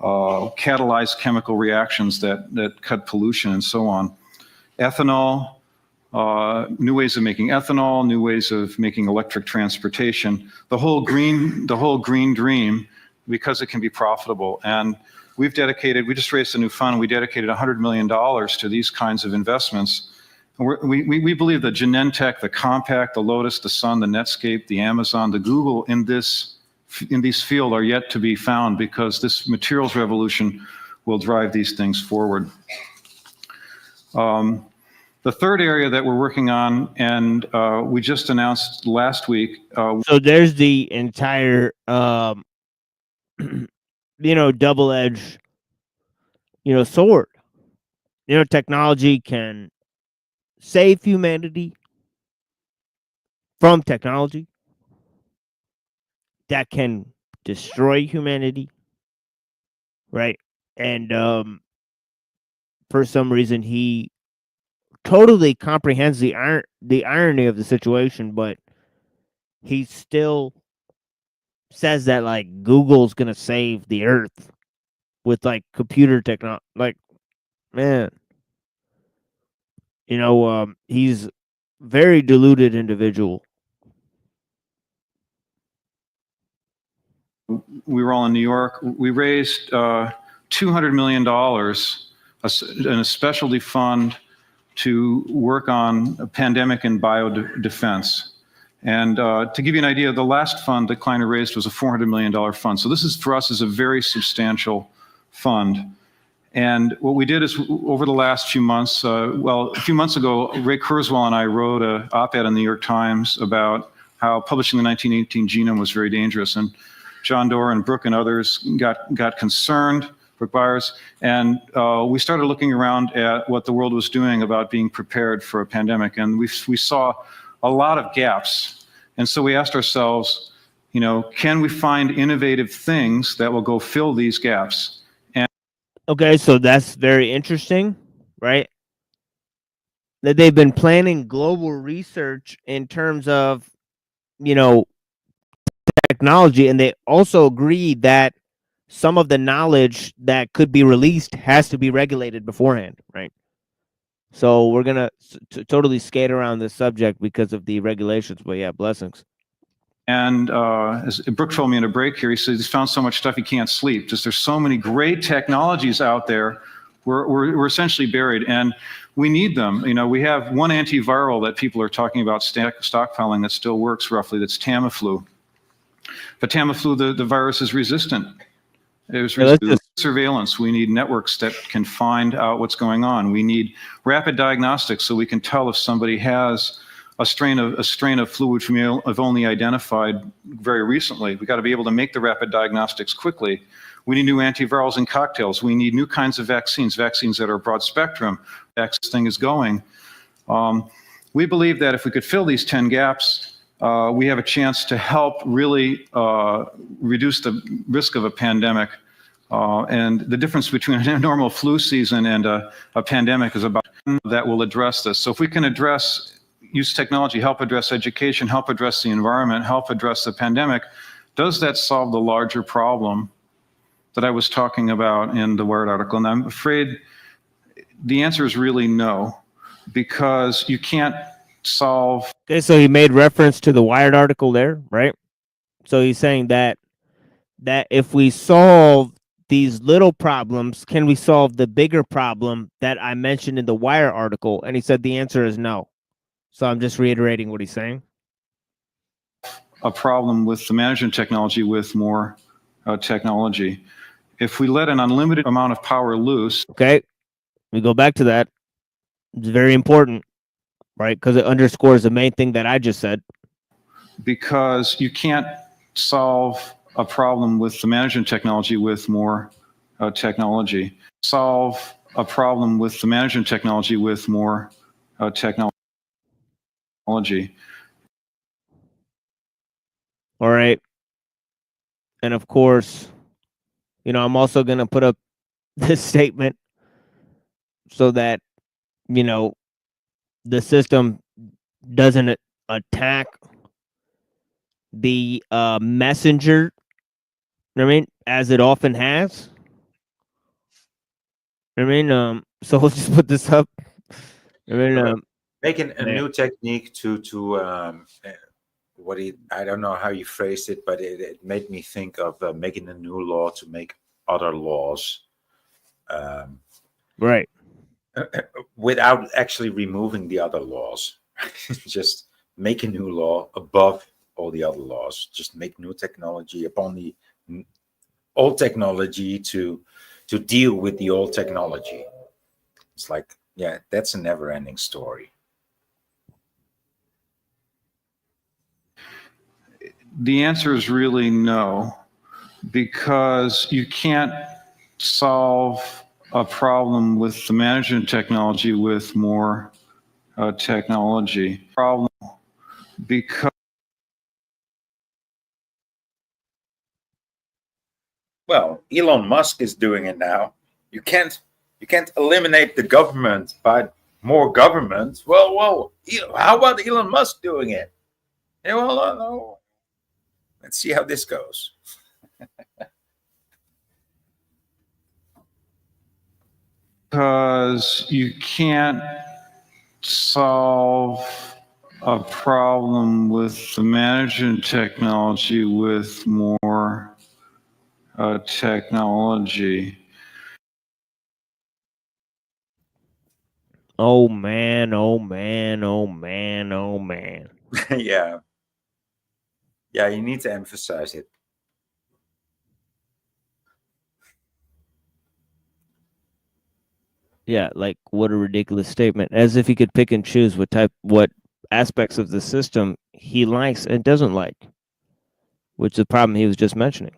catalyze chemical reactions that cut pollution and so on. Ethanol, new ways of making ethanol, new ways of making electric transportation. The whole green dream, because it can be profitable. And we just raised a new fund. We dedicated $100 million to these kinds of investments. And we believe that Genentech, the Compaq, the Lotus, the Sun, the Netscape, the Amazon, the Google in these fields are yet to be found, because this materials revolution will drive these things forward. The third area that we're working on, and we just announced last week. So there's the entire, double-edged, sword. Technology can save humanity from technology that can destroy humanity, right? And for some reason, he totally comprehends the irony of the situation, but he still says that like Google's gonna save the Earth with like computer technology. Like, man, he's very deluded individual. We were all in New York. We raised $200 million in a specialty fund to work on a pandemic and biodefense. And to give you an idea, the last fund that Kleiner raised was a $400 million fund. So this is, for us, is a very substantial fund. And what we did is, over the last few months, well, a few months ago, Ray Kurzweil and I wrote an op-ed in the New York Times about how publishing the 1918 genome was very dangerous. And John Doerr and Brooke and others got concerned, Brooke Byers, and we started looking around at what the world was doing about being prepared for a pandemic. And we saw a lot of gaps. And so we asked ourselves, you know, can we find innovative things that will go fill these gaps? And okay, so that's very interesting, right? That they've been planning global research in terms of, you know, technology, and they also agree that some of the knowledge that could be released has to be regulated beforehand, right? So we're gonna totally skate around this subject because of the regulations, but yeah, blessings. And as Brooke told me in a break here, he said he's found so much stuff he can't sleep. Just there's so many great technologies out there. We're essentially buried, and we need them. You know, we have one antiviral that people are talking about stockpiling that still works roughly. That's Tamiflu. But Tamiflu, the virus is resistant. There's surveillance. We need networks that can find out what's going on. We need rapid diagnostics so we can tell if somebody has a strain of flu which we have only identified very recently. We got to be able to make the rapid diagnostics quickly. We need new antivirals and cocktails. We need new kinds of vaccines that are broad spectrum. This thing is going. We believe that if we could fill these 10 gaps, we have a chance to help really reduce the risk of a pandemic. And the difference between a normal flu season and a pandemic is about that will address this. So if we can use technology, help address education, help address the environment, help address the pandemic, does that solve the larger problem that I was talking about in the Wired article? And I'm afraid the answer is really no, because you can't solve. Okay, so he made reference to the Wired article there, right? So he's saying that if we solve these little problems, can we solve the bigger problem that I mentioned in the Wire article? And he said the answer is no. So I'm just reiterating what he's saying. A problem with the management technology with more technology. If we let an unlimited amount of power loose. Okay, we go back to that. It's very important, right? Because it underscores the main thing that I just said. Because you can't solve a problem with the management technology with more technology. Solve a problem with the management technology with more technology. All right. And of course, you know, I'm also going to put up this statement so that, you know, the system doesn't attack the messenger, I mean, as it often has. I mean, so let's just put this up. I mean, making a new technique to I don't know how you phrased it, but it made me think of making a new law to make other laws. Right. Without actually removing the other laws. Just make a new law above all the other laws. Just make new technology upon the old technology to deal with the old technology. It's like, yeah, that's a never-ending story. The answer is really no, because you can't solve a problem with the management technology with more technology. Problem because. Well, Elon Musk is doing it now. You can't eliminate the government by more government. Well, how about Elon Musk doing it? Yeah, well, no. Let's see how this goes. Because you can't solve a problem with the management technology with more technology. Oh man, oh man, oh man, oh man. Yeah. Yeah, you need to emphasize it. Yeah, like what a ridiculous statement. As if he could pick and choose what aspects of the system he likes and doesn't like, which is the problem he was just mentioning.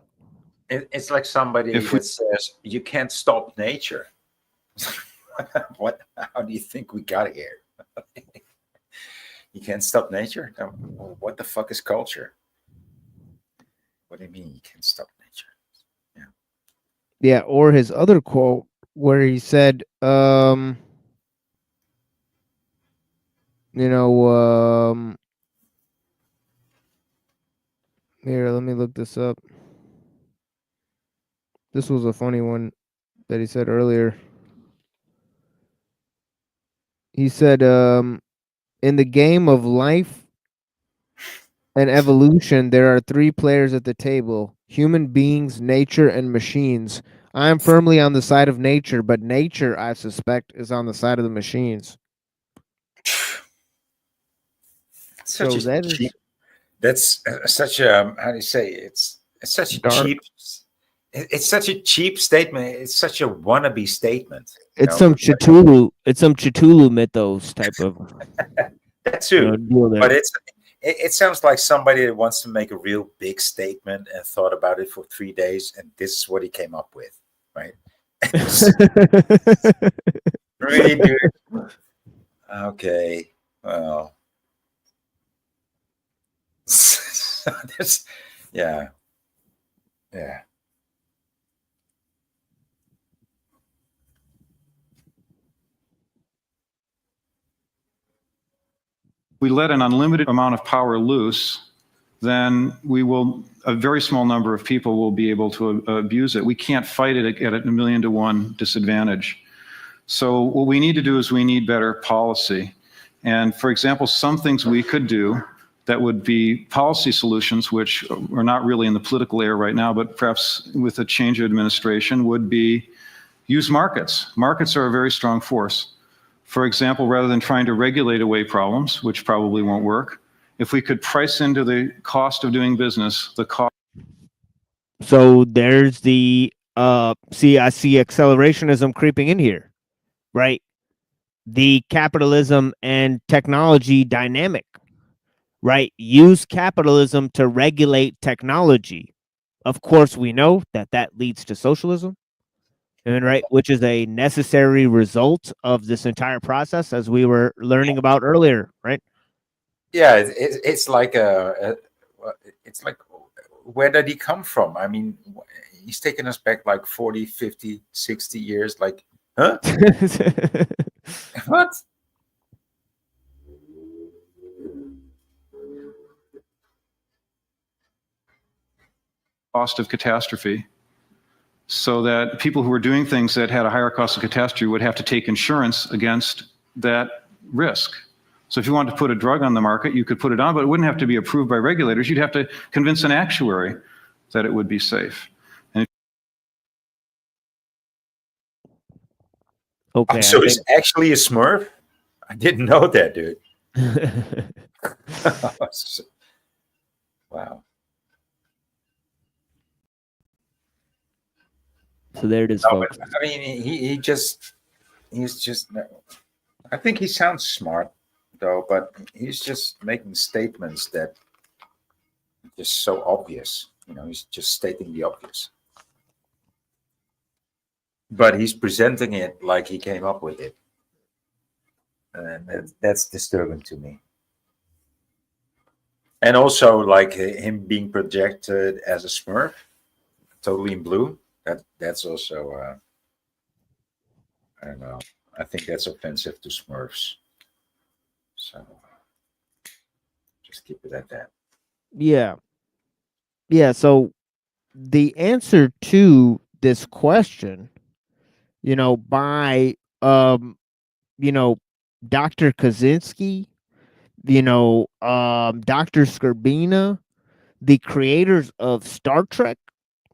It's like somebody that says you can't stop nature. What? How do you think we got here? You can't stop nature? What the fuck is culture? What do you mean you can't stop nature? Yeah, or his other quote where he said, here, let me look this up. This was a funny one that he said earlier. He said, in the game of life and evolution, there are three players at the table: human beings, nature, and machines. I am firmly on the side of nature, but nature, I suspect, is on the side of the machines. Such a cheap. That's such a, how do you say? It's such a cheap. It's such a cheap statement. It's such a wannabe statement. It's some CTUHLU. It's some CTUHLU mythos type of. That too, but it sounds like somebody that wants to make a real big statement and thought about it for 3 days, and this is what he came up with, right? Really, dude. Okay, well, yeah. We let an unlimited amount of power loose, then a very small number of people will be able to abuse it. We can't fight it at a 1,000,000-to-1 disadvantage. So what we need to do is we need better policy. And for example, some things we could do that would be policy solutions, which are not really in the political era right now, but perhaps with a change of administration, would be use markets. Markets are a very strong force. For example, rather than trying to regulate away problems, which probably won't work, if we could price into the cost of doing business, the cost. So there's the I see accelerationism creeping in here, right? The capitalism and technology dynamic, right? Use capitalism to regulate technology. Of course, we know that leads to socialism. And right, which is a necessary result of this entire process, as we were learning about earlier, right? Yeah, it's like it's like, where did he come from? I mean, he's taken us back like 40, 50, 60 years. Like, huh? What? Cost of catastrophe. So that people who were doing things that had a higher cost of catastrophe would have to take insurance against that risk. So if you wanted to put a drug on the market, you could put it on, but it wouldn't have to be approved by regulators. You'd have to convince an actuary that it would be safe. Okay. So he's actually a Smurf? I didn't know that, dude. Wow. So there it is, No, folks. I mean, he's just. I think he sounds smart, though, but he's just making statements that are just so obvious. He's just stating the obvious. But he's presenting it like he came up with it. And that's disturbing to me. And also, like him being projected as a Smurf, totally in blue. That's also, I don't know. I think that's offensive to Smurfs. So just keep it at that. Yeah. So the answer to this question, by, Dr. Kaczynski, Dr. Scorbina, the creators of Star Trek,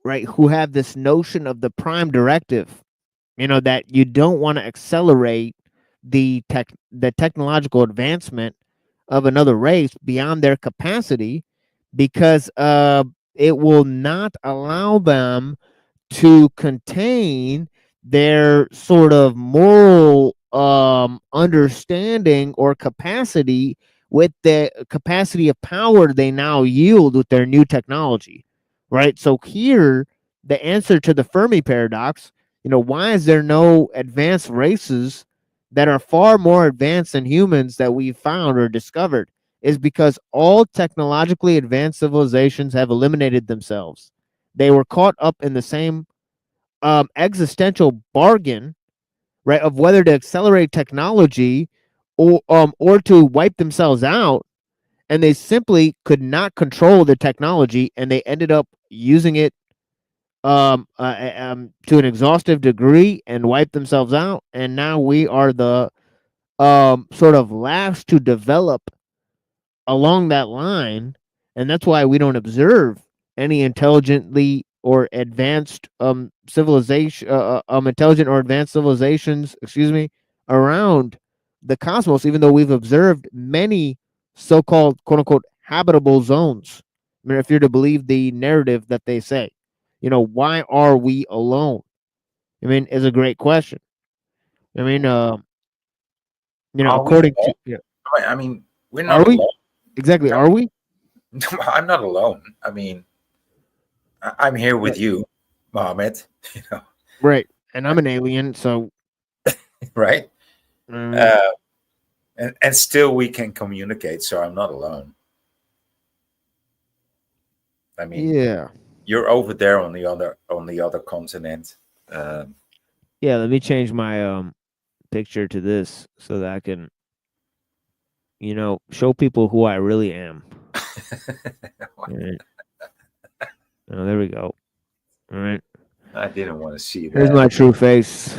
right, who have this notion of the prime directive, that you don't want to accelerate the technological advancement of another race beyond their capacity, because it will not allow them to contain their sort of moral understanding or capacity with the capacity of power they now yield with their new technology, right? So here, the answer to the Fermi paradox, why is there no advanced races that are far more advanced than humans that we've found or discovered, is because all technologically advanced civilizations have eliminated themselves. They were caught up in the same existential bargain, right, of whether to accelerate technology or to wipe themselves out, and they simply could not control the technology, and they ended up using it to an exhaustive degree and wiped themselves out. And now we are the sort of last to develop along that line, and that's why we don't observe any intelligently or advanced intelligent or advanced civilizations, around the cosmos, even though we've observed many so-called quote unquote habitable zones. I mean, if you're to believe the narrative that they say, why are we alone? I mean, is a great question. I mean, Are we according to alone? I mean, we're are not we alone. exactly? No, Are we? I'm not alone. I mean, I'm here with Right. you, Mohammed. Right, and I'm an alien, so Right? mm, Uh, and still we can communicate, so I'm not alone. I mean, yeah, you're over there on the other continent. Um, yeah. Let me change my picture to this so that I can, show people who I really am. All right. Oh, there we go. All right. I didn't want to see Here's that. my true face.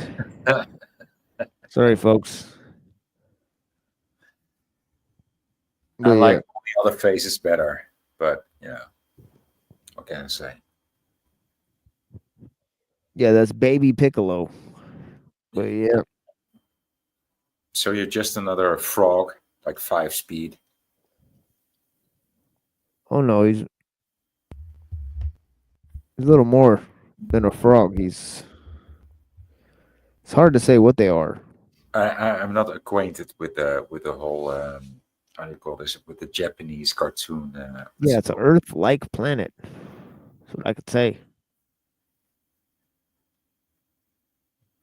Sorry, folks. But I like yeah, all the other faces better, but what can I say? yeah, that's Baby Piccolo. But yeah, So you're just another frog, like 5 speed. oh no, he's a little more than a frog. It's hard to say what they are. I'm not acquainted with the whole how do you call this, with the Japanese cartoon. What's Yeah, it it's an called? Earth-like planet. That's what I could say.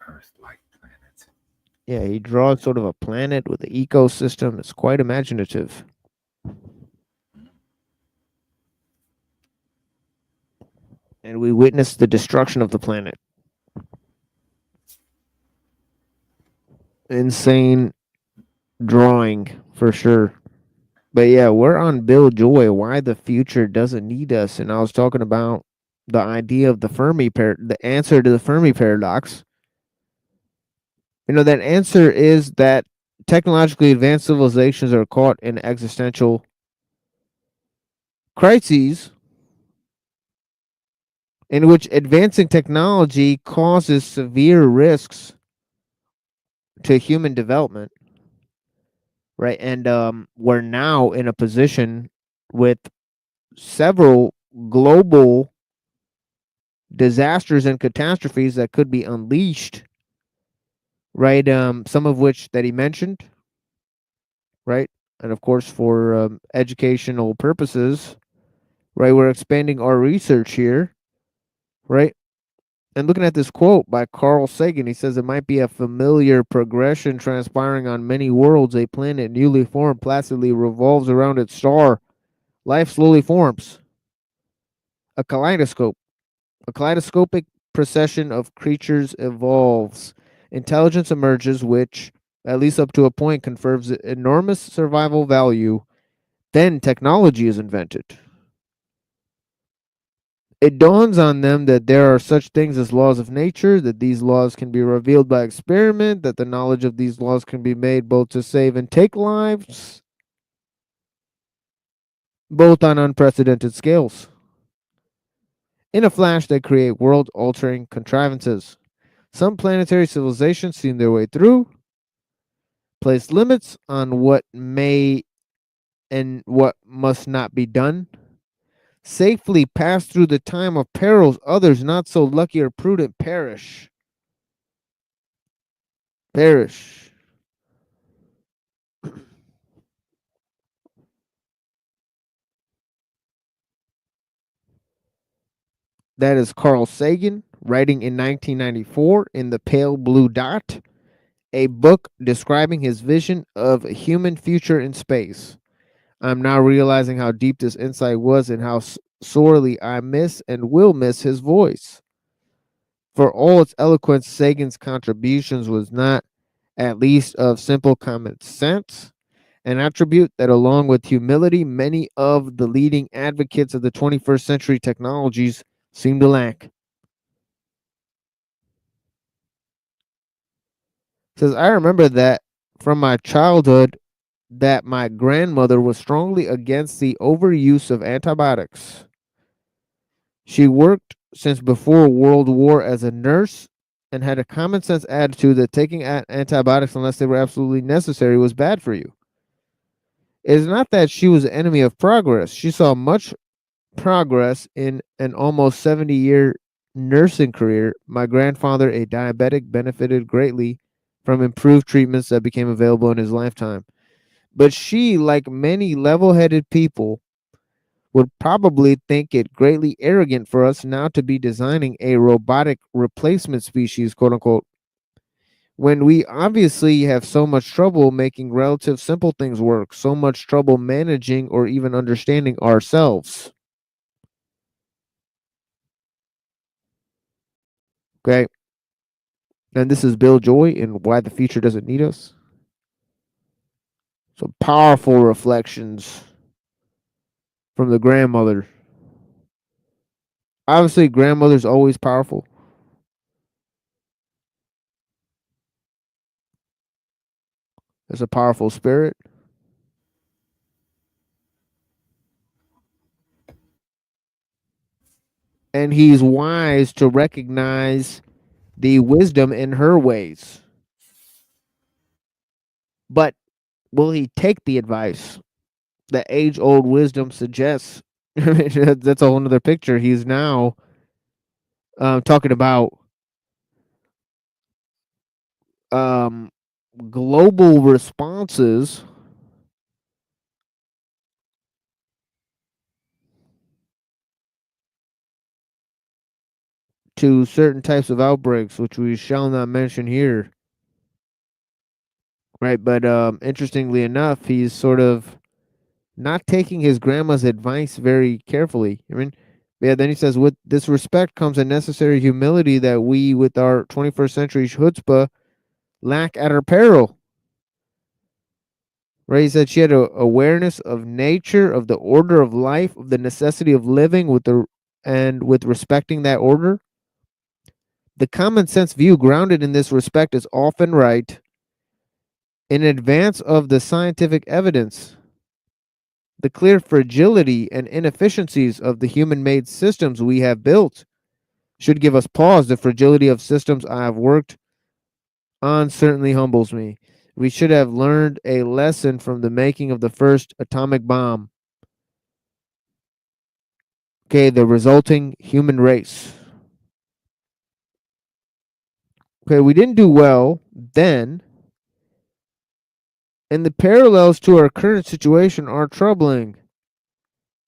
Earth-like planet. Yeah, he draws sort of a planet with an ecosystem. It's quite imaginative. And we witness the destruction of the planet. Insane drawing for sure. But yeah, we're on Bill Joy, why the future doesn't need us. And I was talking about the idea of the answer to the Fermi paradox. That answer is that technologically advanced civilizations are caught in existential crises in which advancing technology causes severe risks to human development, right? And we're now in a position with several global disasters and catastrophes that could be unleashed, right? Some of which that he mentioned, right? And of course, for educational purposes, right? We're expanding our research here, right? And looking at this quote by Carl Sagan, he says it might be a familiar progression transpiring on many worlds. A planet newly formed placidly revolves around its star. Life slowly forms. A kaleidoscopic procession of creatures evolves. Intelligence emerges, which, at least up to a point, confers enormous survival value. Then technology is invented. It dawns on them that there are such things as laws of nature, that these laws can be revealed by experiment, that the knowledge of these laws can be made both to save and take lives. both on unprecedented scales. In a flash, they create world-altering contrivances. Some planetary civilizations seen their way through, place limits on what may and what must not be done, safely pass through the time of perils. Others, not so lucky or prudent, perish. Perish. That is Carl Sagan writing in 1994 in The Pale Blue Dot, a book describing his vision of a human future in space. I'm now realizing how deep this insight was and how sorely I miss and will miss his voice. For all its eloquence, Sagan's contributions was not, at least of simple common sense, an attribute that, along with humility, many of the leading advocates of the 21st century technologies seem to lack. Says, I remember that from my childhood that my grandmother was strongly against the overuse of antibiotics. She worked since before World War as a nurse and had a common sense attitude that taking antibiotics unless they were absolutely necessary was bad for you. It is not that she was an enemy of progress. She saw much progress in an almost 70-year nursing career. My grandfather, a diabetic, benefited greatly from improved treatments that became available in his lifetime. But she, like many level-headed people, would probably think it greatly arrogant for us now to be designing a robotic replacement species, quote unquote, when we obviously have so much trouble making relative simple things work, so much trouble managing or even understanding ourselves. Okay. And this is Bill Joy and Why the Future Doesn't Need Us. Some powerful reflections from the grandmother. Obviously, grandmother's always powerful. There's a powerful spirit. And he's wise to recognize the wisdom in her ways. But will he take the advice that age-old wisdom suggests? That's a whole nother picture. He's now talking about global responses to certain types of outbreaks, which we shall not mention here. Right, but interestingly enough, he's sort of not taking his grandma's advice very carefully. I mean, yeah, then he says, with this respect comes a necessary humility that we, with our 21st century chutzpah, lack at our peril. Right, he said she had a awareness of nature, of the order of life, of the necessity of living with respecting that order. The common sense view grounded in this respect is often right in advance of the scientific evidence. The clear fragility and inefficiencies of the human-made systems we have built should give us pause. The fragility of systems I have worked on certainly humbles me. We should have learned a lesson from the making of the first atomic bomb. Okay, the resulting human race. Okay, we didn't do well then, and the parallels to our current situation are troubling.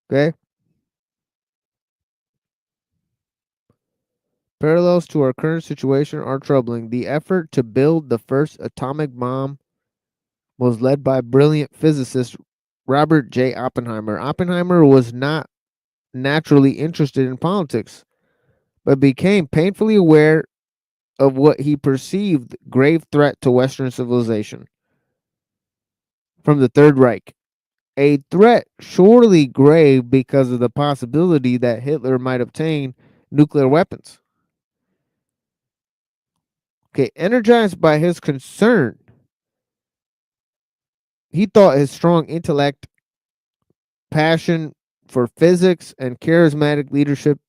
Okay? Parallels to our current situation are troubling. The effort to build the first atomic bomb was led by brilliant physicist Robert J. Oppenheimer. Oppenheimer was not naturally interested in politics, but became painfully aware of what he perceived grave threat to Western civilization from the Third Reich. A threat surely grave because of the possibility that Hitler might obtain nuclear weapons. Okay, energized by his concern, he thought his strong intellect passion for physics and charismatic leadership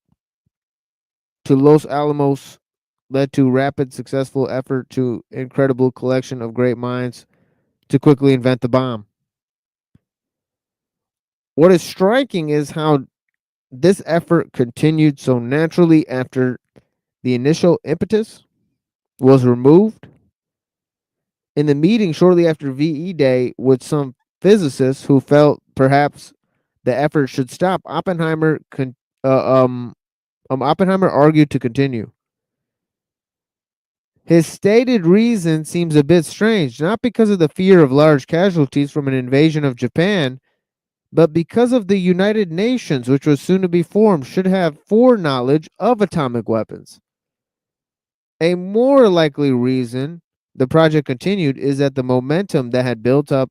to Los Alamos led to rapid, successful effort to incredible collection of great minds to quickly invent the bomb. What is striking is how this effort continued so naturally after the initial impetus was removed. In the meeting shortly after VE Day with some physicists who felt perhaps the effort should stop, Oppenheimer argued to continue. His stated reason seems a bit strange, not because of the fear of large casualties from an invasion of Japan, but because of the United Nations, which was soon to be formed, should have foreknowledge of atomic weapons. A more likely reason the project continued is that the momentum that had built up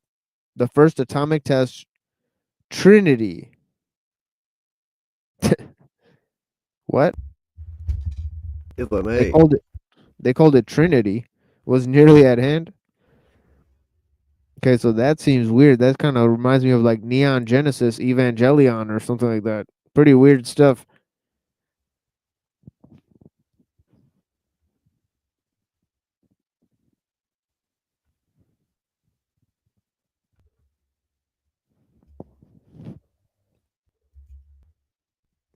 the first atomic test, Trinity. What? If I may. They called it Trinity, was nearly at hand. Okay, so that seems weird. That kind of reminds me of like Neon Genesis Evangelion or something like that. Pretty weird stuff.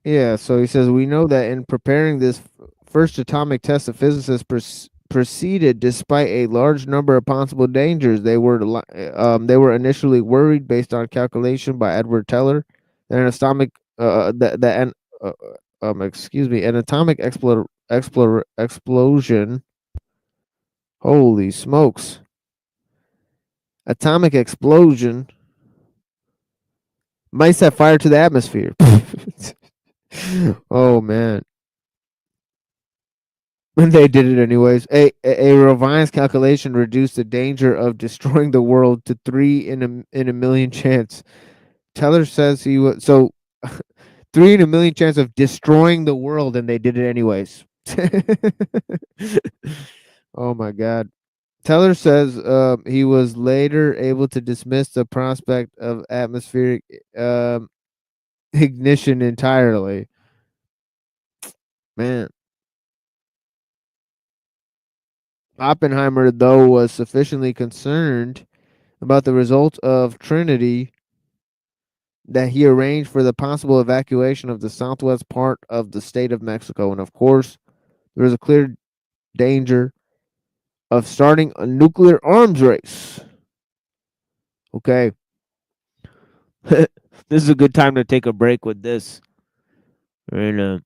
Yeah, so he says, we know that in preparing this first atomic test, the physicists proceeded despite a large number of possible dangers. They were initially worried based on calculation by Edward Teller that an atomic explosion. Holy smokes! Atomic explosion might set fire to the atmosphere. Oh man. And they did it anyways. A revised calculation reduced the danger of destroying the world to 3 in a million chance. Teller says he was 3 in a million chance of destroying the world, and they did it anyways. Oh my God. Teller says he was later able to dismiss the prospect of atmospheric ignition entirely. Man. Oppenheimer, though, was sufficiently concerned about the results of Trinity that he arranged for the possible evacuation of the southwest part of the state of Mexico. And of course, there was a clear danger of starting a nuclear arms race. Okay. This is a good time to take a break with this. And,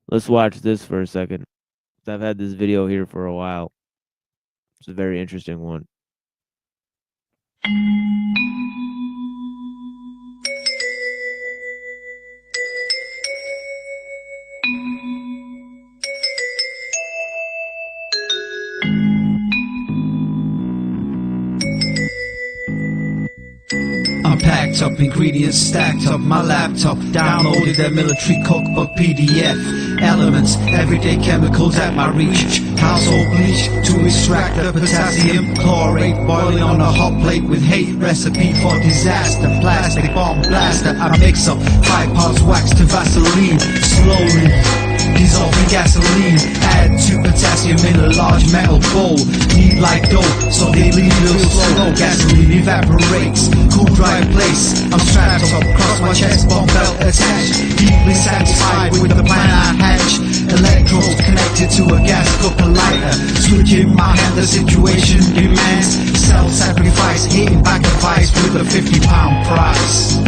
let's watch this for a second. I've had this video here for a while. It's a very interesting one. I packed up ingredients, stacked up my laptop, downloaded that military cookbook PDF. Elements, everyday chemicals at my reach. Household bleach to extract the potassium chlorate. Boiling on a hot plate with hate, recipe for disaster. Plastic bomb blaster, I mix up 5 parts wax to Vaseline. Slowly dissolving gasoline, add to potassium in a large metal bowl. Heat like dough, so they leave real slow. Gasoline evaporates, cool dry place. I'm strapped up, cross my chest, bomb belt attached. Deeply satisfied with the plan I hatch. Electrodes connected to a gas cooker lighter. Switch in my hand, the situation demands self-sacrifice, hitting back a vice with a £50 price.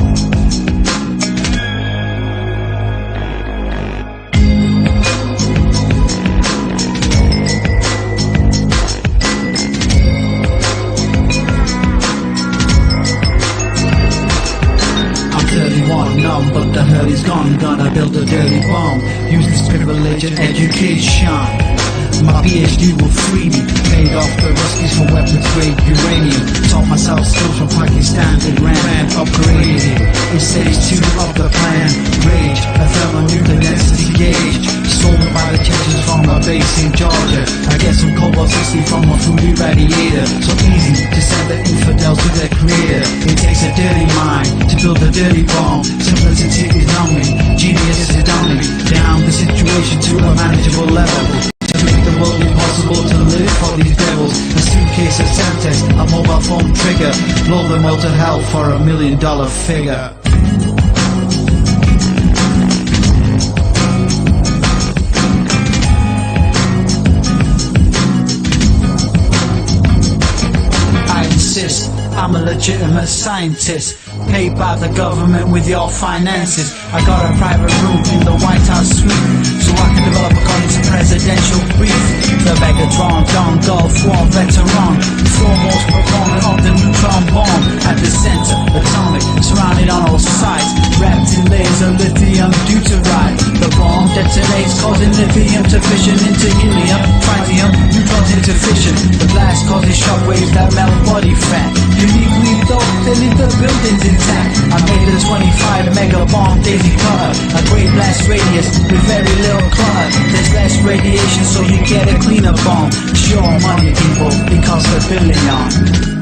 Numb, but the hurt is gone. Gonna build a dirty bomb. Use this privilege and education. My PhD will free me. Made off the ruskies from weapons grade uranium. Taught myself skills from Pakistan to Iran. Upgraded in stage 2 of the plan. Rage, a thermonuclear density gauge. Stolen by the Chechens from a base in Georgia. I get some cobalt 60 from a food irradiator. So easy to send the infidels to their creator. It takes a dirty mind till the dirty bomb. Simplicity is on me, genius is on me. Down the situation to a manageable level. To make the world impossible to live for these devils. A suitcase of Semtex, a mobile phone trigger. Blow them all to hell for $1 million figure. I insist, I'm a legitimate scientist, paid by the government with your finances. I got a private room in the White House suite, so I can develop according to presidential brief. The Megatron, Don Gulf War veteran, foremost proponent of the neutron bomb. At the center, atomic, surrounded on all sides, wrapped in layers of lithium deuteride. The bomb detonates, causing lithium to fission into helium, tritium, neutrons into fission. The blast causes shockwaves that melt body fat. Uniquely though, they leave the buildings intact. I made the 25 mega bomb daisy cutter, a great blast radius with very little clutter. There's less radiation, so you get a cleaner bomb. Sure money, people, it costs $1 billion.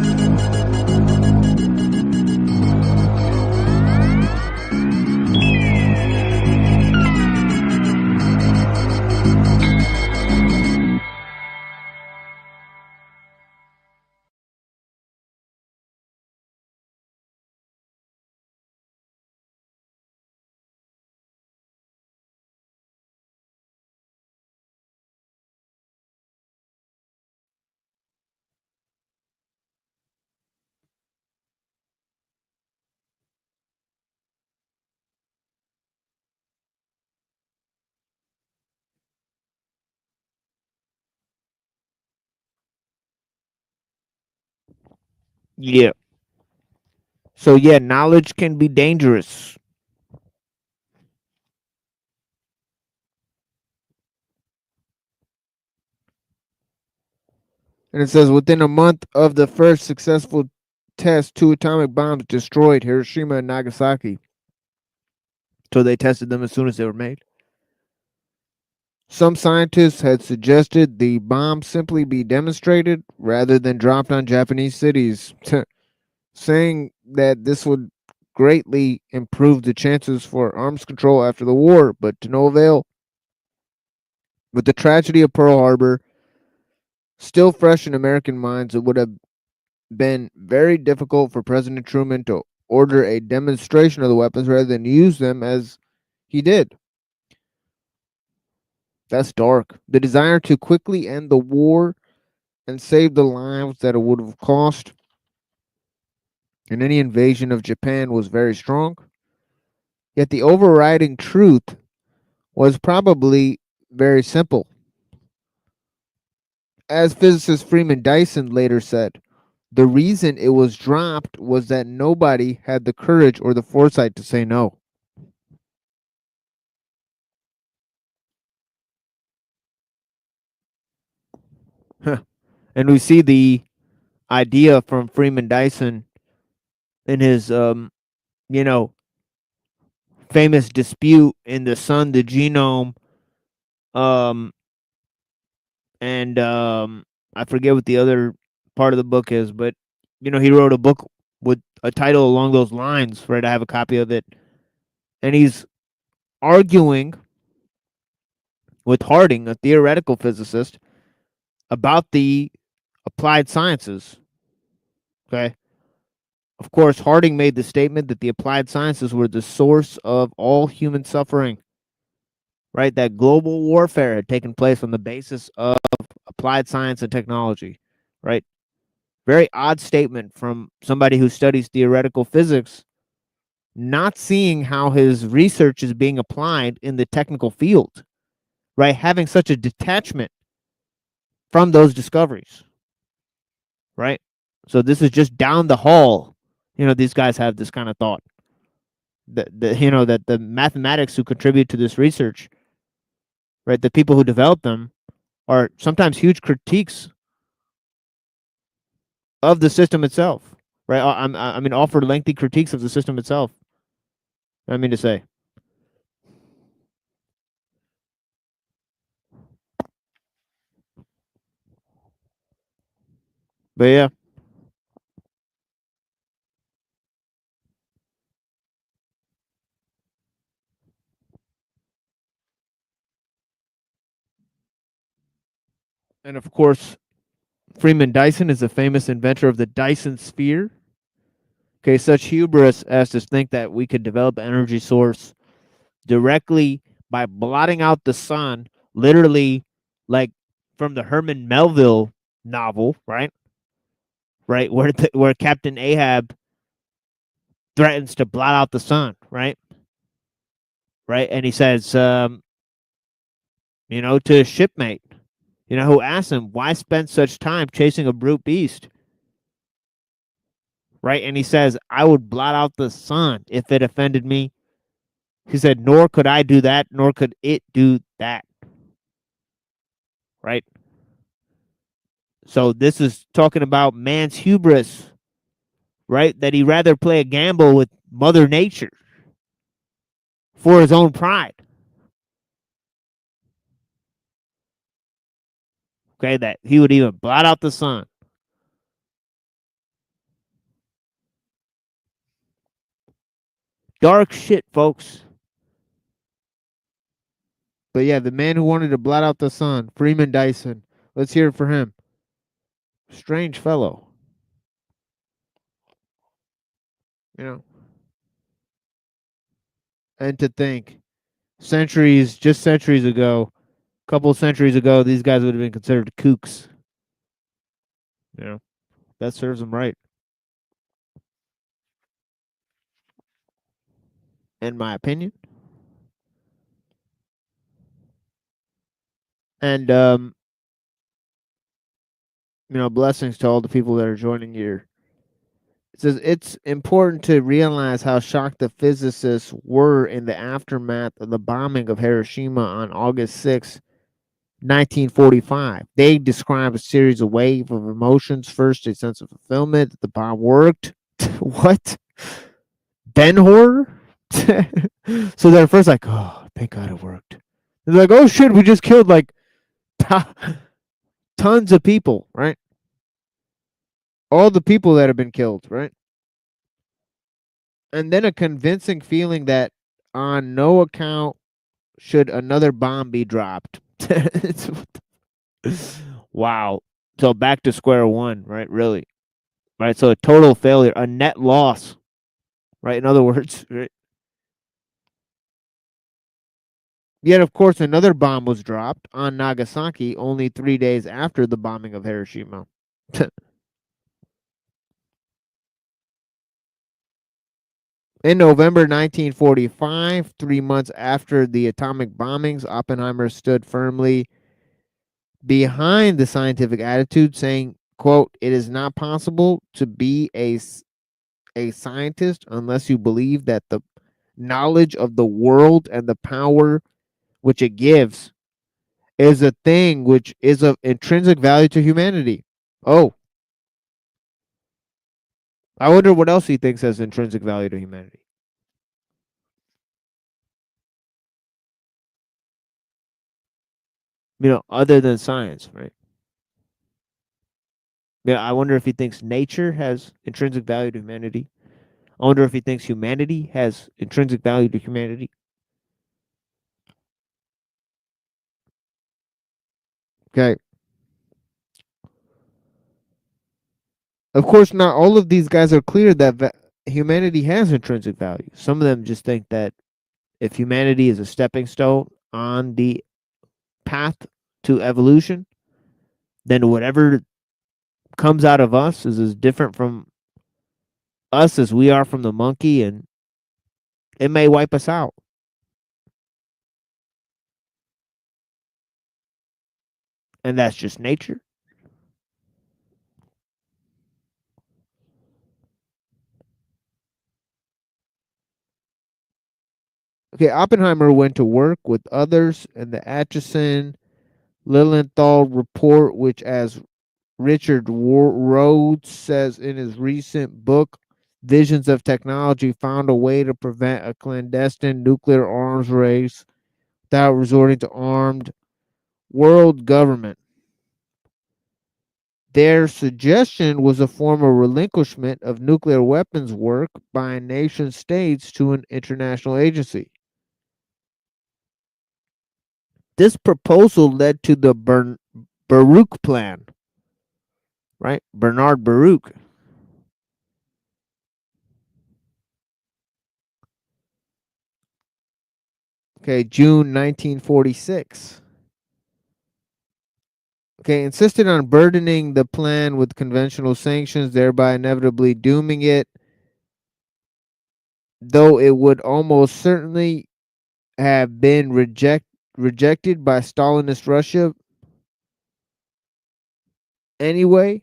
Yeah. So yeah, knowledge can be dangerous. And it says within a month of the first successful test, 2 atomic bombs destroyed Hiroshima and Nagasaki. So they tested them as soon as they were made. Some scientists had suggested the bombs simply be demonstrated rather than dropped on Japanese cities, saying that this would greatly improve the chances for arms control after the war, but to no avail. With the tragedy of Pearl Harbor still fresh in American minds, it would have been very difficult for President Truman to order a demonstration of the weapons rather than use them as he did. That's dark. The desire to quickly end the war and save the lives that it would have cost in any invasion of Japan was very strong. Yet the overriding truth was probably very simple. As physicist Freeman Dyson later said, the reason it was dropped was that nobody had the courage or the foresight to say no. And we see the idea from Freeman Dyson in his, famous dispute in The Sun, the Genome, and I forget what the other part of the book is, but he wrote a book with a title along those lines. Right, I have a copy of it, and he's arguing with Harding, a theoretical physicist, about the applied sciences. Okay. Of course, Harding made the statement that the applied sciences were the source of all human suffering. Right? That global warfare had taken place on the basis of applied science and technology. Right? Very odd statement from somebody who studies theoretical physics, not seeing how his research is being applied in the technical field. Right? Having such a detachment from those discoveries. Right? So this is just down the hall. These guys have this kind of thought. That the mathematics who contribute to this research, right, the people who develop them, are sometimes huge critiques of the system itself. Right? I mean, offer lengthy critiques of the system itself. I mean to say. But yeah. And of course, Freeman Dyson is a famous inventor of the Dyson sphere. Okay, such hubris as to think that we could develop an energy source directly by blotting out the sun, literally, like from the Herman Melville novel, right? Right, where Captain Ahab threatens to blot out the sun, right? Right, and he says, to his shipmate, who asks him, why spend such time chasing a brute beast? Right, and he says, I would blot out the sun if it offended me. He said, nor could I do that, nor could it do that. Right? So this is talking about man's hubris, right? That he rather play a gamble with Mother Nature for his own pride. Okay, that he would even blot out the sun. Dark shit, folks. But yeah, the man who wanted to blot out the sun, Freeman Dyson. Let's hear it for him. Strange fellow. And to think, just centuries ago, a couple of centuries ago, these guys would have been considered kooks. That serves them right. In my opinion. And blessings to all the people that are joining here. It says it's important to realize how shocked the physicists were in the aftermath of the bombing of Hiroshima on August 6, 1945. They describe a series of wave of emotions. First, a sense of fulfillment that the bomb worked. What? Ben horror? So they're first like, oh, thank God it worked. They're like, oh shit, we just killed like tons of people, right? All the people that have been killed, right? And then a convincing feeling that on no account should another bomb be dropped. Wow. So back to square one, right? Really. Right. So a total failure, a net loss, right? In other words, right? Yet, of course, another bomb was dropped on Nagasaki only 3 days after the bombing of Hiroshima. In November 1945, 3 months after the atomic bombings, Oppenheimer stood firmly behind the scientific attitude, saying, quote, it is not possible to be a scientist unless you believe that the knowledge of the world and the power which it gives is a thing which is of intrinsic value to humanity. Oh. I wonder what else he thinks has intrinsic value to humanity. Other than science, right? Yeah, I wonder if he thinks nature has intrinsic value to humanity. I wonder if he thinks humanity has intrinsic value to humanity. Okay. Of course, not all of these guys are clear that humanity has intrinsic value. Some of them just think that if humanity is a stepping stone on the path to evolution, then whatever comes out of us is as different from us as we are from the monkey, and it may wipe us out. And that's just nature. Okay, Oppenheimer went to work with others in the Atchison-Lilienthal report, which, as Richard Rhodes says in his recent book, Visions of Technology, found a way to prevent a clandestine nuclear arms race without resorting to armed world government. Their suggestion was a form of relinquishment of nuclear weapons work by nation states to an international agency. This proposal led to the Baruch plan, right? Bernard Baruch. Okay, June 1946. Okay, insisted on burdening the plan with conventional sanctions, thereby inevitably dooming it, though it would almost certainly have been rejected by Stalinist Russia anyway.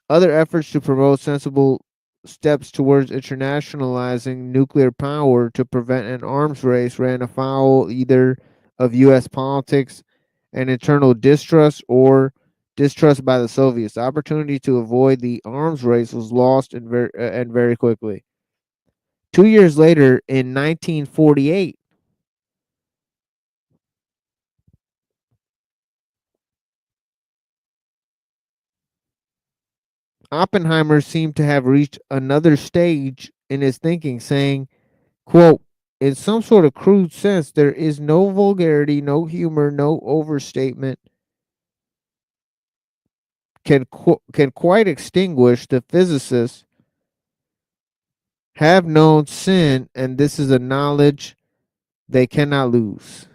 Other efforts to promote sensible steps towards internationalizing nuclear power to prevent an arms race ran afoul either of U.S. politics and internal distrust or distrust by the Soviets. The opportunity to avoid the arms race was lost and very quickly. 2 years later, in 1948, Oppenheimer seemed to have reached another stage in his thinking, saying, quote, in some sort of crude sense, there is no vulgarity, no humor, no overstatement can quite extinguish the physicists have known sin, and this is a knowledge they cannot lose.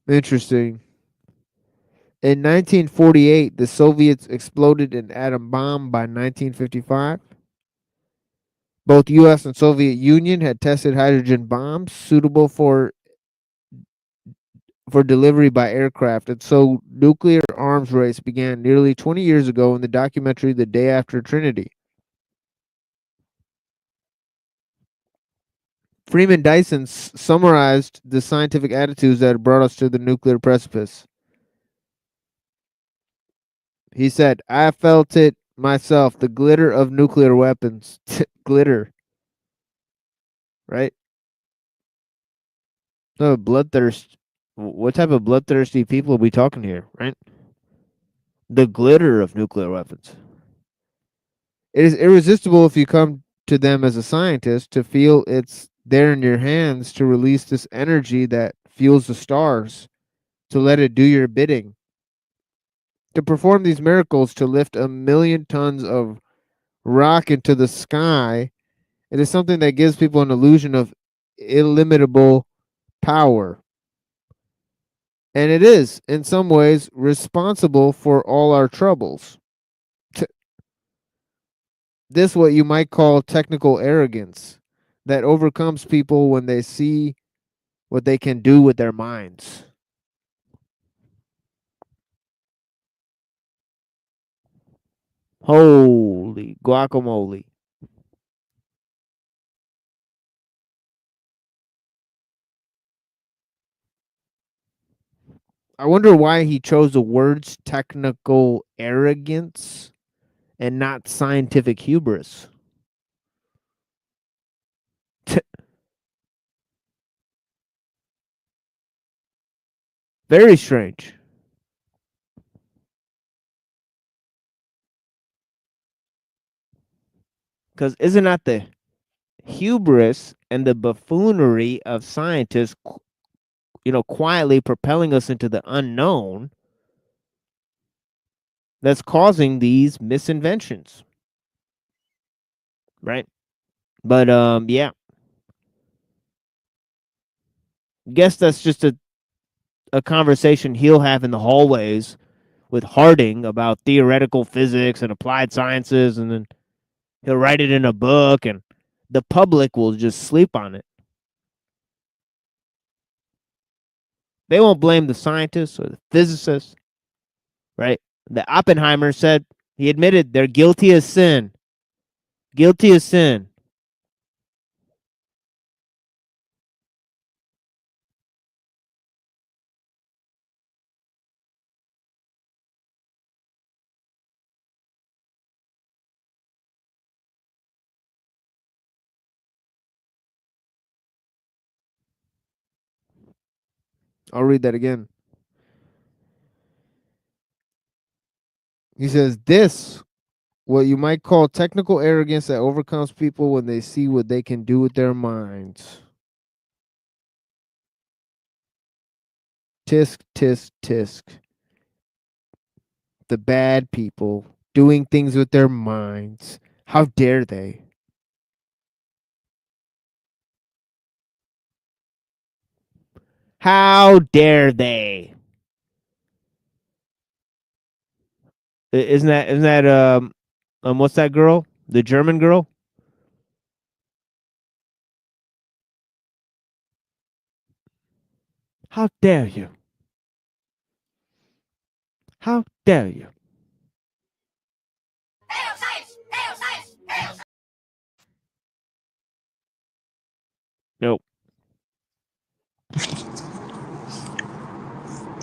Interesting. In 1948, the Soviets exploded an atom bomb. By 1955, both U.S. and Soviet Union had tested hydrogen bombs suitable for delivery by aircraft, and so nuclear arms race began nearly 20 years ago in the documentary The Day After Trinity. Freeman Dyson summarized the scientific attitudes that had brought us to the nuclear precipice. He said, I felt it myself, the glitter of nuclear weapons. Glitter. Right? No, bloodthirst. What type of bloodthirsty people are we talking here, right? The glitter of nuclear weapons. It is irresistible if you come to them as a scientist to feel it's there in your hands to release this energy that fuels the stars, to let it do your bidding, to perform these miracles, to lift 1,000,000 tons of rock into the sky. It is something that gives people an illusion of illimitable power. And it is, in some ways, responsible for all our troubles. This what you might call technical arrogance that overcomes people when they see what they can do with their minds. Holy guacamole. I wonder why he chose the words technical arrogance and not scientific hubris. Very strange. Because isn't that the hubris and the buffoonery of scientists, quietly propelling us into the unknown that's causing these misinventions? Right? But yeah. Guess that's just a conversation he'll have in the hallways with Harding about theoretical physics and applied sciences, and then he'll write it in a book, and the public will just sleep on it. They won't blame the scientists or the physicists, right? The Oppenheimer said, he admitted they're guilty of sin. Guilty of sin. I'll read that again. He says this, what you might call technical arrogance that overcomes people when they see what they can do with their minds. Tisk, tisk, tisk. The bad people doing things with their minds. How dare they? How dare they? Isn't that what's that girl? The German girl? How dare you? How dare you? Nope.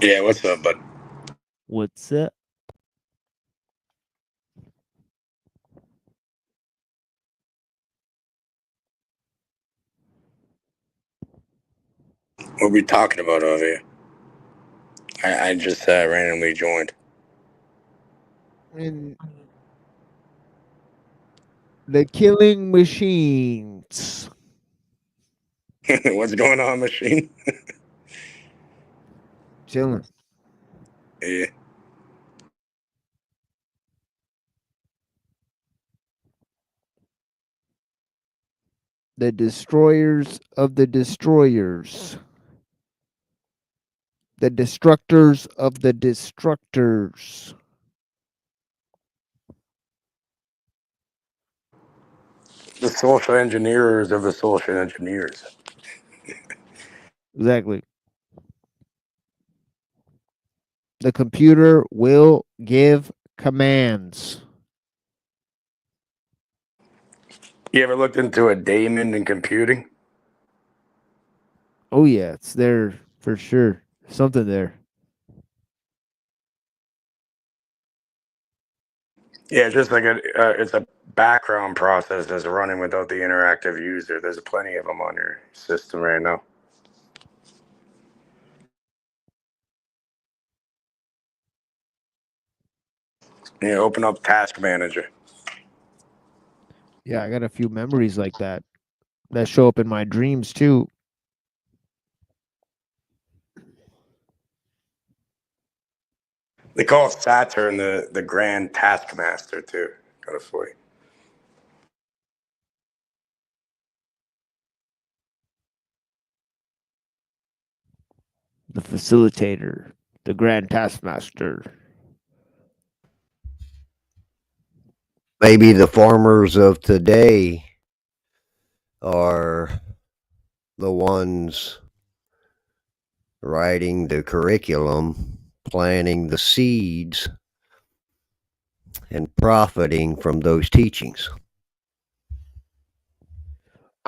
Yeah, what's up, bud? What's up? What are we talking about over here? I just randomly joined. And the killing machines. What's going on, machine? Chilling. Yeah. The destroyers of the destroyers. The destructors of the destructors. The social engineers of the social engineers. Exactly. The computer will give commands. You ever looked into a daemon in computing? Oh yeah, it's there for sure. Something there. Yeah, it's just like it's a background process that's running without the interactive user. There's plenty of them on your system right now. Yeah, open up Task Manager. Yeah, I got a few memories like that show up in my dreams too. They call Saturn the Grand Taskmaster too. Got a for you. The facilitator, the grand taskmaster. Maybe the farmers of today are the ones writing the curriculum, planting the seeds, and profiting from those teachings.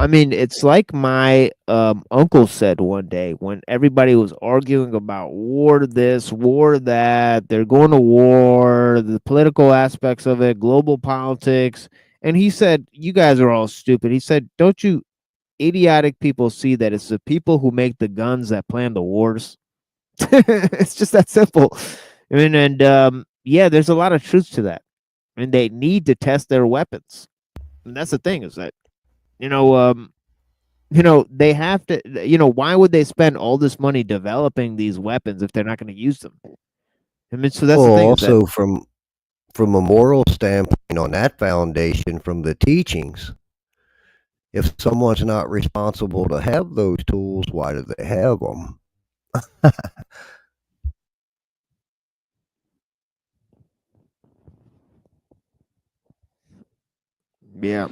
I mean, it's like my uncle said one day when everybody was arguing about war this, war that, they're going to war, the political aspects of it, global politics. And he said, you guys are all stupid. He said, don't you idiotic people see that it's the people who make the guns that plan the wars? It's just that simple. I mean, and yeah, there's a lot of truth to that. I mean, they need to test their weapons. And that's the thing is that, you know, they have to, why would they spend all this money developing these weapons if they're not going to use them? I mean, so that's the thing. Also, from a moral standpoint on that foundation, from the teachings, if someone's not responsible to have those tools, why do they have them? Yeah.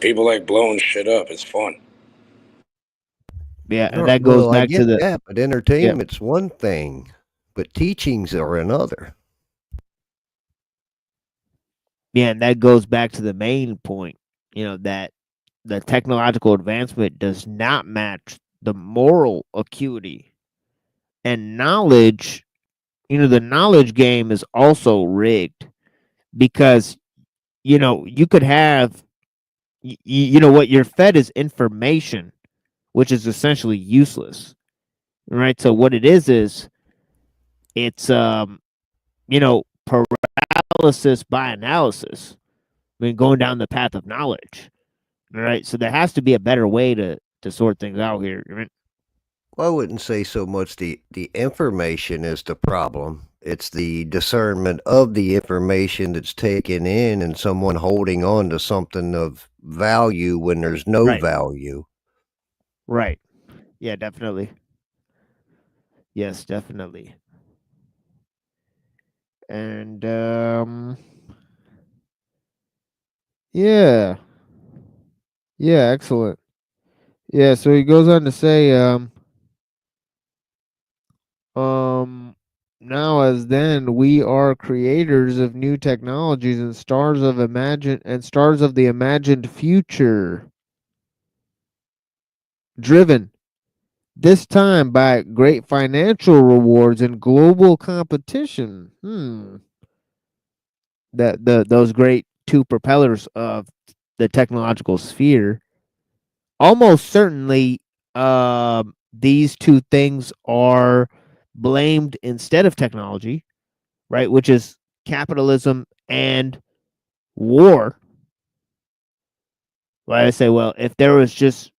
People like blowing shit up. It's fun. Yeah, and that goes back to the that, but entertainment's one thing, but teachings are another. Yeah, and that goes back to the main point, that the technological advancement does not match the moral acuity and knowledge. The knowledge game is also rigged because, you could have, what you're fed is information, which is essentially useless, right? So what it is it's, paralysis by analysis. I mean, going down the path of knowledge. All right. So there has to be a better way to sort things out here. Right? Well, I wouldn't say so much the information is the problem. It's the discernment of the information that's taken in and someone holding on to something of value when there's no Right. value. Right. Yeah, definitely. Yes, definitely. And yeah. Yeah, excellent. Yeah, so he goes on to say now as then we are creators of new technologies and stars of the imagined future, driven this time by great financial rewards and global competition. Those great two propellers of the technological sphere. Almost certainly these two things are blamed instead of technology, right? Which is capitalism and war. Right? I say, well, if there was just,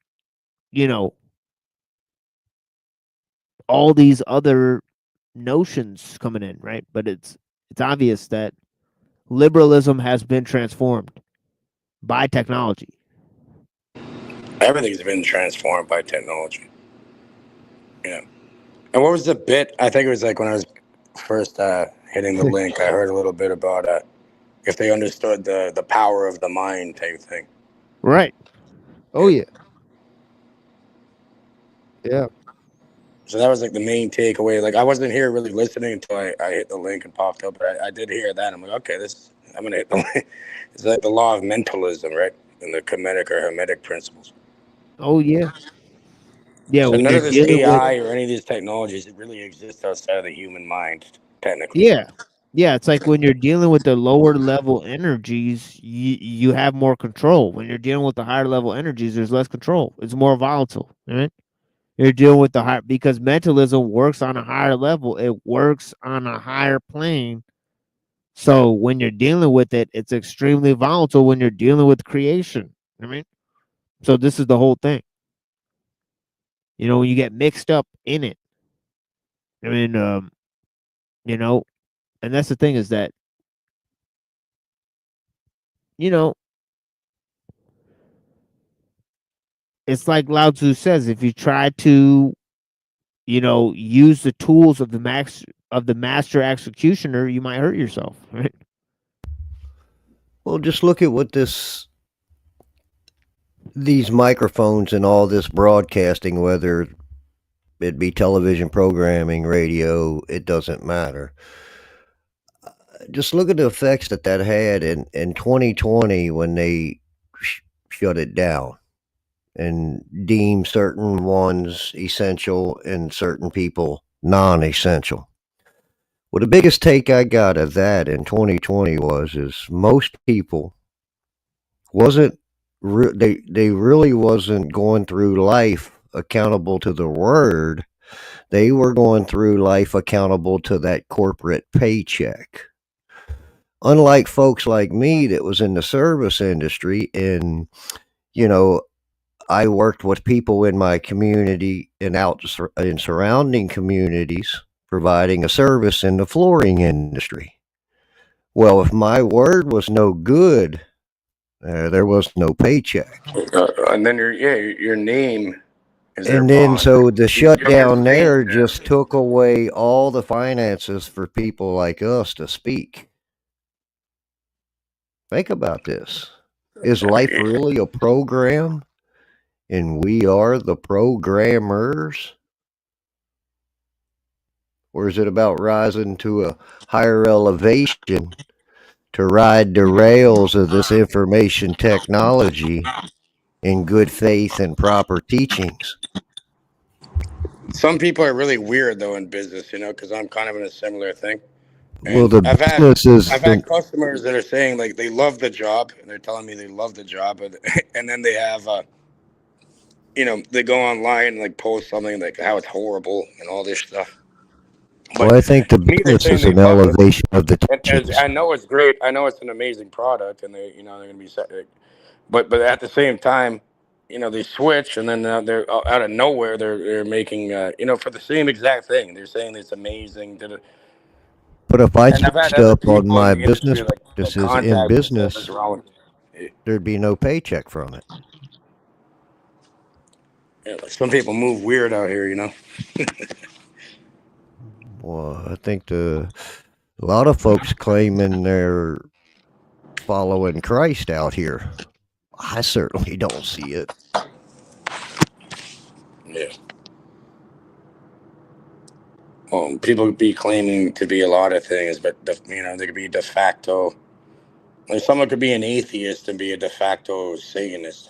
all these other notions coming in, right? But it's obvious that liberalism has been transformed by technology. Everything's been transformed by technology. Yeah. And what was the bit? I think it was like when I was first hitting the link, I heard a little bit about if they understood the power of the mind type thing. Right. Oh, yeah. Yeah. So that was like the main takeaway. Like I wasn't here really listening until I hit the link and popped up, but I did hear that. I'm like, okay, I'm gonna hit the link. It's like the law of mentalism, right? And the Kemetic or Hermetic principles. Oh, yeah. Yeah, So when none you're of this dealing with AI or any of these technologies that really exist outside of the human mind, technically. Yeah. Yeah, it's like when you're dealing with the lower level energies, you have more control. When you're dealing with the higher level energies, there's less control. It's more volatile, right? You're dealing with the higher, because mentalism works on a higher level. It works on a higher plane. So when you're dealing with it, it's extremely volatile when you're dealing with creation. I mean, so this is the whole thing. When you get mixed up in it. I mean, and that's the thing is that, it's like Lao Tzu says, if you try to, use the tools of the master executioner, you might hurt yourself, right? Well, just look at what these microphones and all this broadcasting, whether it be television programming, radio, it doesn't matter. Just look at the effects that had in 2020 when they shut it down and deemed certain ones essential and certain people non-essential. Well, the biggest take I got of that in 2020 is most people they really wasn't going through life accountable to the word. They were going through life accountable to that corporate paycheck. Unlike folks like me that was in the service industry, and I worked with people in my community and out in surrounding communities providing a service in the flooring industry. Well, if my word was no good, there was no paycheck. And then your name is And their then bond. so the You shutdown get there paid. just took away all the finances for people like us to speak. Think about this. Is life really a program? And we are the programmers? Or is it about rising to a higher elevation to ride the rails of this information technology in good faith and proper teachings? Some people are really weird though in business, because I'm kind of in a similar thing. Well, And the I've business is had customers that are saying like they love the job, and they're telling me they love the job, and then they have they go online and like post something like how it's horrible and all this stuff. Well, But I think the to me, they're business saying is they an love it. elevation of the And teachings. I know it's great. I know it's an amazing product, and they're going to be set. But at the same time, they switch, and then they're out of nowhere. They're making for the same exact thing. They're saying it's amazing. But if I And I've had switched other up on people in my the business industry like practices in contact me and say, "What's business, wrong with it?" there'd be no paycheck from it. Like some people move weird out here. Well, I think a lot of folks claiming they're following Christ out here. I certainly don't see it. Yeah. People be claiming to be a lot of things, but they could be de facto. Like someone could be an atheist and be a de facto Satanist,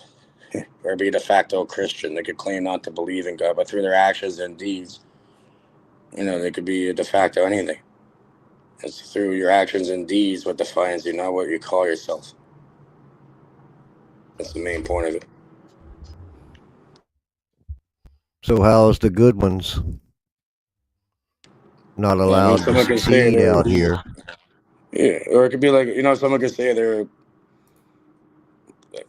or be a de facto Christian. They could claim not to believe in God, but through their actions and deeds, they could be a de facto anything. It's through your actions and deeds what defines you, not what you call yourself. That's the main point of it. So how's the good ones not allowed to Someone can say succeed they're, out here? yeah, or it could be like someone could say they're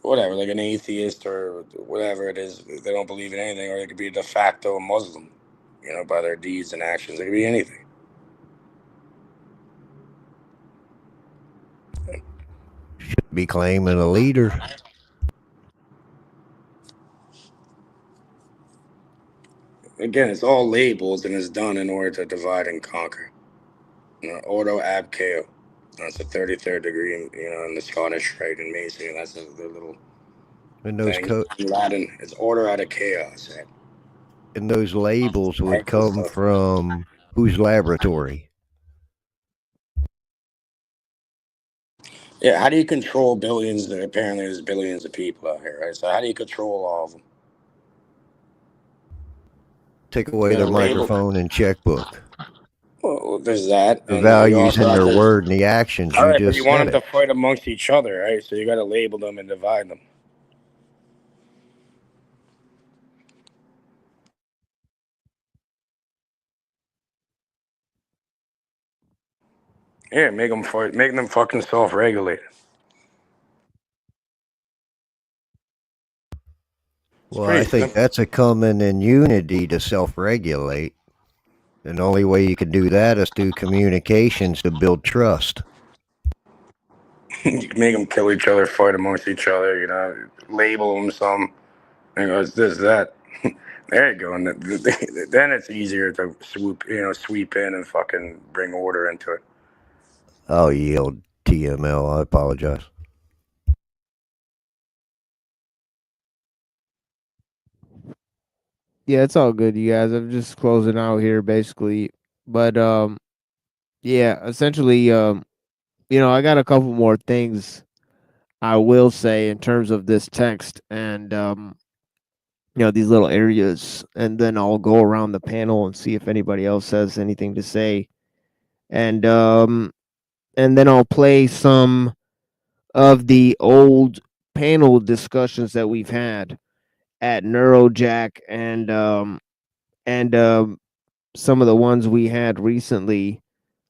whatever, like an atheist or whatever it is. They don't believe in anything, or they could be a de facto Muslim, by their deeds and actions. It could be anything. Should be claiming a leader. Again, it's all labels, and it's done in order to divide and conquer. Ordo ab chao. That's the 33rd degree, in the Scottish Rite and Masonry. That's their little And those thing. In Latin, it's order out of chaos. Right? and those labels would Right, good come stuff. from whose laboratory? Yeah, how do you control billions? Apparently, there's billions of people out here, right? So how do you control all of them? Take away their microphone and checkbook. Well, there's that. The And you values also in have their to. word and the actions. All You right, but just you want said them it. to fight amongst each other, right? So you got to label them and divide them. Yeah, make them fight. Make them fucking self-regulate. Well, I think that's a coming in unity to self-regulate. And the only way you can do that is through communications to build trust. You can make them kill each other, fight amongst each other. Label them some. It's this, that. There you go. And then it's easier to sweep in and fucking bring order into it. I'll yield TML. I apologize. Yeah, it's all good, you guys. I'm just closing out here basically. But yeah, essentially I got a couple more things I will say in terms of this text and these little areas, and then I'll go around the panel and see if anybody else has anything to say. And then I'll play some of the old panel discussions that we've had at Neurojack and some of the ones we had recently.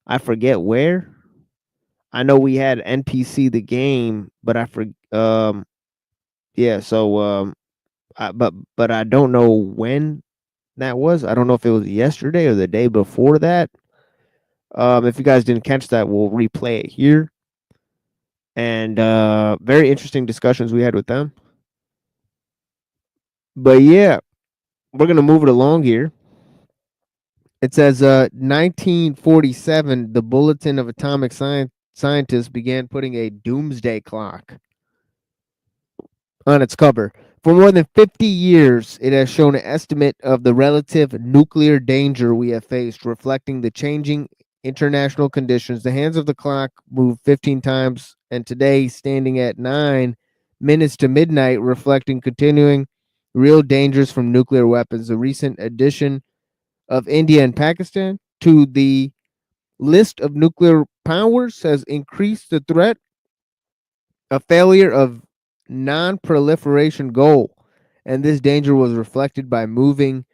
I forget where. I know we had NPC the game, but yeah, so but I don't know when that was. I don't know if it was yesterday or the day before that. If you guys didn't catch that, we'll replay it here. And very interesting discussions we had with them. But yeah, we're gonna move it along here. It says 1947, the Bulletin of Atomic Scientists began putting a doomsday clock on its cover. For more than 50 years, it has shown an estimate of the relative nuclear danger we have faced, reflecting the changing international conditions. The hands of the clock moved 15 times, and today, standing at 9 minutes to midnight, reflecting continuing real dangers from nuclear weapons. The recent addition of India and Pakistan to the list of nuclear powers has increased the threat. A failure of non-proliferation goal, and this danger was reflected by moving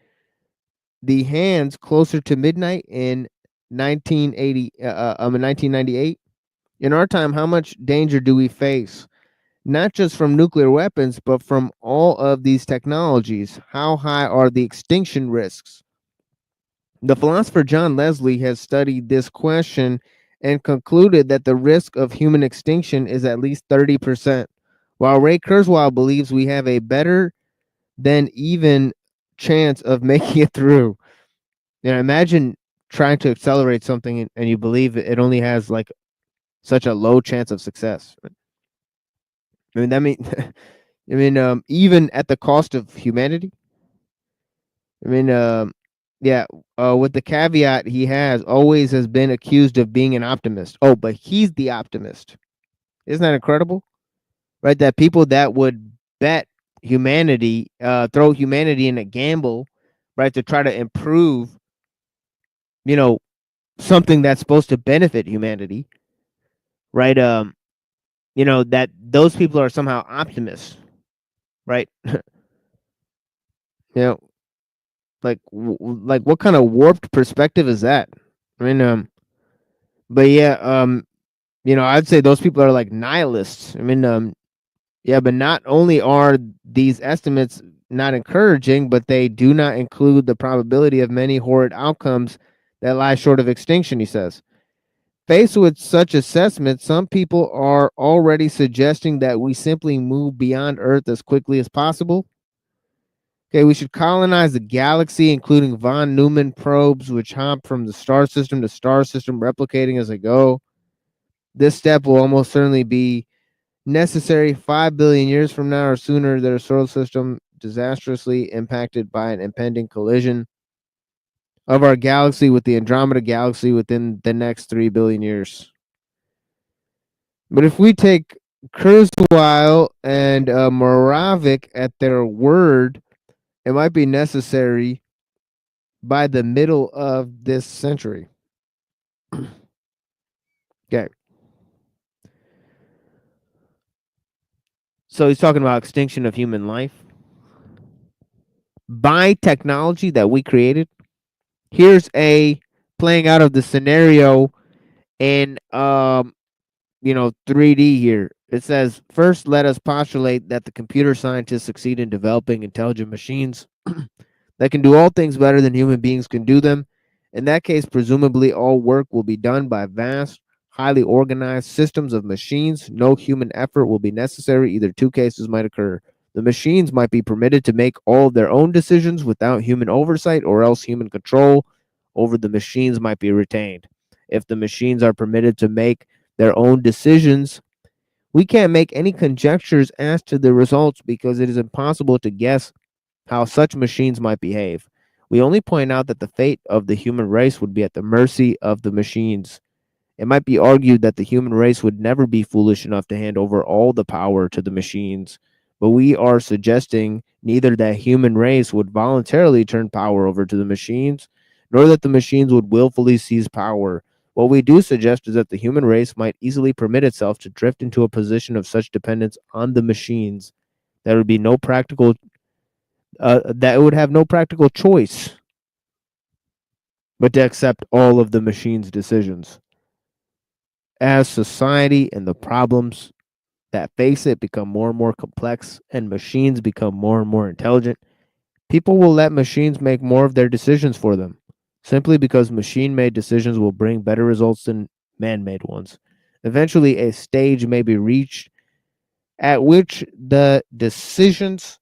the hands closer to midnight in 1998. In our time, how much danger do we face? Not just from nuclear weapons, but from all of these technologies. How high are the extinction risks? The philosopher John Leslie has studied this question and concluded that the risk of human extinction is at least 30%, while Ray Kurzweil believes we have a better than even chance of making it through. Imagine trying to accelerate something and you believe it only has like such a low chance of success. I mean, that mean, even at the cost of humanity. I mean, yeah, with the caveat he always has been accused of being an optimist. Oh, but he's the optimist. Isn't that incredible? Right? That people that would bet humanity, throw humanity in a gamble, right, to try to improve, something that's supposed to benefit humanity, right? That those people are somehow optimists, right? you know, like what kind of warped perspective is that? I mean, but yeah, I'd say those people are like nihilists. I mean, yeah, but not only are these estimates not encouraging, but they do not include the probability of many horrid outcomes that lie short of extinction, he says. Faced with such assessments, some people are already suggesting that we simply move beyond Earth as quickly as possible. Okay, we should colonize the galaxy, including von Neumann probes, which hop from the star system to star system, replicating as they go. This step will almost certainly be necessary 5 billion years from now or sooner. Their solar system disastrously impacted by an impending collision of our galaxy with the Andromeda galaxy within the next 3 billion years. But if we take Kurzweil and Moravik at their word, it might be necessary by the middle of this century. Okay. So he's talking about extinction of human life by technology that we created. Here's a playing out of the scenario in 3D here. It says, first, let us postulate that the computer scientists succeed in developing intelligent machines that can do all things better than human beings can do them. In that case, presumably all work will be done by vast, highly organized systems of machines. No human effort will be necessary. Either two cases might occur. The machines might be permitted to make all of their own decisions without human oversight, or else human control over the machines might be retained. If the machines are permitted to make their own decisions, we can't make any conjectures as to the results because it is impossible to guess how such machines might behave. We only point out that the fate of the human race would be at the mercy of the machines. It might be argued that the human race would never be foolish enough to hand over all the power to the machines, but we are suggesting neither that human race would voluntarily turn power over to the machines, nor that the machines would willfully seize power. What we do suggest is that the human race might easily permit itself to drift into a position of such dependence on the machines that would be no practical that it would have no practical choice but to accept all of the machine's decisions. As society and the problems that face it become more and more complex and machines become more and more intelligent, people will let machines make more of their decisions for them, simply because machine-made decisions will bring better results than man-made ones. Eventually, a stage may be reached at which the decisions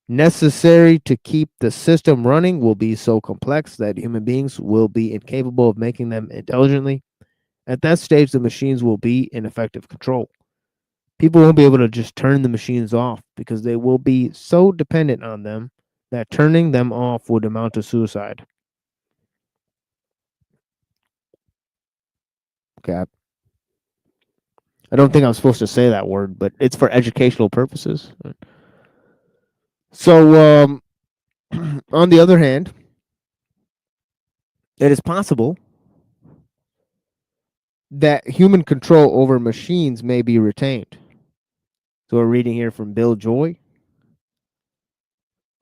necessary to keep the system running will be so complex that human beings will be incapable of making them intelligently. At that stage, the machines will be in effective control. People won't be able to just turn the machines off because they will be so dependent on them that turning them off would amount to suicide. Okay. I don't think I'm supposed to say that word, but it's for educational purposes. So, on the other hand, it is possible that human control over machines may be retained. So we're reading here from Bill Joy,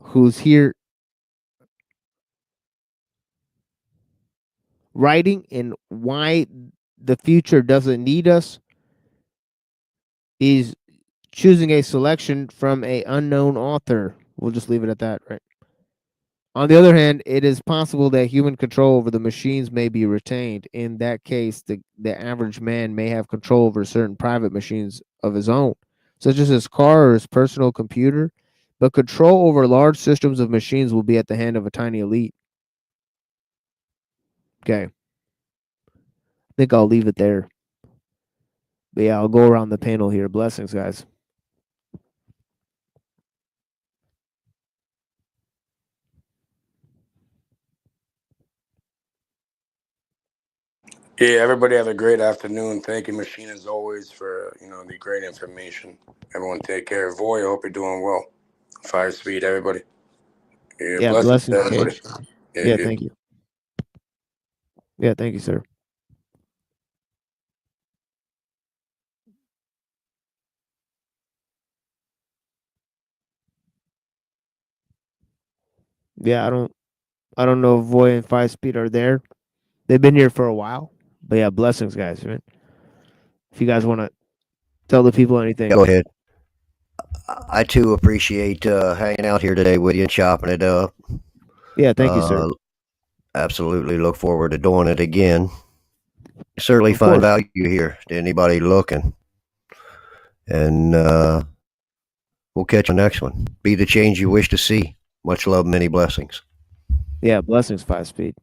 who's here. writing and why the future doesn't need us is choosing a selection from a unknown author. We'll just leave it at that, right? On the other hand, it is possible that human control over the machines may be retained. In that case, the average man may have control over certain private machines of his own, such as his car or his personal computer, but control over large systems of machines will be at the hand of a tiny elite. Okay. I think I'll leave it there. But yeah, I'll go around the panel here. Blessings, guys. Yeah, everybody have a great afternoon. Thank you, Machine, as always, for the great information. Everyone take care. Voy, I hope you're doing well. 5 speed, everybody. Yeah, Yeah, blessings to blessings, everybody. Cage. Yeah, Yeah, yeah. thank you. Yeah, thank you, sir. Yeah, I don't know if Voy and 5 Speed are there. They've been here for a while. But yeah, blessings, guys. Right? If you guys want to tell the people anything. Go ahead. I too appreciate hanging out here today with you and chopping it up. Yeah, thank you, sir. Absolutely look forward to doing it again. Certainly Of find course. value here to anybody looking. And we'll catch you next one. Be the change you wish to see. Much love, many blessings. Yeah, blessings, 5 Speed.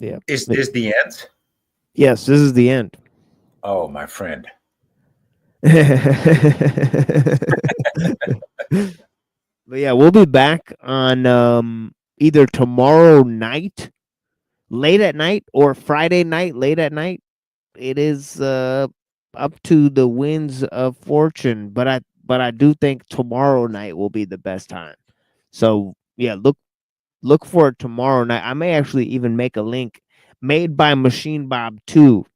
Yeah. Is this the end? Yes, this is the end. Oh, my friend. But yeah, we'll be back on either tomorrow night, late at night, or Friday night, late at night. It is up to the winds of fortune, but I do think tomorrow night will be the best time. So yeah, look for it tomorrow night. I may actually even make a link made by Machine Bob 2.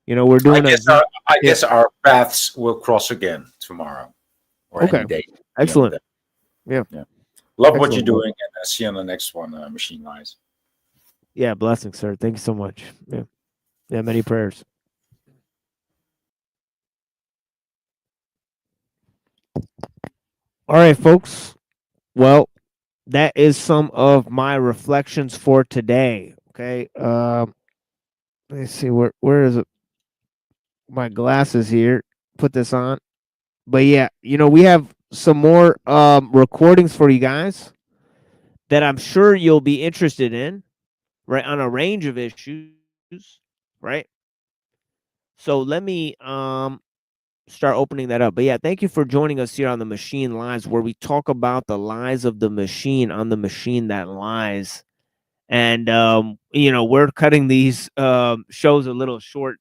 We're doing I guess our paths will cross again tomorrow or Okay. any day. Excellent. Yeah. Love what Excellent. you're doing, and see you on the next one, Machine Wise. Yeah, blessings, sir. Thank you so much. Yeah. Yeah, many prayers. All right, folks. Well, that is some of my reflections for today. Okay. Let's see where is it? My glasses here. Put this on. But yeah, we have some more recordings for you guys that I'm sure you'll be interested in, right? On a range of issues, right? So let me start opening that up. But yeah, thank you for joining us here on the Machine Lies, where we talk about the lies of the machine on the machine that lies. And we're cutting these shows a little short,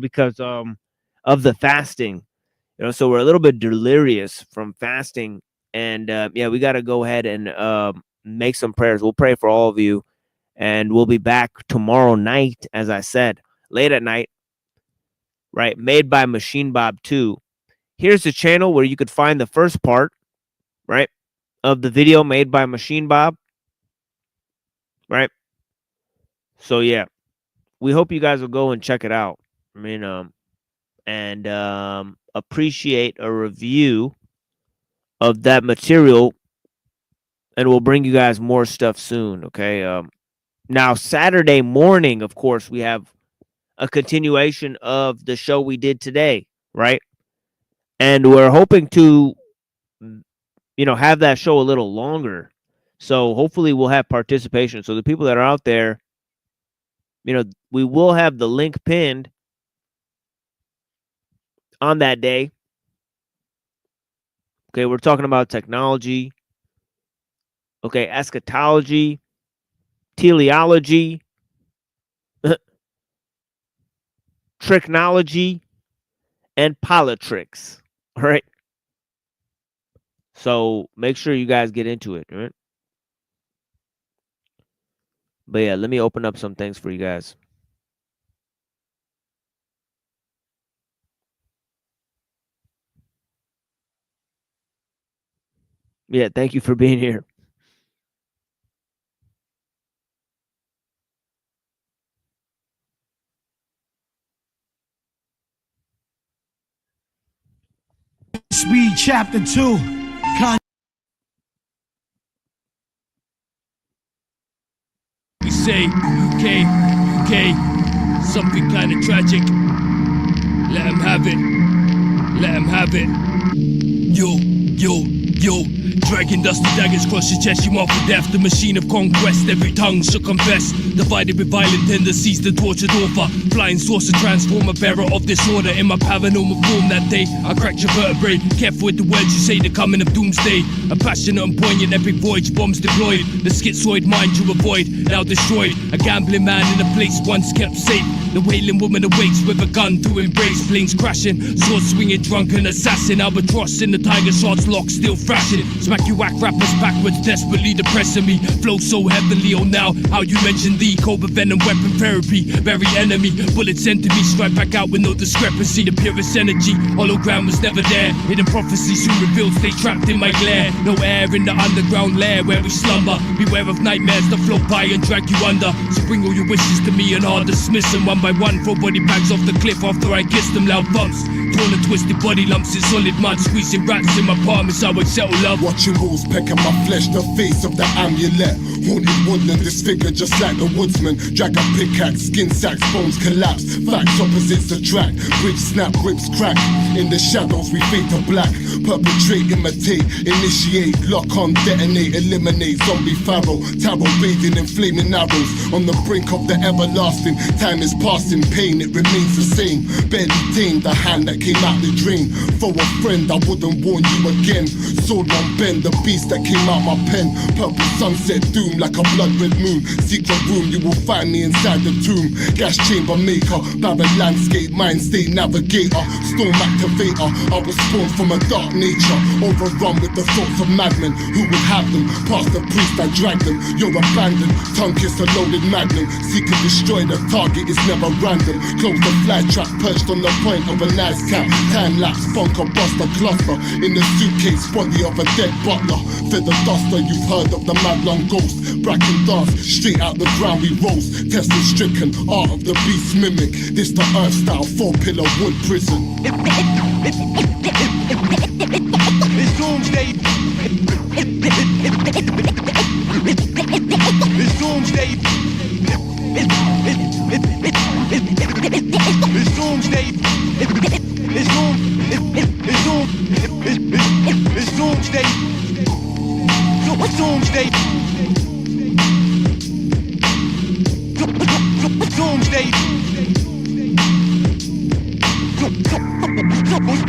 because of the fasting. So we're a little bit delirious from fasting, and yeah, we got to go ahead and make some prayers. We'll pray for all of you, and we'll be back tomorrow night, as I said, late at night, right? Made by Machine Bob 2. Here's the channel where you could find the first part, right, of the video made by Machine Bob, right? So yeah, we hope you guys will go and check it out. I mean, and appreciate a review of that material, and we'll bring you guys more stuff soon. Okay. Now Saturday morning, of course, we have a continuation of the show we did today, right? And we're hoping to, have that show a little longer. So hopefully we'll have participation. So the people that are out there, we will have the link pinned on that day. Okay, we're talking about technology. Okay, eschatology, teleology, tricknology, and politricks. All right. So make sure you guys get into it. All right. But yeah, let me open up some things for you guys. Yeah, thank you for being here. Chapter 2. We say, UK, something kind of tragic. Let him have it. Let him have it. Yo. Dragging dusty daggers across your chest, you mark for death. The machine of conquest, every tongue should confess. Divided with violent tendencies, the tortured author. Flying saucer transformer, bearer of disorder. In my paranormal form that day, I cracked your vertebrae. Careful with the words you say, the coming of doomsday. A passionate and poignant epic voyage, bombs deployed. The schizoid mind you avoid, now destroyed. A gambling man in a place once kept safe. The wailing woman awakes with a gun to embrace. Planes crashing, sword swinging, drunken assassin. Albatross in the tiger shark's lock, still thrashing. Smack you whack rappers backwards, desperately depressing me. Flow so heavenly, oh now, how you mention the cobra venom weapon therapy. Very enemy, bullets enter me, strike back out with no discrepancy. The purest energy, hologram was never there. Hidden prophecy soon revealed, stay trapped in my glare. No air in the underground lair where we slumber. Beware of nightmares that float by and drag you under. So bring all your wishes to me and I'll dismiss them one by one. Throw body bags off the cliff after I kiss them. Loud bumps, torn and twisted body lumps in solid mud. Squeezing rats in my apartments, I would settle love. Watching wolves pecking my flesh, the face of the amulet. Haunted woodland, disfigured just like the woodsman. Drag a pickaxe, skin sacks, bones collapse. Facts opposites attract, bridge snap, ribs crack. In the shadows we fade to black. Perpetrate, imitate, initiate, lock on, detonate, eliminate. Zombie pharaoh, tarot bathing in flaming arrows. On the brink of the everlasting, time is passing, pain it remains the same. Barely tamed the hand that came out the drain. For a friend I wouldn't warn you again. Sword on bend, the beast that came out my pen. Purple sunset doom like a blood red moon. Secret room, you will find me inside the tomb. Gas chamber maker, barren landscape, mind state navigator. Storm activator, I was spawned from a dark nature. Overrun with the thoughts of madmen. Who would have them? Past the priest I drag them. You're abandoned, tongue kiss a loaded magnum. Seek and destroy, the target is never random. Close the fly trap, perched on the point of a nice cap. Time lapse, bunker buster cluster. In the suitcase, body of a dead butler. Feather duster, you've heard of the mad long ghost. Bracken dance, straight out the ground we roast. Tested stricken, art of the beast mimic. This the earth style, 4-pillar wood prison. It's doomsday. It's doomsday. It's doomsday. It's doomsday. It's doomsday. Doomsday.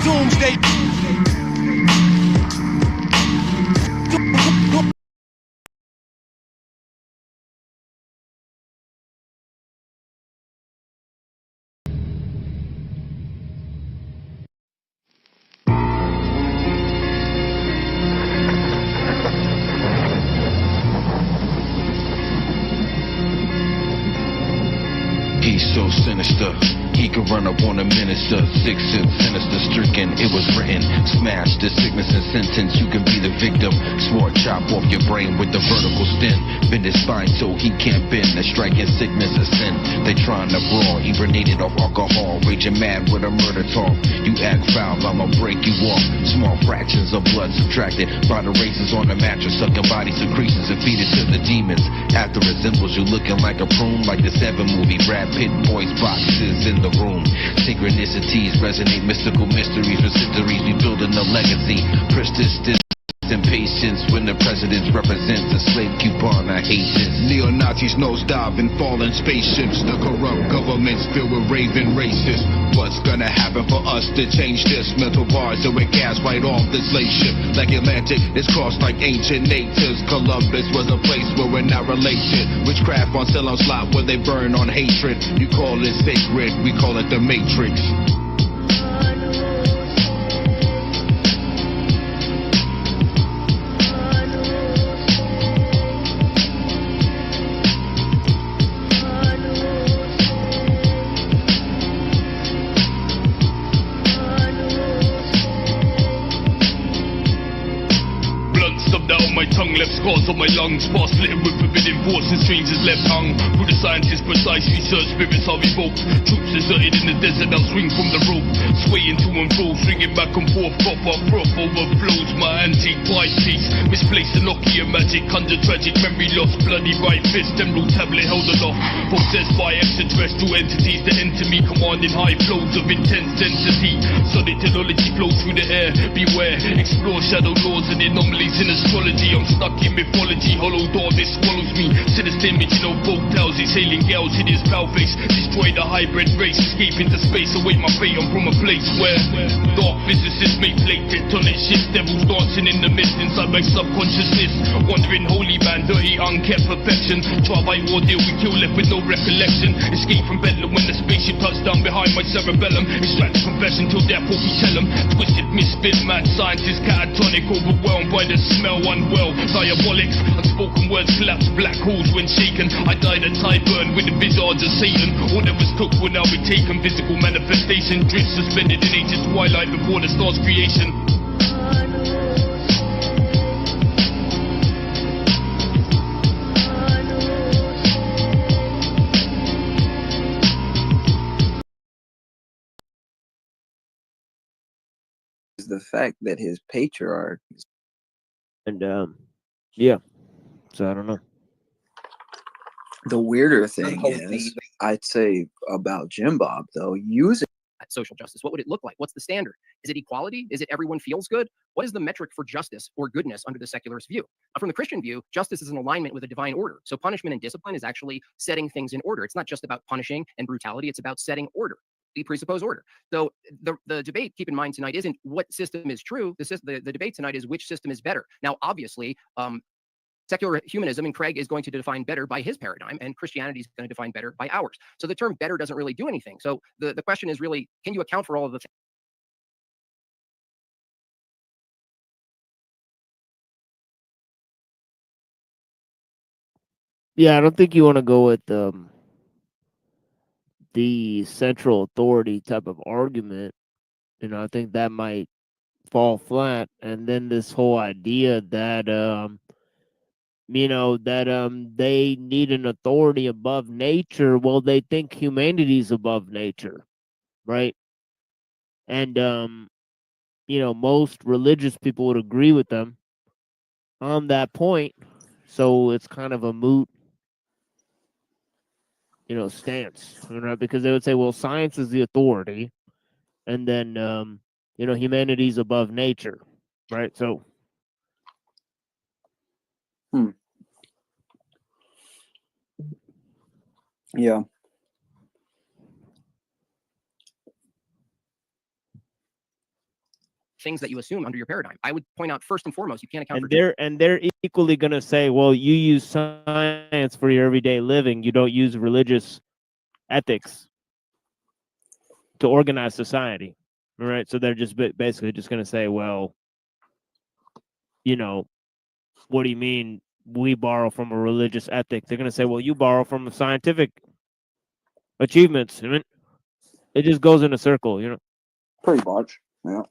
Doomsday. He's so sinister, he could run up on a minister. 6 sinister stricken, it was written. Smash the sickness and sentence, you can be the victim. Sword chop off your brain with the vertical stem. Bend his spine so he can't bend. A striking sickness a sin. They trying to brawl, hibernated off alcohol. Raging mad with a murder talk. You act foul, I'ma break you off. Small fractions of blood subtracted by the races on the mattress. Sucking body secretions and feed it to the demons. After it resembles you looking like a prune. Like the 7 movie, Brad Pitt voice boxes in the room. Synchronicities resonate, mystical mysteries, residuaries, we building a legacy. Persistence and patience when the president represents a slave coupon. I hate this. Neo-Nazis nosedive in fallen spaceships. The corrupt governments filled with raving racists. What's gonna happen for us to change this? Mental bars that we cast right off the slave ship. Like Atlantic, it's crossed like ancient natives. Columbus was a place where we're not related. Witchcraft on Ceylon slot where they burn on hatred. You call it sacred, we call it the Matrix. out on my tongue, left scars on my lungs, past littered with forbidden forces, strangers left hung. Through the scientists' precise research, spirits are revoked. Troops deserted in the desert, now swing from the rope. Swaying to and fro, swinging back and forth, copper froth overflows. My antique pipe piece, misplaced Nokia magic, under tragic memory loss. Bloody right fist, emerald tablet held aloft. Possessed by extraterrestrial entities that enter me, commanding high flows of intense density. Solid technology flows through the air, beware. Explore shadow laws and anomalies in astrology. I'm stuck in mythology, hollow darkness swallows me. Sinister image in old folk tales, exhaling gales, hideous pale face. Destroy the hybrid race, escape into space, await my fate. I'm from a place where dark physicists make plate tectonic shifts. Devils dancing in the mist inside my subconsciousness. Wandering holy man, dirty unkept perfection. Try by ordeal, we kill left with no recollection. Escape from Bedlam when the spaceship touched down behind my cerebellum. Extract confession till death will we tell them. Twisted misfit mad scientists catatonic, overwhelmed by the smell, unwell diabolics. Unspoken words collapse, black holes when shaken. I died at Tyburn with the visage of Satan. All that was cooked will now be taken. Physical manifestation, drift suspended in ages twilight before the star's creation. The fact that his patriarch and yeah, so I don't know. The weirder thing is, I'd say about Jim Bob though, using social justice. What would it look like? What's the standard? Is it equality? Is it everyone feels good? What is the metric for justice or goodness under the secularist view? From the Christian view, justice is in alignment with a divine order. So punishment and discipline is actually setting things in order. It's not just about punishing and brutality. It's about setting order. We presuppose order. So the debate, keep in mind tonight, isn't what system is true. The debate tonight is which system is better. Now, obviously, secular humanism, and Craig is going to define better by his paradigm, and Christianity is going to define better by ours. So the term better doesn't really do anything. So the question is really, can you account for all of the things? Yeah, I don't think you want to go with the central authority type of argument. You know, I think that might fall flat. And then this whole idea that you know, that they need an authority above nature. Well, they think humanity's above nature, right? And you know, most religious people would agree with them on that point. So it's kind of a moot, you know, stance, right? Because they would say, well, science is the authority, and then you know, humanity's above nature, right? So yeah. Things that you assume under your paradigm. I would point out first and foremost, you can't account and they're equally going to say, well, you use science for your everyday living. You don't use religious ethics to organize society, all right? So they're just basically just going to say, well, you know, what do you mean we borrow from a religious ethic? They're going to say, well, you borrow from scientific achievements. I mean, it just goes in a circle, you know. Pretty much, yeah.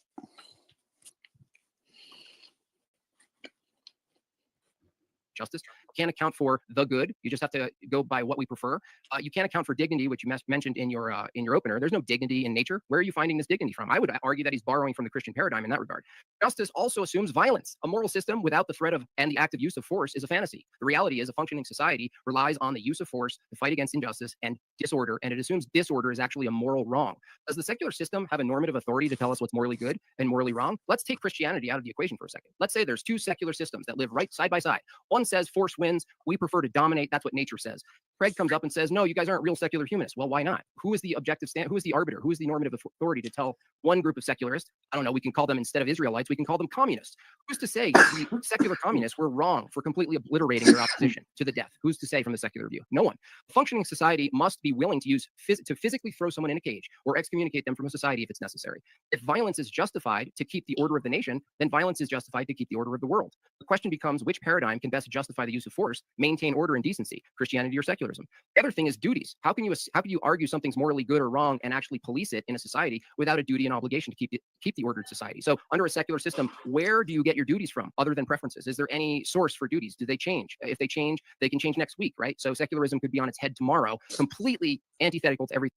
justice. You can't account for the good. You just have to go by what we prefer. You can't account for dignity, which you mentioned in your opener. There's no dignity in nature. Where are you finding this dignity from? I would argue that he's borrowing from the Christian paradigm in that regard. Justice also assumes violence. A moral system without the threat of and the active use of force is a fantasy. The reality is a functioning society relies on the use of force to fight against injustice and disorder, and it assumes disorder is actually a moral wrong. Does the secular system have a normative authority to tell us what's morally good and morally wrong? Let's take Christianity out of the equation for a second. Let's say there's two secular systems that live right side by side. One says force wins. We prefer to dominate. That's what nature says. Craig comes up and says, no, you guys aren't real secular humanists. Well, why not? Who is the objective stand? Who is the arbiter? Who is the normative authority to tell one group of secularists? I don't know. We can call them, instead of Israelites, we can call them communists. Who's to say the secular communists were wrong for completely obliterating their opposition to the death? Who's to say from the secular view? No one. A functioning society must be willing to use to physically throw someone in a cage or excommunicate them from a society if it's necessary. If violence is justified to keep the order of the nation, then violence is justified to keep the order of the world. The question becomes, which paradigm can best justify the use of force, maintain order and decency, Christianity or secularism? secularism. The other thing is duties. How can you argue something's morally good or wrong and actually police it in a society without a duty and obligation to keep the ordered society? So under a secular system, where do you get your duties from other than preferences? Is there any source for duties? Do they change? If they change, they can change next week, right? So secularism could be on its head tomorrow, completely antithetical to everything.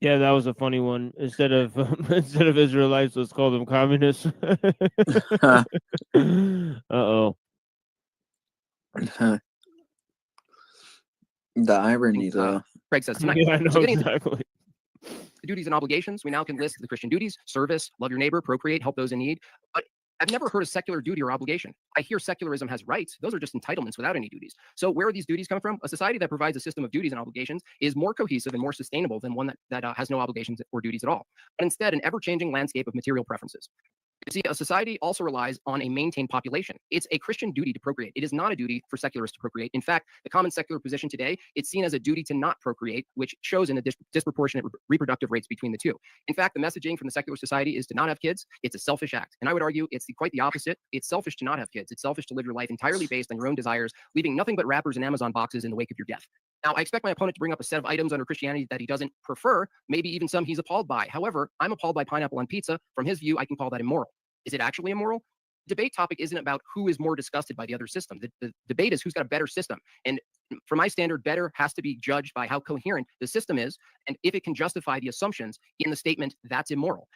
Yeah, that was a funny one. Instead of Israelites, let's call them communists. Uh-oh. The irony, though. Craig says tonight. Yeah, I know, So getting exactly. the duties and obligations, we now can list the Christian duties: service, love your neighbor, procreate, help those in need. But I've never heard a secular duty or obligation. I hear secularism has rights. Those are just entitlements without any duties. So where are these duties come from? A society that provides a system of duties and obligations is more cohesive and more sustainable than one that has no obligations or duties at all. But instead, an ever-changing landscape of material preferences. You see, a society also relies on a maintained population. It's a Christian duty to procreate. It is not a duty for secularists to procreate. In fact, the common secular position today, it's seen as a duty to not procreate, which shows in the disproportionate reproductive rates between the two. In fact, the messaging from the secular society is to not have kids. It's a selfish act. And I would argue it's quite the opposite. It's selfish to not have kids. It's selfish to live your life entirely based on your own desires, leaving nothing but wrappers and Amazon boxes in the wake of your death. Now, I expect my opponent to bring up a set of items under Christianity that he doesn't prefer, maybe even some he's appalled by. However, I'm appalled by pineapple on pizza. From his view, I can call that immoral. Is it actually immoral? The debate topic isn't about who is more disgusted by the other system. The debate is who's got a better system. And for my standard, better has to be judged by how coherent the system is and if it can justify the assumptions in the statement that's immoral.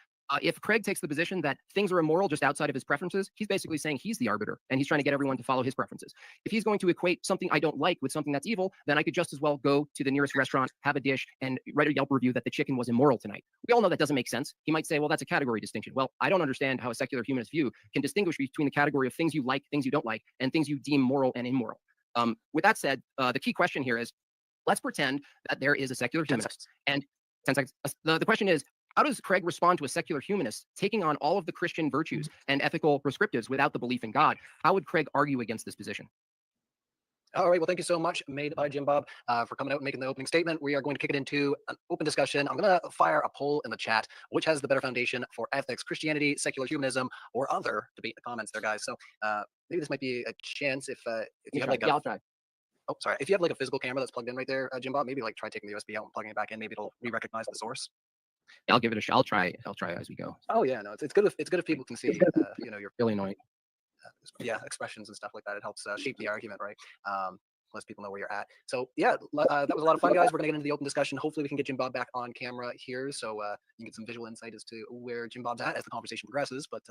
If Craig takes the position that things are immoral just outside of his preferences, he's basically saying he's the arbiter and he's trying to get everyone to follow his preferences. If he's going to equate something I don't like with something that's evil, then I could just as well go to the nearest restaurant, have a dish, and write a Yelp review that the chicken was immoral tonight. We all know that doesn't make sense. He might say, well, that's a category distinction. Well, I don't understand how a secular humanist view can distinguish between the category of things you like, things you don't like, and things you deem moral and immoral. With that said, the key question here is, let's pretend that there is a secular humanist. And 10 seconds. The question is, how does Craig respond to a secular humanist taking on all of the Christian virtues and ethical prescriptives without the belief in God? How would Craig argue against this position? All right, well, thank you so much, made by Jim Bob, for coming out and making the opening statement. We are going to kick it into an open discussion. I'm going to fire a poll in the chat. Which has the better foundation for ethics, Christianity, secular humanism, or other? Debate in the comments there, guys. So maybe this might be a chance if you have like a... I'll try. Oh, sorry. If you have like a physical camera that's plugged in right there, Jim Bob, maybe like try taking the USB out and plugging it back in. Maybe it'll re-recognize the source. I'll give it a shot. I'll try as we go. Oh yeah, no, it's good if people can see, you know, your really annoying. Expressions and stuff like that. It helps shape the argument, right? Less people know where you're at. So yeah, that was a lot of fun, guys. We're gonna get into the open discussion. Hopefully we can get Jim Bob back on camera here, so you can get some visual insight as to where Jim Bob's at as the conversation progresses. But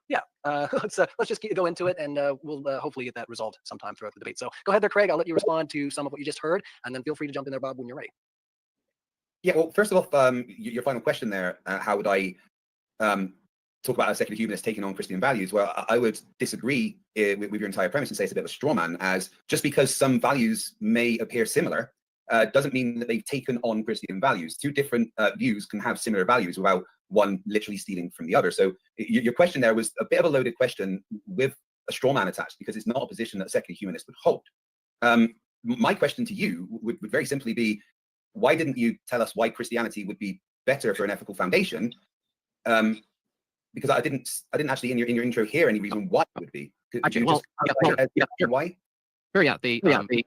yeah, let's just go into it, and we'll hopefully get that resolved sometime throughout the debate. So go ahead there, Craig. I'll let you respond to some of what you just heard, and then feel free to jump in there, Bob, when you're ready. Yeah, well, first of all, your final question there, how would I talk about a secular humanist taking on Christian values? Well, I would disagree with your entire premise and say it's a bit of a straw man, as just because some values may appear similar doesn't mean that they've taken on Christian values. Two different views can have similar values without one literally stealing from the other. So your question there was a bit of a loaded question with a straw man attached, because it's not a position that a secular humanist would hold. My question to you would very simply be, why didn't you tell us why Christianity would be better for an ethical foundation? Because I didn't actually in your intro hear any reason why it would be. Actually, well, sure. Why? Sure, yeah. In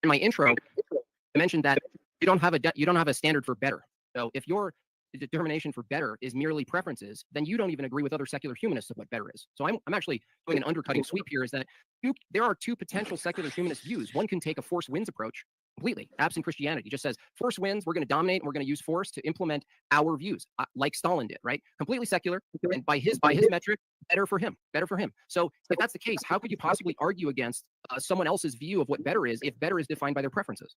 my intro, I mentioned that you don't have a standard for better. So if your determination for better is merely preferences, then you don't even agree with other secular humanists of what better is. So I'm actually doing an undercutting sweep here, is that there are two potential secular humanist views. One can take a force wins approach completely, absent Christianity. Just says force wins, we're going to dominate, and we're going to use force to implement our views, like Stalin did, right? Completely secular, and by his metric, better for him. So if that's the case, how could you possibly argue against someone else's view of what better is if better is defined by their preferences?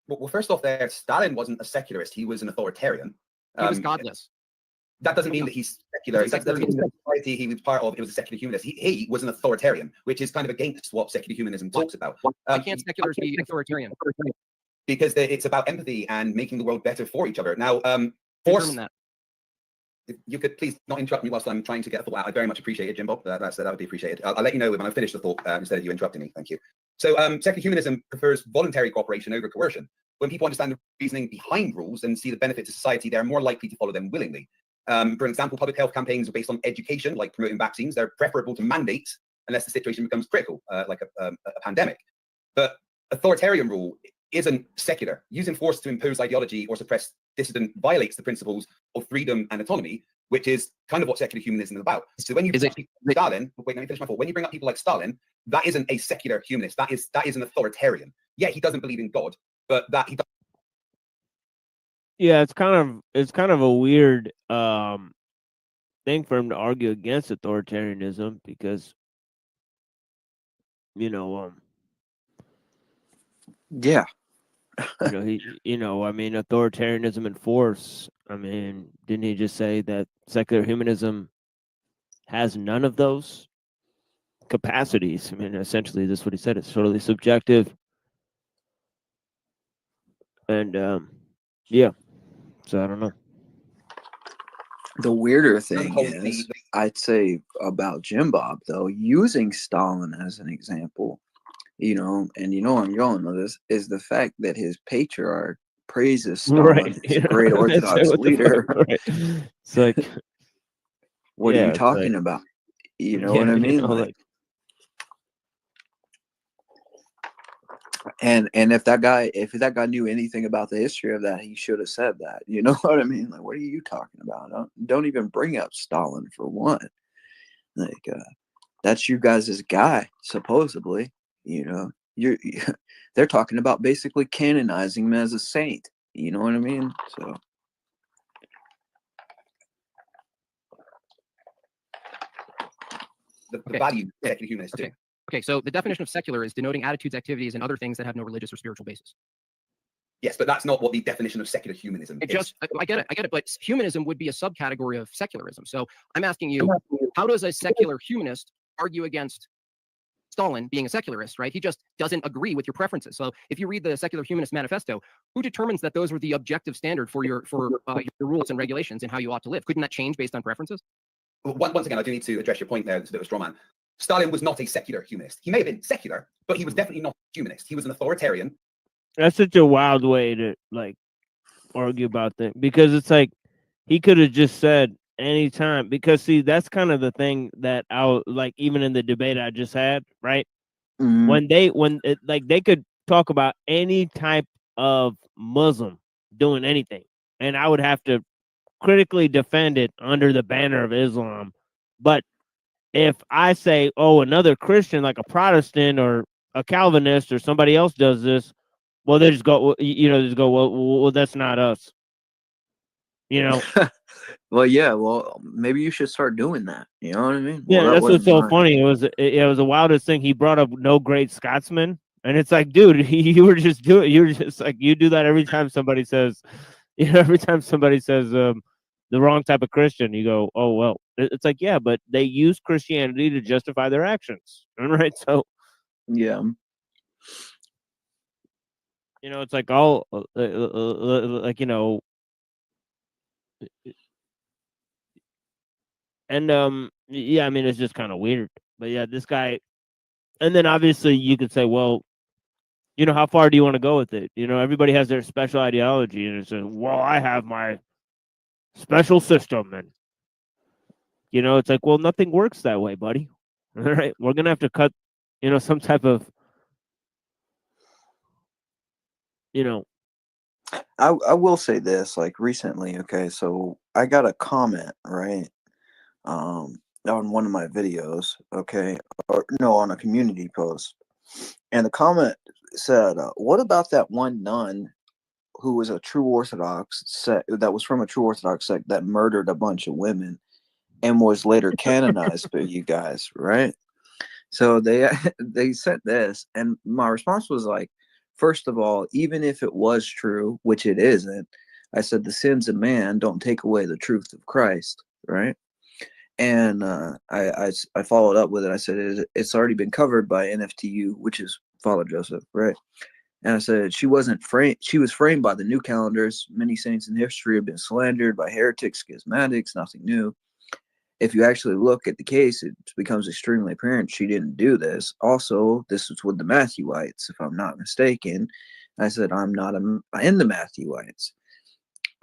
Well, first off, there, Stalin wasn't a secularist; he was an authoritarian. He was godless. That doesn't mean that he's secular. That doesn't mean the society he was part of, it was a secular humanist. He was an authoritarian, which is kind of against what secular humanism talks about. Why can't seculars be authoritarian? Because it's about empathy and making the world better for each other. Now, force. If you could please not interrupt me whilst I'm trying to get a thought out. I very much appreciate it, Jim Bob. That would be appreciated. I'll let you know when I finish the thought instead of you interrupting me. Thank you. So, secular humanism prefers voluntary cooperation over coercion. When people understand the reasoning behind rules and see the benefit to society, they're more likely to follow them willingly. For example, public health campaigns are based on education, like promoting vaccines. They're preferable to mandates unless the situation becomes critical, like a pandemic. But authoritarian rule isn't secular. Using force to impose ideology or suppress dissident violates the principles of freedom and autonomy, which is kind of what secular humanism is about. So when you bring up people like Stalin, wait, let me finish my thought. When you bring up people like Stalin, that isn't a secular humanist. That is an authoritarian. Yeah, he doesn't believe in God, but that he does. Yeah, it's kind of a weird thing for him to argue against authoritarianism because Yeah. I mean, authoritarianism and force. I mean, didn't he just say that secular humanism has none of those capacities? I mean, essentially, that's what he said. It's totally subjective. And yeah, so I don't know. The weirder thing is, I'd say about Jim Bob, though, using Stalin as an example, and I'm going with this, is the fact that his patriarch praises Stalin as a great Orthodox leader. Right. It's like, what are you talking about? You know what I mean? And if that guy knew anything about the history of that, he should have said that. You know what I mean? Like, what are you talking about? Don't even bring up Stalin for one. Like, that's you guys' guy, supposedly. They're talking about basically canonizing him as a saint. You know what I mean? So. The value of secular humanists too. Okay, so the definition of secular is denoting attitudes, activities, and other things that have no religious or spiritual basis. Yes, but that's not what the definition of secular humanism is. I get it, but humanism would be a subcategory of secularism. So I'm asking you, how does a secular humanist argue against Stalin being a secularist, right? He just doesn't agree with your preferences. So if you read the Secular Humanist Manifesto, who determines that those were the objective standard for your rules and regulations and how you ought to live? Couldn't that change based on preferences? Once again, I do need to address your point there. It's a bit of a straw man. Stalin was not a secular humanist. He may have been secular, but he was definitely not a humanist. He was an authoritarian. That's such a wild way to argue about that, because it's like he could have just said anytime, because see, that's kind of the thing that even in the debate I just had, right? Mm-hmm. They could talk about any type of Muslim doing anything, and I would have to critically defend it under the banner of Islam. But if I say, another Christian, like a Protestant or a Calvinist or somebody else does this, well, they just go, well, that's not us. Well, yeah. Well, maybe you should start doing that. You know what I mean? Yeah, well, that's what's so funny. It was the wildest thing. He brought up no great Scotsman, and it's like, dude, you were just like, you do that every time somebody says, the wrong type of Christian, you go, oh, well, it's like, yeah, but they use Christianity to justify their actions. Right. So, yeah. It's like all and yeah, I mean, it's just kind of weird. But yeah, this guy, and then obviously you could say, well, how far do you want to go with it? Everybody has their special ideology, and it's well, I have my special system, and it's like, well, nothing works that way, buddy. All right, we're gonna have to cut, some type of, I will say this, like recently, okay, so I got a comment, right, on one of my videos, okay, or no, on a community post, and the comment said, what about that one nun who was a true Orthodox sect, that was from a true Orthodox sect that murdered a bunch of women and was later canonized by you guys, right? So they said this, and my response was like, first of all, even if it was true, which it isn't, I said the sins of man don't take away the truth of Christ, right? And I followed up with it. I said it's already been covered by NFTU, which is Father Joseph, right? And I said she wasn't framed. She was framed by the new calendars. Many saints in history have been slandered by heretics, schismatics. Nothing new. If you actually look at the case, it becomes extremely apparent she didn't do this. Also, this was with the Matthewites, if I'm not mistaken. I said, I'm not in the Matthewites.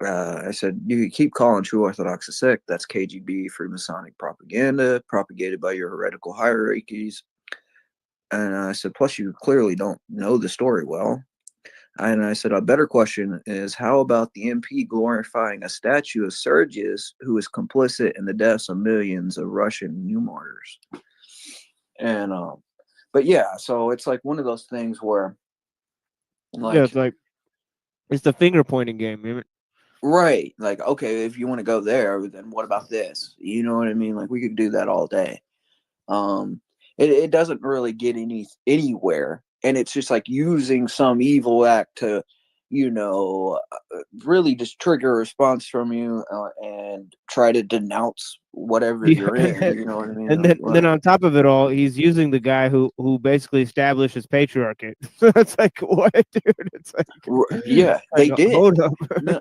I said, you could keep calling true Orthodox a sect. That's KGB, Freemasonic propaganda, propagated by your heretical hierarchies. And I said, plus you clearly don't know the story well. And I said, a better question is, how about the MP glorifying a statue of Sergius, who is complicit in the deaths of millions of Russian new martyrs? And, but yeah, so it's like one of those things where, like, yeah, it's like, it's the finger pointing game. Right. Like, okay, if you want to go there, then what about this? You know what I mean? Like, we could do that all day. It doesn't really get anywhere. And it's just like using some evil act to, you know, really just trigger a response from you and try to denounce whatever you're in. You know what I mean? And then on top of it all, he's using the guy who basically establishes patriarchy. So it's like, what, dude? It's like, yeah, they did. Hold up. No,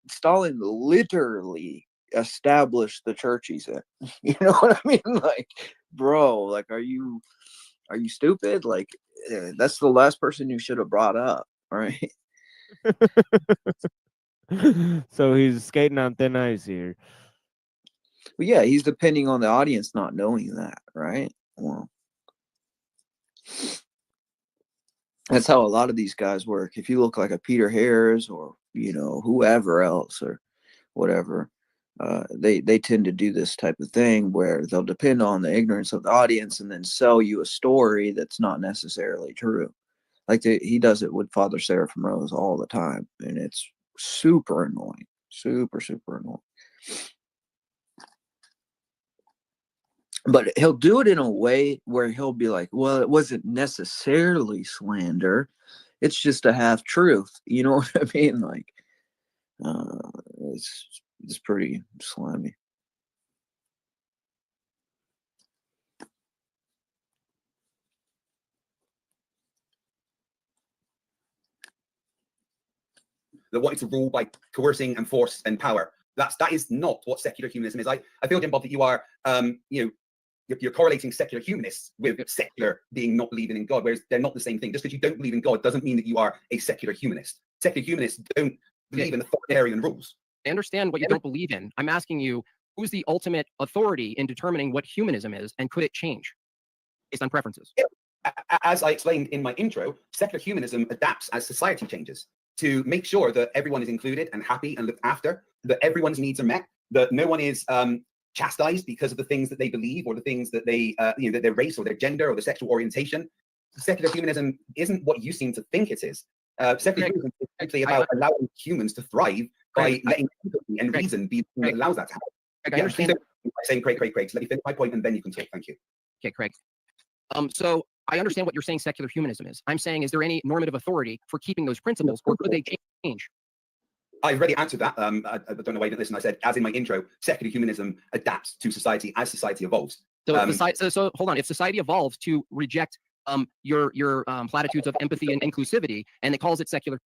Stalin literally established the church he's in. You know what I mean? Like, bro, like, are you stupid? Like, that's the last person you should have brought up, right? So he's skating on thin ice here. But yeah, he's depending on the audience not knowing that, right? Well, that's how a lot of these guys work. If you look like a Peter Harris or, you know, whoever else or whatever, they tend to do this type of thing where they'll depend on the ignorance of the audience and then sell you a story that's not necessarily true. Like he does it with Father Seraphim Rose all the time, and it's super annoying, super annoying. But he'll do it in a way where he'll be like, well, it wasn't necessarily slander. It's just a half truth. You know what I mean? Like, it's pretty slimy. That wanted to rule by coercing and force and power. That is not what secular humanism is. I feel, Jim Bob, that you are, you know, you're correlating secular humanists with secular being not believing in God, whereas they're not the same thing. Just because you don't believe in God doesn't mean that you are a secular humanist. Secular humanists don't believe in the authoritarian rules. I understand what you don't believe in. I'm asking you, who's the ultimate authority in determining what humanism is, and could it change based on preferences? As I explained in my intro, secular humanism adapts as society changes to make sure that everyone is included and happy and looked after, that everyone's needs are met, that no one is chastised because of the things that they believe or the things that they, you know, that their race or their gender or their sexual orientation. Secular humanism isn't what you seem to think it is. Secular humanism is simply about allowing humans to thrive by letting empathy and reason be what allows that to happen. I understand. Saying Craig, so let me finish my point and then you can talk. Thank you. Okay, Craig. So I understand what you're saying secular humanism is. I'm saying, is there any normative authority for keeping those principles, or could they change? I've already answered that. I don't know why you didn't listen. I said, as in my intro, secular humanism adapts to society as society evolves. So, so hold on. If society evolves to reject your platitudes of empathy and inclusivity, and it calls it secular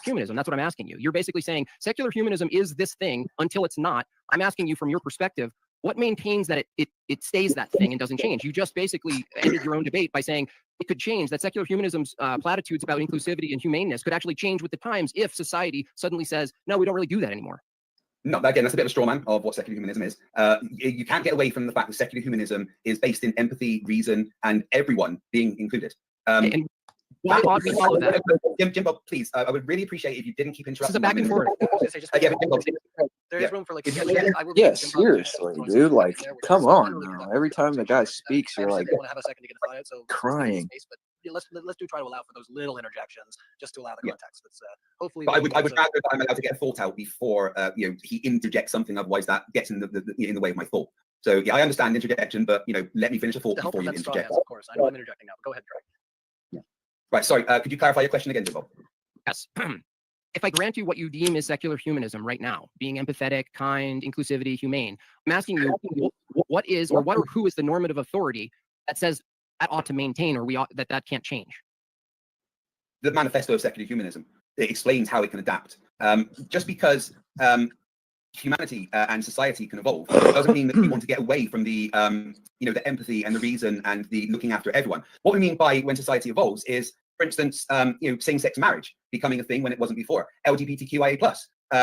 humanism, that's what I'm asking you. You're basically saying secular humanism is this thing until it's not. I'm asking you from your perspective, what maintains that it stays that thing and doesn't change? You just basically ended your own debate by saying it could change, that secular humanism's platitudes about inclusivity and humaneness could actually change with the times if society suddenly says, no, we don't really do that anymore. No, again, that's a bit of a straw man of what secular humanism is. You can't get away from the fact that secular humanism is based in empathy, reason, and everyone being included. And why ought we follow that? Jim Bob, please, I would really appreciate if you didn't keep interrupting. This is a back and forth. There's room for like. Yeah, seriously, dude. Like, come on now. Every time the guy speaks, you're like want to have a second to get quiet, so crying. But let's do try to allow for those little interjections just to allow the context. That's hopefully. But I would rather that I'm allowed to get a thought out before you know, he interjects something. Otherwise, that gets in the way of my thought. So yeah, I understand interjection, but you know, let me finish the thought before you interject. Of course, I know I'm interjecting now. But go ahead, Craig. Right. Sorry. Could you clarify your question again, Jim Bob? Yes. If I grant you what you deem is secular humanism right now, being empathetic, kind, inclusivity, humane, I'm asking you, what is or what or who is the normative authority that says that ought to maintain, or that can't change? The manifesto of secular humanism. It explains how it can adapt. Just because humanity and society can evolve doesn't mean that we want to get away from the you know, the empathy and the reason and the looking after everyone. What we mean by when society evolves is, for instance, you know, same-sex marriage becoming a thing when it wasn't before, LGBTQIA+,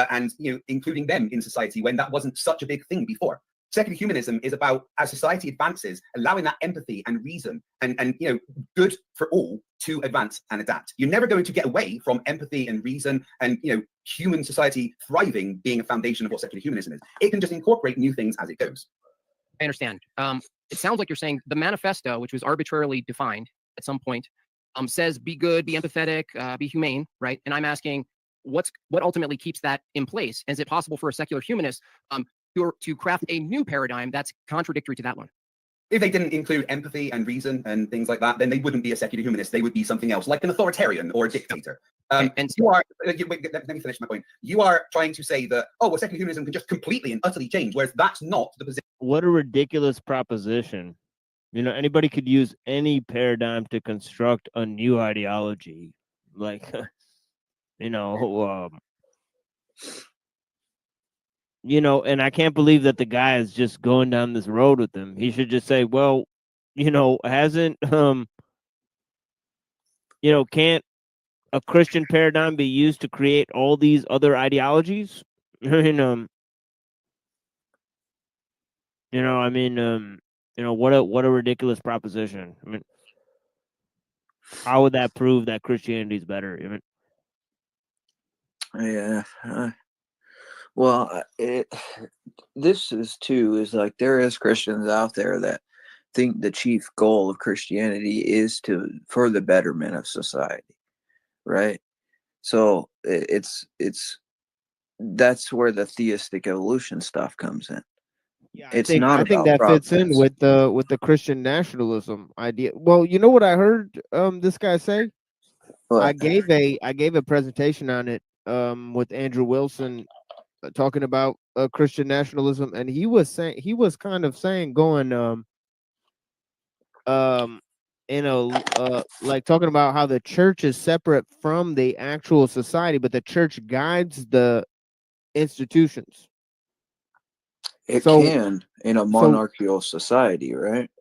and you know, including them in society when that wasn't such a big thing before. secular humanism is about, as society advances, allowing that empathy and reason and you know, good for all to advance and adapt. You're never going to get away from empathy and reason and, you know, human society thriving being a foundation of what secular humanism is. It can just incorporate new things as it goes. I understand. It sounds like you're saying the manifesto, which was arbitrarily defined at some point, says be good, be empathetic, be humane, right? And I'm asking, what ultimately keeps that in place? And is it possible for a secular humanist to craft a new paradigm that's contradictory to that one? If they didn't include empathy and reason and things like that, then they wouldn't be a secular humanist. They would be something else, like an authoritarian or a dictator. And you are, wait, let me finish my point. You are trying to say that, oh, well, secular humanism can just completely and utterly change, whereas that's not the position. What a ridiculous proposition. You know, anybody could use any paradigm to construct a new ideology. Like, you know, and I can't believe that the guy is just going down this road with them. He should just say, well, you know, hasn't, you know, can't a Christian paradigm be used to create all these other ideologies? I mean, what a ridiculous proposition. I mean, how would that prove that Christianity is better? Yeah. Well, this is like there is Christians out there that think the chief goal of Christianity is for the betterment of society, right? So that's where the theistic evolution stuff comes in. Yeah, I think that fits in with the Christian nationalism idea. Well, you know what I heard this guy say? What? I gave a presentation on it with Andrew Wilson talking about Christian nationalism, and he was kind of saying like talking about how the church is separate from the actual society, but the church guides the institutions. It can in a monarchical society, right?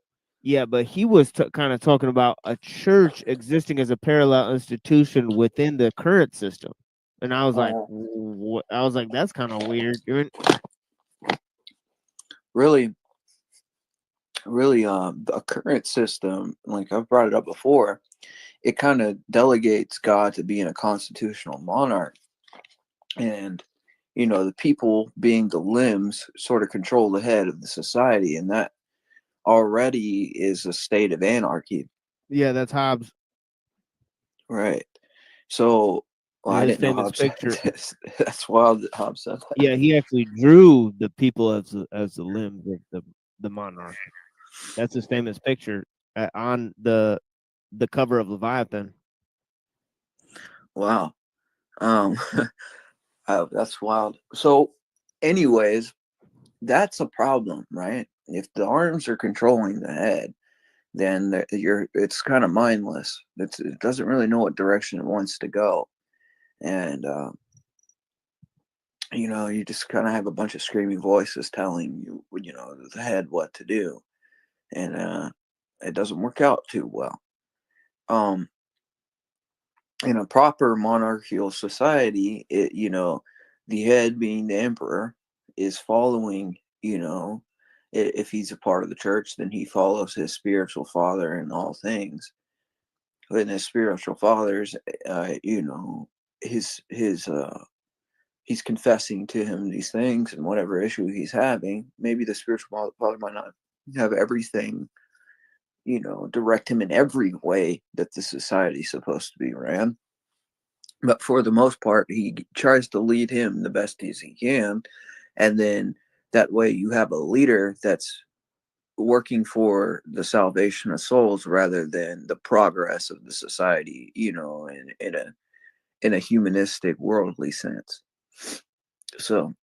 Yeah, but he was kind of talking about a church existing as a parallel institution within the current system, and I was like, that's kind of weird. Really, a current system, like I've brought it up before, it kind of delegates God to being a constitutional monarch, and you know, the people being the limbs sort of control the head of the society, and that already is a state of anarchy. Yeah, that's Hobbes. Right. So I didn't know Hobbes said this. That's wild that Hobbes said that. Yeah, he actually drew the people as the limbs of the monarch. That's his famous picture on the cover of Leviathan. Wow. That's wild. So anyways, that's a problem, right? If the arms are controlling the head, then it's kind of mindless. It doesn't really know what direction it wants to go. And you know, you just kind of have a bunch of screaming voices telling you, you know, the head what to do. And it doesn't work out too well. In a proper monarchical society, you know, the head being the emperor is following, you know, if he's a part of the church, then he follows his spiritual father in all things. And his spiritual father's, you know, he's confessing to him these things, and whatever issue he's having, maybe the spiritual father might not have everything, you know, direct him in every way that the society is supposed to be ran. But for the most part, he tries to lead him the best as he can. And then that way you have a leader that's working for the salvation of souls rather than the progress of the society, you know, in a humanistic, worldly sense. So,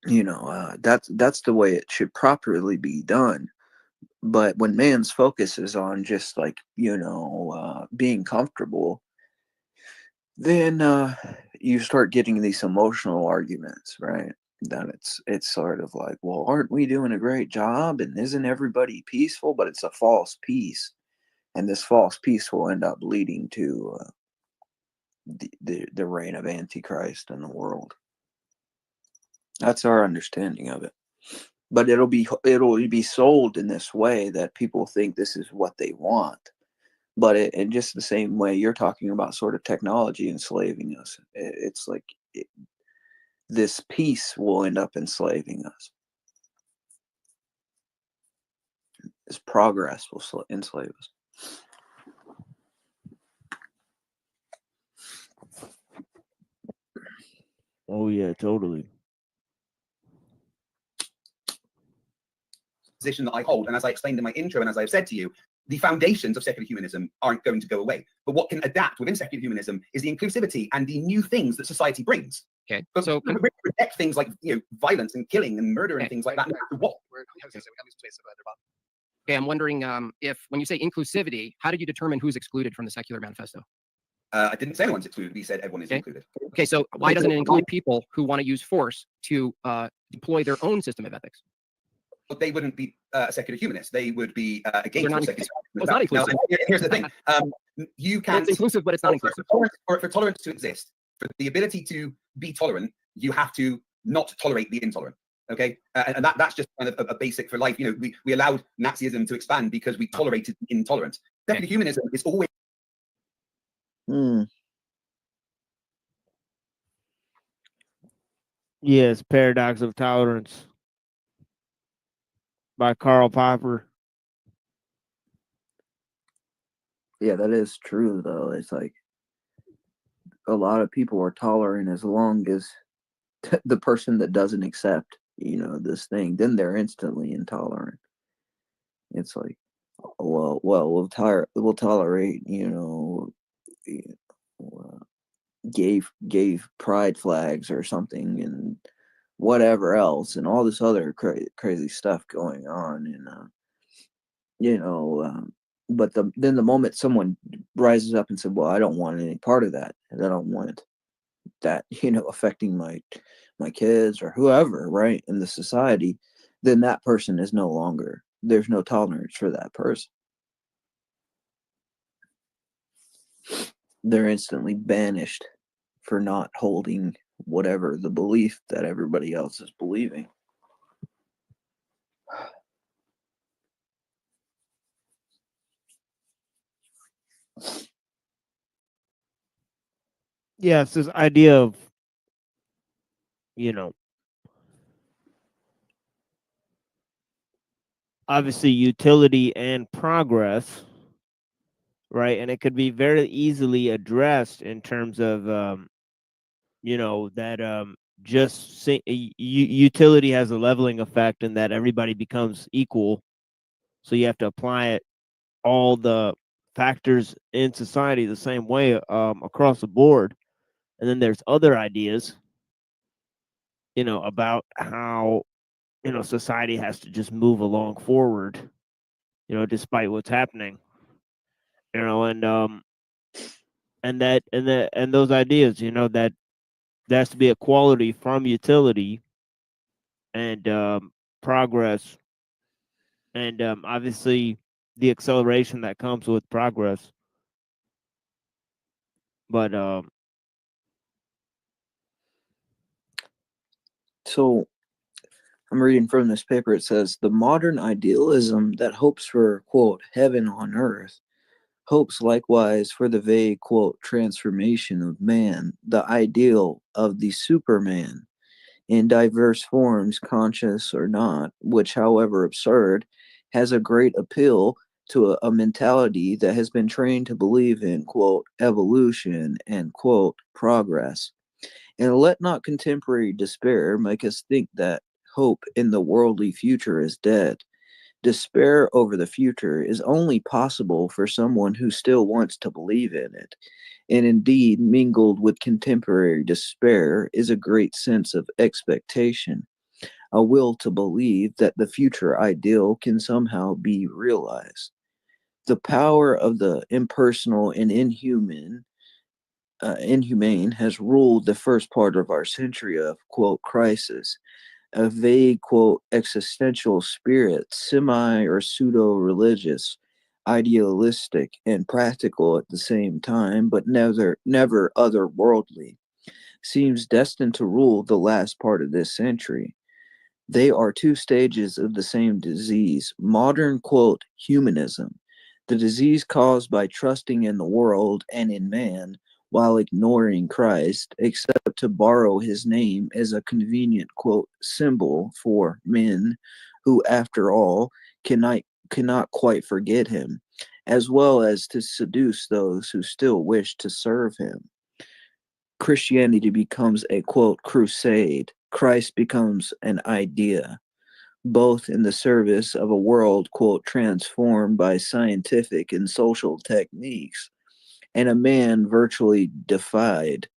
you know, that's the way it should properly be done. But when man's focus is on just like, you know, being comfortable, then you start getting these emotional arguments, right? Then it's sort of like, well, aren't we doing a great job? And isn't everybody peaceful? But it's a false peace. And this false peace will end up leading to the reign of Antichrist in the world. That's our understanding of it. But it'll be sold in this way that people think this is what they want. But in just the same way you're talking about sort of technology enslaving us, it's like this peace will end up enslaving us. This progress will enslave us. Oh yeah, totally. Position that I hold, and as I explained in my intro, and as I've said to you, the foundations of secular humanism aren't going to go away. But what can adapt within secular humanism is the inclusivity and the new things that society brings. Okay, but so we reject things like violence and killing and murder and things like that. What? Okay, I'm wondering if when you say inclusivity, how did you determine who's excluded from the secular manifesto? I didn't say anyone's excluded. We said everyone is included. Okay, so why doesn't it include people who want to use force to deploy their own system of ethics? But they wouldn't be secular humanists. They would be against not secular. Well, it's not inclusive. Now, here's the thing: you can't. It's inclusive, but it's not inclusive. For tolerance to exist, for the ability to be tolerant, you have to not tolerate the intolerant. Okay, and that's just kind of a basic for life. We allowed Nazism to expand because we tolerated the intolerant. Secular humanism is always. Yes, Paradox of Tolerance by Karl Popper. Yeah, that is true, though. It's like a lot of people are tolerant as long as the person that doesn't accept, this thing, then they're instantly intolerant. It's like, well, we'll tolerate, gay pride flags or something, and whatever else, and all this other crazy stuff going on, and but then the moment someone rises up and said, well, I don't want any part of that, and I don't want that, affecting my kids or whoever, right, in the society, then that person is no longer, there's no tolerance for that person. They're instantly banished for not holding whatever the belief that everybody else is believing. Yeah, it's this idea of, obviously utility and progress, right? And it could be very easily addressed in terms of, that just utility has a leveling effect and that everybody becomes equal. So you have to apply it, all the factors in society the same way across the board. And then there's other ideas, about how, society has to just move along forward, despite what's happening, and those ideas, that there has to be equality from utility and progress, and obviously the acceleration that comes with progress. But so I'm reading from this paper. It says the modern idealism that hopes for, quote, heaven on earth, hopes likewise for the vague, quote, transformation of man, the ideal of the Superman, in diverse forms, conscious or not, which, however absurd, has a great appeal to a mentality that has been trained to believe in, quote, evolution and, quote, progress. And let not contemporary despair make us think that hope in the worldly future is dead. Despair over the future is only possible for someone who still wants to believe in it. And indeed, mingled with contemporary despair is a great sense of expectation, a will to believe that the future ideal can somehow be realized. The power of the impersonal and inhumane has ruled the first part of our century of, quote, crisis. A vague, quote, existential spirit, semi or pseudo-religious, idealistic and practical at the same time, but never otherworldly, seems destined to rule the last part of this century. They are two stages of the same disease. Modern, quote, humanism, the disease caused by trusting in the world and in man while ignoring Christ, except to borrow his name as a convenient, quote, symbol for men who, after all, cannot quite forget him, as well as to seduce those who still wish to serve him. Christianity becomes a, quote, crusade. Christ becomes an idea, both in the service of a world, quote, transformed by scientific and social techniques, and a man virtually deified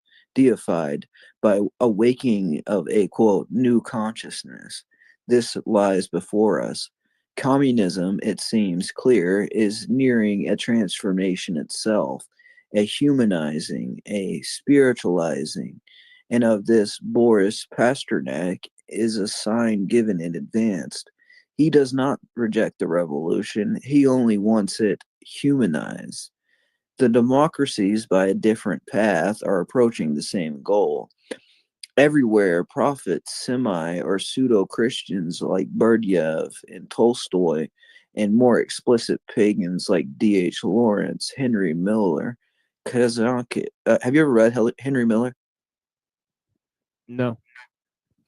by a waking of a, quote, new consciousness. This lies before us. Communism, it seems clear, is nearing a transformation itself, a humanizing, a spiritualizing, and of this Boris Pasternak is a sign given in advance. He does not reject the revolution, he only wants it humanized. The democracies, by a different path, are approaching the same goal. Everywhere, prophets, semi or pseudo Christians like Berdyaev and Tolstoy, and more explicit pagans like D.H. Lawrence, Henry Miller, Kazank. Have you ever read Henry Miller? No.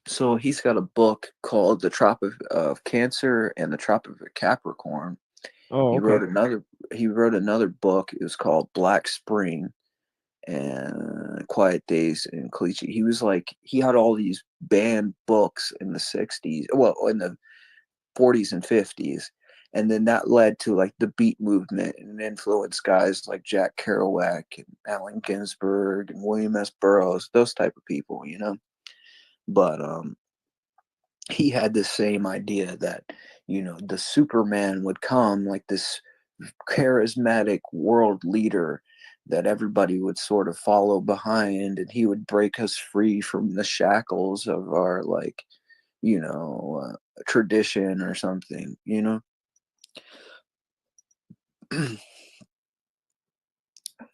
So he's got a book called The Tropic of Cancer and The Tropic of Capricorn. Oh, okay. He wrote another book. It was called Black Spring and Quiet Days in Clichy. He had all these banned books in the 60s, well, in the 40s and 50s. And then that led to like the beat movement and influenced guys like Jack Kerouac and Allen Ginsberg and William S. Burroughs, those type of people, you know. But he had the same idea that, you know, the Superman would come, like this charismatic world leader that everybody would sort of follow behind, and he would break us free from the shackles of our, like, you know, tradition or something, you know.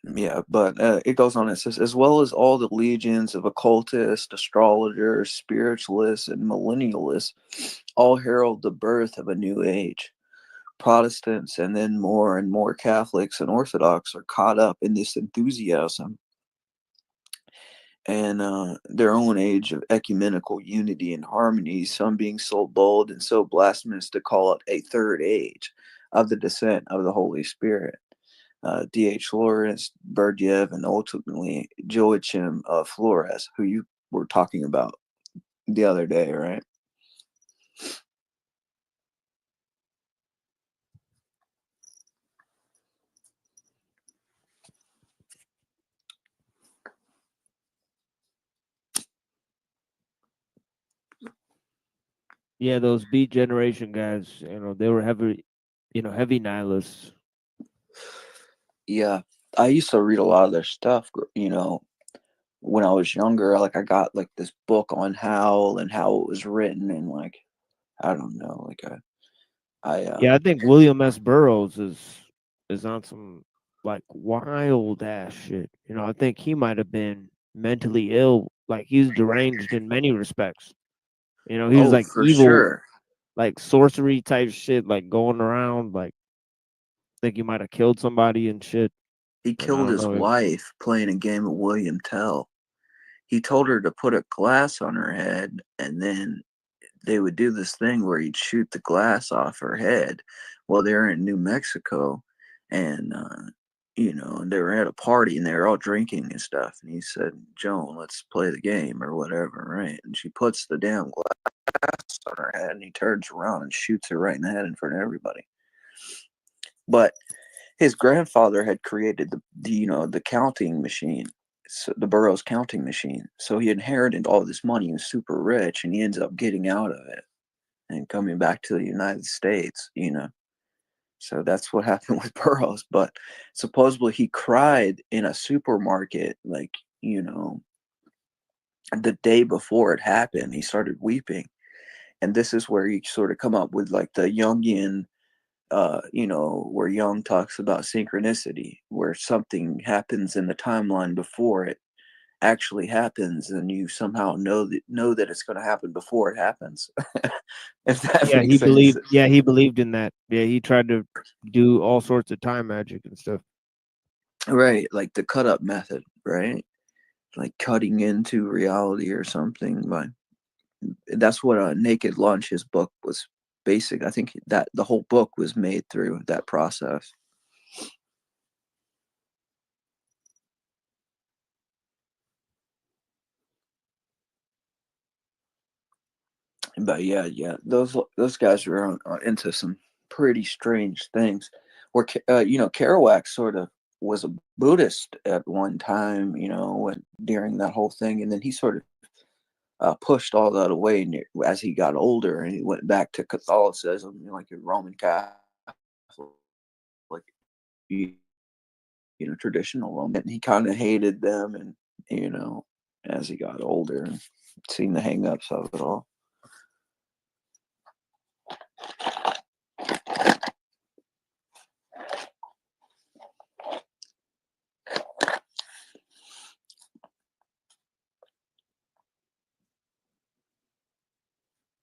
Yeah, but it goes on. It says, as well as all the legions of occultists, astrologers, spiritualists, and millennialists, all herald the birth of a new age. Protestants and then more and more Catholics and Orthodox are caught up in this enthusiasm and their own age of ecumenical unity and harmony, some being so bold and so blasphemous to call it a third age of the descent of the Holy Spirit. D.H. Lawrence, Berdyaev, and ultimately Joachim Flores, who you were talking about the other day, right? Yeah, those Beat Generation guys, you know, they were heavy nihilists. Yeah, I used to read a lot of their stuff, you know, when I was younger. Like, I got like this book on Howl and how it was written, and like, I don't know, like Yeah, I think William S. Burroughs is on some like wild ass shit. You know, I think he might have been mentally ill. Like, he's deranged in many respects. You know, he was like for evil, sure. like sorcery type shit, like going around. Like, think he might have killed somebody and shit. He And I killed don't his know. wife playing a game of William Tell. He told her to put a glass on her head, and then they would do this thing where he'd shoot the glass off her head. Well, they're in New Mexico, and you know, and they were at a party and they were all drinking and stuff. And he said, "Joan, let's play the game or whatever," right? And she puts the damn glass on her head, and he turns around and shoots her right in the head in front of everybody. But his grandfather had created the counting machine, so the Burroughs counting machine. So he inherited all this money. He was super rich, and he ends up getting out of it and coming back to the United States, you know. So that's what happened with Burroughs. But supposedly he cried in a supermarket, like, you know, the day before it happened. He started weeping. And this is where you sort of come up with like the Jungian, you know, where Jung talks about synchronicity, where something happens in the timeline before it, actually happens, and you somehow know that it's going to happen before it happens. If that Yeah, makes he sense. believed. Yeah, he believed in that. Yeah, he tried to do all sorts of time magic and stuff. Right, like the cut up method, right? Like cutting into reality or something. But that's what Naked Lunch, his book, was basic. I think that the whole book was made through that process. But yeah, those guys were into some pretty strange things. Where Kerouac sort of was a Buddhist at one time, during that whole thing, and then he sort of pushed all that away as he got older, and he went back to Catholicism, like a Roman Catholic, traditional Roman. And he kind of hated them, and as he got older, and seen the hang-ups of it all.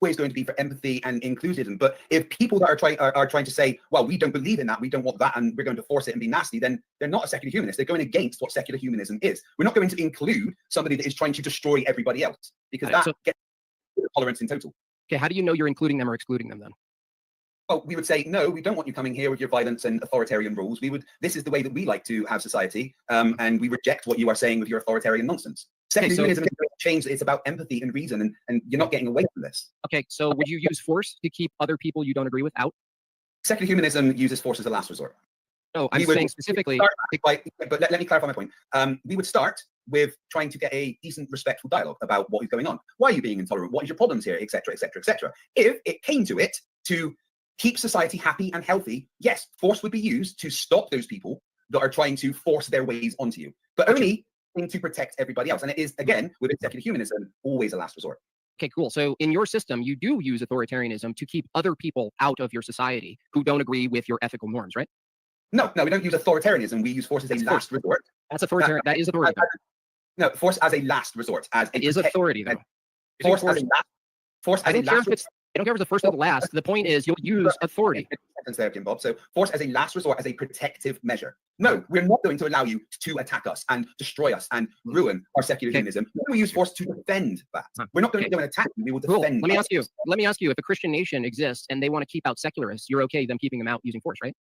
Always going to be for empathy and inclusivism. But if people that are trying to say, well, we don't believe in that, we don't want that, and we're going to force it and be nasty, then they're not a secular humanist. They're going against what secular humanism is. We're not going to include somebody that is trying to destroy everybody else, because that gets tolerance in total. Okay, how do you know you're including them or excluding them then? Well, we would say, no, we don't want you coming here with your violence and authoritarian rules. This is the way that we like to have society, and we reject what you are saying with your authoritarian nonsense. Secular humanism is about change. It's about empathy and reason, and you're not getting away from this. Okay, so would you use force to keep other people you don't agree with out? Secular humanism uses force as a last resort. No, I'm saying specifically. But let me clarify my point. We would start with trying to get a decent, respectful dialogue about what is going on. Why are you being intolerant? What is your problems here, etc., etc., etc. If it came to it, to keep society happy and healthy, yes, force would be used to stop those people that are trying to force their ways onto you, but only to protect everybody else. And it is, again, within secular humanism, always a last resort. Okay, cool. So in your system, you do use authoritarianism to keep other people out of your society who don't agree with your ethical norms, right? No, we don't use authoritarianism. We use force as a last resort. That's authoritarian. That is authority. No, force as a last resort. It is authority, though. Force as a last. Force as a last. I don't care if it's the first or the last. The point is you'll use authority. There, Jim Bob. So force as a last resort, as a protective measure. No, we're not going to allow you to attack us and destroy us and ruin our secular humanism. We use force to defend that. We're not going to go and attack you. We will defend. Let me ask you, if a Christian nation exists and they want to keep out secularists, you're okay them keeping them out using force, right?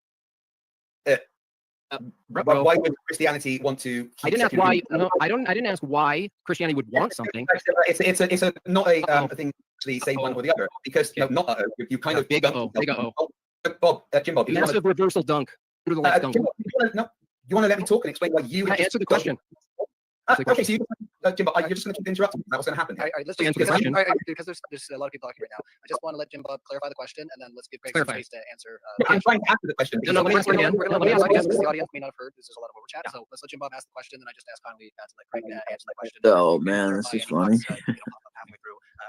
Why would Christianity want to? I didn't ask why. No, I didn't ask why Christianity would want something. It's not a thing to say one or the other, because not you kind of big O. Bob, Jim Bob, massive reversal dunk under the left dunk. You want to let me talk and explain why you answer the question? Okay, so Jim Bob, you're just going to keep interrupting. That was going to happen. All right, let's just answer the question. Because there's a lot of people talking right now. I just want to let Jim Bob clarify the question, and then let's give Greg some space to answer. I'm trying to answer the question. No, let me ask it again. Let me ask it again. The audience may not have heard. There's a lot of over chat, so let's let Jim Bob ask the question, and I just ask kindly to let Greg answer that question. Oh man, this is funny.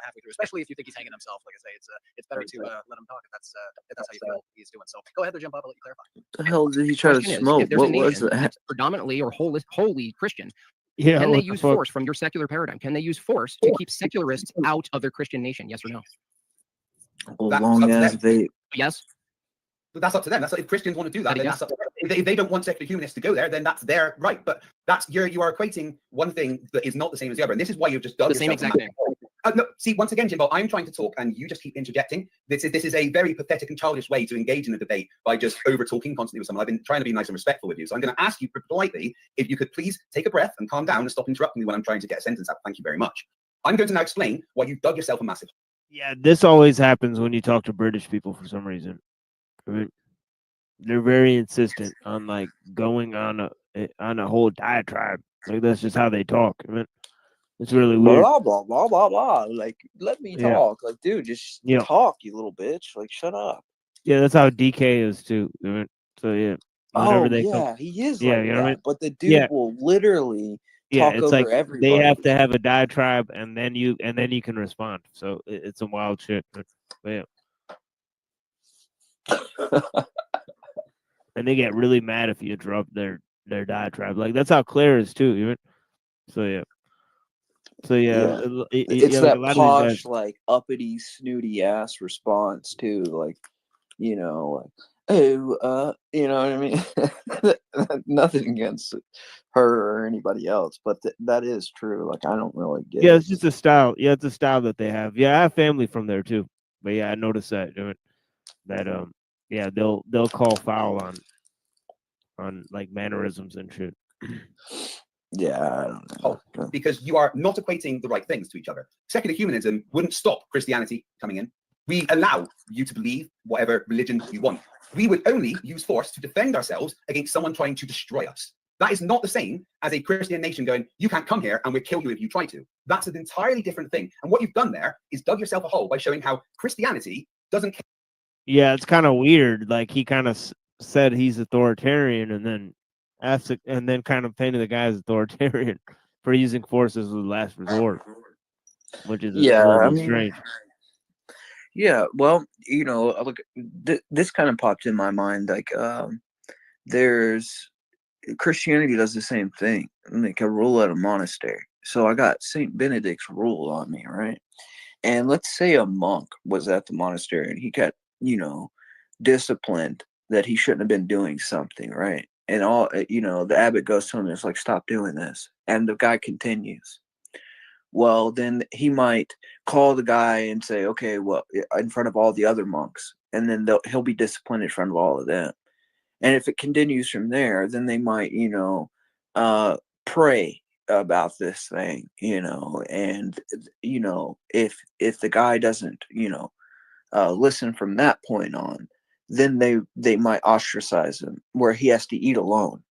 Halfway through, especially if you think he's hanging himself. Like I say, it's better to let him talk if that's how you feel he's doing. So go ahead there, Jim Bob. I'll let you clarify. The hell did he try to smoke? What was that? Predominantly or wholly Christian. Yeah, can they use force from your secular paradigm? Can they use force to keep secularists out of their Christian nation? Yes or no? As long as they. Yes. But that's up to them. That's if Christians want to do that, then that's up to them. If they don't want secular humanists to go there, then that's their right. But you are equating one thing that is not the same as the other, and this is why you've just done the same exact thing. No, see, once again, Jimbo, I'm trying to talk, and you just keep interjecting. This is a very pathetic and childish way to engage in a debate by just over talking constantly with someone. I've been trying to be nice and respectful with you, so I'm going to ask you politely if you could please take a breath and calm down and stop interrupting me when I'm trying to get a sentence out. Thank you very much. I'm going to now explain why you dug yourself a massive. Yeah, this always happens when you talk to British people for some reason. I mean, they're very insistent on like going on a whole diatribe. Like that's just how they talk. I mean, it's really weird. Blah blah blah blah blah. Like, let me talk. Like, dude, just talk, you little bitch. Like, shut up. Yeah, that's how DK is too. I mean, so yeah. He is. Like you know that. what I mean? But the dude will literally talk it's over like everybody. they have to have a diatribe, and then you can respond. So it's some wild shit. But yeah. And they get really mad if you interrupt their diatribe. Like that's how Claire is too. So yeah. So yeah, It's like a that lot of these posh, guys. like uppity, snooty ass response too. Like, like, oh, you know what I mean? Nothing against her or anybody else, but that is true. Like, I don't really get Yeah, it. it's just a style. Yeah, it's a style that they have. Yeah, I have family from there too. But yeah, I noticed that yeah, they'll call foul on like mannerisms and shit. Yeah, I don't know. Because you are not equating the right things to each other. Secular humanism wouldn't stop Christianity coming in. We allow you to believe whatever religion you want. We would only use force to defend ourselves against someone trying to destroy us. That is not the same as a Christian nation going, you can't come here and we'll kill you if you try to. That's an entirely different thing. And what you've done there is dug yourself a hole by showing how Christianity doesn't care. Yeah, it's kind of weird. Like he kind of said he's authoritarian, and then and then kind of painted the guy as authoritarian for using force as the last resort, which is a little bit strange. Yeah, well, look, this kind of popped in my mind. Like, there's Christianity does the same thing. Like a rule at a monastery. So I got Saint Benedict's rule on me, right? And let's say a monk was at the monastery and he got, disciplined that he shouldn't have been doing something, right? And the abbot goes to him and it's like, stop doing this. And the guy continues. Well, then he might call the guy and say, okay, well, in front of all the other monks. And then he'll be disciplined in front of all of them. And if it continues from there, then they might, pray about this thing, and, if the guy doesn't, listen from that point on, then they might ostracize him where he has to eat alone.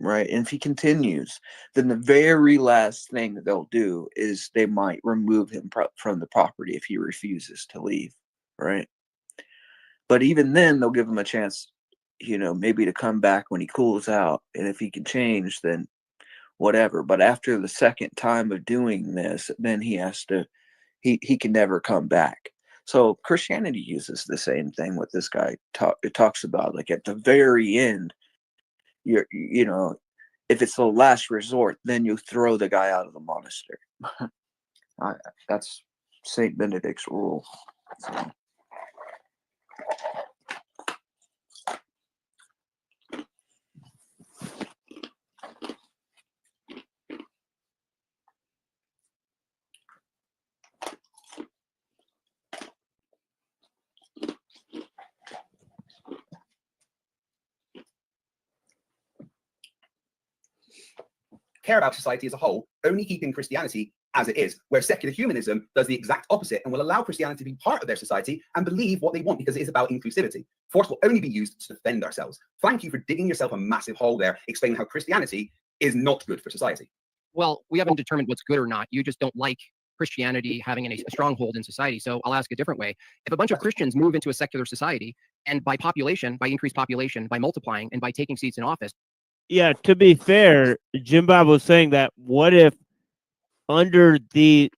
Right. And if he continues, then the very last thing that they'll do is they might remove him from the property if he refuses to leave. Right. But even then, they'll give him a chance, maybe to come back when he cools out. And if he can change, then whatever. But after the second time of doing this, then he has to, he can never come back. So Christianity uses the same thing what this guy talks about. Like at the very end, if it's the last resort, then you throw the guy out of the monastery. That's Saint Benedict's rule. So. Care about society as a whole, only keeping Christianity as it is, where secular humanism does the exact opposite and will allow Christianity to be part of their society and believe what they want because it is about inclusivity. Force will only be used to defend ourselves. Thank you for digging yourself a massive hole there, explaining how Christianity is not good for society. Well, we haven't determined what's good or not. You just don't like Christianity having a stronghold in society. So I'll ask a different way. If a bunch of Christians move into a secular society, and by population, by increased population, by multiplying, and by taking seats in office. Yeah, to be fair, Jim Bob was saying that what if under the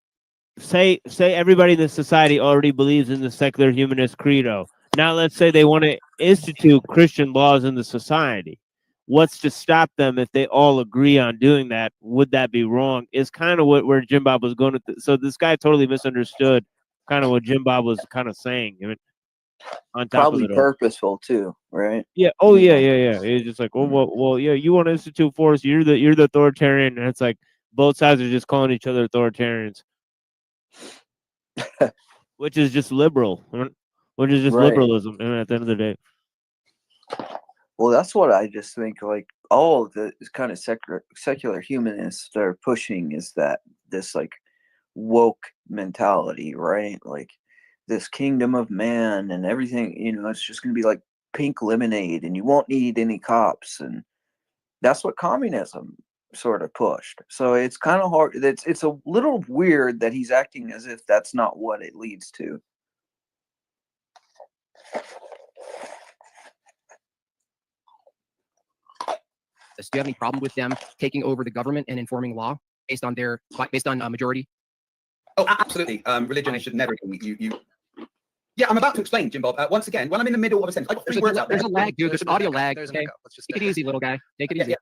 say everybody in the society already believes in the secular humanist credo. Now let's say they want to institute Christian laws in the society. What's to stop them if they all agree on doing that? Would that be wrong? Is kind of where Jim Bob was going. So this guy totally misunderstood kind of what Jim Bob was kind of saying. I mean, on top Probably of it all. purposeful too, right? Yeah. Oh yeah. It's just like, well, yeah. You want to institute force? You're the authoritarian, and it's like both sides are just calling each other authoritarians, which is just liberal, which is just liberalism. And at the end of the day. Well, that's what I just think. Like all of the kind of secular humanists are pushing is that this like woke mentality, right? Like this kingdom of man and everything. It's just going to be like pink lemonade, and you won't need any cops, and that's what communism sort of pushed. So it's kind of hard. It's a little weird that he's acting as if that's not what it leads to. Do you have any problem with them taking over the government and informing law based on majority? Oh, absolutely. Religion should never. Yeah, I'm about to explain, Jim Bob. Once again, when I'm in the middle of a sentence, I got three words out there. There's a lag, dude. There's an audio lag. There's an Okay? echo. Let's just Take it easy, little guy. Take it easy.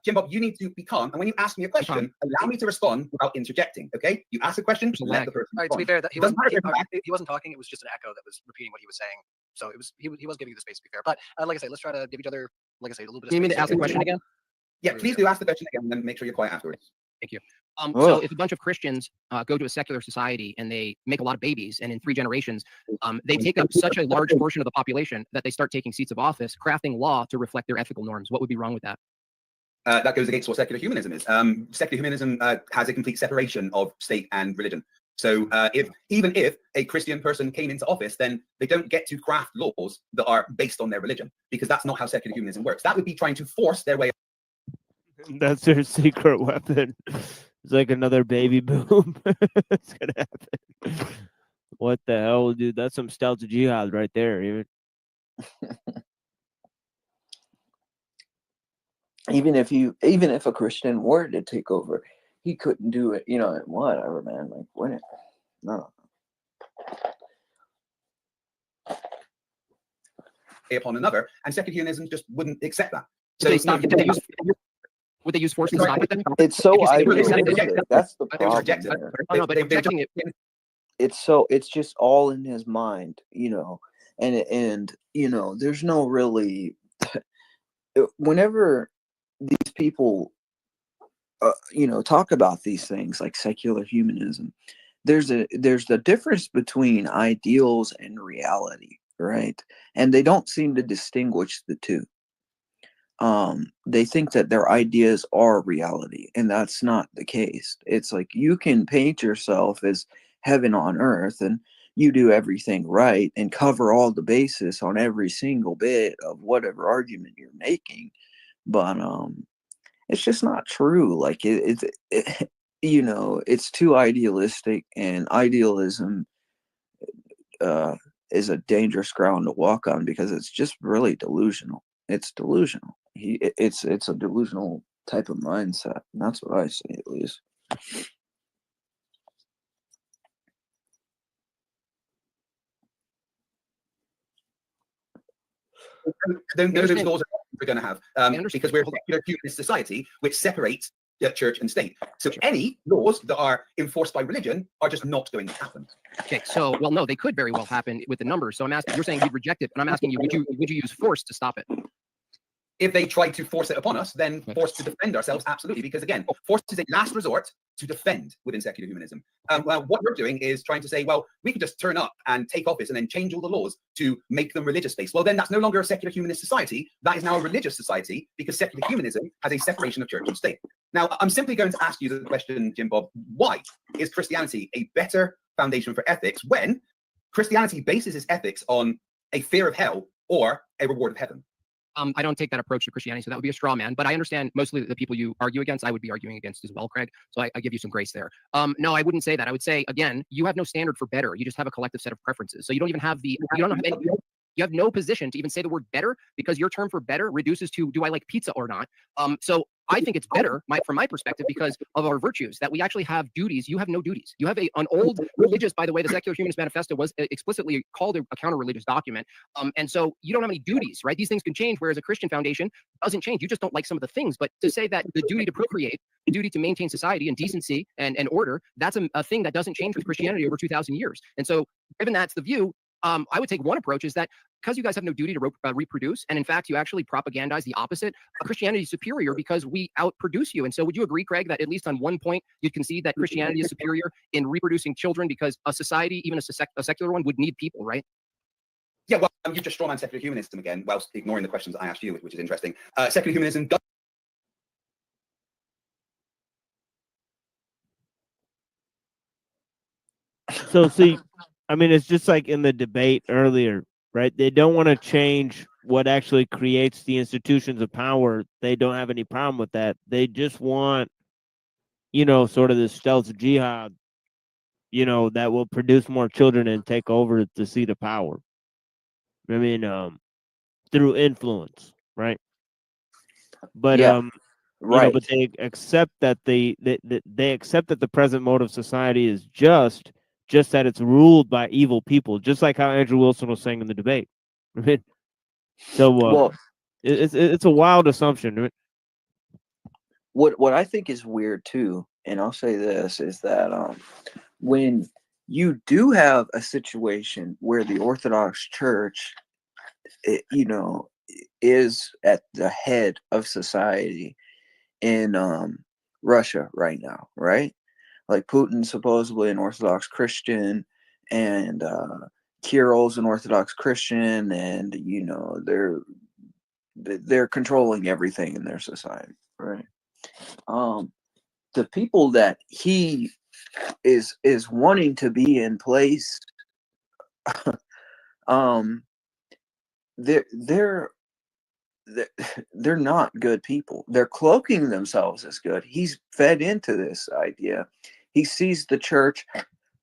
Jim Bob, you need to be calm. And when you ask me a question, allow me to respond without interjecting. Okay? You ask a question, let the person All right, to be respond. fair, It doesn't matter if he wasn't talking. It was just an echo that was repeating what he was saying. So it was he was giving you the space to be fair. But like I say, let's try to give each other, like I say, a little bit of You mean space. to ask the question again? Yeah, please do ask the question again, and then make sure you're quiet afterwards. Thank you. So if a bunch of Christians go to a secular society and they make a lot of babies, and in 3 generations, they take up such a large portion of the population that they start taking seats of office, crafting law to reflect their ethical norms. What would be wrong with that? That goes against what secular humanism is. Secular humanism has a complete separation of state and religion. So even if a Christian person came into office, then they don't get to craft laws that are based on their religion, because that's not how secular humanism works. That would be trying to force their way. That's their secret weapon. It's like another baby boom. It's gonna happen. What the hell, dude? That's some stealth jihad right there. Even if a Christian were to take over, he couldn't do it. You know, whatever, man. Like, when no. Upon another, and secular humanism just wouldn't accept that. So Would they use force to stop it then? It's so idealistic. That's the problem. It's just all in his mind, you know, and you know, there's no really. Whenever these people, you know, talk about these things like secular humanism, there's the difference between ideals and reality, right? And they don't seem to distinguish the two. They think that their ideas are reality, and that's not the case. It's like you can paint yourself as heaven on earth, and you do everything right and cover all the bases on every single bit of whatever argument you're making, but it's just not true. Like it you know, it's too idealistic, and idealism is a dangerous ground to walk on, because it's just really delusional. It's delusional. It's a delusional type of mindset. And that's what I say, at least. Those laws we're going to have, because we're a secular humanist society which separates church and state. So any laws that are enforced by religion are just not going to happen. Okay, so well, no, they could very well happen with the numbers. So I'm asking, you're saying you'd reject it, and I'm asking you, would you use force to stop it? If they try to force it upon us, then force to defend ourselves, absolutely. Because again, force is a last resort to defend within secular humanism. Well, what we're doing is trying to say, well, we could just turn up and take office and then change all the laws to make them religious-based. Well, then that's no longer a secular humanist society. That is now a religious society, because secular humanism has a separation of church and state. Now, I'm simply going to ask you the question, Jim Bob, why is Christianity a better foundation for ethics when Christianity bases its ethics on a fear of hell or a reward of heaven? I don't take that approach to Christianity, so that would be a straw man. But I understand mostly the people you argue against, I would be arguing against as well, Craig. So I give you some grace there. No, I wouldn't say that. I would say, again, you have no standard for better. You just have a collective set of preferences. So you don't even have you don't have any. You have no position to even say the word better, because your term for better reduces to, do I like pizza or not? So I think it's better, from my perspective, because of our virtues, that we actually have duties. You have no duties. You have an old religious, by the way, the Secular Humanist Manifesto was explicitly called a counter-religious document. And so you don't have any duties, right? These things can change, whereas a Christian foundation doesn't change. You just don't like some of the things. But to say that the duty to procreate, the duty to maintain society and decency and order, that's a thing that doesn't change with Christianity over 2,000 years. And so given that's the view, I would take one approach is that because you guys have no duty to reproduce, and in fact, you actually propagandize the opposite, Christianity is superior because we outproduce you. And so would you agree, Craig, that at least on one point, you'd concede that Christianity is superior in reproducing children, because a society, even a secular one, would need people, right? Yeah, well, you just strawman secular humanism again, whilst ignoring the questions I asked you, which is interesting. Secular humanism does. So see, I mean, it's just like in the debate earlier, right? They don't want to change what actually creates the institutions of power. They don't have any problem with that. They just want, you know, sort of this stealth jihad, you know, that will produce more children and take over the seat of power. I mean, through influence, right? But Yeah, you know, but they accept that they accept that the present mode of society is just just that it's ruled by evil people, just like how Andrew Wilson was saying in the debate. Right? So Well, it's a wild assumption. Right? what I think is weird too, and I'll say this, is that when you do have a situation where the Orthodox Church, you know, is at the head of society in Russia right now, right? Like Putin's supposedly an Orthodox Christian, and Kirill's an Orthodox Christian, and you know they're controlling everything in their society, right? The people that he is wanting to be in place, they're not good people. They're cloaking themselves as good. He's fed into this idea. He sees the church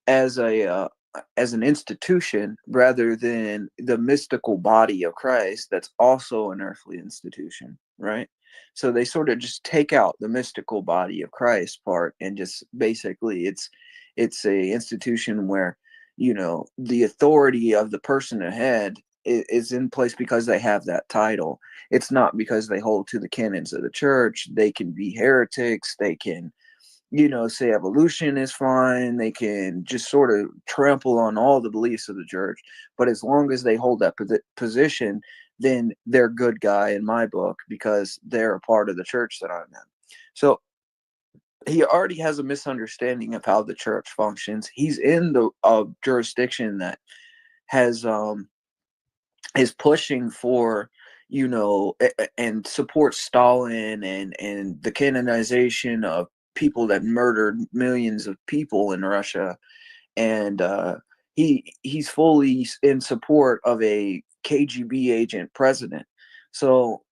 as an institution rather than the mystical body of Christ that's also an earthly institution, right? So they sort of just take out the mystical body of Christ part and just basically it's a institution where, you know, the authority of the person ahead is in place because they have that title. It's not because they hold to the canons of the church. They can be heretics. They can, you know, say evolution is fine. They can just sort of trample on all the beliefs of the church. But as long as they hold that position, then they're good guy in my book because they're a part of the church that I'm in. So he already has a misunderstanding of how the church functions. He's in the jurisdiction that has is pushing for, you know, and supports Stalin and the canonization of people that murdered millions of people in Russia, and he's fully in support of a KGB agent president. So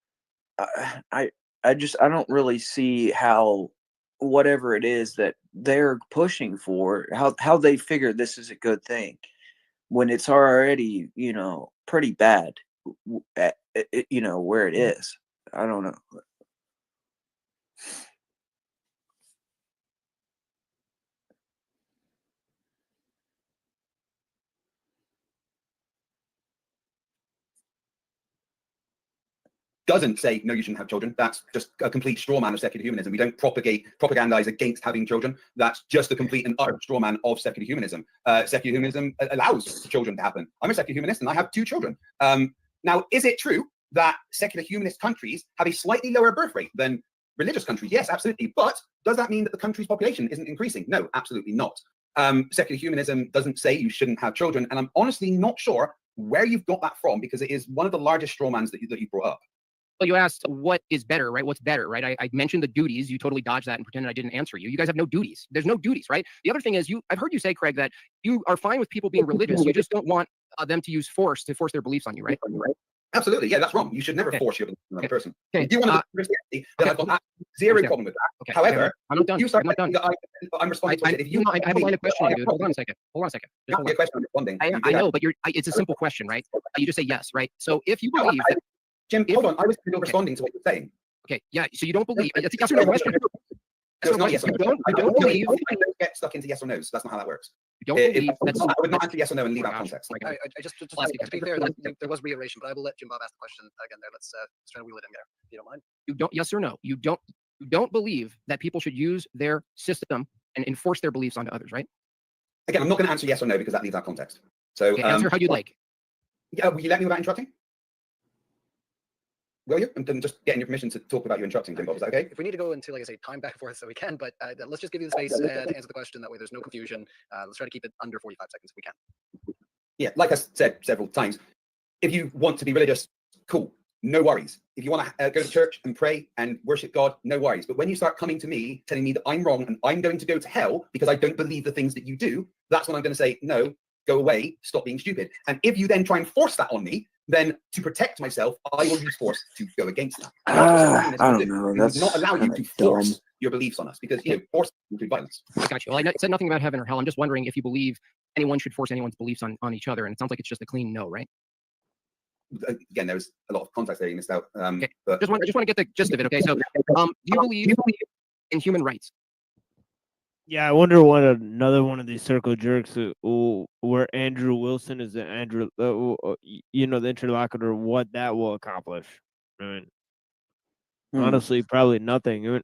I don't really see how whatever it is that they're pushing for, how they figure this is a good thing when it's already, you know, pretty bad at, you know, where it is. I don't know. Doesn't say no, you shouldn't have children. That's just a complete straw man of secular humanism. We don't propagandize against having children. That's just a complete and utter straw man of secular humanism. Secular humanism allows children to happen. I'm a secular humanist and I have 2 children. Now, is it true that secular humanist countries have a slightly lower birth rate than religious countries? Yes, absolutely. But does that mean that the country's population isn't increasing? No, absolutely not. Secular humanism doesn't say you shouldn't have children. And I'm honestly not sure where you've got that from, because it is one of the largest straw mans that you brought up. Well, you asked what is better, right? What's better, right? I mentioned the duties. You totally dodged that and pretended I didn't answer you. You guys have no duties. There's no duties, right? The other thing is, I've heard you say, Craig, that you are fine with people being religious. You just don't want them to use force to force their beliefs on you, right? Absolutely. Yeah, that's wrong. You should never force your beliefs on another person. If you want to Christianity, then I've got zero problem with that. However, I'm not done. You start I'm not done. I'm responding to it. If you I have a line of questioning, dude. Hold on a second. Just hold on. A question I'm responding. I know, but it's a simple question, right? You just say yes, right? So if you believe that, Jim, hold on. I was still responding to what you're saying. Okay, yeah. So you don't believe? It's a yes or no question. No, it's not yes or no. You don't believe? I don't get stuck into yes or no's. That's not how that works. You don't believe? I would not answer yes or no and leave out context. I just to be fair, there was reiteration, but I will let Jim Bob ask the question again. There, let's try to wheel it in there, if you don't mind. You don't? Yes or no? You don't believe that people should use their system and enforce their beliefs onto others, right? Again, I'm not going to answer yes or no because that leaves out context. So answer how you'd like. Yeah, will you let me without interrupting? Will you? And then just getting your permission to talk about your interrupting, Jim Bob. Is that okay? If we need to go into, like I say, time back and forth, so we can, but let's just give you the space to answer the question. That way there's no confusion. Let's try to keep it under 45 seconds if we can. Yeah, like I said several times, if you want to be religious, cool, no worries. If you want to go to church and pray and worship God, no worries. But when you start coming to me, telling me that I'm wrong and I'm going to go to hell because I don't believe the things that you do, that's when I'm going to say, no, go away, stop being stupid. And if you then try and force that on me, then to protect myself, I will use force to go against that. I don't know. That's not allow you to force your beliefs on us, because force includes violence. I got you. Well, I said nothing about heaven or hell. I'm just wondering if you believe anyone should force anyone's beliefs on each other, and it sounds like it's just a clean no, right? Again, there's a lot of context there you missed out. Okay. But I just want to get the gist of it. Okay, so do you believe in human rights? Yeah, I wonder what another one of these circle jerks where Andrew Wilson is the Andrew, the interlocutor, what that will accomplish. I mean, honestly, probably nothing.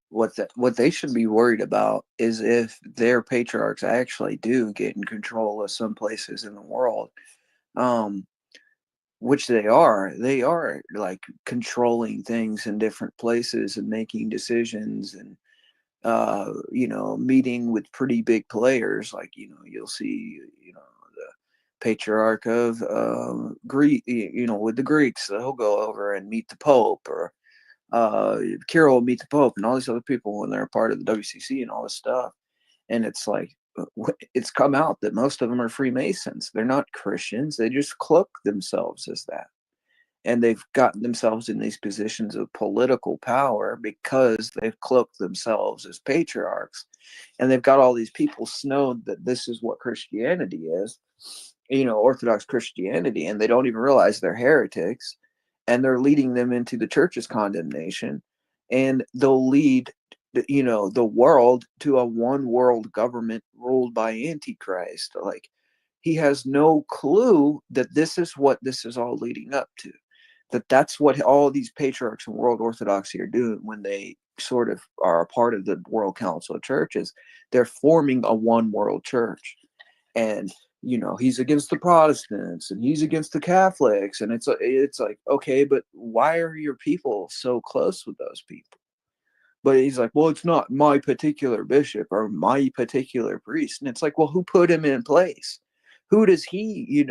What they should be worried about is if their patriarchs actually do get in control of some places in the world, which they are like controlling things in different places and making decisions and meeting with pretty big players. Like, you'll see, the patriarch of Greek, with the Greeks, he'll go over and meet the Pope, or Kirill will meet the Pope, and all these other people when they're part of the WCC and all this stuff. And it's like, it's come out that most of them are Freemasons. They're not Christians. They just cloak themselves as that. And they've gotten themselves in these positions of political power because they've cloaked themselves as patriarchs. And they've got all these people snowed that this is what Christianity is, Orthodox Christianity, and they don't even realize they're heretics. And they're leading them into the church's condemnation. And they'll lead, the world to a one world government ruled by Antichrist. Like, he has no clue that this is what this is all leading up to. That's what all these patriarchs and world orthodoxy are doing when they sort of are a part of the World Council of Churches. They're forming a one world church. And he's against the Protestants and he's against the Catholics, and it's like, okay, but why are your people so close with those people? But he's like, well, it's not my particular bishop or my particular priest. And it's like, well, who put him in place? Who does he,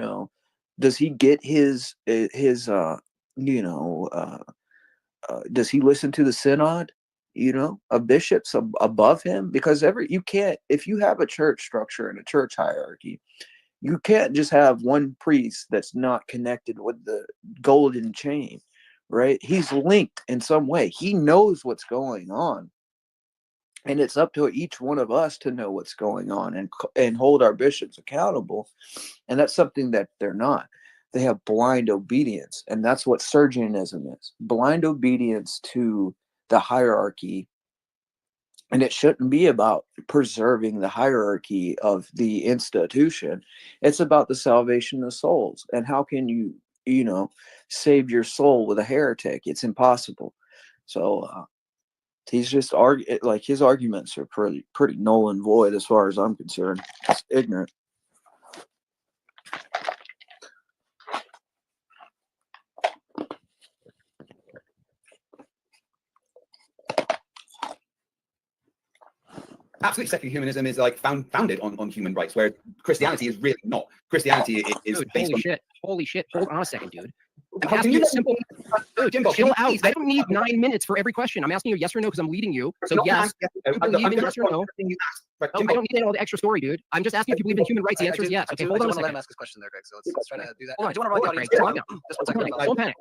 does he get his does he listen to the synod, of bishops above him? Because you can't, if you have a church structure and a church hierarchy, you can't just have one priest that's not connected with the golden chain, right? He's linked in some way. He knows what's going on. And it's up to each one of us to know what's going on and hold our bishops accountable. And that's something that they're not. They have blind obedience. And that's what Sergianism is. Blind obedience to the hierarchy. And it shouldn't be about preserving the hierarchy of the institution. It's about the salvation of souls. And how can you, save your soul with a heretic? It's impossible. So he's just his arguments are pretty null and void as far as I'm concerned. It's ignorant. Absolutely, secular humanism is like founded on human rights, whereas Christianity is really not. Christianity is Dude, based on. Holy shit! Hold on a second, dude. I'm asking you a simple. Dude, chill out. I don't need 9 minutes for every question. I'm asking you yes or no because I'm leading you. So yes, you believe in yes or no. No, I don't need all the extra story, dude. I'm just asking if you believe in human rights. The answer is yes. Okay, hold on a second. Let him ask his question there, Greg. So let's try to do that. Hold on, I do want to run the Greg, audience. calm Just 1 second. Don't panic.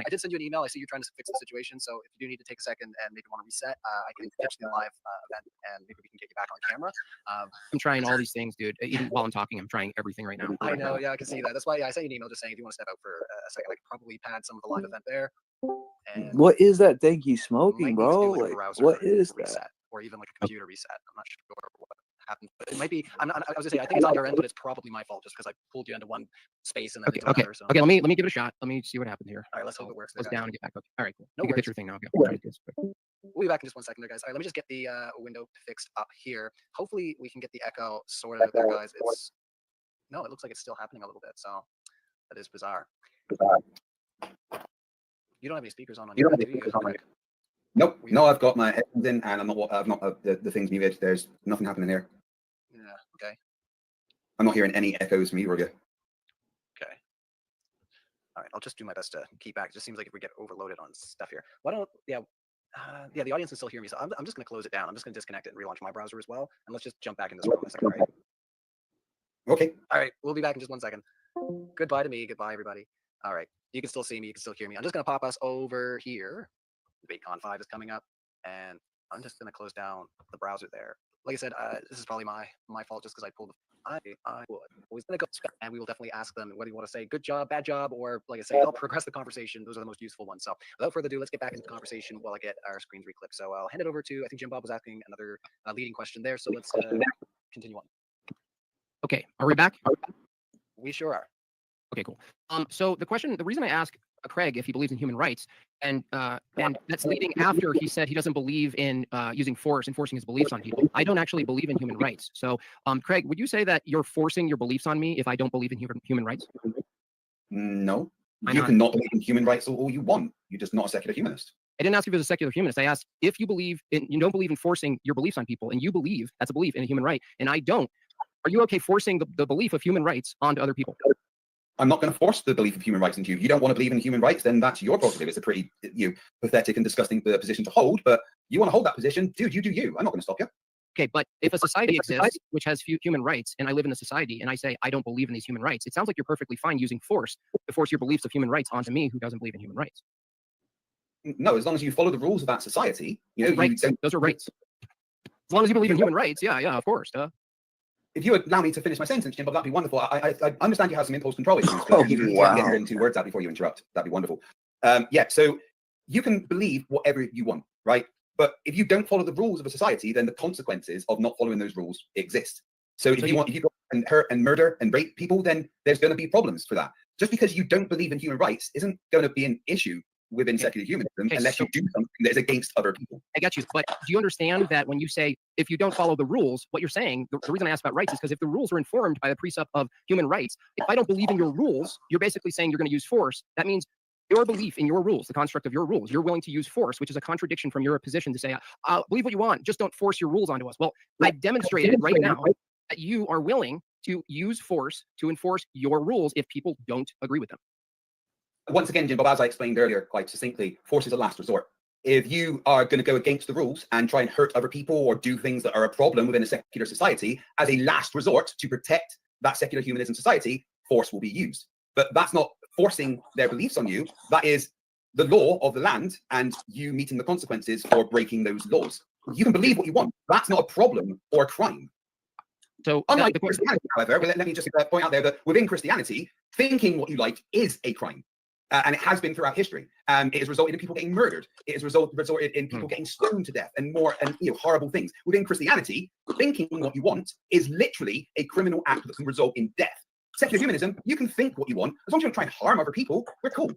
I did send you an email. I see you're trying to fix the situation. So if you do need to take a second and maybe want to reset, I can catch the live event and maybe we can get you back on camera. I'm trying all these things, dude. Even while I'm talking, I'm trying everything right now. I know. Yeah, I can see that. That's why I sent you an email just saying if you want to step out for a second, I could probably pad some of the live event there. And What is that thing he's smoking, bro? like what is reset that? or even like a computer reset. I'm not sure what happened, but it might be. I was gonna say I think it's on your end, but it's probably my fault just because I pulled you into one space and then into Okay. another. So. Okay. Let me give it a shot. Let me see what happened here. All right, let's hope it works. Let's down and get back up. All right, cool. No You can worries. pitch your thing now. Okay. We'll try to do this quick. We'll be back in just 1 second there, guys. All right, let me just get the window fixed up here. Hopefully we can get the echo sorted out there, guys. No, it looks like it's still happening a little bit, so that is bizarre. You don't have any speakers on You your don't end, have do you? speakers on. Nope. No, I've got my headphones in and I've not the things muted. There's nothing happening here. Yeah. Okay. I'm not hearing any echoes from either of you. Okay. All right, I'll just do my best to keep back. It just seems like if we get overloaded on stuff here. Why don't, yeah, the audience can still hear me, so I'm just going to close it down. I'm just going to disconnect it and relaunch my browser as well, and let's just jump back in this room in a second, right? Okay. All right, we'll be back in just 1 second. Goodbye to me. Goodbye, everybody. All right, you can still see me. You can still hear me. I'm just going to pop us over here. DebateCon 5 is coming up, and I'm just going to close down the browser there. Like I said, this is probably my fault just because I pulled I would. Always gonna go, and we will definitely ask them whether you want to say good job, bad job, or like I say, help progress the conversation. Those are the most useful ones. So without further ado, let's get back into the conversation while I get our screens reclipped. So I'll hand it over to, I think Jim Bob was asking another leading question there. So let's continue on. Okay, are we back? We sure are. Okay, cool. So the reason I ask Craig if he believes in human rights, and that's leading after he said he doesn't believe in using force, enforcing his beliefs on people. I don't actually believe in human rights. So, Craig, would you say that you're forcing your beliefs on me if I don't believe in human rights? No, you can not believe in human rights all you want. You're just not a secular humanist. I didn't ask if you're a secular humanist. I asked if you don't believe in forcing your beliefs on people, and you believe that's a belief in a human right, and I don't. Are you okay forcing the belief of human rights onto other people? I'm not going to force the belief of human rights into you. If you don't want to believe in human rights, then that's your prerogative. It's a pretty pathetic and disgusting position to hold, but you want to hold that position, dude, you do you. I'm not going to stop you. Okay, but if a society exists which has few human rights, and I live in a society, and I say I don't believe in these human rights, it sounds like you're perfectly fine using force to force your beliefs of human rights onto me who doesn't believe in human rights. No, as long as you follow the rules of that society, rights. Those are rights. As long as you believe in human rights, yeah, of course. If you would allow me to finish my sentence, Jim, that'd be wonderful. I understand you have some impulse control issues, but you can't get in 2 words out before you interrupt. That'd be wonderful. So you can believe whatever you want, right? But if you don't follow the rules of a society, then the consequences of not following those rules exist. So if you go and hurt and murder and rape people, then there's going to be problems for that. Just because you don't believe in human rights isn't going to be an issue within secular humanism unless you do something that is against other people. I got you, but do you understand that when you say if you don't follow the rules, what you're saying, the reason I asked about rights is because if the rules are informed by the precept of human rights, if I don't believe in your rules, you're basically saying you're going to use force. That means your belief in your rules, the construct of your rules, you're willing to use force, which is a contradiction from your position to say, believe what you want, just don't force your rules onto us. Well, I've demonstrated right now that you are willing to use force to enforce your rules if people don't agree with them. Once again, Jim Bob, as I explained earlier quite succinctly, force is a last resort. If you are going to go against the rules and try and hurt other people or do things that are a problem within a secular society, as a last resort to protect that secular humanism society, force will be used. But that's not forcing their beliefs on you. That is the law of the land and you meeting the consequences for breaking those laws. You can believe what you want. That's not a problem or a crime. So unlike Christianity, however, let me just point out there that within Christianity, thinking what you like is a crime. And it has been throughout history. It has resulted in people getting murdered. It has resulted in people getting stoned to death and more horrible things. Within Christianity, thinking what you want is literally a criminal act that can result in death. Secular humanism, you can think what you want. As long as you don't try and harm other people, we're cool.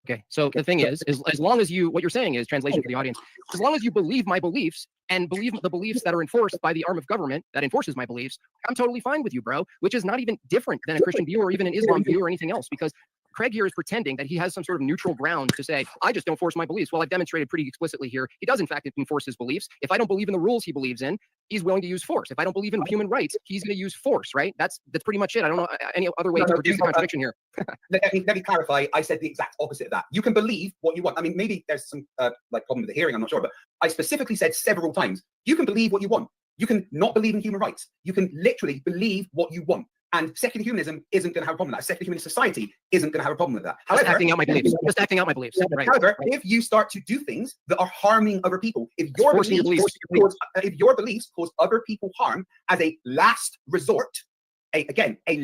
Okay, so the thing is as long as what you're saying is, translation for the audience, as long as you believe my beliefs and believe the beliefs that are enforced by the arm of government that enforces my beliefs, I'm totally fine with you, bro, which is not even different than a Christian view or even an Islam view or anything else, because Craig here is pretending that he has some sort of neutral ground to say, I just don't force my beliefs. Well, I've demonstrated pretty explicitly here, he does in fact enforce his beliefs. If I don't believe in the rules he believes in, he's willing to use force. If I don't believe in human rights, he's going to use force, right? That's pretty much it. I don't know any other way to produce a contradiction here. Let me clarify. I said the exact opposite of that. You can believe what you want. I mean, maybe there's some problem with the hearing, I'm not sure, but I specifically said several times, you can believe what you want. You can not believe in human rights. You can literally believe what you want. And secular humanism isn't going to have a problem with that. Secular humanist society isn't going to have a problem with that. However, just acting out my beliefs. Just acting out my beliefs. Right. However, if you start to do things that are harming other people, if your beliefs cause other people harm as a last resort, a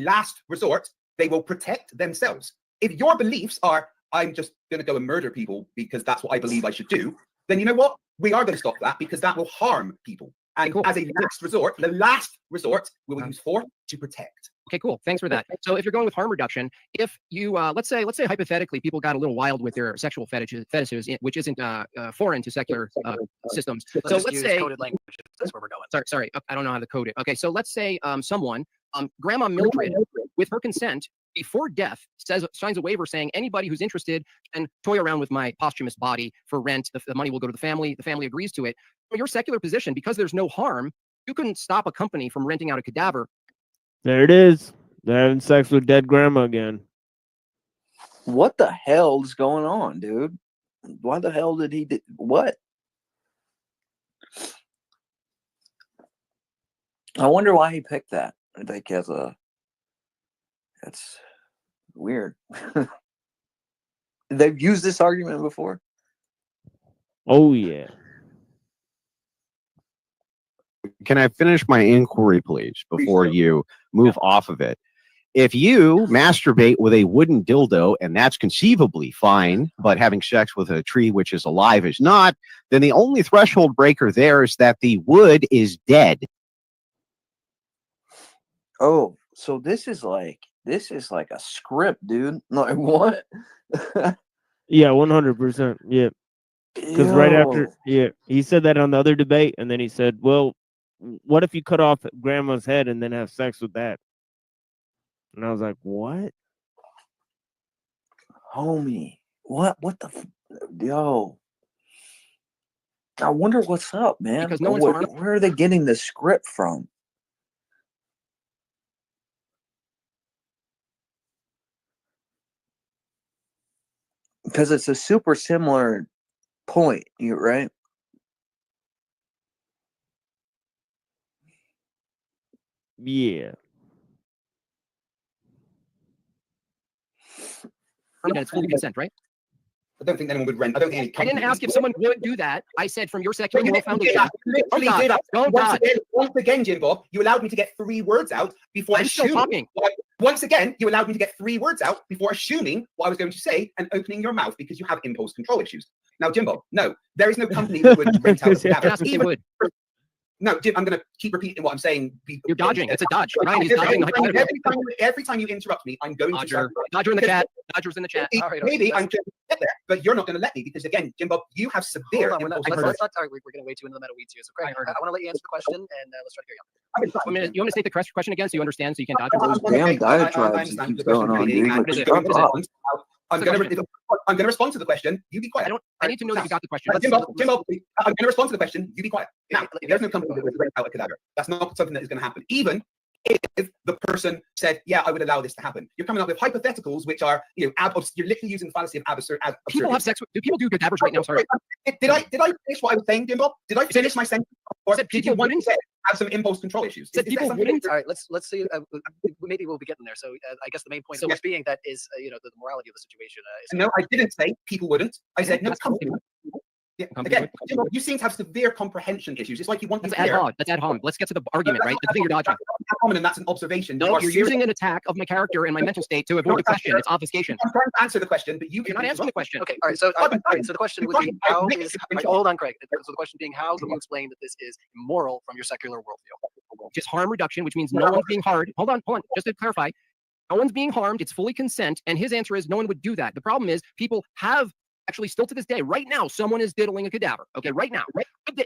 last resort, they will protect themselves. If your beliefs are, I'm just going to go and murder people because that's what I believe I should do, then you know what? We are going to stop that because that will harm people. And as a last resort, the last resort, we will use force to protect. Okay, cool. Thanks for that. So if you're going with harm reduction, if you let's say hypothetically people got a little wild with their sexual fetishes, which isn't foreign to secular systems. So let's say coded language. That's where we're going. Sorry, I don't know how to code it. Okay, so let's say someone, Grandma Mildred, with her consent, before death, signs a waiver saying anybody who's interested can toy around with my posthumous body for rent. The money will go to the family. The family agrees to it. From your secular position, because there's no harm, you couldn't stop a company from renting out a cadaver. There it is. They're having sex with dead grandma again. What the hell is going on, dude? Why the hell did he do what? I wonder why he picked that. Like as a, that's weird. They've used this argument before. Oh yeah. can I finish my inquiry, please, before you move off of it? If you masturbate with a wooden dildo, and that's conceivably fine, but having sex with a tree which is alive is not, then the only threshold breaker there is that the wood is dead. Oh, so this is like a script, dude. Like what? Yeah, 100%. Yeah. Because right after, he said that on the other debate, and then he said, well, what if you cut off grandma's head and then have sex with that? And I was like, what? Homie, what the yo? I wonder what's up, man. Because no one's harmed. Where are they getting the script from? Because it's a super similar point, right? Yeah. And it's fully consent, right? I don't think anyone would rent. I don't think any. I didn't ask if someone would do that. I said from your secular moral foundation. Once again, Jim Bob, you allowed me to get 3 words out before assuming. Once again, you allowed me to get 3 words out before assuming what I was going to say and opening your mouth because you have impulse control issues. Now, Jim Bob, no, there is no company that would rent out. No, Jim, I'm going to keep repeating what I'm saying. You're dodging. It's a dodge. Ryan is dodging. Every time you interrupt me, I'm going to... Dodger in the chat. Dodger's in the chat. Maybe I'm going to get there, but you're not going to let me because, again, Jim Bob, you have severe... We're getting way too into the meta weeds here. So, Craig, I want to let you answer the question, and let's try to hear you. You want me to state the question again so you understand, so you can dodge? Damn diatribes keeps going on, dude. I'm going to respond to the question. You be quiet. I need to know that you got the question. Jim Bob, I'm going to respond to the question. You be quiet. Now, there's no company that would rent out a cadaver. That's not something that is going to happen. Even if the person said, yeah, I would allow this to happen. You're coming up with hypotheticals, which are, you're literally using the fallacy of absurdity. People have sex with, do people do cadavers right now? Sorry. Did I finish what I was saying, Jim Bob? Did I finish my sentence? Or said people wouldn't have some impulse control issues? People wouldn't. All right, let's see. Maybe we'll be getting there. So I guess the main point of being that is, the morality of the situation. No, I didn't say people wouldn't. I said no company. Yeah. Again, you seem to have severe comprehension issues. It's like you want to hear. That's ad hom. Let's get to the argument, right? The thing you're dodging. And that's an observation. No, you're using an attack of my character and my mental state to avoid the question. It's obfuscation. I'm trying to answer the question, but you're not answering the question. Okay, all right. So the question would be, how is... Hold on, Craig. So the question being, how do you explain that this is immoral from your secular worldview? Just harm reduction, which means no one's being harmed. Hold on. Just to clarify, no one's being harmed. It's fully consent. And his answer is no one would do that. The problem is people have... Actually, still to this day, right now, someone is diddling a cadaver. Okay, right now.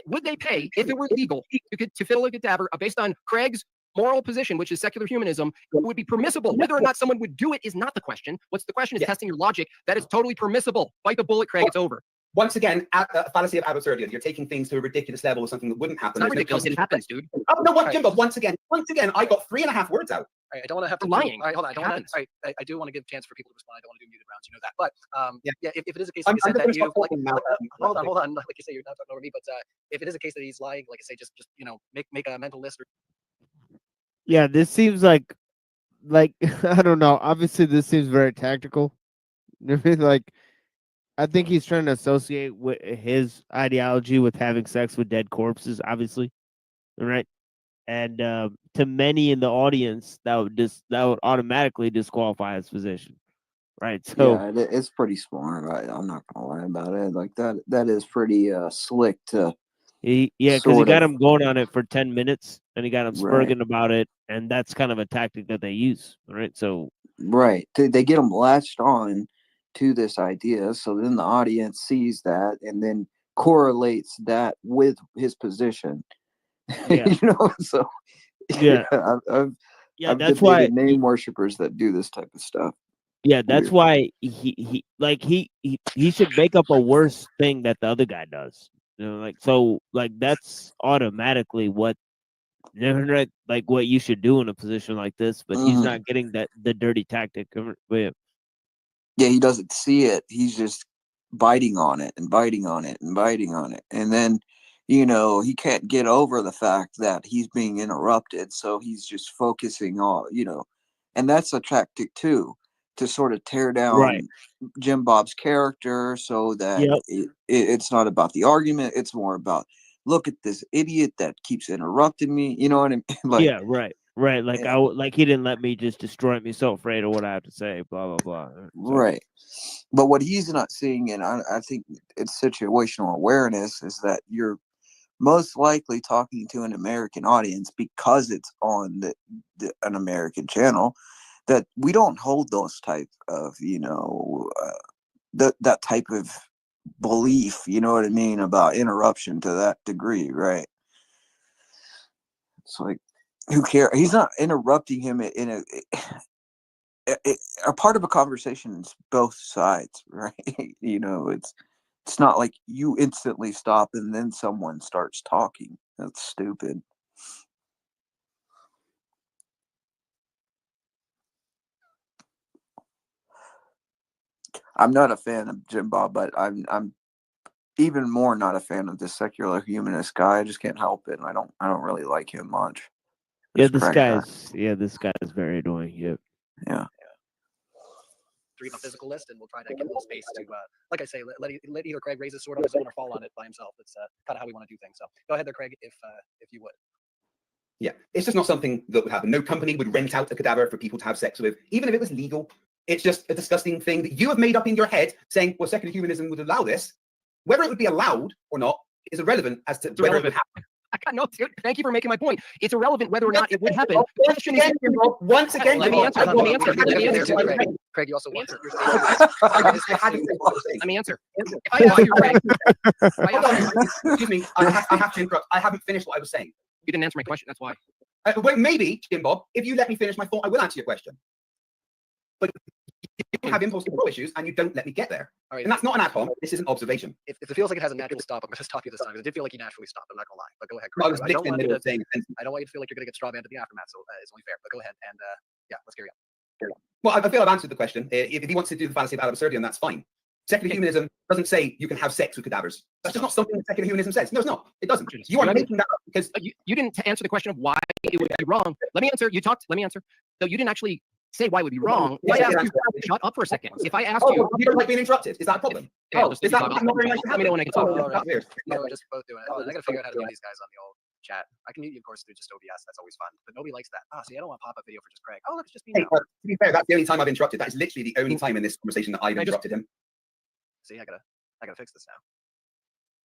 Would they pay, if it were legal, to fiddle a cadaver based on Craig's moral position, which is secular humanism? It would be permissible. Whether or not someone would do it is not the question. What's the question is testing your logic. That is totally permissible. Bite the bullet, Craig. It's over. Once again, a fallacy of absurdity. You're taking things to a ridiculous level of something that wouldn't happen. It's not ridiculous. It happens, dude. Oh, no, Jim, but once again, I got 3.5 words out. Right, I don't want to have to lying. All right, hold on. I do want to give a chance for people to respond. I don't want to do muted rounds. You know that. But if it is a case, like you said, that you hold on. Like you say, you're not talking over me. But if it is a case that he's lying, like I say, just make a mental list. Yeah, this seems like I don't know. Obviously, this seems very tactical. Like, I think he's trying to associate with his ideology with having sex with dead corpses. Obviously, right? And to many in the audience, that would automatically disqualify his position, right? So yeah, it's pretty smart. I'm not gonna lie about it. Like that is pretty slick to. Because he got him going on it for 10 minutes, and he got him spurging about it, and that's kind of a tactic that they use, right? So they get him latched on to this idea, so then the audience sees that and then correlates that with his position. Yeah. So I've that's why name worshippers that do this type of stuff. Yeah, that's why he should make up a worse thing that the other guy does. That's automatically what what you should do in a position like this, but he's not getting the dirty tactic. Yeah, he doesn't see it. He's just biting on it and biting on it and biting on it, and then he can't get over the fact that he's being interrupted, so he's just focusing on, and that's a tactic too, to sort of tear down Jim Bob's character so that it's not about the argument, it's more about look at this idiot that keeps interrupting me. You know what I mean? Like, Yeah, right. Like like he didn't let me just destroy me, so afraid of what I have to say, blah blah blah. So, right. But what he's not seeing, and I think it's situational awareness, is that you're most likely talking to an American audience because it's on an American channel, that we don't hold those type of, that type of belief, you know what I mean, about interruption to that degree, right? It's like, who cares? He's not interrupting him in a part of a conversation is both sides, right? It's not like you instantly stop and then someone starts talking. That's stupid. I'm not a fan of Jim Bob, but I'm even more not a fan of this secular humanist guy. I just can't help it. I don't really like him much. this guy's very annoying. Yep. Yeah. Read the physical list, and we'll try to give a little space to, like I say, let either Craig raise his sword on his own or fall on it by himself. It's kind of how we want to do things. So go ahead there, Craig, if you would. Yeah, it's just not something that would happen. No company would rent out a cadaver for people to have sex with, even if it was legal. It's just a disgusting thing that you have made up in your head, saying, well, secular humanism would allow this. Whether it would be allowed or not is irrelevant as to whether it would happen. No, dude, thank you for making my point. It's irrelevant whether or not it would happen. Once again, let me answer. Craig, you also want your Let me answer. If I ask you, Craig, excuse me, I have to interrupt. I haven't finished what I was saying. You didn't answer my question. That's why. Wait, maybe, Jim Bob, if you let me finish my thought, I will answer your question. But you have impulse control issues, and you don't let me get there. All right. And that's not an ad hom. This is an observation. If it feels like it has a natural stop, I'm going to stop you this time, because it did feel like you naturally stopped. I'm not going to lie. But go ahead, Craig. I was mixed in the middle of saying. I don't want you to feel like you're going to get straw banned in the aftermath, so it's only fair. But go ahead, and yeah, let's carry on. Well, I feel I've answered the question. If he wants to do the fallacy of ad absurdum, that's fine. Secular humanism doesn't say you can have sex with cadavers. That's just not something that secular humanism says. No, it's not. It doesn't. You are making that up because you didn't answer the question of why it would be wrong. Let me answer. You talked. Let me answer. So you didn't actually say why it would be wrong. If I asked you, shut up for a second. If I asked you, you don't like being interrupted. Is that a problem? Is that not very nice? Let me know when I can talk. No, we're just both doing it. I got to figure out how to mute these guys on the old chat. I can mute you, of course, through just OBS. That's always fun. But nobody likes that. See, I don't want a pop-up video for just Craig. Oh, look, it's just me. Hey, to be fair, that's the only time I've interrupted. That is literally the only time in this conversation that I've interrupted him. See, I gotta fix this now.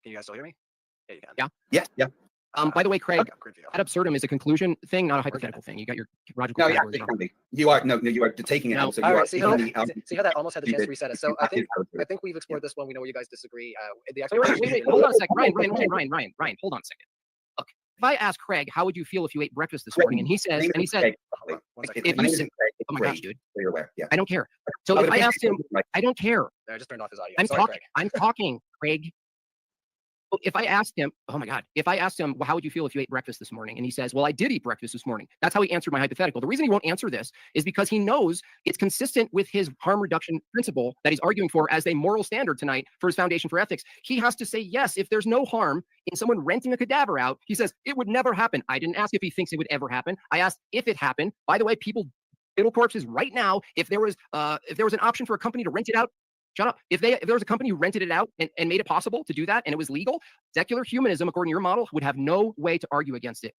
Can you guys still hear me? Yeah, you can. Yeah. Yeah. By the way, Craig, ad absurdum is a conclusion thing, not a hypothetical thing. You got your logical. No, yeah, you are taking it out. So you are see how that almost had the chance to reset us. So I think we've explored this one. We know where you guys disagree. Wait, hold on a second, Ryan, hold on a second. Look, if I ask Craig, how would you feel if you ate breakfast this morning, and he said, if you said, oh my gosh, dude, I don't care. So if I asked him, I don't care. I just turned off his audio. I'm talking, Craig. If I asked him, oh my God, well, how would you feel if you ate breakfast this morning? And he says, well, I did eat breakfast this morning. That's how he answered my hypothetical. The reason he won't answer this is because he knows it's consistent with his harm reduction principle that he's arguing for as a moral standard tonight for his foundation for ethics. He has to say, yes, if there's no harm in someone renting a cadaver out, he says, it would never happen. I didn't ask if he thinks it would ever happen. I asked if it happened. By the way, people, fiddle corpses right now, if there was an option for a company to rent it out, shut up. If there was a company who rented it out and made it possible to do that and it was legal, secular humanism, according to your model, would have no way to argue against it.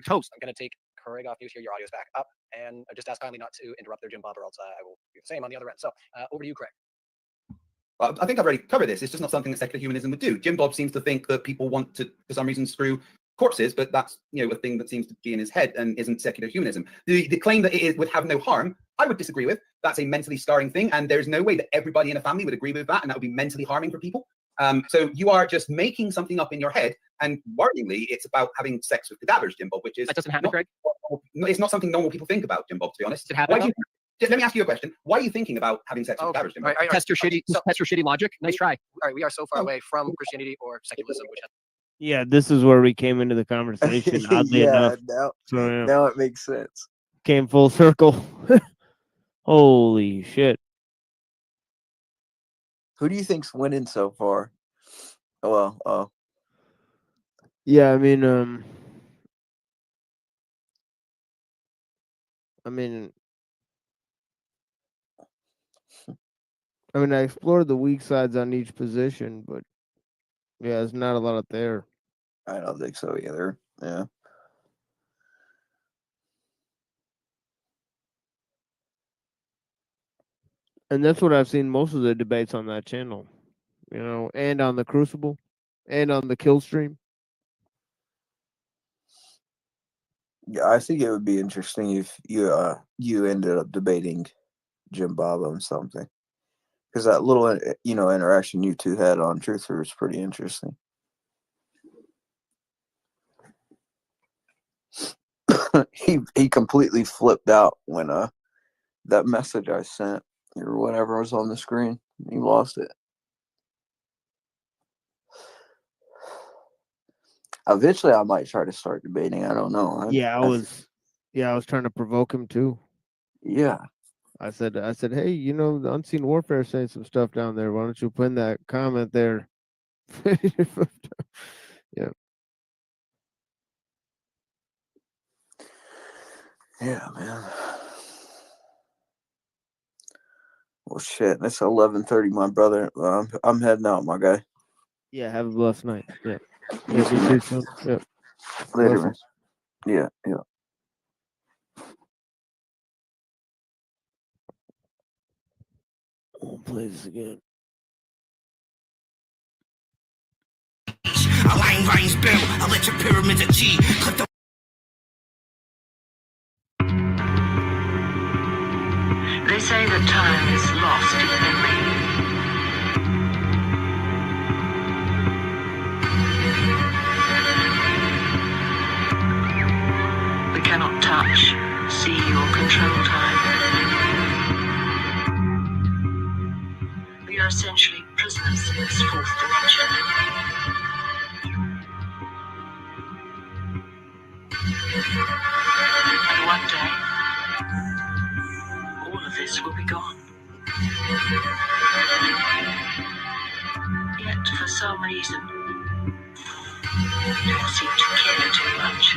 Toast. I'm going to take Craig off mute here. Your audio's back up. And I just ask kindly not to interrupt their Jim Bob, or else I will do the same on the other end. So over to you, Craig. I think I've already covered this. It's just not something that secular humanism would do. Jim Bob seems to think that people want to, for some reason, screw corpses, but that's a thing that seems to be in his head and isn't secular humanism. The claim that it would have no harm, I would disagree with. That's a mentally scarring thing, and there's no way that everybody in a family would agree with that, and that would be mentally harming for people. So you are just making something up in your head, and worryingly, it's about having sex with cadavers, Jim Bob, which is that doesn't happen, Craig. It's not something normal people think about, Jim Bob. To be honest, let me ask you a question. Why are you thinking about having sex with cadavers, Jim Bob? Test your shitty logic. Nice try. All right, we are so far away from Christianity or secularism, which has Yeah, this is where we came into the conversation. Oddly enough. Now it makes sense. Came full circle. Holy shit. Who do you think's winning so far? Yeah, I mean, I explored the weak sides on each position, but yeah, there's not a lot out there. I don't think so either. Yeah. And that's what I've seen most of the debates on that channel, you know, and on the Crucible, and on the Kill stream. Yeah, I think it would be interesting if you ended up debating Jim Bob on something, because that little interaction you two had on Truther was pretty interesting. he completely flipped out when that message I sent or whatever was on the screen. He lost it. Eventually, I might try to start debating. I don't know. I was trying to provoke him too. Yeah. I said, hey, you know, the Unseen Warfare saying some stuff down there. Why don't you pin that comment there? Yeah. Yeah, man. Well, shit. It's 11:30, my brother. I'm heading out, my guy. Yeah. Have a blessed night. Yeah. You too, man. Yeah. Later, man. Yeah. I'll play this again. Align rhymes bill, electric pyramids of G. Clip the They say that time is lost in memory. We cannot touch, see, or control time. We are essentially prisoners in this fourth dimension. And one day, all of this will be gone. Yet, for some reason, we don't seem to care too much.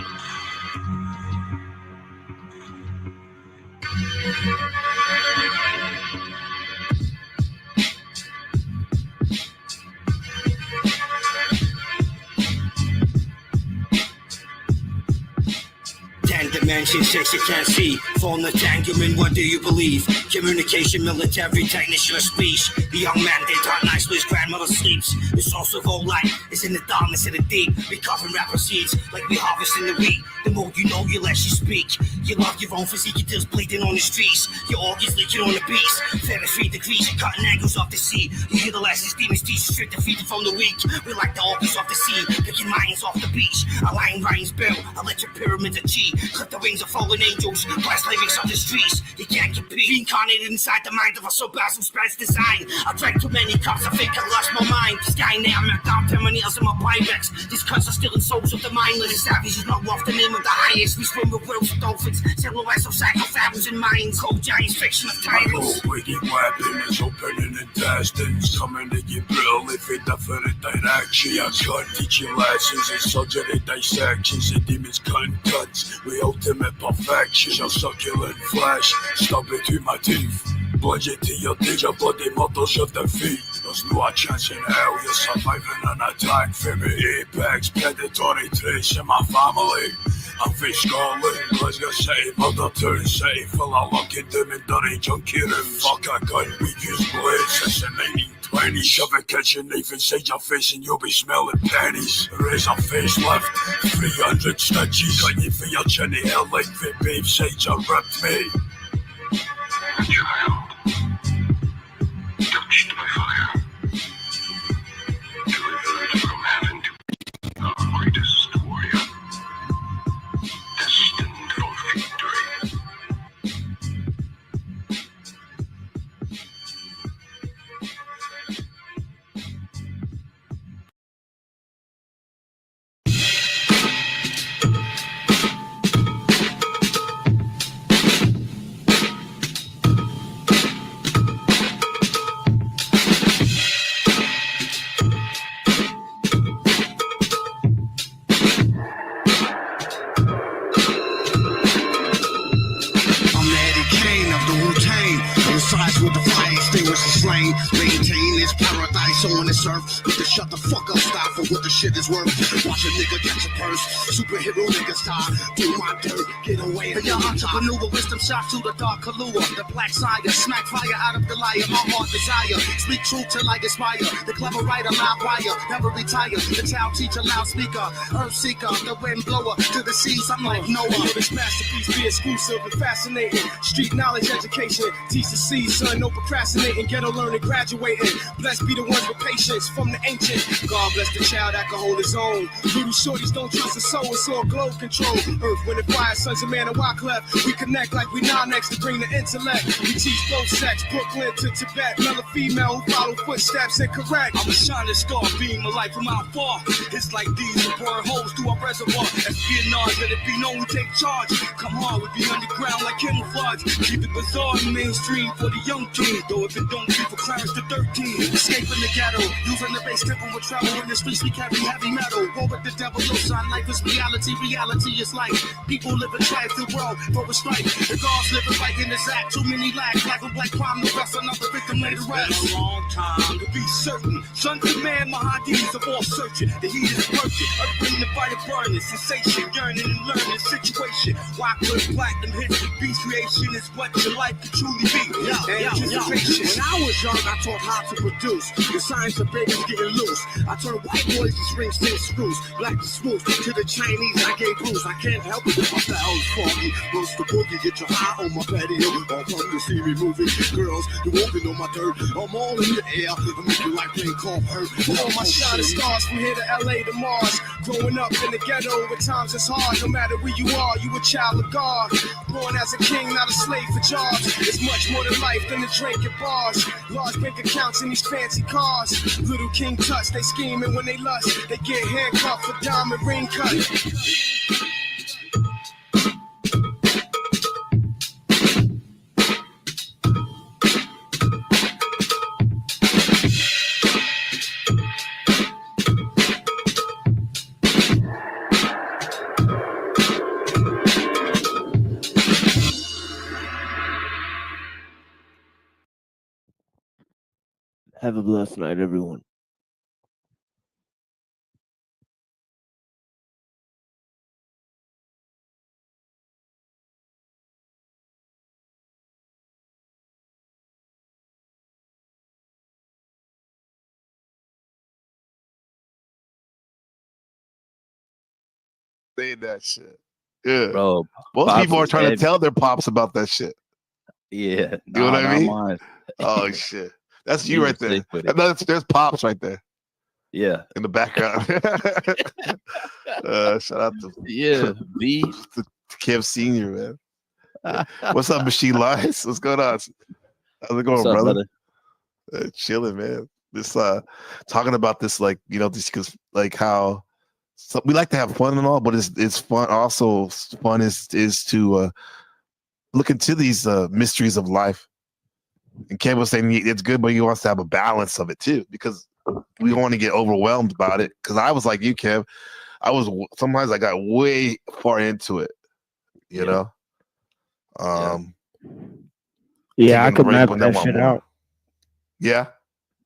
Dimension 6 you can't see. Phone entanglement, what do you believe? Communication, military, technician, speech. The young man, they taught nicely, his grandmother sleeps. The source of all light is in the darkness of the deep. We carving rapper seeds like we harvesting the wheat. The more you know, you less you speak. You love your own physique, your deals bleeding on the streets. Your organs leaking on the beast. 33 degrees, you're cutting angles off the sea. You hear the lessons demons teach, straight defeated from the weak. We like the organs off the sea, picking minds off the beach. Align rhymes bill, electric pyramids of G. Clip the wings of fallen angels, blast lyrics on the streets. You can't compete. Reincarnated inside the mind of a subasum spreads design. I drank too many cups, I think I lost my mind. Sky now, I'm down 10 nails in my Pyrex. These cuts are stealing souls of the mindless. The savage is not off the name of the highest. We swim with whales and dolphins, silhouettes of psychophagms and minds. Cold giants, fiction of titles. My waiting weapon is opening intestines. Coming to get real if it definite direction. I can't teach you lessons in surgery dissections. The demons cunt cuts. We ultimate perfection. Your succulent flesh, stub between my teeth. Budget to your deja body models of defeat. There's no chance in hell you're surviving an attack. For me, apex, predatory trace in my family. I'm fish calling, Glasgow City, Mother Town City, full of lucky doom and dirty junkie rooms. Fuck a gun, we use blades since the 1920s. Shove a kitchen knife inside your face and you'll be smelling pennies. Raise a facelift, 300 stitches. Got you for your chinny hair like the babe said you ripped me. A child, touched by fire, delivered from heaven to our greatest warrior, destined for victory. with the fire extinguisher slain. Maintain this paradise on this earth. With the shut the fuck up style for what the shit is worth. Watch a nigga get your purse. Superhero niggas die. Do my dirt. Get away. And your entrepreneur wisdom shot to the dark Kahlua. The black sire. Smack fire out of the liar. My heart desire. Speak truth till I inspire. The clever writer, loud wire. Never retire. The child teacher, loudspeaker. Earth seeker. The wind blower. To the seas. I'm like Noah. This masterpiece be exclusive and fascinating. Street knowledge education. Teach the seeds, son. No procrastinating. Ghetto learning. Graduating. Blessed be the ones with patience. From the ancient. God bless the child that can hold his own. Little shorties don't trust the soul. It's all glow control. Earth, wind, and fire. Sons of man and Wyclef. We connect like we non-X to bring the intellect. We teach both sex. Brooklyn to Tibet. Male or female who follow footsteps and correct. I'm a shining star. Beam of light from out far. It's like these will burn holes through our reservoir. Espionage. Let it be known we take charge. Come on, we be underground like camouflage. Keep it bizarre and mainstream for the young king. Though if it don't be for Clarence the 13. Escaping the ghetto. Using the bass tempo with trouble in the streets. We carry heavy metal. War with the devil. Yo, son, life is reality. Reality is life. People live in tribe the world for a strike. The gods living right in this act. Too many lags. Black on black crime. The rest another victim later rest. It's been a long time to be certain. Sons of man, Mahadis of all searching. The heat is working. Earth wind and fire burning. Sensation, yearning and learning. Situation. Why could platinum hits the beast creation is what your life could truly be. Anticipation. When I was young, I taught how to produce. The science of babies getting loose. I turned white boys to Springsteen screws. Black to smooth. To the Chinese, I gave Bruce. I can't help it if my style is foggy. Roast the boogie, get your high on my patio. All come to see me moving. Girls, you walking on my dirt. I'm all in the air. I make you like playing call hurt. All my shining stars from here to LA to Mars. Growing up in the ghetto, at times it's hard. No matter where you are, you a child of God. Born as a king, not a slave for jobs. It's much more than life than a drink at bars. Large bank accounts in these fancy cars. Little king touch, they scheming when they lust. They get handcuffed for diamond ring cut. Have a blessed night, everyone. Saying that shit. Yeah. Bro, Most Pops people are is trying to dead. tell their pops about that shit. Yeah. You know what I not mean? mine. Oh shit. That's you He right was there. safe with it. There's Pops right there Yeah. in the background. Shout out to Yeah, V. to Kev Senior, man. What's up, Machine Lies? What's going on? How's it going, What's up, brother? Chilling, man. This talking about this, like, you know, this, because like how we like to have fun and all, but it's fun. Also, fun is to look into these mysteries of life. And Kev was saying it's good, but he wants to have a balance of it too, because we don't want to get overwhelmed about it. Because I was like you, Kev. Sometimes I got way far into it, you know. Yeah, I taking a could break map when I that want shit more. out. Yeah.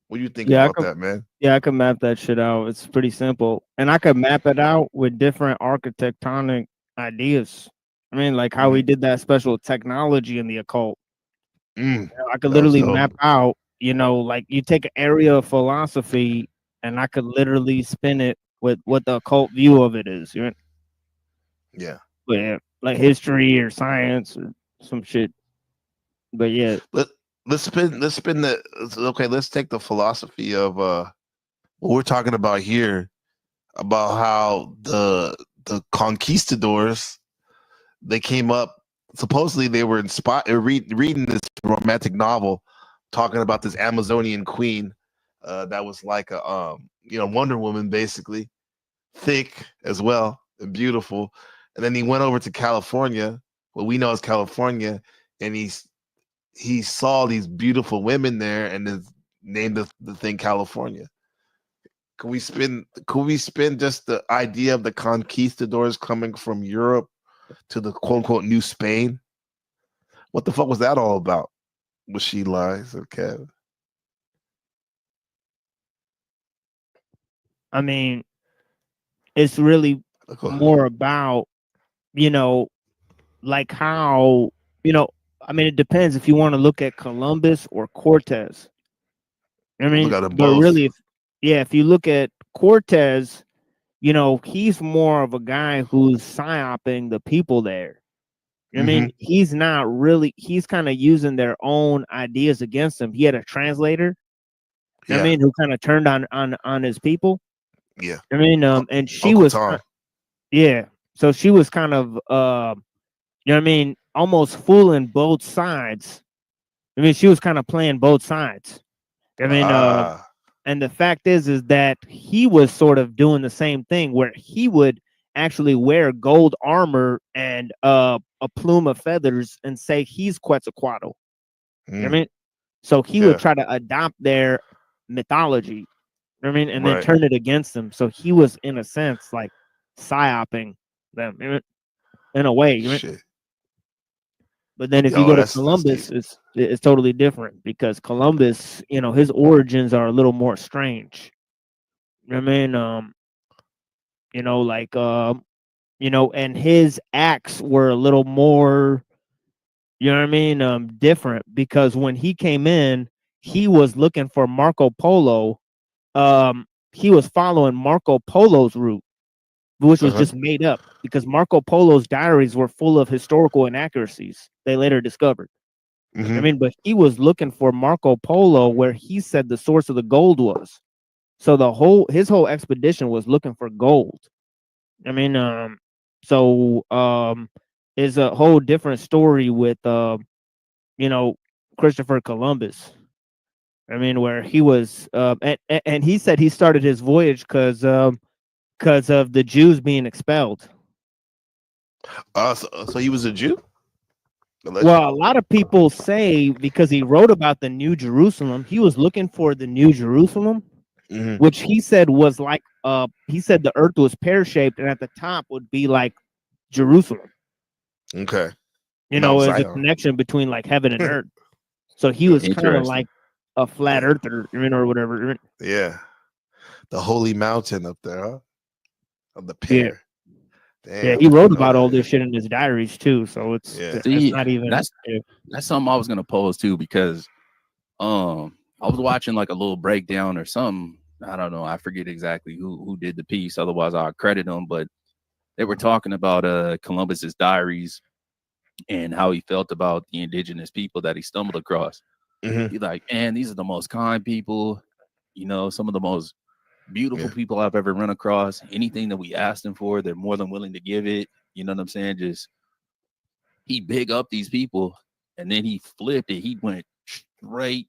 What do you think Yeah, about that, man? Yeah, I can map that shit out. It's pretty simple. And I could map it out with different architectonic ideas. I mean, like how we did that special technology in the occult. You know, I could that was literally dope. map out, you know, like you take an area of philosophy and I could literally spin it with what the occult view of it is. You know? Yeah. Yeah, like history or science or some shit. But yeah. Let's spin the okay, let's take the philosophy of what we're talking about here, about how the conquistadors, they came up, supposedly they were inspired reading this romantic novel talking about this Amazonian queen that was like a Wonder Woman, basically, thick as well and beautiful. And then he went over to California, what we know as California, and he saw these beautiful women there and named the thing California. Could we spin just the idea of the conquistadors coming from Europe to the quote unquote New Spain? What the fuck was that all about? Machine lies. Okay. I mean, it's really more about, you know, like how, you know, I mean, it depends if you want to look at Columbus or Cortez. I mean, Look at them but both. really, if you look at Cortez, you know, he's more of a guy who's psyoping the people there. I mean, he's not really, he's kind of using their own ideas against him. He had a translator, I mean, who kind of turned on his people. Yeah. I mean, and she Uncle was, Tom. so she was kind of, you know what I mean, almost fooling both sides. I mean, she was kind of playing both sides. I mean, and the fact is that he was sort of doing the same thing where he would actually wear gold armor and a plume of feathers and say he's Quetzalcoatl. You know what I mean? So he would try to adopt their mythology, you know what I mean, and then turn it against them. So he was, in a sense, like psyoping them, you know, in a way. You know? But then if you go to Columbus, it's totally different because Columbus, you know, his origins are a little more strange. You know what I mean? You know, like you know, and his acts were a little more, you know what I mean, different because when he came in, he was looking for Marco Polo. He was following Marco Polo's route, which was just made up because Marco Polo's diaries were full of historical inaccuracies they later discovered. I mean, but he was looking for Marco Polo where he said the source of the gold was. So his whole expedition was looking for gold. I mean, is a whole different story with you know, Christopher Columbus. I mean, where he was and he said he started his voyage because of the Jews being expelled. So he was a Jew? Well, a lot of people say because he wrote about the New Jerusalem, he was looking for the New Jerusalem, which he said was like he said the earth was pear-shaped and at the top would be like Jerusalem. Okay. You know, there's a connection between like heaven and earth. So he was kind of like a flat earther, you know, or whatever. Yeah. The holy mountain up there, huh? Of the pear. Yeah. Damn, yeah, he wrote about all this shit in his diaries too. So it's not even that's something I was gonna pose too because I was watching like a little breakdown or something. I don't know, I forget exactly who did the piece, otherwise I'll credit them, but they were talking about Columbus's diaries and how he felt about the indigenous people that he stumbled across. He's like, man, these are the most kind people, you know, some of the most beautiful people I've ever run across. Anything that we asked them for, they're more than willing to give it. You know what I'm saying? Just he big up these people, and then he flipped it. He went straight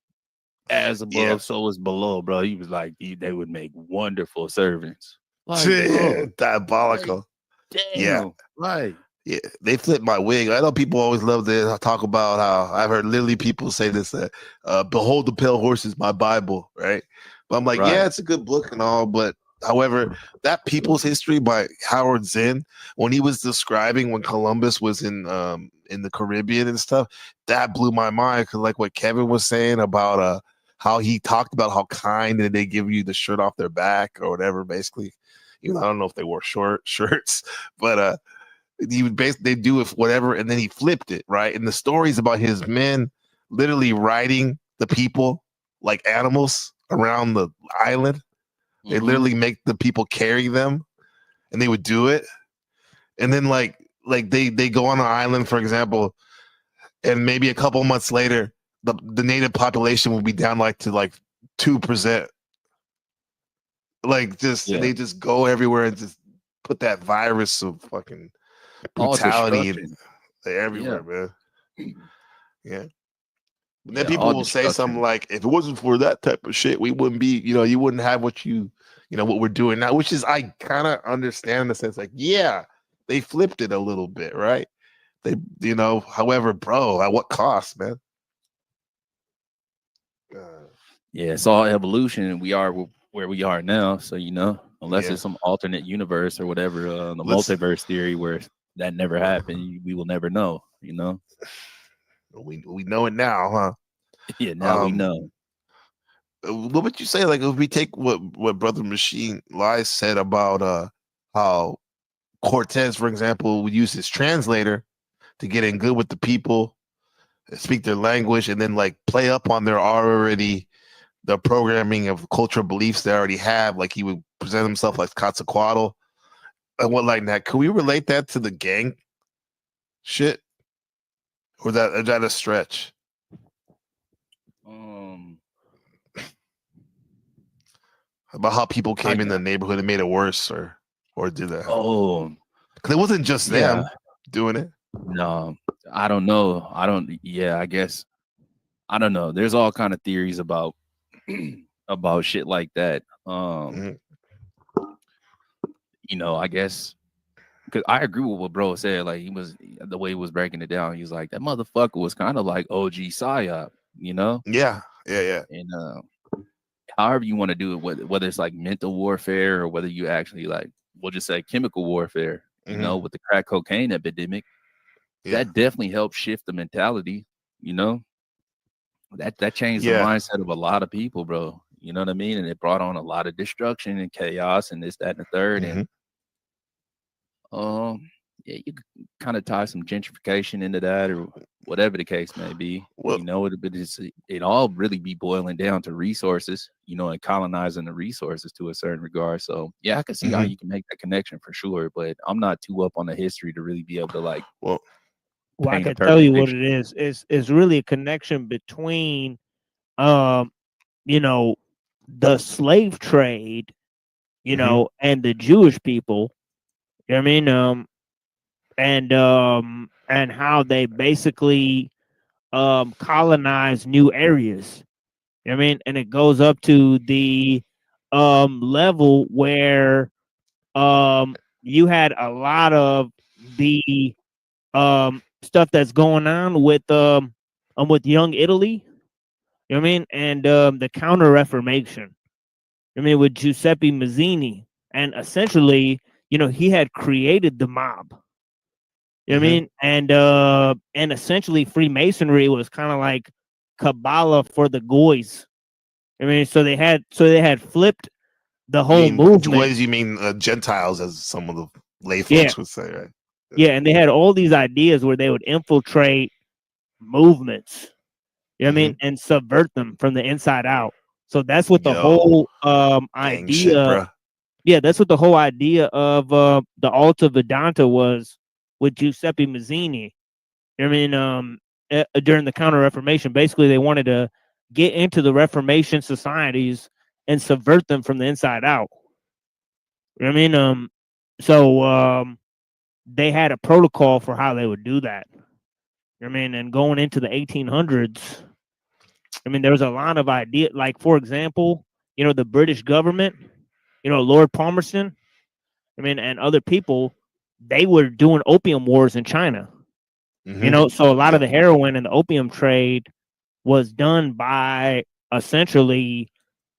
as above, so is below, bro. He was like, they would make wonderful servants. Like, diabolical. Like, damn, right. Yeah, they flipped my wig. I know people always love to talk about how I've heard literally people say this, behold the pale horses, my Bible, right? But I'm like, yeah, it's a good book and all, but however, that People's History by Howard Zinn, when he was describing when Columbus was in the Caribbean and stuff, that blew my mind because like what Kevin was saying about how he talked about how kind and they give you the shirt off their back or whatever, basically. You know, I don't know if they wore short shirts, but he would basically they do it whatever, and then he flipped it, right? And the stories about his men literally riding the people like animals around the island. They literally make the people carry them, and they would do it. And then like they go on an island, for example, and maybe a couple months later, the native population will be down to 2%. Like they just go everywhere and just put that virus of fucking brutality everywhere, man. Yeah. And then people will say something like, if it wasn't for that type of shit, we wouldn't be, you know, you wouldn't have what what we're doing now, which is, I kind of understand in the sense like, yeah, they flipped it a little bit, right? They, you know, however, bro, at what cost, man? Yeah, it's all evolution, and we are where we are now. So, you know, unless it's some alternate universe or whatever, the multiverse theory where that never happened, we will never know, you know? We know it now, huh? Yeah, now we know. What would you say? Like, if we take what Brother Machine Lies said about how Cortez, for example, would use his translator to get in good with the people, speak their language, and then like play up on the programming of cultural beliefs they already have. Like he would present himself like Quetzalcoatl and what like that. Can we relate that to the gang shit, or is that a stretch? About how people came in the neighborhood and made it worse, or did that? Oh, because it wasn't just them doing it. No, I don't know. Yeah, I guess I don't know. There's all kind of theories about about shit like that. You know, I guess because I agree with what bro said. Like the way he was breaking it down. He was like, that motherfucker was kind of like OG psyop, you know? Yeah. And however you want to do it, whether it's like mental warfare or whether you actually like, we'll just say chemical warfare, you know, with the crack cocaine epidemic, that definitely helped shift the mentality, you know? That changed the mindset of a lot of people, bro. You know what I mean? And it brought on a lot of destruction and chaos and this, that, and the third. And yeah, you could kind of tie some gentrification into that or whatever the case may be. You know, it all really be boiling down to resources, you know, and colonizing the resources to a certain regard. So yeah, I can see how you can make that connection for sure, but I'm not too up on the history to really be able to like. Well, I can tell you what it is. It's really a connection between, you know, the slave trade, you know, and the Jewish people. You know what I mean? And how they basically colonize new areas. You know what I mean? And it goes up to the level where you had a lot of the stuff that's going on with young Italy. You know what I mean? And the Counter Reformation. I mean, with Giuseppe Mazzini, and essentially, you know, he had created the mob. You know what I mean? And essentially Freemasonry was kind of like Kabbalah for the goys. I mean, so they had flipped the whole movement. Goys, you mean Gentiles, as some of the lay folks would say, right? Yeah, and they had all these ideas where they would infiltrate movements. You know what I mean? And subvert them from the inside out. So that's what the whole idea. That's what the whole idea of the Alta Vedanta was with Giuseppe Mazzini. I mean, during the Counter Reformation, basically they wanted to get into the Reformation societies and subvert them from the inside out. You know what I mean? So they had a protocol for how they would do that. You know what I mean? And going into the 1800s, I mean, there was a lot of idea. Like, for example, you know, the British government, you know, Lord Palmerston, I mean, and other people, they were doing opium wars in China. You know, so a lot of the heroin and the opium trade was done by essentially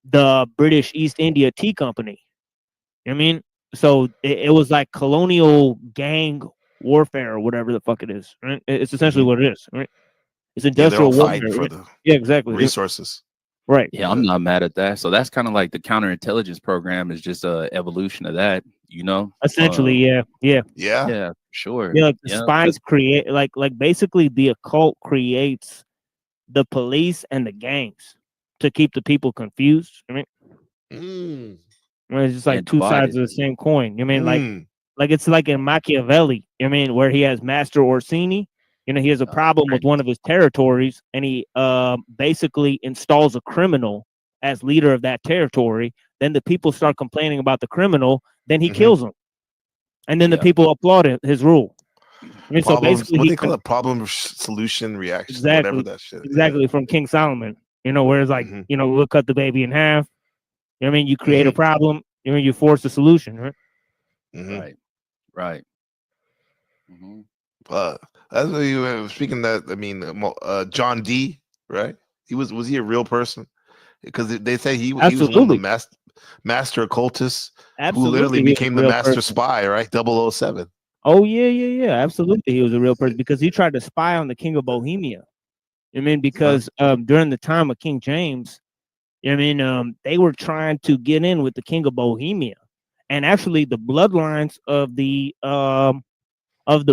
the British East India Tea Company. You know what I mean? So it was like colonial gang warfare or whatever the fuck it is. Right? It's essentially what it is. Right? It's industrial warfare. For the exactly. Resources. Right. Yeah, I'm not mad at that. So that's kind of like the counterintelligence program is just a evolution of that, you know? Essentially, yeah, sure. Yeah, like the spies create like basically the occult creates the police and the gangs to keep the people confused. I mean, it's just like two sides of the same coin. You know what I mean? Like it's like in Machiavelli, you know what I mean, where he has Master Orsini. You know, he has a problem with one of his territories, and he basically installs a criminal as leader of that territory. Then the people start complaining about the criminal. Then he kills him, and then the people applaud his rule. I mean, so basically, what they call it, problem solution reaction, exactly, whatever that shit. Exactly, from King Solomon. You know, whereas like you know, we'll cut the baby in half. You know what I mean? You create a problem. You know, you force a solution, right? Right. That's what you were speaking that. I mean, John D. Right? Was he a real person? Because they say he was one of the master occultists who literally became the master spy, right? 007. Oh yeah. Absolutely, he was a real person because he tried to spy on the King of Bohemia. I mean, because during the time of King James, I mean, they were trying to get in with the King of Bohemia, and actually, the bloodlines of the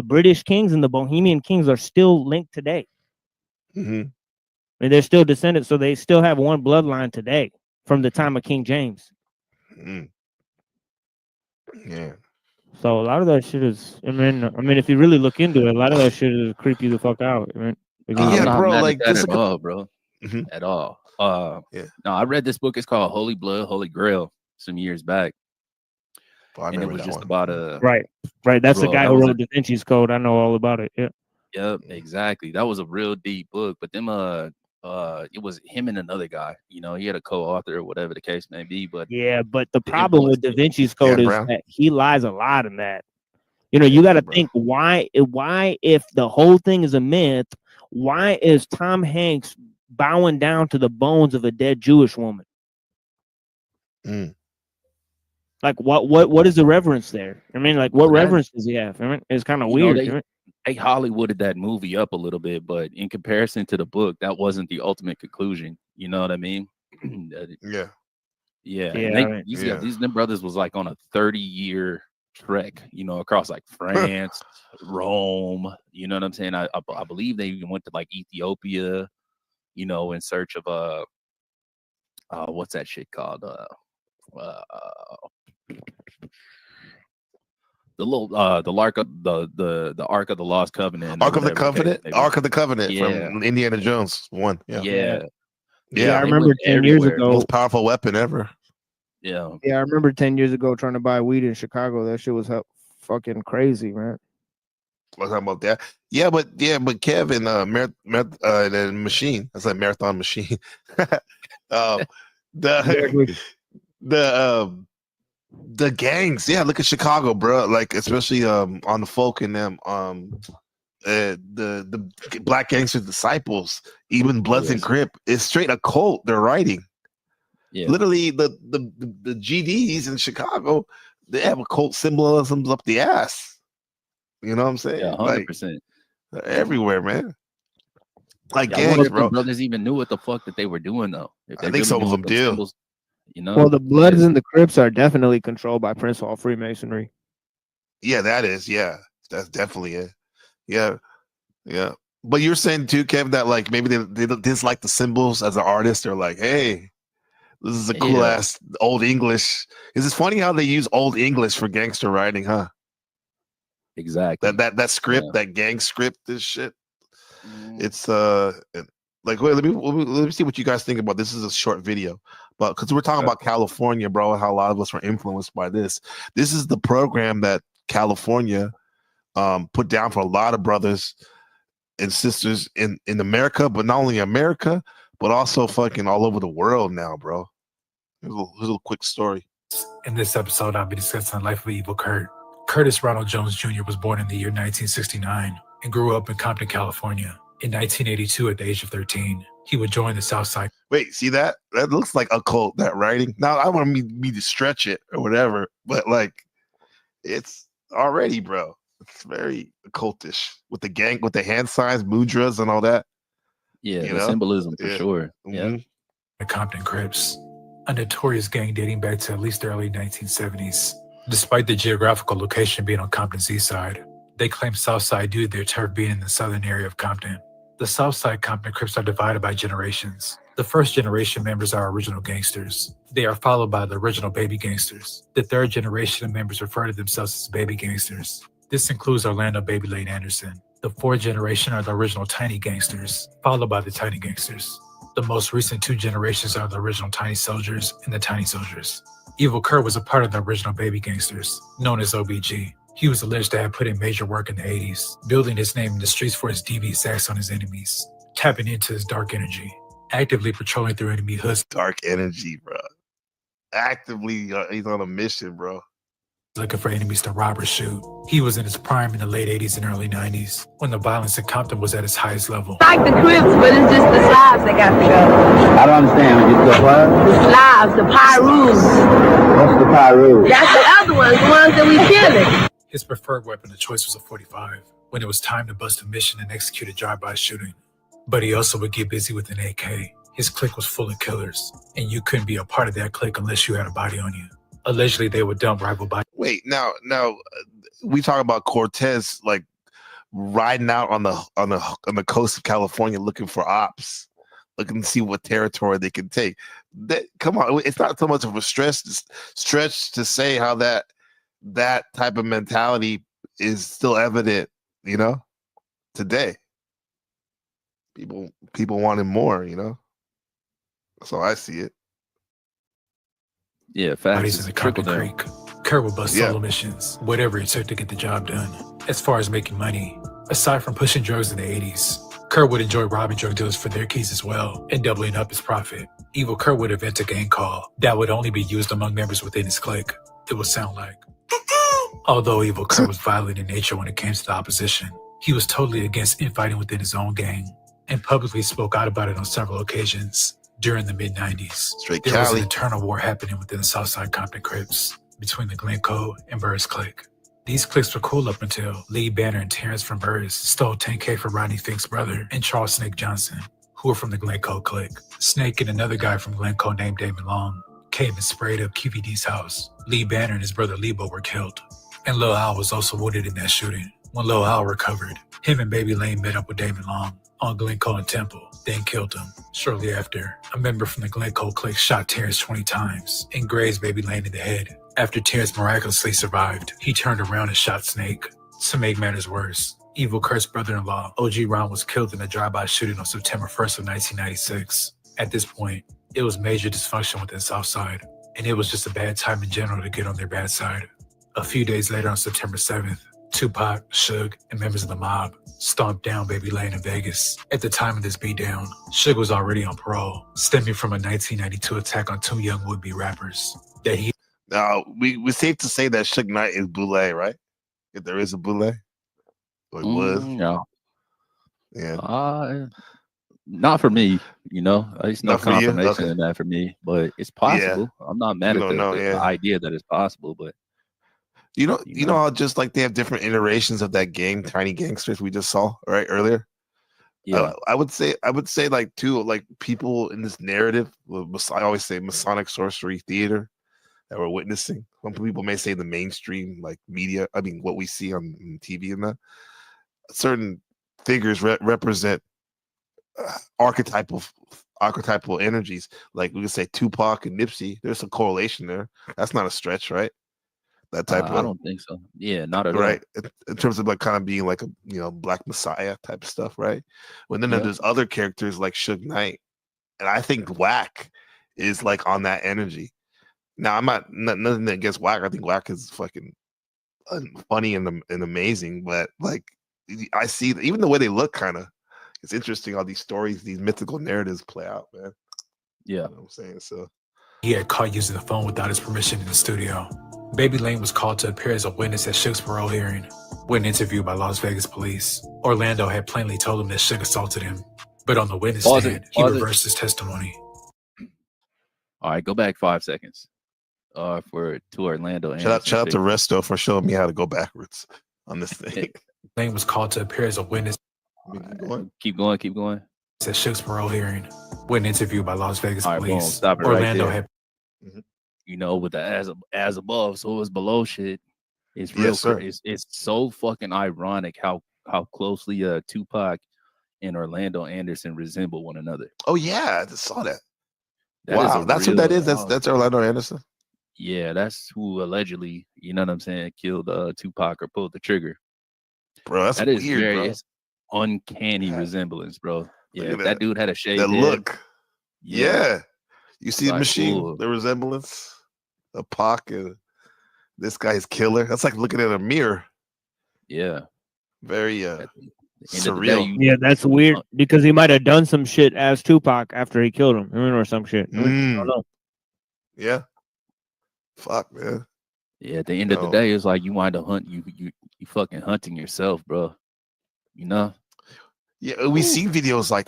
British kings and the Bohemian kings are still linked today. Mm-hmm. And they're still descendants, so they still have one bloodline today from the time of King James. Mm. Yeah. So a lot of that shit is, I mean, if you really look into it, a lot of that shit is creep you the fuck out. I mean, I'm not bro, mad like, at that just at look at- all, bro. At all. No, I read this book. It's called Holy Blood, Holy Grail some years back. Oh, I and it remember was that just one. about a right. That's the bro, guy that who was wrote Da Vinci's Code. I know all about it. Yeah. Yep, exactly. That was a real deep book. But them it was him and another guy. You know, he had a co-author or whatever the case may be. But Yeah, but the the problem with Da influence- Vinci's Code Dan is Brown. that he lies a lot in that. You know, you got to think why, if the whole thing is a myth, why is Tom Hanks bowing down to the bones of a dead Jewish woman? Mm. Like, what is the reverence there? I mean, like, what Well, that- reverence does he have? I mean, it's kind of You know, weird. they Hollywooded that movie up a little bit, but in comparison to the book, that wasn't the ultimate conclusion. You know what I mean? Yeah. Yeah. Yeah, And they, right. these Yeah. guys, these them brothers was like on a 30-year trek, you know, across like France, Rome. You know what I'm saying? I believe they even went to like Ethiopia, you know, in search of what's that shit called? The little the Ark of the Ark of the Lost Covenant. or Ark of the whatever case Covenant, may be. Ark of the Covenant Yeah. from Indiana Jones 1. Yeah. Yeah. Yeah, I they remember went 10 years everywhere. ago. Most powerful weapon ever. Yeah. Yeah, I remember 10 years ago trying to buy weed in Chicago. That shit was fucking crazy, man. We're talking about that. Yeah, but Kevin, the machine. That's like marathon machine. The gangs. Yeah, look at Chicago, bro. Like especially on the folk and them. The Black Gangster Disciples, even Bloods and Crip. It's straight a cult. They're writing. Yeah. Literally, the GDs in Chicago, they have occult symbolisms up the ass. You know what I'm saying? Yeah, 100%. Like, everywhere, man. Like Yeah, I wonder gangs, if bro. them brothers even knew what the fuck that they were doing though. If they I think really some knew of what them those do. symbols, you know. Well, the Bloods and the Crips are definitely controlled by Prince Hall Freemasonry. Yeah, that is. Yeah, that's definitely it. Yeah, yeah. But you're saying too, Kev, that like maybe they dislike the symbols as an artist. They're like, hey, this is a cool ass old English. Is it funny how they use old English for gangster writing, huh? Exactly. That script, that gang script, this shit. It's like wait, let me see what you guys think about. This is a short video, but because we're talking about California, bro, and how a lot of us were influenced by this. This is the program that California put down for a lot of brothers and sisters in America, but not only America, but also fucking all over the world now, bro. Here's a little quick story. In this episode, I'll be discussing the life of Evil Kurt. Curtis Ronald Jones Jr. was born in the year 1969 and grew up in Compton, California. In 1982, at the age of 13, he would join the South Side. Wait, see that? That looks like a cult, that writing. Now, I want me to stretch it or whatever, but like, it's already, bro. It's very occultish with the gang, with the hand signs, mudras, and all that. Yeah, You the know? symbolism for Yeah. sure. Yeah. The Compton Crips, a notorious gang dating back to at least the early 1970s. Despite the geographical location being on Compton's east side, they claim South Side due to their turf being in the southern area of Compton. The South Side Compton Crips are divided by generations. The first generation members are original gangsters. They are followed by the original baby gangsters. The third generation of members refer to themselves as baby gangsters. This includes Orlando Baby Lane Anderson. The fourth generation are the original tiny gangsters, followed by the tiny gangsters. The most recent two generations are the original tiny soldiers and the tiny soldiers. Evil Kurt was a part of the original baby gangsters, known as OBG. He was alleged to have put in major work in the 80s, building his name in the streets for his devious acts on his enemies, tapping into his dark energy, actively patrolling through enemy hoods. Dark energy, bro. Actively, he's on a mission, bro. Looking for enemies to rob or shoot. He was in his prime in the late 80s and early 90s, when the violence in Compton was at its highest level. Like the Crips, but it's just the Slavs that got trouble. I don't understand. The what? The Slavs, the Pyrus. What's the Pyru? That's the other ones, the ones that we killing. His preferred weapon of choice was a .45, when it was time to bust a mission and execute a drive-by shooting. but he also would get busy with an AK. His clique was full of killers, and you couldn't be a part of that clique unless you had a body on you. Allegedly, they would dump rival bodies. Wait, now we talk about Cortez like riding out on the coast of California looking for ops, looking to see what territory they can take. Come on, it's not so much of a stretch to say how that type of mentality is still evident, you know, today. People wanting more, you know. That's how I see it. Yeah, facts. Bodies in the Compton Creek. Kerr would bust solo missions, whatever it took to get the job done. As far as making money, aside from pushing drugs in the 80s, Kerr would enjoy robbing drug dealers for their keys as well and doubling up his profit. Evil Kerr would invent a gang call that would only be used among members within his clique. It would sound like, although Evil Kerr was violent in nature when it came to the opposition, he was totally against infighting within his own gang and publicly spoke out about it on several occasions. During the mid-90s, there was an internal war happening within the Southside Compton Crips between the Glencoe and Burris clique. These cliques were cool up until Lee Banner and Terrence from Burris stole $10K from Rodney Fink's brother and Charles Snake Johnson, who were from the Glencoe clique. Snake and another guy from Glencoe named Damon Long came and sprayed up QVD's house. Lee Banner and his brother Lebo were killed, and Lil Al was also wounded in that shooting. When Lil Al recovered, him and Baby Lane met up with Damon Long on Glencoe and Temple, then killed him. Shortly after, a member from the Glencoe clique shot Terrence 20 times and grazed Baby Lane in the head. After Terrence miraculously survived, he turned around and shot Snake. To make matters worse, Evil Kurt's brother-in-law, OG Ron, was killed in a drive-by shooting on September 1st of 1996. At this point, it was major dysfunction within Southside, and it was just a bad time in general to get on their bad side. A few days later on September 7th, Tupac, Suge, and members of the mob stomped down Baby Lane in Vegas. At the time of this beatdown, Suge was already on parole, stemming from a 1992 attack on two young would-be rappers. Now, we're safe to say that Suge Knight is Boule, right? If there is a Boule, or it was. No. Yeah. Not for me, you know. It's no Not for you? confirmation Okay. in that for me, but it's possible. I'm not mad at the idea that it's possible, but you know how just like they have different iterations of that gang, Tiny Gangsters we just saw right earlier. Yeah, I would say like too, like people in this narrative. I always say Masonic sorcery theater that we're witnessing. Some people may say the mainstream like media. I mean, what we see on TV and that certain figures represent archetypal energies. Like we could say Tupac and Nipsey. There's a correlation there. That's not a stretch, right? That type of. I don't think so. Yeah, not at all. Right. In terms of like kind of being like a Black Messiah type of stuff, right? When then there's other characters like Suge Knight, and I think Wack is like on that energy. Now I'm not nothing against Wack. I think Wack is fucking funny and amazing, but like I see even the way they look, kind of, it's interesting how these stories, these mythical narratives play out, man. Yeah, you know what I'm saying. So he had caught using the phone without his permission in the studio. Baby Lane was called to appear as a witness at Suge's parole hearing. When interviewed by Las Vegas police, Orlando had plainly told him that Suge assaulted him, but on the witness stand, he reversed his testimony. All right, go back 5 seconds. To Orlando. Shout out to Resto for showing me how to go backwards on this thing. Lane was called to appear as a witness. Keep going. At Suge's parole hearing. When interviewed by Las Vegas police, stop it Orlando right had. You know, with the as above, so it's below shit. It's real. It's so fucking ironic how closely Tupac and Orlando Anderson resemble one another. Oh yeah, I just saw that. Wow, that's who that is. That's Orlando Anderson. Yeah, that's who allegedly, you know what I'm saying, killed Tupac or pulled the trigger. Bro, that is weird, bro. It's uncanny resemblance, bro. Yeah, that dude had a shaved that head. Look. Yeah. You see the machine, cool. The resemblance of Pac and this guy's killer. That's like looking at a mirror. Yeah. Very surreal. Yeah, that's weird because he might have done some shit as Tupac after he killed him, or some shit. I don't know. Yeah. Fuck, man. Yeah, at the end of the day, it's like you wind up you fucking hunting yourself, bro. You know? Yeah, we see videos like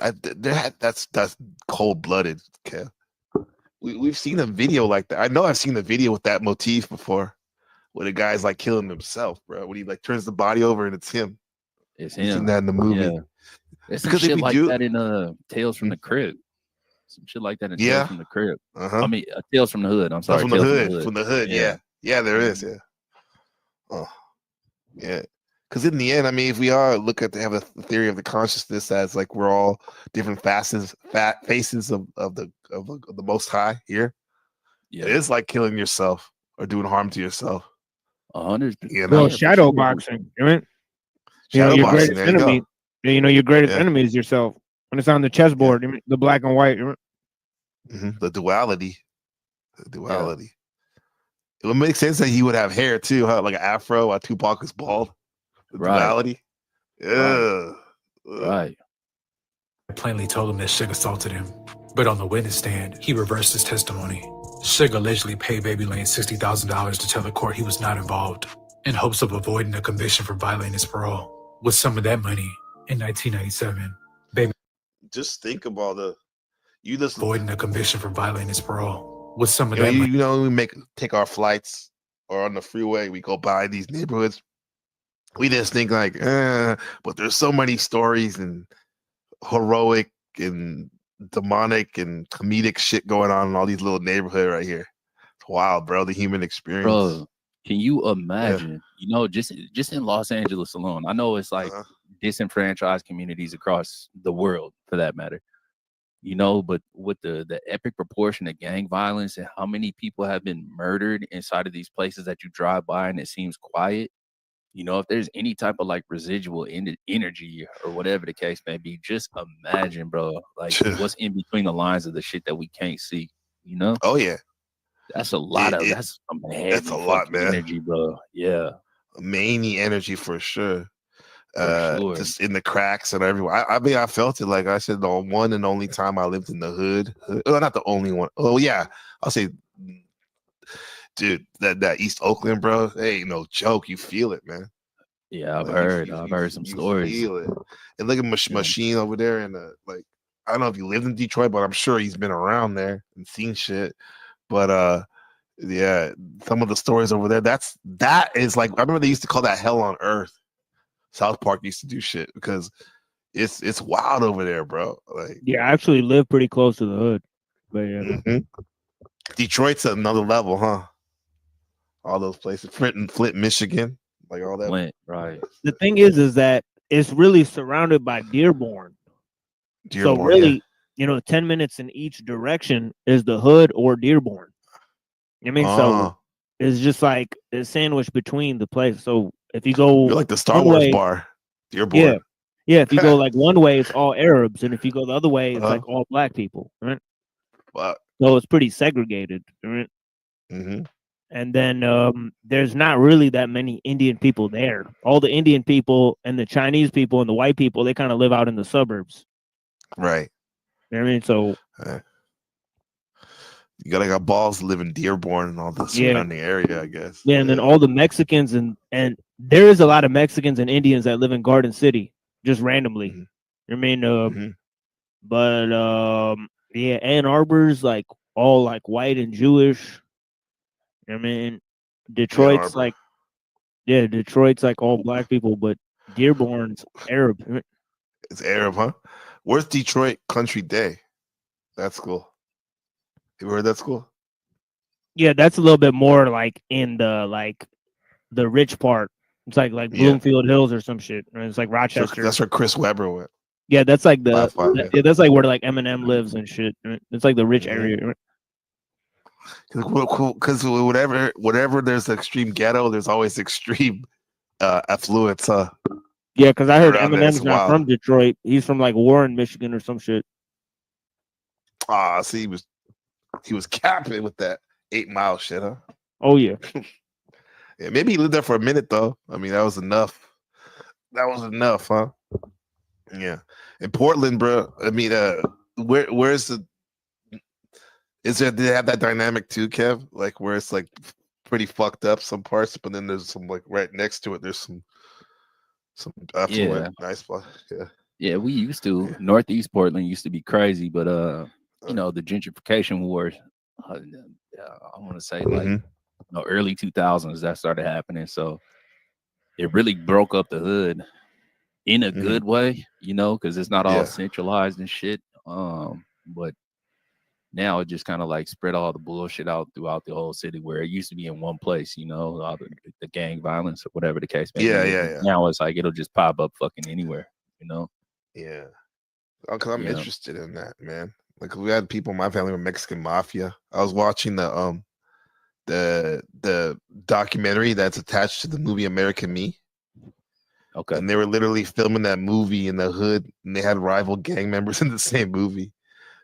that's cold blooded, Kev. We've seen a video like that. I know I've seen the video with that motif before, where the guy's like killing himself, bro. When he like turns the body over and it's him. It's You've him. seen that in the movie. Yeah. There's some Because if shit you like do, that in Tales from the Crib. Some shit like that in Tales yeah, from the Crib. uh-huh. I mean, Tales from the Hood. I'm No, sorry, from the Tales hood, from the hood, Yeah. yeah, there is, yeah. Oh, yeah. Because in the end, I mean, if we are look at have a theory of the consciousness as like we're all different faces of the Most High here, Yeah. it is like killing yourself or doing harm to yourself. 100. You Well, know, shadow boxing, right? You know, shadow your boxing. greatest There you go. enemy. You know, your greatest Yeah. enemy is yourself. When it's on the chessboard, the black and white. The duality. The duality. It would make sense that he would have hair too, huh? Like an afro, while Tupac is bald. The duality. Yeah. Right. I plainly told him that Suge assaulted him, but on the witness stand, he reversed his testimony. Suge allegedly paid Baby Lane $60,000 to tell the court he was not involved, in hopes of avoiding a conviction for violating his parole. With some of that money, in 1997, Baby Just think about you just avoiding a conviction for violating his parole. With some of you know, that money, you know, we take our flights or on the freeway, we go by these neighborhoods. We just think like, but there's so many stories and heroic and demonic and comedic shit going on in all these little neighborhoods right here. It's wild, bro. The human experience. Bro, can you imagine? You know, just in Los Angeles alone, I know it's like disenfranchised communities across the world, for that matter. You know, but with the epic proportion of gang violence and how many people have been murdered inside of these places that you drive by and it seems quiet. You know, if there's any type of like residual energy or whatever the case may be, just imagine, bro, like what's in between the lines of the shit that we can't see. You know? Oh yeah, that's a lot of that's some heavy that's a lot, fucking man. energy, bro. Yeah, many energy for sure. sure. Just in the cracks and everywhere. I mean, I felt it. Like I said, the one and only time I lived in the hood. Well, not the only one. Oh yeah, I'll say, dude, that East Oakland, bro. Hey, no joke. You feel it, man. Yeah, I've Like, heard some stories. Feel it. And look at Machine over there, and like I don't know if you lived in Detroit, but I'm sure he's been around there and seen shit. But yeah, some of the stories over there. That is like I remember they used to call that hell on earth. South Park used to do shit because it's wild over there, bro. Like, yeah, I actually live pretty close to the hood, but yeah, Detroit's at another level, huh? All those places, Flint, Michigan, like all that. Flint, right? The thing is that it's really surrounded by Dearborn. So really, you know, 10 minutes in each direction is the hood or Dearborn. I mean, so it's just like it's sandwiched between the place. So if you go, you're like the Star Wars bar, Dearborn. Yeah. If you go like one way, it's all Arabs, and if you go the other way, it's like all black people, right? Wow. So it's pretty segregated, right? And then there's not really that many Indian people there. All the Indian people and the Chinese people and the white people, they kind of live out in the suburbs. Right. You know what I mean? So you got balls to live in Dearborn and all the surrounding area, I guess. Yeah, and then all the Mexicans and there is a lot of Mexicans and Indians that live in Garden City just randomly. You know what I mean? But yeah, Ann Arbor's like all like white and Jewish. You know what I mean? Detroit's like Detroit's like all black people, but Dearborn's Arab. It's Arab, huh? Where's Detroit Country Day? That's cool. You heard that school? Yeah, that's a little bit more like in the rich part. It's like Bloomfield Hills or some shit. It's like Rochester. That's where Chris Webber went. Yeah, that's like that's like where like Eminem lives and shit. It's like the rich area. Because whatever there's extreme ghetto, there's always extreme affluence. Yeah, because I heard Eminem's not from Detroit. He's from like Warren, Michigan, or some shit. See, he was capping with that 8 Mile shit, huh? Oh yeah. Yeah, maybe he lived there for a minute though. I mean, that was enough. That was enough, huh? Yeah. In Portland, bro. I mean, where's the? Is there? Did they have that dynamic too, Kev? Like where it's like pretty fucked up some parts, but then there's some like right next to it. There's some affluent, nice spot. Yeah. Yeah, we used to. Northeast Portland used to be crazy, but you know, the gentrification wars. I want to say like early 2000s that started happening. So it really broke up the hood. in a good way, you know, because it's not all Yeah. centralized and shit. But now it just kind of like spread all the bullshit out throughout the whole city where it used to be in one place, you know, all the gang violence or whatever the case may Yeah, be. yeah, And yeah. now it's like it'll just pop up fucking anywhere, you know. Yeah. Because I'm Yeah. interested in that, man. Like we had people in my family with Mexican mafia. I was watching the documentary that's attached to the movie American Me. Okay. And they were literally filming that movie in the hood, and they had rival gang members in the same movie.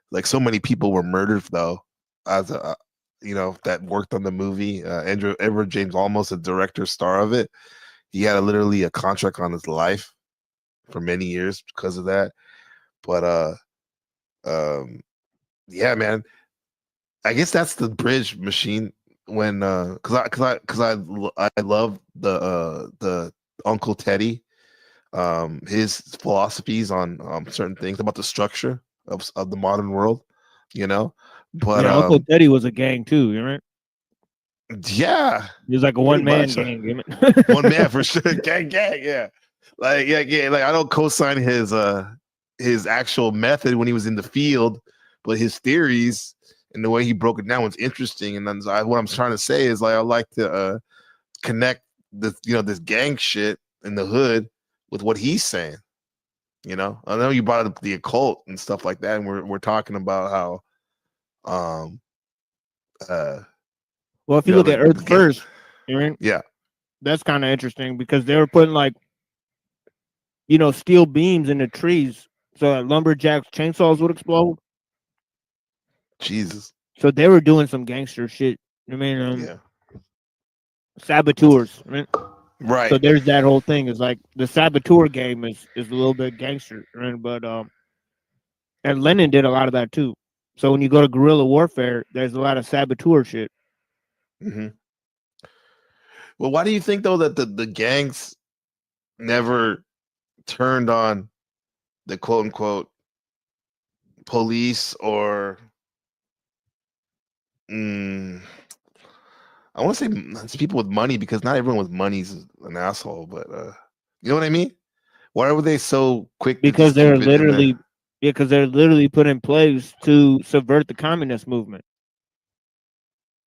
Like so many people were murdered though, as a you know, that worked on the movie. Edward James Olmos, the director star of it, he had literally a contract on his life for many years because of that. But yeah, man, I guess that's the bridge machine when because I love the Uncle Teddy, his philosophies on certain things about the structure of the modern world, you know. But yeah, Uncle Teddy was a gang too, you know, right? Yeah, He was like a pretty one-man much, gang, you know? one man for sure, gang, yeah. Like yeah, like I don't co-sign his actual method when he was in the field, but his theories and the way he broke it down was interesting. And then what I'm trying to say is like I like to connect this gang shit in the hood with what he's saying. You know, I know you brought up the occult and stuff like that, and we're talking about how well, if you look the at Earth First, you know, yeah, that's kind of interesting because they were putting like, you know, steel beams in the trees so that lumberjacks chainsaws would explode. Jesus. So they were doing some gangster shit. I mean, yeah, saboteurs, right? right. So there's that whole thing. Is like the saboteur game is a little bit gangster, right? But and Lenin did a lot of that too. So when you go to guerrilla warfare, there's a lot of saboteur shit. Mm-hmm. Well, why do you think though that the gangs never turned on the quote unquote police or I want to say it's people with money, because not everyone with money is an asshole, but you know what I mean? Why were they so quick? Because to they're keep it in literally put in place to subvert the communist movement.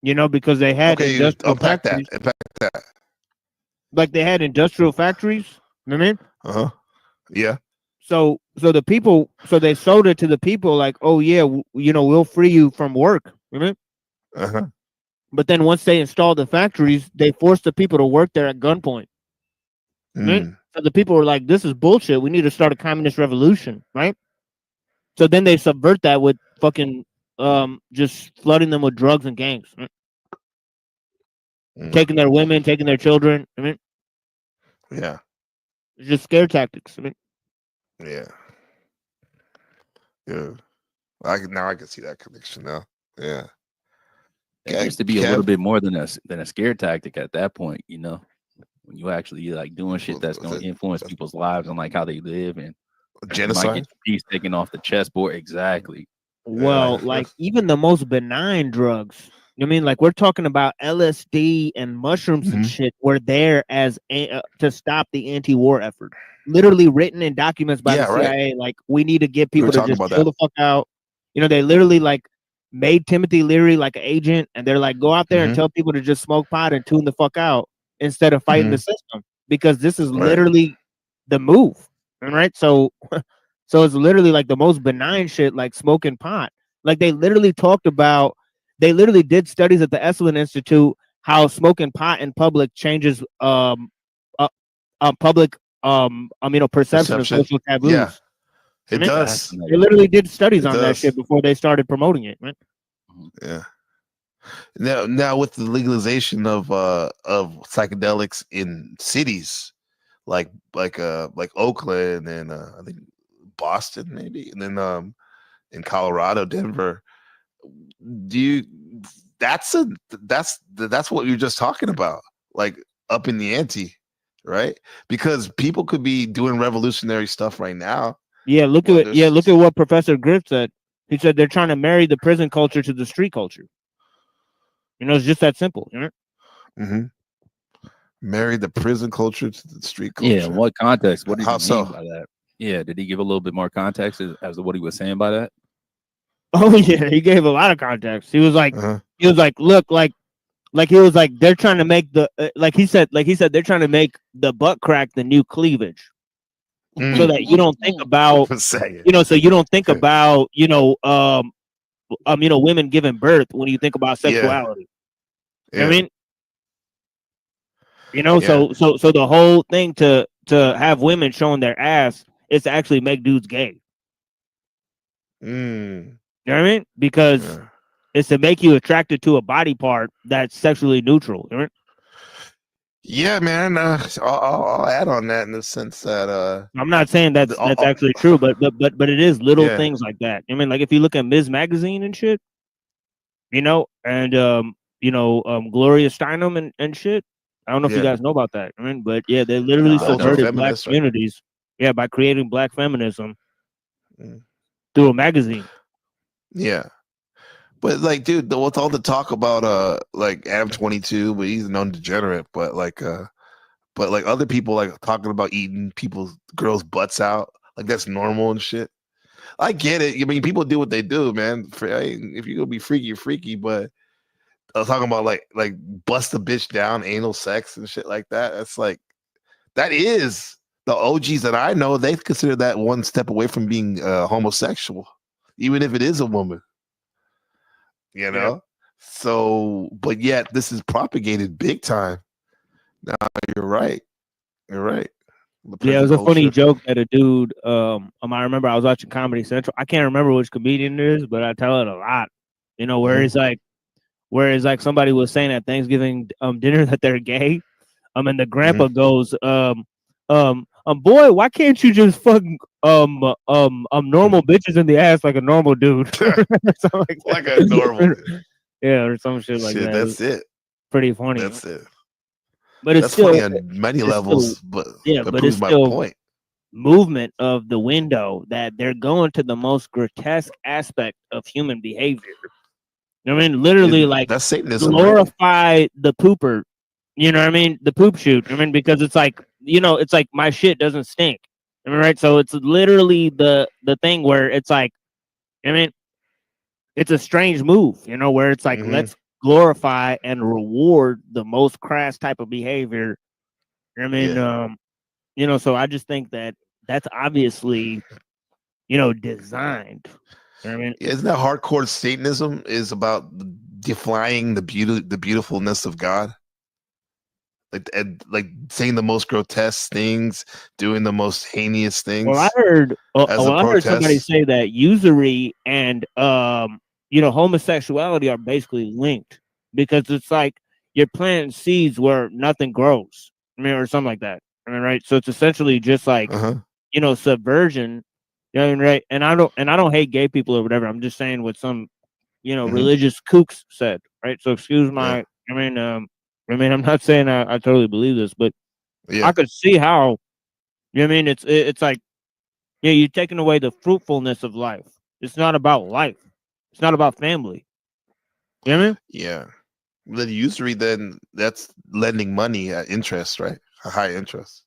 You know, because they had okay, industrial factories. Unpack that. Like they had industrial factories. You know what I mean? Uh-huh. Yeah. So the people, so they sold it to the people like, oh yeah, you know, we'll free you from work. You know? Uh-huh. But then once they installed the factories, they forced the people to work there at gunpoint. Right? So the people were like, this is bullshit. We need to start a communist revolution, right? So then they subvert that with fucking just flooding them with drugs and gangs. Right? Taking their women, taking their children. I mean, yeah. It's just scare tactics. I mean, yeah. Now I can see that connection now. Yeah. It used to be a little bit more than a scare tactic at that point, you know, when you actually like doing shit that's going to influence people's lives and like how they live and genocide. Might get your piece taken off the chessboard. Exactly. Well, like even the most benign drugs, you know what I mean? Like we're talking about LSD and mushrooms and shit were there as to stop the anti-war effort. Literally written in documents by the CIA. Like we need to get people to just chill the fuck out. You know, they literally like made Timothy Leary like an agent, and they're like, go out there and tell people to just smoke pot and tune the fuck out instead of fighting the system, because this is literally the move. Right? So it's literally like the most benign shit, like smoking pot. Like they literally did studies at the Esalen Institute how smoking pot in public changes public perception of social taboos. Yeah, it does. They literally did studies on that shit before they started promoting it, right? Yeah. Now with the legalization of psychedelics in cities like Oakland and I think Boston maybe, and then in Colorado, Denver, that's what you're just talking about, like up in the ante, right? Because people could be doing revolutionary stuff right now. Yeah, look at what Professor Griff said. He said they're trying to marry the prison culture to the street culture. You know, it's just that simple, you know? Married the prison culture to the street culture. Yeah, in what context? What did How he so? mean by that? Yeah, did he give a little bit more context as to what he was saying by that? Oh yeah, he gave a lot of context. He was like, look, like he was like, they're trying to make the like he said they're trying to make the butt crack the new cleavage, so that you don't think about, so you don't think about, women giving birth when you think about sexuality. You know what I mean? So the whole thing to have women showing their ass is to actually make dudes gay. You know what I mean? Because it's to make you attracted to a body part that's sexually neutral. You know what I mean? Yeah, man. I'll add on that in the sense that I'm not saying that's actually true, but it is little things like that. I mean, like if you look at Ms. Magazine and shit, and Gloria Steinem and shit. I don't know if you guys know about that. I mean, but yeah, they literally subverted black communities. Yeah, by creating black feminism through a magazine. Yeah. But like, dude, with all the talk about like Adam 22, but he's a known degenerate, but like other people like talking about eating girls' butts out, like that's normal and shit. I get it. I mean, people do what they do, man. If you're gonna be freaky, you're freaky. But I was talking about like bust a bitch down, anal sex and shit like that. That's like that is the OGs that I know. They consider that one step away from being homosexual, even if it is a woman. You know. So, but yet this is propagated big time. No, you're right. You're right. Yeah, it was a funny joke that a dude. I remember I was watching Comedy Central. I can't remember which comedian it is, but I tell it a lot. Where it's like somebody was saying at Thanksgiving dinner that they're gay. And the grandpa goes, boy, why can't you just fuck normal bitches in the ass like a normal dude? like a normal dude. Yeah, or some shit like that. That's it. Pretty funny. That's it. But it's that's still funny on many levels, but it's still point. Movement of the window that they're going to the most grotesque aspect of human behavior. I mean, literally, like that's Satanism, glorify right? the pooper. You know what I mean? The poop shoot. I mean, because it's like, it's like my shit doesn't stink. I mean, right? So it's literally the thing where it's like, I mean, it's a strange move, where it's like, let's glorify and reward the most crass type of behavior. I mean, so I just think that that's obviously, designed. You know what I mean, isn't that hardcore Satanism is about defying the beautifulness of God? Like saying the most grotesque things, doing the most heinous things. Well, I heard somebody say that usury and homosexuality are basically linked, because it's like you're planting seeds where nothing grows. I mean, or something like that. I mean, right? So it's essentially just like subversion. You know what I mean, right? And I don't hate gay people or whatever. I'm just saying what some religious kooks said, right? So excuse my I mean, I'm not saying I totally believe this, but I could see how, I mean, it's like, you're taking away the fruitfulness of life. It's not about life. It's not about family. You know what I mean? Yeah. The usury, then that's lending money at interest, right? A high interest.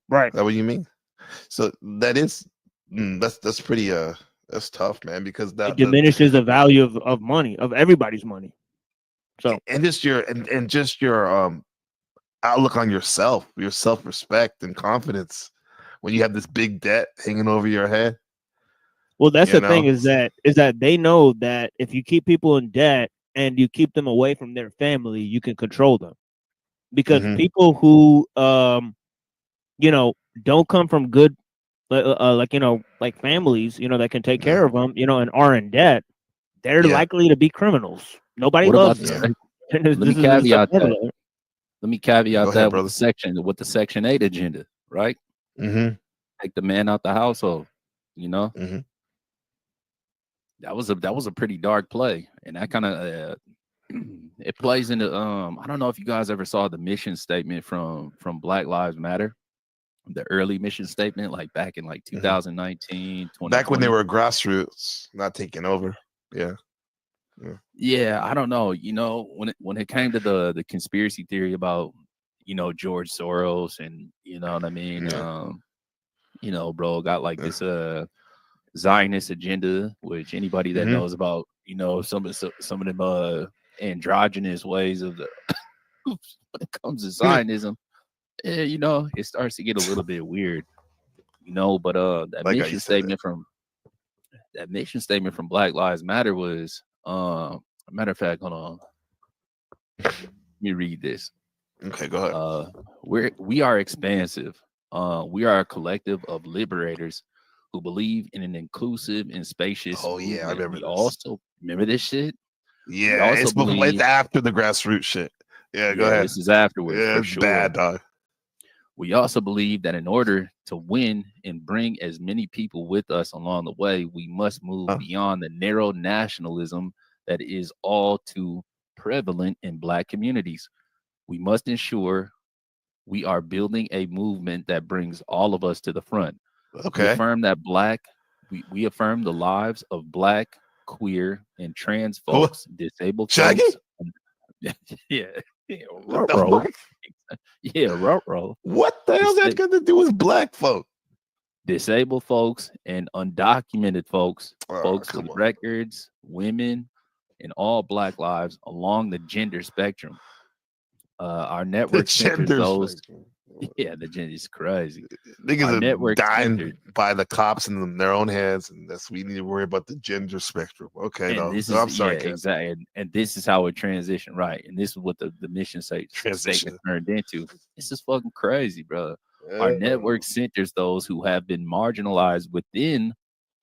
Right. Is that what you mean? So that is, that's pretty, that's tough, man, because that it diminishes the value of money, of everybody's money. So and just your outlook on yourself, your self-respect and confidence when you have this big debt hanging over your head. Well, that's the thing is that they know that if you keep people in debt and you keep them away from their family, you can control them. Because people who don't come from good like families, that can take care of them, and are in debt, they're likely to be criminals. Nobody loves them. Let me caveat that. Let me caveat that with the Section 8 agenda, right? Take the man out the household, That was a pretty dark play, and that kind of it plays into I don't know if you guys ever saw the mission statement from Black Lives Matter, the early mission statement, like back in like 2019, back when they were grassroots, not taking over. Yeah, I don't know. When it came to the conspiracy theory about George Soros, and you know what I mean. Bro got like this Zionist agenda, which anybody that knows about some of them androgynous ways of the when it comes to Zionism, it starts to get a little bit weird, But that Like mission statement from Black Lives Matter was, a matter of fact, hold on, let me read this. Okay, go ahead. We are expansive. We are a collective of liberators who believe in an inclusive and spacious. Oh yeah, I movement. remember We this. also remember this shit. Yeah, it's after the grassroots shit. Yeah, go ahead. This is afterwards. Yeah, for it's sure. bad, dog. We also believe that in order to win and bring as many people with us along the way, we must move beyond the narrow nationalism that is all too prevalent in Black communities. We must ensure we are building a movement that brings all of us to the front. Okay. We affirm that we affirm the lives of Black, queer, and trans folks, disabled Shaggy? folks. Yeah. Ruh-roh. Yeah, ruh-roh. What the hell that got to do with Black folk? Disabled folks and undocumented folks, folks with records, women, and all Black lives along the gender spectrum. Our network centers those. Yeah, the gender is crazy. Niggas are dying by the cops in their own heads, and that's we need to worry about the gender spectrum. Okay, and no, this I'm is sorry, exactly, and this is how it transitioned, right? And this is what the mission statement turned into. This is fucking crazy, bro. Our network centers those who have been marginalized within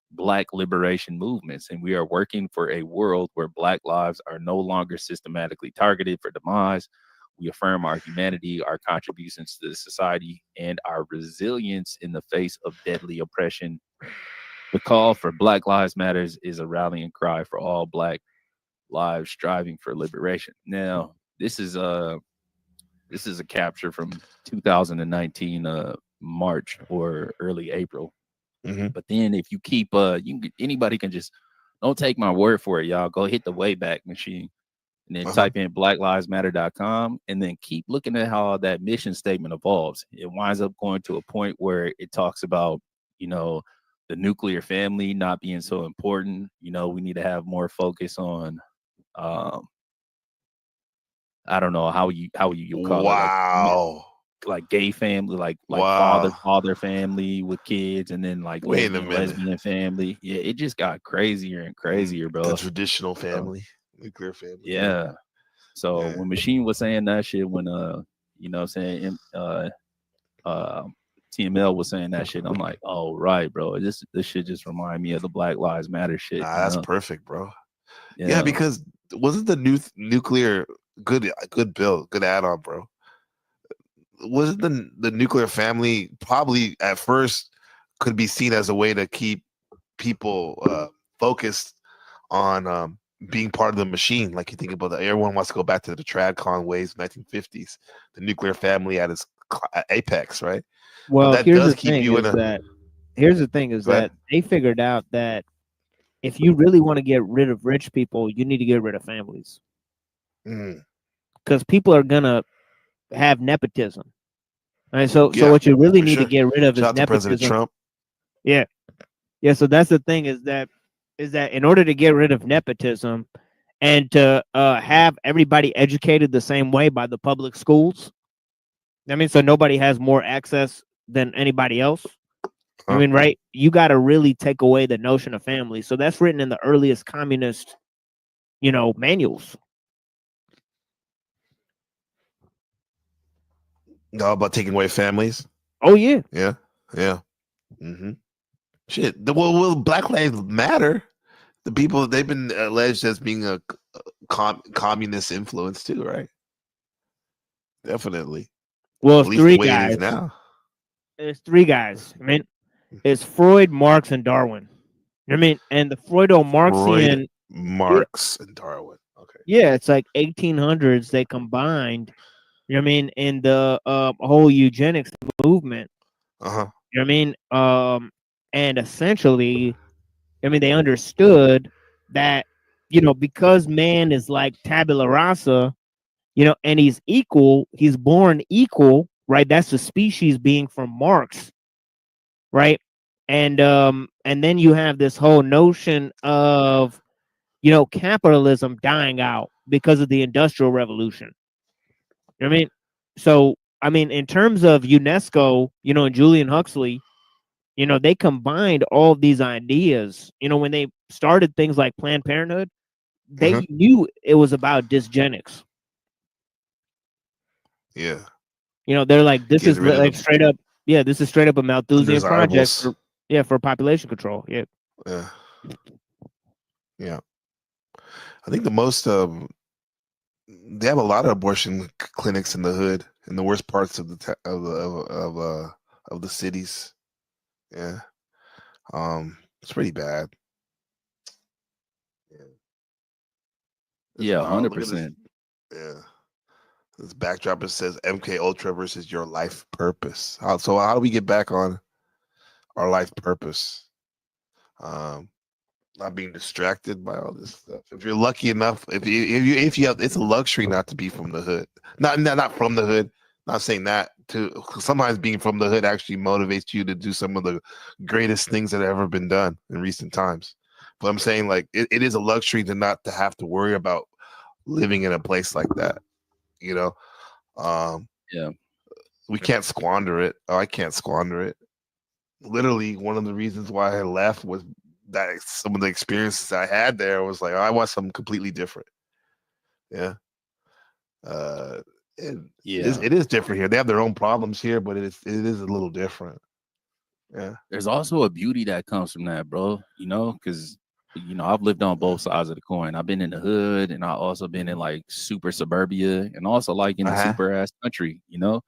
Black liberation movements, and we are working for a world where Black lives are no longer systematically targeted for demise. We affirm our humanity, our contributions to the society, and our resilience in the face of deadly oppression. The call for Black Lives Matters is a rallying cry for all Black lives striving for liberation. Now, this is a capture from 2019 March or early April. But then if you keep anybody can just don't take my word for it, y'all. Go hit the Wayback Machine. And then type in blacklivesmatter.com and then keep looking at how that mission statement evolves. It winds up going to a point where it talks about, the nuclear family not being so important. We need to have more focus on, I don't know how you call it. Like gay family, like father family with kids, and then like lesbian family. Yeah, it just got crazier and crazier, bro. The traditional family. Nuclear family. Yeah. So when Machine was saying that shit, when TML was saying that shit, I'm like, oh right, bro. This shit just remind me of the Black Lives Matter shit. That's perfect, bro. Yeah, because wasn't the nuclear good bill, good add-on, bro? Wasn't the nuclear family probably at first could be seen as a way to keep people focused on being part of the machine? Like you think about everyone wants to go back to the TradCon ways, 1950s, the nuclear family at its apex, right? Well, that here's does the keep thing you is that they figured out that if you really want to get rid of rich people, you need to get rid of families, because people are gonna have nepotism. All right, so what you really need to get rid of is nepotism. President Trump. Yeah. So that's the thing is that in order to get rid of nepotism and to have everybody educated the same way by the public schools, so nobody has more access than anybody else. Right? You got to really take away the notion of family. So that's written in the earliest communist, manuals. No, about taking away families. Oh yeah. Yeah. Shit. Well, Black Lives Matter. The people they've been alleged as being a communist influence too, right? Definitely. Well, three guys now. There's three guys. It's Freud, Marx, and Darwin. And the Freudo-Marxian Marx and Darwin. Okay. Yeah, it's like 1800s. They combined. In the whole eugenics movement. And essentially, they understood that, because man is like tabula rasa, you know, and he's equal. He's born equal, right? That's the species being from Marx, right? And then you have this whole notion of, you know, capitalism dying out because of the Industrial Revolution. You know what I mean? So, I mean, in terms of UNESCO, you know, and Julian Huxley, you know, they combined all these ideas. You know, when they started things like Planned Parenthood, they knew it was about dysgenics. Yeah. You know, they're like, this Get is rid of like the straight up, yeah, this is straight up a Malthusian project undesirables. for, yeah, for population control. Yeah. Yeah. Yeah. I think the most they have a lot of abortion clinics in the hood, in the worst parts of the of the cities. Yeah. It's pretty bad. Yeah, Look at this. 100%. Yeah. This backdrop, it says MK Ultra versus your life purpose. So how do we get back on our life purpose? Not being distracted by all this stuff. If you're lucky enough, if you have, it's a luxury not to be from the hood. Not from the hood. Not saying that. Sometimes being from the hood actually motivates you to do some of the greatest things that have ever been done in recent times. But I'm saying, like, it is a luxury to not to have to worry about living in a place like that. You know, Yeah. we can't squander it. I can't squander it. Literally, one of the reasons why I left was that some of the experiences I had there was like, I want something completely different. Yeah. It is different here. They have their own problems here, but it is a little different. Yeah. There's also a beauty that comes from that, bro. You know, because you know, I've lived on both sides of the coin. I've been in the hood, and I also been in like super suburbia, and also like in the super ass country. You know,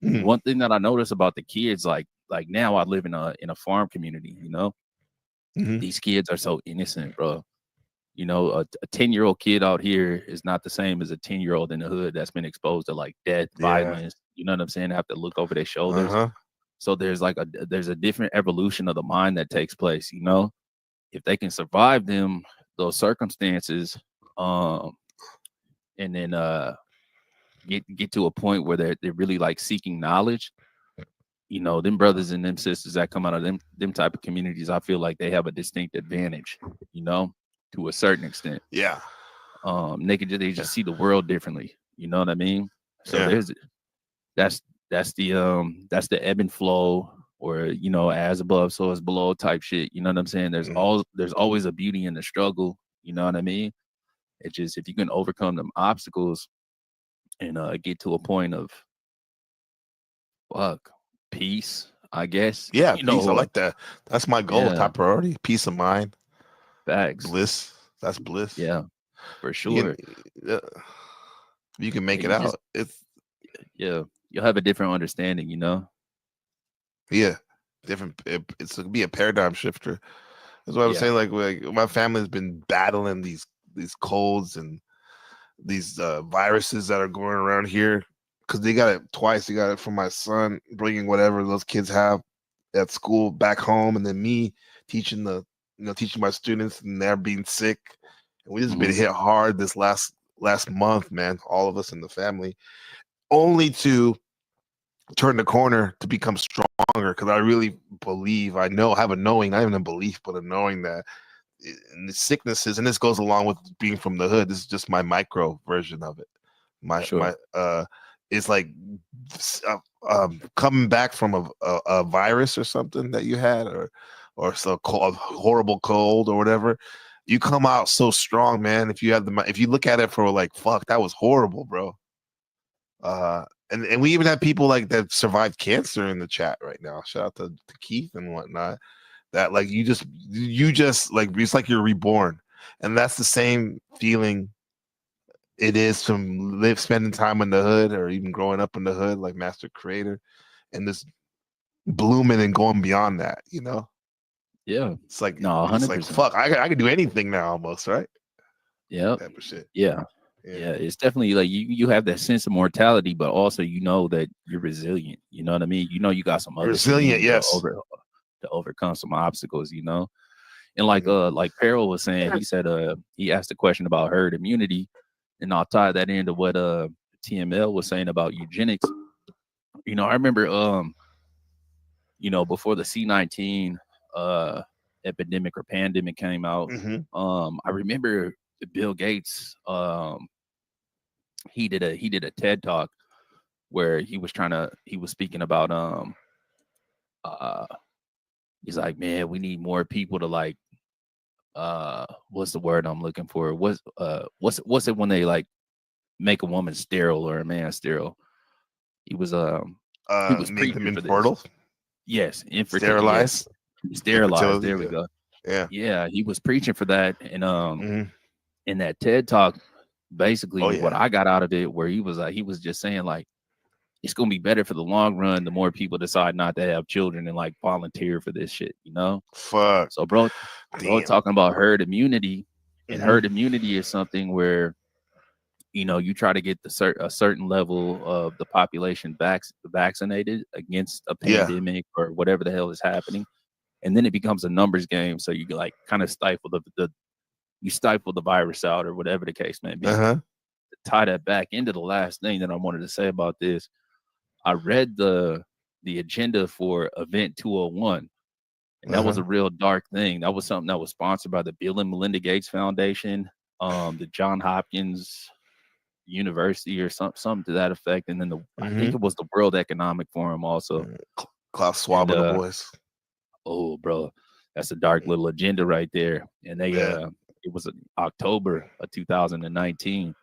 one thing that I noticed about the kids, like now I live in a farm community. You know, these kids are so innocent, bro. You know, a 10-year-old kid out here is not the same as a 10-year-old in the hood that's been exposed to like death, violence. You know what I'm saying? They have to look over their shoulders. So there's like there's a different evolution of the mind that takes place. You know, if they can survive those circumstances, and then get to a point where they're really like seeking knowledge. You know, them brothers and them sisters that come out of them type of communities, I feel like they have a distinct advantage. You know, to a certain extent. Yeah. They just see the world differently. You know what I mean? So that's the ebb and flow, or you know, as above, so as below type shit. You know what I'm saying? There's always a beauty in the struggle. You know what I mean? It's just if you can overcome them obstacles and get to a point of peace, I guess. Yeah, you peace. know, I like that. That's my goal, top priority. Peace of mind. Facts. Bliss. That's bliss. Yeah, for sure. You can make it out. You'll have a different understanding, you know. Yeah, different. It's gonna be a paradigm shifter. That's what I'm saying. Like my family has been battling these colds and these viruses that are going around here, because they got it twice. They got it from my son bringing whatever those kids have at school back home, and then me teaching my students, and they're being sick. And we just been hit hard this last month, man. All of us in the family, only to turn the corner to become stronger. Because I really believe, I have a knowing, not even a belief, but a knowing that in the sicknesses, and this goes along with being from the hood. This is just my micro version of it. It's like coming back from a virus or something that you had, or a horrible cold or whatever. You come out so strong, man. If you look at it for like, fuck, that was horrible, bro. And we even have people like that survived cancer in the chat right now. Shout out to Keith and whatnot. That like you just like, it's like you're reborn, and that's the same feeling it is from spending time in the hood, or even growing up in the hood, like Master Creator, and this blooming and going beyond that. You know? Yeah, it's like 100%. It's like, fuck, I can do anything now, almost, right? Yeah, type of shit. Yeah. It's definitely like you have that sense of mortality, but also you know that you're resilient. You know what I mean? You know you got some other resilient, yes, to overcome some obstacles. You know, and like Peril was saying, he said he asked a question about herd immunity, and I'll tie that into what TML was saying about eugenics. You know, I remember you know, before the C-19 epidemic or pandemic came out, I remember Bill Gates he did a TED talk where he was speaking about he's like, man, we need more people to like what's the word I'm looking for? What's it when they like make a woman sterile or a man sterile? He was make them preaching for infertile. this. Yes, Sterilize. Yes. Sterilize. Infertility, There we go. Yeah. Yeah, he was preaching for that, and in that TED talk, basically what I got out of it, where he was just saying like, it's gonna be better for the long run the more people decide not to have children and like volunteer for this shit, you know? Fuck. So bro talking about herd immunity, and herd immunity is something where, you know, you try to get a certain level of the population vaccinated against a pandemic or whatever the hell is happening, and then it becomes a numbers game. So you like kind of stifle the virus out or whatever the case may be. To tie that back into the last thing that I wanted to say about this, I read the agenda for Event 201, and that was a real dark thing. That was something that was sponsored by the Bill and Melinda Gates Foundation, the John Hopkins University or something to that effect, and then I think it was the World Economic Forum also. Klaus Schwab and the boys. Oh, bro, that's a dark little agenda right there. And they it was October of 2019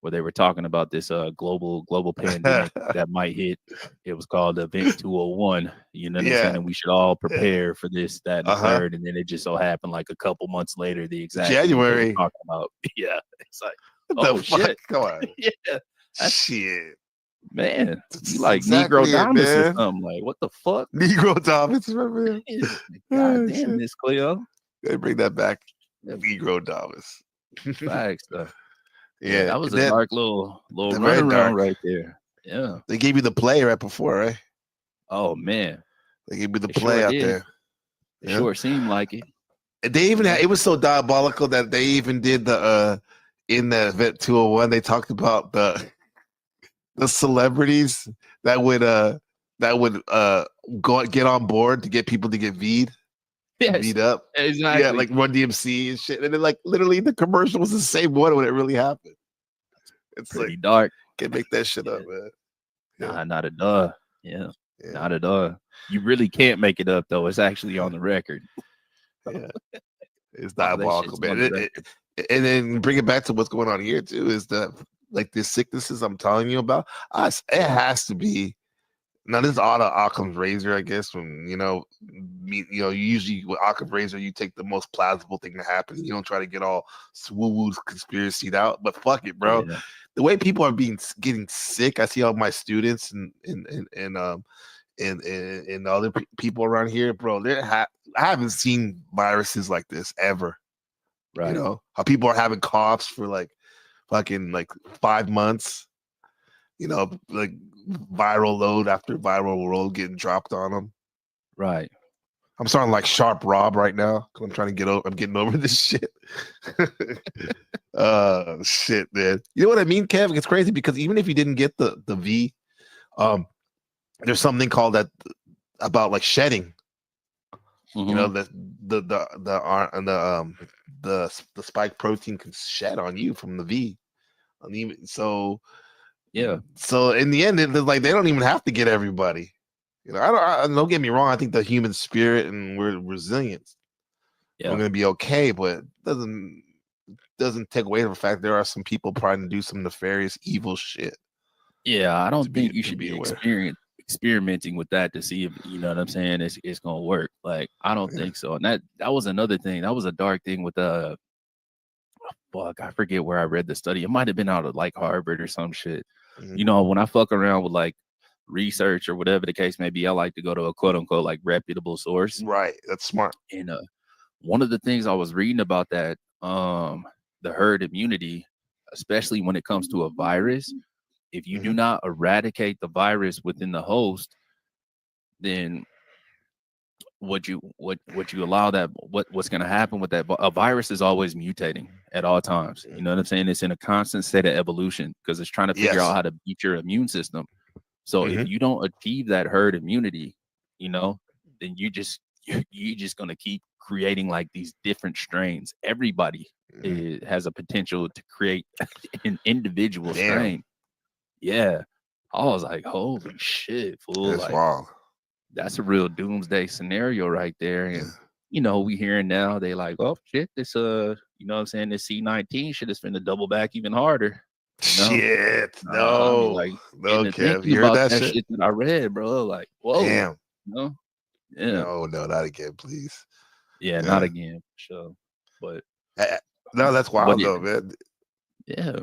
where they were talking about this global pandemic that might hit. It was called Event 201. You know what I'm saying? And we should all prepare for this, that, and the third. And then it just so happened like a couple months later, the exact January talking about. Yeah, it's like, what oh the fuck? shit, Come on. yeah, shit, man, you like exactly Negro Domus or man. something? Like, what the fuck? Negro Domus, remember? God damn, Miss Cleo. They bring that back. Negro Domus. Facts, though. Yeah, that was a dark little very runaround dark. right there. Yeah, they gave you the play right before, right? Oh man, they gave me the play out there. It sure seemed like it. They even had, it was so diabolical that they even did the in the Event 201. They talked about the celebrities that would go get on board to get people to get V'd. Yes, beat up. Exactly. Yeah, like Run DMC and shit. And then like literally the commercial was the same one when it really happened. It's pretty like dark. Can't make that shit up, man. Nah, not at all. Yeah, not at all. You really can't make it up though. It's actually on the record. Yeah. It's diabolical, man. And then bring it back to what's going on here too, is that like these sicknesses I'm telling you about, it has to be. Now this is all the Occam's razor, I guess. When you usually with Occam's razor, you take the most plausible thing to happen. You don't try to get all woo-woo conspiracied out. But fuck it, bro. Yeah. The way people are getting sick, I see all my students and other people around here, bro. I haven't seen viruses like this ever. Right? You know how people are having coughs for like fucking like 5 months. You know, like viral load after viral load getting dropped on them. Right. I'm starting like Sharp Rob right now because I'm trying to get over. I'm getting over this shit. Shit, man. You know what I mean, Kev? It's crazy because even if you didn't get the V, there's something called that about like shedding. Mm-hmm. You know, the spike protein can shed on you from the V. So. Yeah. So in the end, it's like they don't even have to get everybody. You know, I don't get me wrong. I think the human spirit and we're resilient. Yeah. We're gonna be okay, but it doesn't take away from the fact there are some people trying to do some nefarious, evil shit. Yeah, I don't think you should be experimenting with that to see if you know what I'm saying. It's gonna work. Like I don't think so. And that was another thing. That was a dark thing with fuck, I forget where I read the study. It might have been out of like Harvard or some shit. Mm-hmm. You know, when I fuck around with like research or whatever the case may be, I like to go to a quote unquote like reputable source. Right. That's smart. And one of the things I was reading about that, the herd immunity, especially when it comes to a virus, if you do not eradicate the virus within the host, then would you allow that? What's going to happen with that? A virus is always mutating at all times. You know what I'm saying? It's in a constant state of evolution because it's trying to figure out how to beat your immune system. So if you don't achieve that herd immunity, you know, then you're just going to keep creating like these different strains. Everybody has a potential to create an individual strain. Yeah. I was like, holy shit, fool. That's like, wild. That's a real doomsday scenario right there. And you know, we hearing now they like, oh shit, this you know what I'm saying, this C-19 shit is finna double back even harder. You know? Shit, I no, mean, like, no, and Kev, thinking you heard about that shit? that I read, bro. Like, whoa, Damn. you know? Yeah. No, not again, please. Yeah, not again, for sure. But no, that's wild though, man. Yeah.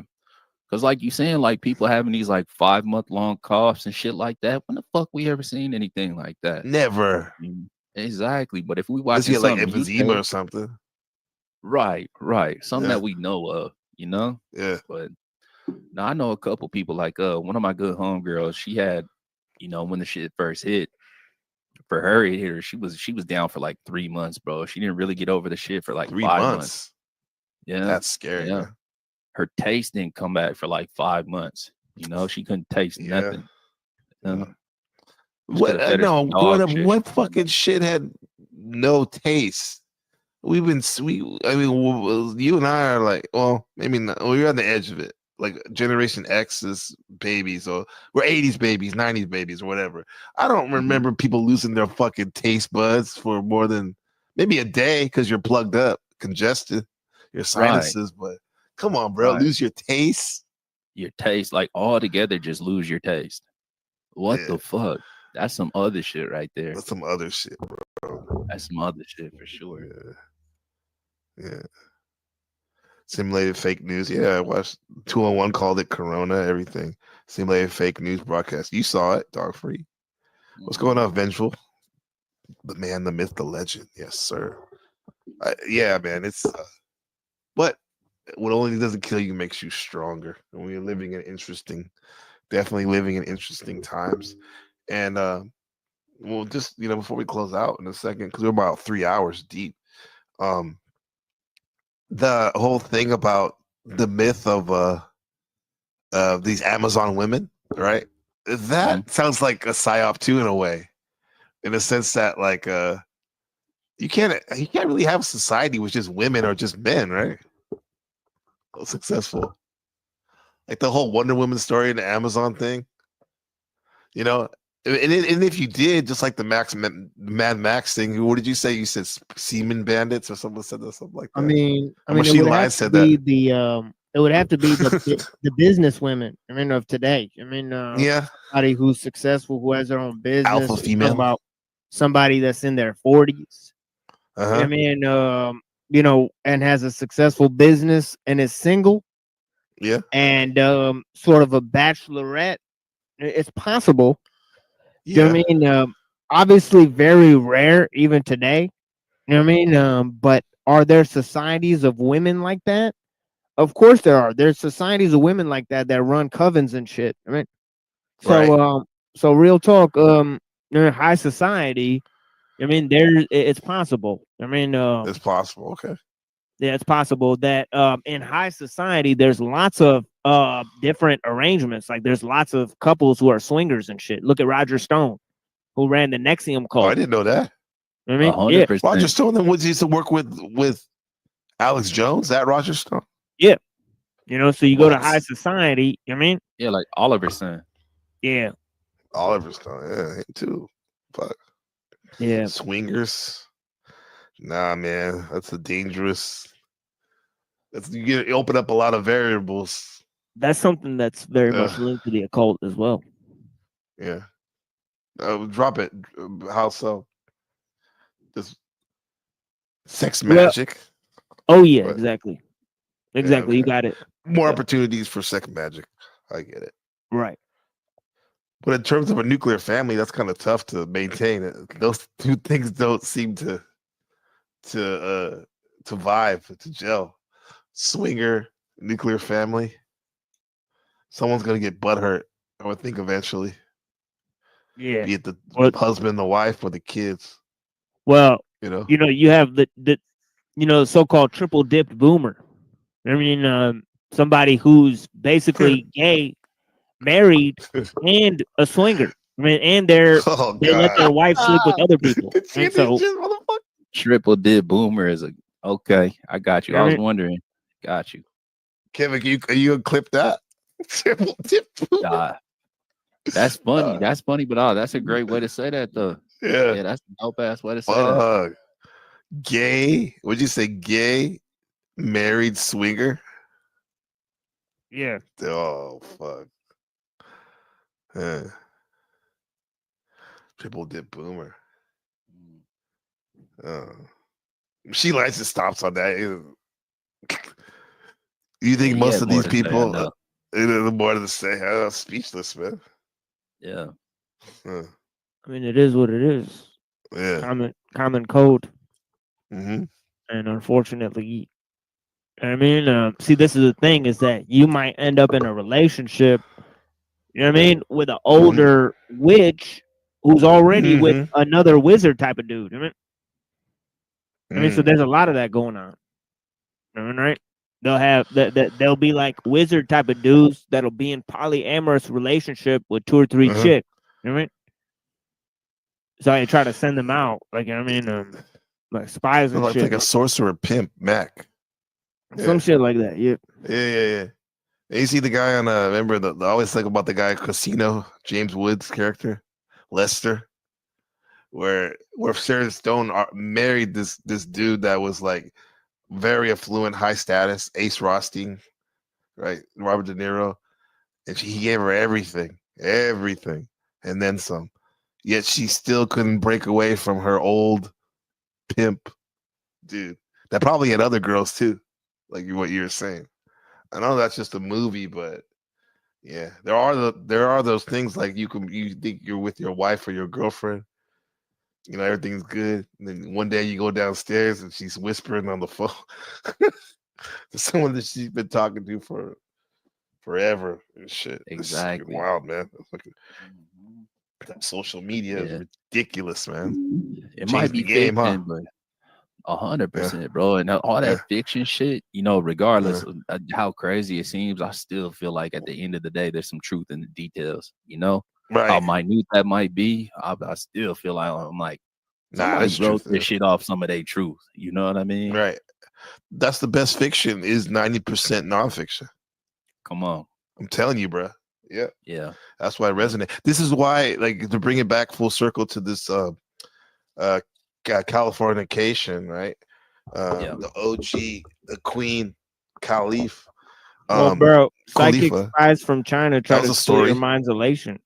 Because like you saying, like people having these like 5-month-long coughs and shit like that. When the fuck we ever seen anything like that? Never. Exactly. But if we Unless watching you like something emphysema or something. right, something that we know of, you know. Yeah. But now I know a couple people like one of my good homegirls. She had, you know, when the shit first hit, for her it hit her. She was down for like 3 months, bro. She didn't really get over the shit for like 3 5 months. months. Yeah, that's scary. Yeah. Man. Her taste didn't come back for like 5 months. You know, she couldn't taste nothing. What? No, growing up, what fucking shit had no taste? We've been sweet. I mean, you and I are like, well, maybe not. We're on the edge of it. Like Generation X's babies, or we're 80s babies, 90s babies, or whatever. I don't remember people losing their fucking taste buds for more than maybe a day because you're plugged up, congested, your sinuses. But come on, bro, lose your taste. Your taste, like altogether, just lose your taste. What the fuck? That's some other shit right there. That's some other shit, bro. That's some other shit for sure. Yeah. Simulated fake news. Yeah, I watched 201 called it Corona, everything. Simulated fake news broadcast. You saw it, Dog Free. What's going on, Vengeful? The man, the myth, the legend. Yes, sir. Yeah, man. It's but what only doesn't kill you makes you stronger. And we're living in definitely living in interesting times. And well, just before we close out in a second, because we're about 3 hours deep. The whole thing about the myth of these Amazon women, right? That sounds like a psyop too, in a way, in a sense that like you can't really have a society with just women or just men, right? Successful, like the whole Wonder Woman story and the Amazon thing, and if you did, just like the Mad Max thing, what did you say? You said semen bandits or something like that. I mean, Machine Line said that. It would have to be the business women. I mean, of today. I mean, somebody who's successful, who has their own business. Alpha female. About somebody that's in their 40s. I mean, and has a successful business and is single. Yeah. And sort of a bachelorette. It's possible. Yeah. You know what I mean? Obviously very rare even today. You know what I mean? But are there societies of women like that? Of course there are. There's societies of women like that run covens and shit. I mean, so so real talk, high society, I mean, it's possible. I mean, it's possible. Okay. Yeah, it's possible that in high society there's lots of different arrangements. Like there's lots of couples who are swingers and shit. Look at Roger Stone, who ran the Nexium cult. Oh, I didn't know that. I mean, 100%. Roger Stone then used to work with Alex Jones. That Roger Stone. Yeah. So you go to high society. I mean, yeah, like Oliver's son. Yeah. Oliver's Stone. Yeah, him too. Fuck. Yeah. Swingers. Nah, man, that's a dangerous. You open up a lot of variables. That's something that's very much linked to the occult as well. Yeah. Drop it. How so? Just sex magic. Oh yeah, exactly. Exactly. Yeah, You got it. More opportunities for sex magic. I get it. Right. But in terms of a nuclear family, that's kind of tough to maintain. Those two things don't seem to vibe, to gel. Swinger, nuclear family. Someone's gonna get butthurt, I would think, eventually. Yeah. Be it the husband, the wife, or the kids. Well, You know, you have the so-called triple dipped boomer. I mean, somebody who's basically gay, married, and a swinger. I mean, and oh they let their god, wife sleep with other people. And so, Triple dip boomer is a okay. I got you. I I was mean, wondering. Got you. Kevin, you gonna clip that? Triple dip. Uh, that's funny. That's funny, but that's a great way to say that though. Yeah. Yeah, that's a dope ass way to say that. Fuck. Gay? Would you say gay, married swinger? yeah. Oh fuck. Triple dip boomer. She likes to stops on that. You think most of these people, the more to say, speechless, man. Yeah. I mean, it is what it is. Yeah. Common code. Mm-hmm. And unfortunately, I mean, see, this is the thing: is that you might end up in a relationship. You know what I mean, with an older witch who's already with another wizard type of dude. I mean, so there's a lot of that going on. Right? They'll have they'll be like wizard type of dudes that'll be in polyamorous relationship with 2 or 3 chicks. You know what I mean? So I try to send them out, like, you know what I mean, like spies and shit. Like a sorcerer pimp, Mac. Some shit like that. Yeah. Yeah. And you see the guy on remember I always think about the guy Casino, James Woods' character, Lester, where Sharon Stone married this dude that was like very affluent, high status, Ace Rothstein, right? Robert De Niro. And he gave her everything, and then some. Yet she still couldn't break away from her old pimp dude. That probably had other girls too, like what you were saying. I know that's just a movie, but yeah, there are those things like you think you're with your wife or your girlfriend, everything's good, and then one day you go downstairs and she's whispering on the phone to someone that she's been talking to for forever and shit. Exactly. Wild, man. That social media is ridiculous, man. It might be game, fiction, but 100%, bro. And all that fiction shit, regardless of how crazy it seems, I still feel like at the end of the day, there's some truth in the details. How minute that might be, I still feel like I'm like, somebody wrote this shit off some of their truth. You know what I mean? Right. That's the best fiction is 90% nonfiction. Come on. I'm telling you, bro. Yeah. Yeah. That's why I resonate. This is why, like, to bring it back full circle to this Californication, right? The OG, the Queen Caliph. Well, bro, psychic Khalifa. spies from China try to steal your mind's elation.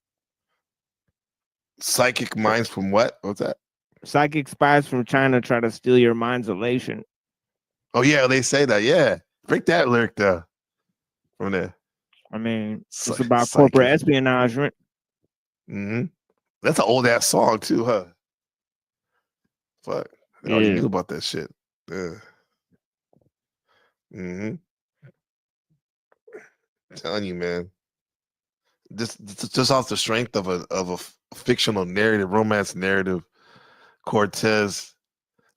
Psychic minds from what? What's that? Psychic spies from China try to steal your mind's elation. Oh yeah, they say that. Yeah, break that lyric down from there. I mean, it's about corporate espionage, right? Mm-hmm. That's an old ass song too, huh? Fuck, I already knew about that shit. Yeah. Mm-hmm. I'm telling you, man. Just off the strength of a fictional narrative, romance narrative, Cortez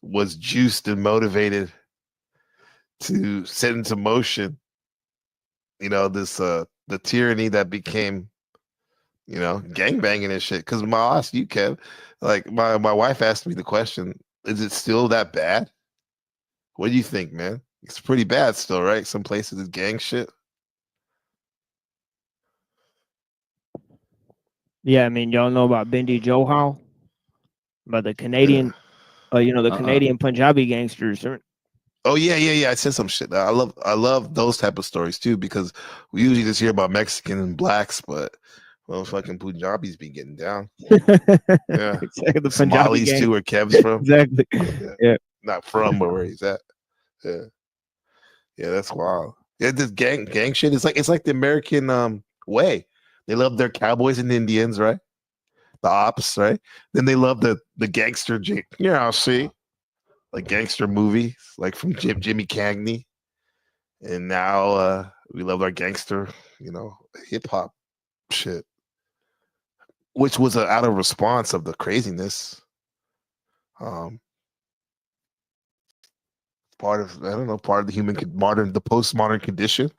was juiced and motivated to set into motion, this the tyranny that became, gangbanging and shit. Because I asked you, Kev, like my wife asked me the question: is it still that bad? What do you think, man? It's pretty bad still, right? Some places it's gang shit. Yeah, I mean, y'all know about Bindi Johal, about the Canadian, the Canadian Punjabi gangsters. Oh yeah. I said some shit. I love those type of stories too, because we usually just hear about Mexican and blacks, but fucking Punjabis be getting down. Yeah, exactly, the Somalis too, where Kev's from. Exactly. Yeah, not from, but where he's at. Yeah, that's wild. Yeah, this gang shit. It's like the American way. They love their cowboys and Indians, right? The ops, right? Then they love the gangster. I'll see. Like gangster movies, like from Jimmy Cagney, and now we love our gangster, hip hop shit, which was out of response of the craziness. part of, I don't know, part of the the postmodern condition.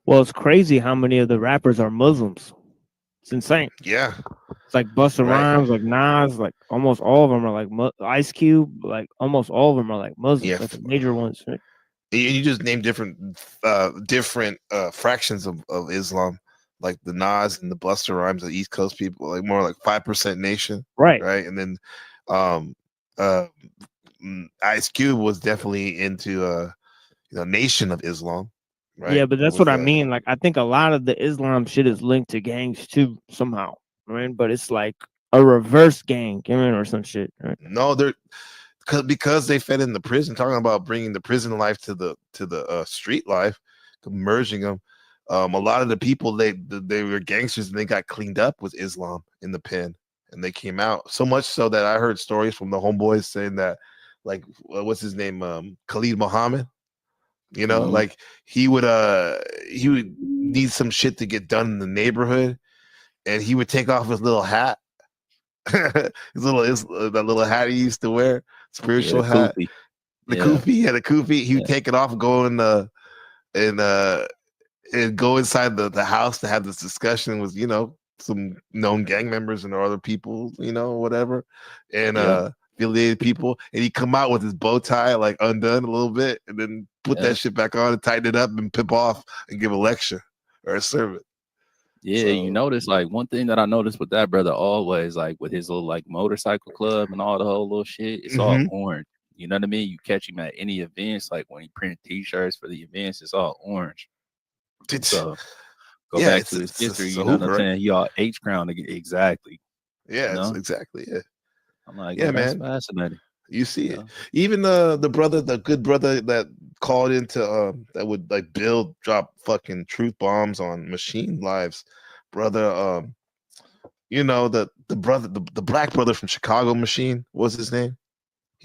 Well, it's crazy how many of the rappers are Muslims. It's insane. Yeah. It's like Busta Right. Rhymes, like Nas, like almost all of them are like Ice Cube, like almost all of them are like Muslims, Yeah. like the major ones. Right? You just name different fractions of Islam, like the Nas and the Busta Rhymes, the East Coast people, like more like 5% nation, right? And then Ice Cube was definitely into Nation of Islam, right? Yeah, but that's With, what I mean. Like, I think a lot of the Islam shit is linked to gangs too somehow. Right? But it's like a reverse gang, or some shit. Right? No, they're because they fed in the prison. Talking about bringing the prison life to the street life, merging them. A lot of the people they were gangsters and they got cleaned up with Islam in the pen, and they came out so much so that I heard stories from the homeboys saying that, like, what's his name, Khalid Muhammad. Like he would need some shit to get done in the neighborhood, and he would take off his little hat, that little hat he used to wear, spiritual hat, kufi. The kufi, the kufi. He would take it off, go in and go inside the house to have this discussion with some known gang members and other people, whatever, and affiliated people, and he'd come out with his bow tie like undone a little bit, and then put that shit back on and tighten it up and pip off and give a lecture or a sermon. Yeah, you notice, like, one thing that I noticed with that brother always, like, with his little, like, motorcycle club and all the whole little shit, it's all orange. You know what I mean? You catch him at any events, like when he print t-shirts for the events, it's all orange. So go back to his history, you know what I'm saying? He all H crown exactly. Yeah, exactly. Yeah. I'm like, yeah, that's man, fascinating. You see it. Even the good brother that called into that would like drop fucking truth bombs on machine lives, brother. The black brother from Chicago Machine. What's his name?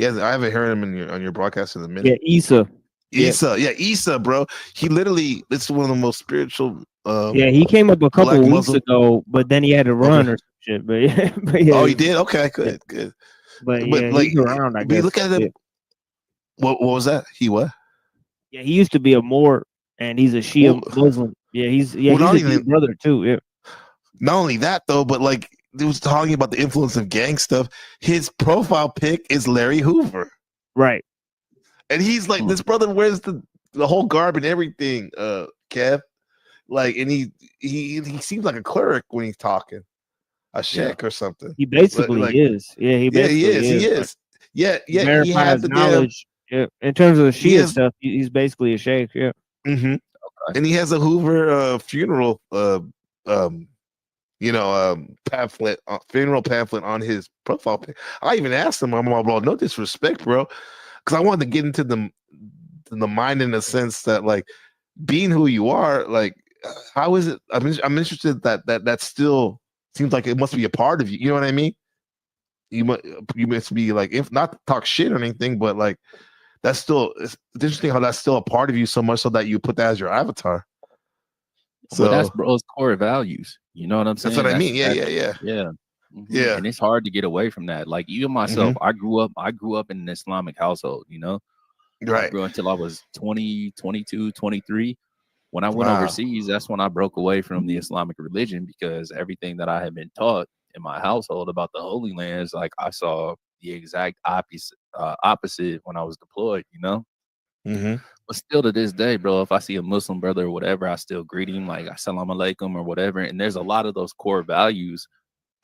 I haven't heard him on your broadcast in a minute. Yeah, Issa. Issa, bro. He literally, it's one of the most spiritual. He came up a couple weeks Muslim ago, but then he had to run or some shit. But yeah, oh, he did. Okay, good. But like, he's around. I guess. Look at him. What was that? He what? Yeah, he used to be a Moor, and he's a Shia Muslim. Yeah, he's a big brother too. Yeah. Not only that though, but like it was talking about the influence of gang stuff. His profile pic is Larry Hoover. Right. And he's like, this brother wears the whole garb and everything, Kev. Like, and he seems like a cleric when he's talking, a sheikh or something. He basically is. Yeah, he is. Yeah, he has the knowledge. Yeah, in terms of the Shia stuff, he's basically a sheikh. Yeah. Mm-hmm. Okay. And he has a Hoover funeral, pamphlet, funeral pamphlet on his profile pic. I even asked him, I'm like, bro, no disrespect, bro, because I wanted to get into the mind in the sense that, like, being who you are, like, how is it? I'm interested that still seems like it must be a part of you. You know what I mean? You must be like, if not to talk shit or anything, but like that's still, it's interesting how that's still a part of you so much so that you put that as your avatar. So that's bro's core values. You know what I'm saying? That's what I mean. Yeah. Mm-hmm. Yeah. And it's hard to get away from that. Like, even myself, I grew up in an Islamic household, you know? Right. I grew until I was 20, 22, 23. When I went overseas, that's when I broke away from the Islamic religion, because everything that I had been taught in my household about the Holy Lands, like, I saw the exact opposite when I was deployed, you know? But still to this day, bro, if I see a Muslim brother or whatever, I still greet him like assalamu alaikum or whatever. And there's a lot of those core values.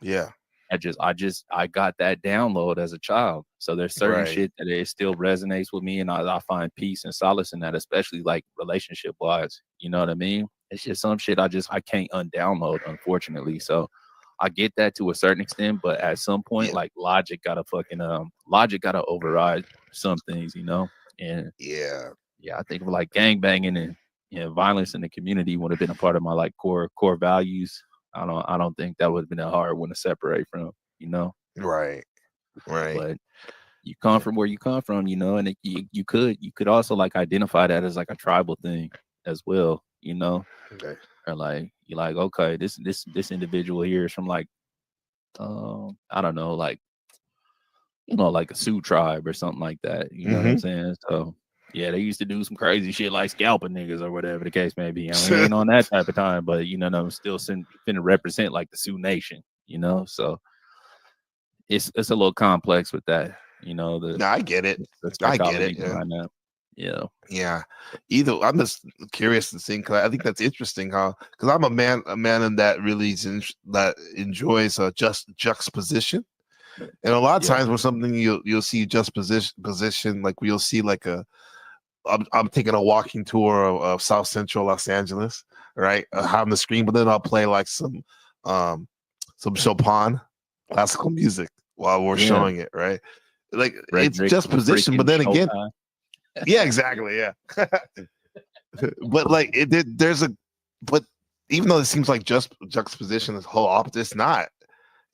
Yeah. I got that download as a child. So there's certain shit that it still resonates with me, and I find peace and solace in that, especially like relationship wise. You know what I mean? It's just some shit I can't undownload, unfortunately. So I get that to a certain extent, but at some point, like, logic gotta override some things, you know? And I think like gang banging and violence in the community would have been a part of my like core values. I don't think that would have been a hard one to separate from, you know? Right. But you come from where you come from, you know, and you could also like identify that as like a tribal thing as well, you know? Okay. Or like, you're like, okay, this individual here is from like, I don't know, like, you know, like a Sioux tribe or something like that. You know what I'm saying? So Yeah, they used to do some crazy shit like scalping niggas or whatever the case may be. I mean, we ain't on that type of time, but you know, I'm still finna represent like the Sioux Nation, you know. So it's a little complex with that, you know. No, I get it. The I get psychology it. Yeah. behind that. Yeah. Yeah. Either I'm just curious to see, because I think that's interesting how, because I'm a man in that really that enjoys just juxtaposition. And a lot of times when something you'll see juxtaposition, like you'll see like I'm taking a walking tour of South Central Los Angeles, right? On the screen, but then I'll play like some Chopin classical music while we're showing it, right? Like it's just position, but then again, yeah, exactly, yeah. But like but even though it seems like just juxtaposition is whole opposite, it's not.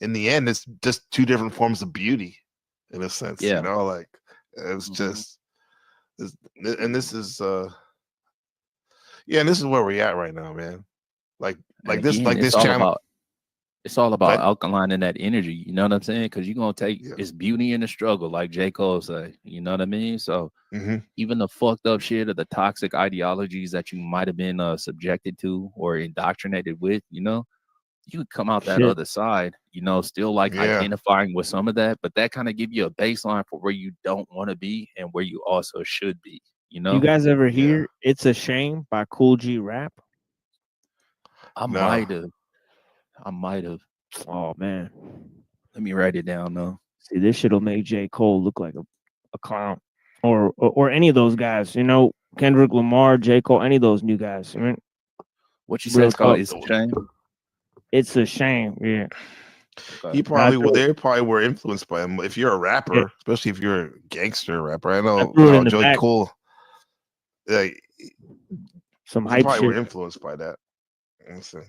In the end, it's just two different forms of beauty, in a sense. Yeah. You know, like it's just, and this is, and this is where we're at right now, man. Like this channel. It's all about alkalining that energy. You know what I'm saying? Because you're gonna take it's beauty in the struggle, like J. Cole say. You know what I mean? So even the fucked up shit or the toxic ideologies that you might have been subjected to or indoctrinated with, you know, you could come out that other side, you know, still like identifying with some of that, but that kind of give you a baseline for where you don't want to be and where you also should be, you know. You guys ever hear It's a Shame by Cool G Rap? I might have. Oh man. Let me write it down though. See, this shit'll make J. Cole look like a clown. Or any of those guys, you know, Kendrick Lamar, J. Cole, any of those new guys. I mean, what you say it's called? It's a shame. It's a shame, yeah. They probably were influenced by him. If you're a rapper, especially if you're a gangster rapper, I know J. Cole. Like, some hype probably shit. were influenced by that. Listen.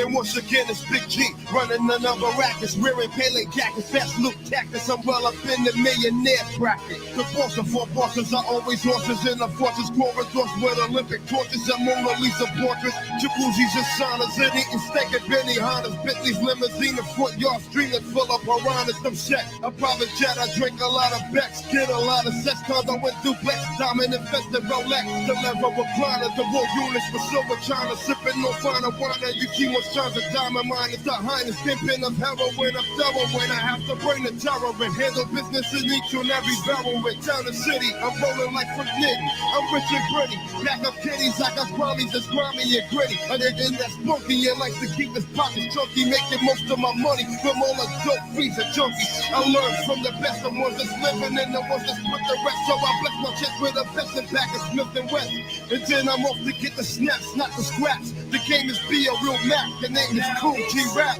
And once again, it's Big G running another rackets, wearing Pele jackets, fast loop tactics. I'm well up in the millionaire bracket. The boss of four bosses are always horses in the fortress corridors with Olympic torches and Mona Lisa portraits. Jacuzzis and saunas and eating steak at Benny Hanna's. Bentley's limousine, the front yard streaming full of piranhas. I'm set, a private jet, I drink a lot of Becks, get a lot of sex cars. I went duplex, diamond infested Rolex, the lever recliner, the war units for silver china, sipping no finer wine. You keep Chance of diamond mine is the highness pimping of heroin. I'm thorough when I have to bring the terror and handle business in each and every barrel. In town and city, I'm rolling like Frick Nitty. I'm rich and gritty. Pack up kitties, I got Grammys that's grimy and gritty. A nigga that's spunky and likes to keep his pockets chunky, making most of my money from all the dope fees and junkies. I learned from the best, the ones that's living and the ones that's with the rest. So I bless my chest with a vest and pack of Smith and West. And then I'm off to get the snaps, not the scraps. The game is be a real map. The name is Cool G Rap.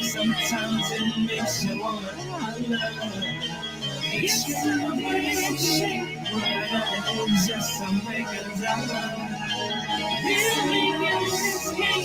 Sometimes it makes you wanna holler. It's just to make a dollar.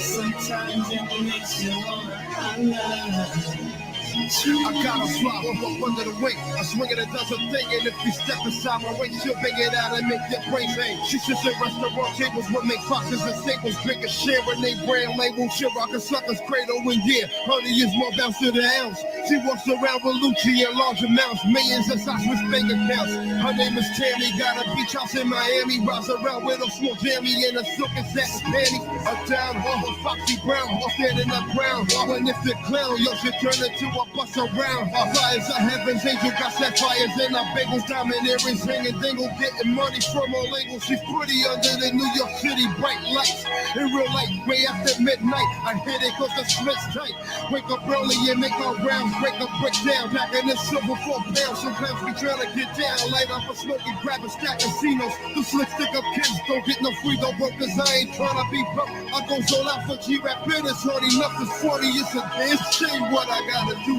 Sometimes it makes you wanna holler. I gotta fly up under the wing. I swing it, it does a thing. And if you step inside my ring, she'll bang it out and make your brain hang. She sits at restaurant tables with make boxes and staples. Drink a share and they brand label. Shit rockin' suckers cradle and yeah. Honey is more bounce to the ounce. She walks around with Lucci in large amounts. Millions of stocks with bank accounts. Her name is Tammy. Got a beach house in Miami. Rides around with a small jammy and a silken satin panty. A down hall, Foxy Brown. All standing up ground. When if the clown, yo, she turn into a bust around. Our fires are heaven's angel, got sapphires in our bagels, diamond earrings hanging dingle, getting money from her label. She's pretty under the New York City bright lights. In real life, way after midnight, I hit it cause the split's tight. Wake up early and make our rounds, break a brick down, packing this silver 4 pounds. Sometimes we trying to get down, light up a smoky, grab a stack of casinos. The slick stick up kids don't get no free, don't work cause I ain't trying to be broke. I go all out for G-Rap business, hard enough is 40, it's a damn shame what I gotta do.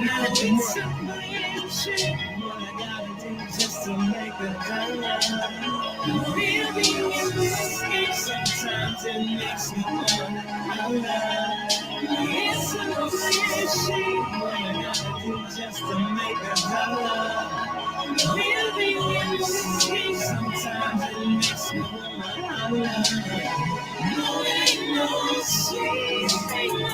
just to make a dollar. Really, in this game, sometimes it makes me wanna holler. It's a cliche, what I gotta do just to make a dollar. Really, in this game, sometimes it makes me wanna holler. No, it ain't no sweet thing, no.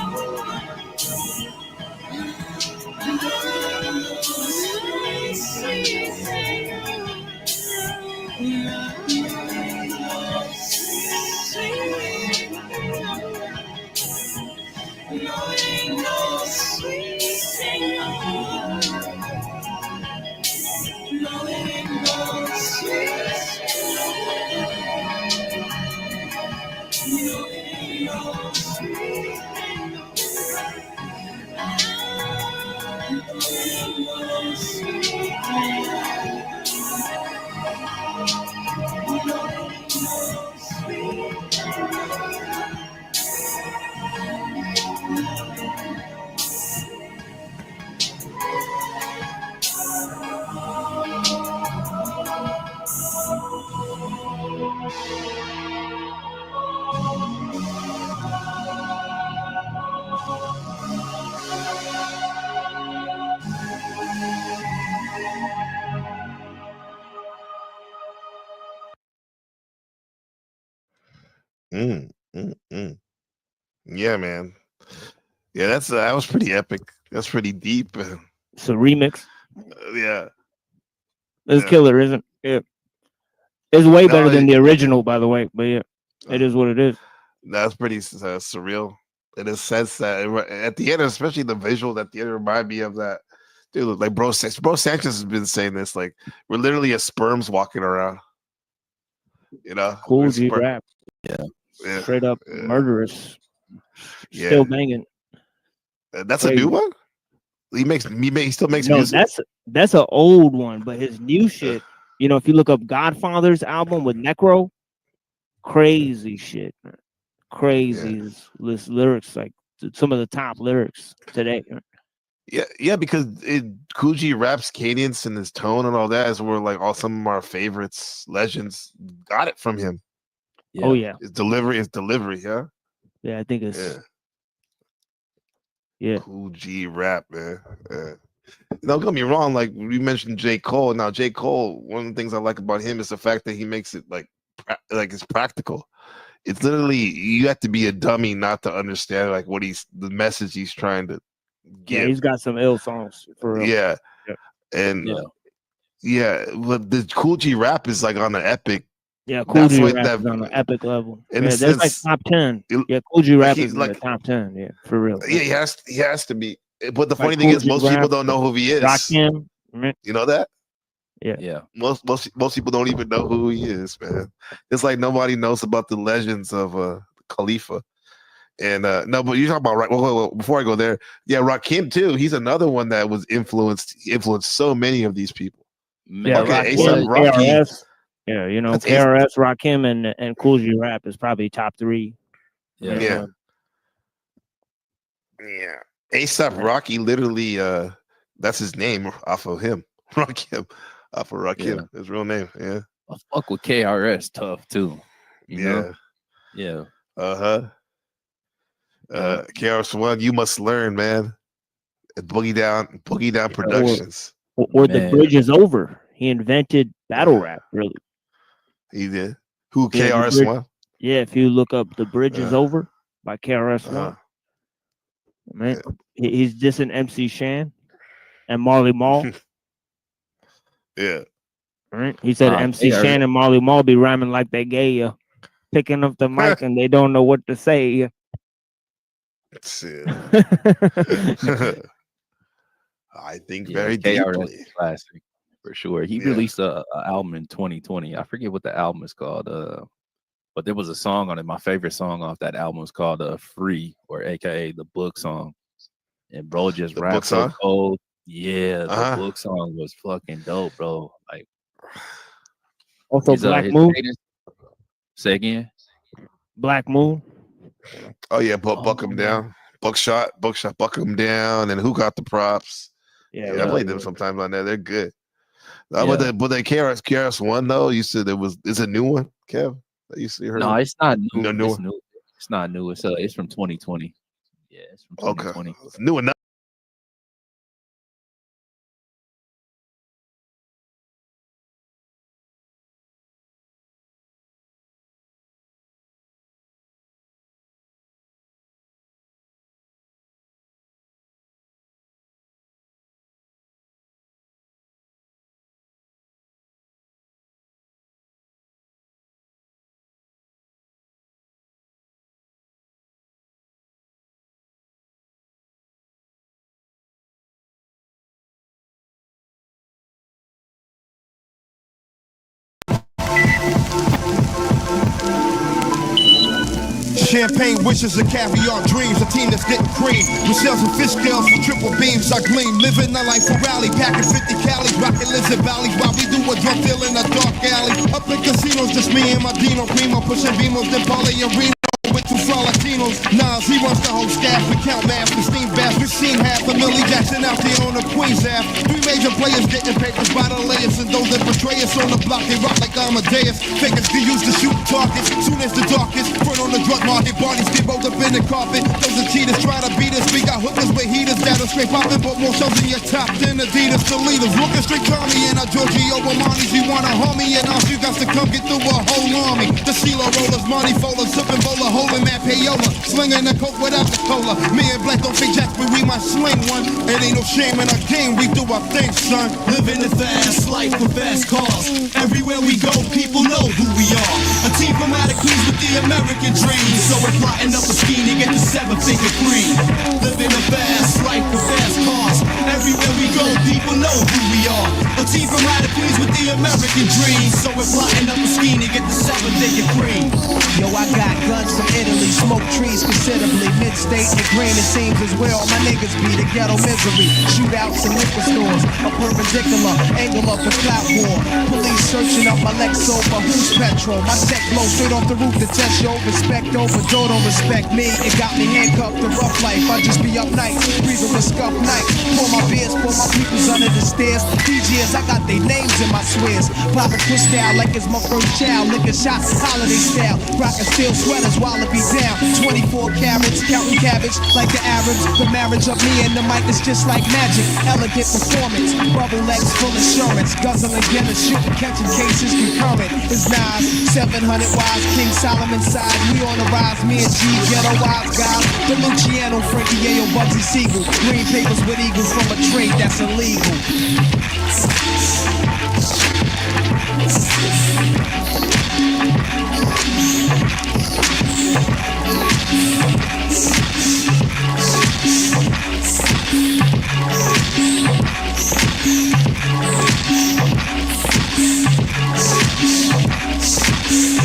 Yeah, man. Yeah, that was pretty epic. That's pretty deep. It's a remix. Yeah. It's Yeah. killer, isn't it? Yeah. It's way better than it- the original, by the way. But yeah, it is what it is. That's pretty surreal. In a sense that at the end, especially the visual at the end, remind me of that dude. Like Bro Sanchez has been saying this. Like we're literally as sperms walking around. You know, Cool We're G rap. Yeah. Straight up Yeah. murderous. Yeah. Still banging. That's a new one. He still makes No, music. that's an old one, but his new shit. You know, if you look up Godfather's album with Necro, crazy shit, man. Crazy lyrics, like some of the top lyrics today. Yeah, because Cool G rap's cadence and his tone and all that is where like all some of our favorites, legends got it from him. Oh yeah, His delivery, yeah. Yeah, I think it's yeah. Cool G rap, man. Don't get me wrong, like we mentioned J. Cole. Now, J. Cole, one of the things I like about him is the fact that he makes it like it's practical. It's literally you have to be a dummy not to understand like what the message he's trying to give. Yeah, he's got some ill songs for real. Yeah. And but the Cool G rap is like on an epic. Yeah, Cool G rap is on an epic level. In Yeah, a that's like sense, top 10. Yeah, Cool G rap he's is like in the top 10. Yeah, for real. Yeah, he has to be. But the Like funny thing Cool is, G most people rap, don't know who he is. Rakim, right? You know that? Yeah. Most people don't even know who he is, man. It's like nobody knows about the legends of Khalifa. And no, but you're talking about well, before I go there, yeah, Rakim too. He's another one that was influenced so many of these people. Yeah, Okay, Rakim, Rocky. KRS. Yeah, you know, That's KRS, Rakim, and Cool G rap is probably top 3. Yeah. ASAP Rocky literally that's his name off of him. Rakim. Off of Rakim. His real name. Yeah. I fuck with KRS tough too. You know? Yeah. KRS-One, you must learn, man. Boogie Down Productions. Or the bridge is over. He invented battle rap, really. He did. Who, Yeah, KRS-One? Yeah, if you look up The Bridge is Over by KRS-One. Man, he's dissing MC Shan and Marley Marl. Yeah. Right? He said MC Shan and Marley Marl be rhyming like they gay, picking up the mic and they don't know what to say. I think very KRS deeply. is classic for sure. He released a album in 2020. I forget what the album is called. But there was a song on it. My favorite song off that album was called "Free," or AKA the book song. And bro just rapped so cold. Yeah, the book song was fucking dope, bro. Like also Black Moon. Say again. Black Moon. Oh yeah, buck him down. Buckshot, buck him down, and who got the props? Yeah, I play them sometimes on there. They're good. But the KRS-One though, you said it's a new one, Kev. That you see her? No, it's not new. No, It's new. It's not new. It's from 2020. Yeah, it's from 2020. Okay, it's new enough. Champagne wishes and caviar dreams, a team that's getting cream. With shells and fish scales for triple beams, I gleam. Living a life for rally, packing 50 Cali, rocking lizard valleys while we do a drug deal in a dark alley. Up in casinos, just me and my Dino Primo, pushing Beamos, then Paulie and Reno. With two Latinos, Nas, he runs the whole staff. We count math, we steam bass, we seen half a Millie Jackson out there on the Queens Ave. 3 major players getting papers by the layers, and those that betray us on the block, they rock like Amadeus. Fakers get used to shoot targets, soon as the darkest. Front on the drug market, bodies get rolled up in the carpet. Those are cheaters try to beat us, we got hookers with heaters that'll scrape poppin', but more shows in your top than Adidas. The leaders looking straight Tommy and our Giorgio Armani's. You wanna harm me, and all you got to come get through a whole army. The CeeLo rollers, money folders, sipping bowler, holding Matt Payola, slinging the coke without the cola. Me and Black don't fake jacks, but we might sling one. It ain't no shame in our game, we do our thing, son. Living the fast life with fast cars. Everywhere we go, people know who we are. A team from out of Queens with the American dream. So we're plotting up a scheme to get the 7-figure cream. Living the fast life with fast cars. Everywhere we go, people know who we are. A team from out of Queens with the American dream. So we're plotting up a scheme to get the 7-figure cream. Yo, I got guns from Italy, smoke trees considerably. Mid-state and green, it seems as well. My niggas be the ghetto misery. Shootouts in liquor stores, a perpendicular angle of the clout war. Police searching up my Lexo for who's petrol. My set blow straight off the roof to test your respect over. Don't respect me, it got me handcuffed to rough life. I just be up nights, breathing with scuff night. Pour my beers, pour my peoples under the stairs. DJs, I got their names in my swears. Poppin' twist style like it's my first child. Liquor shots, holiday style. Rockin' steel sweaters while it be down. 24 carats, counting cabbage like the Arabs. The marriage of me and the mic is just like magic. Elegant performance, bubble legs, full insurance. Guzzling Guinness, shooting, catching cases concurrent. It's Nas, 700 wise, King Solomon side. We on the rise, me and G, ghetto wise guys. The Luciano, Frankie Yayo, Bugsy Siegel. Green papers with eagles from a trade that's illegal.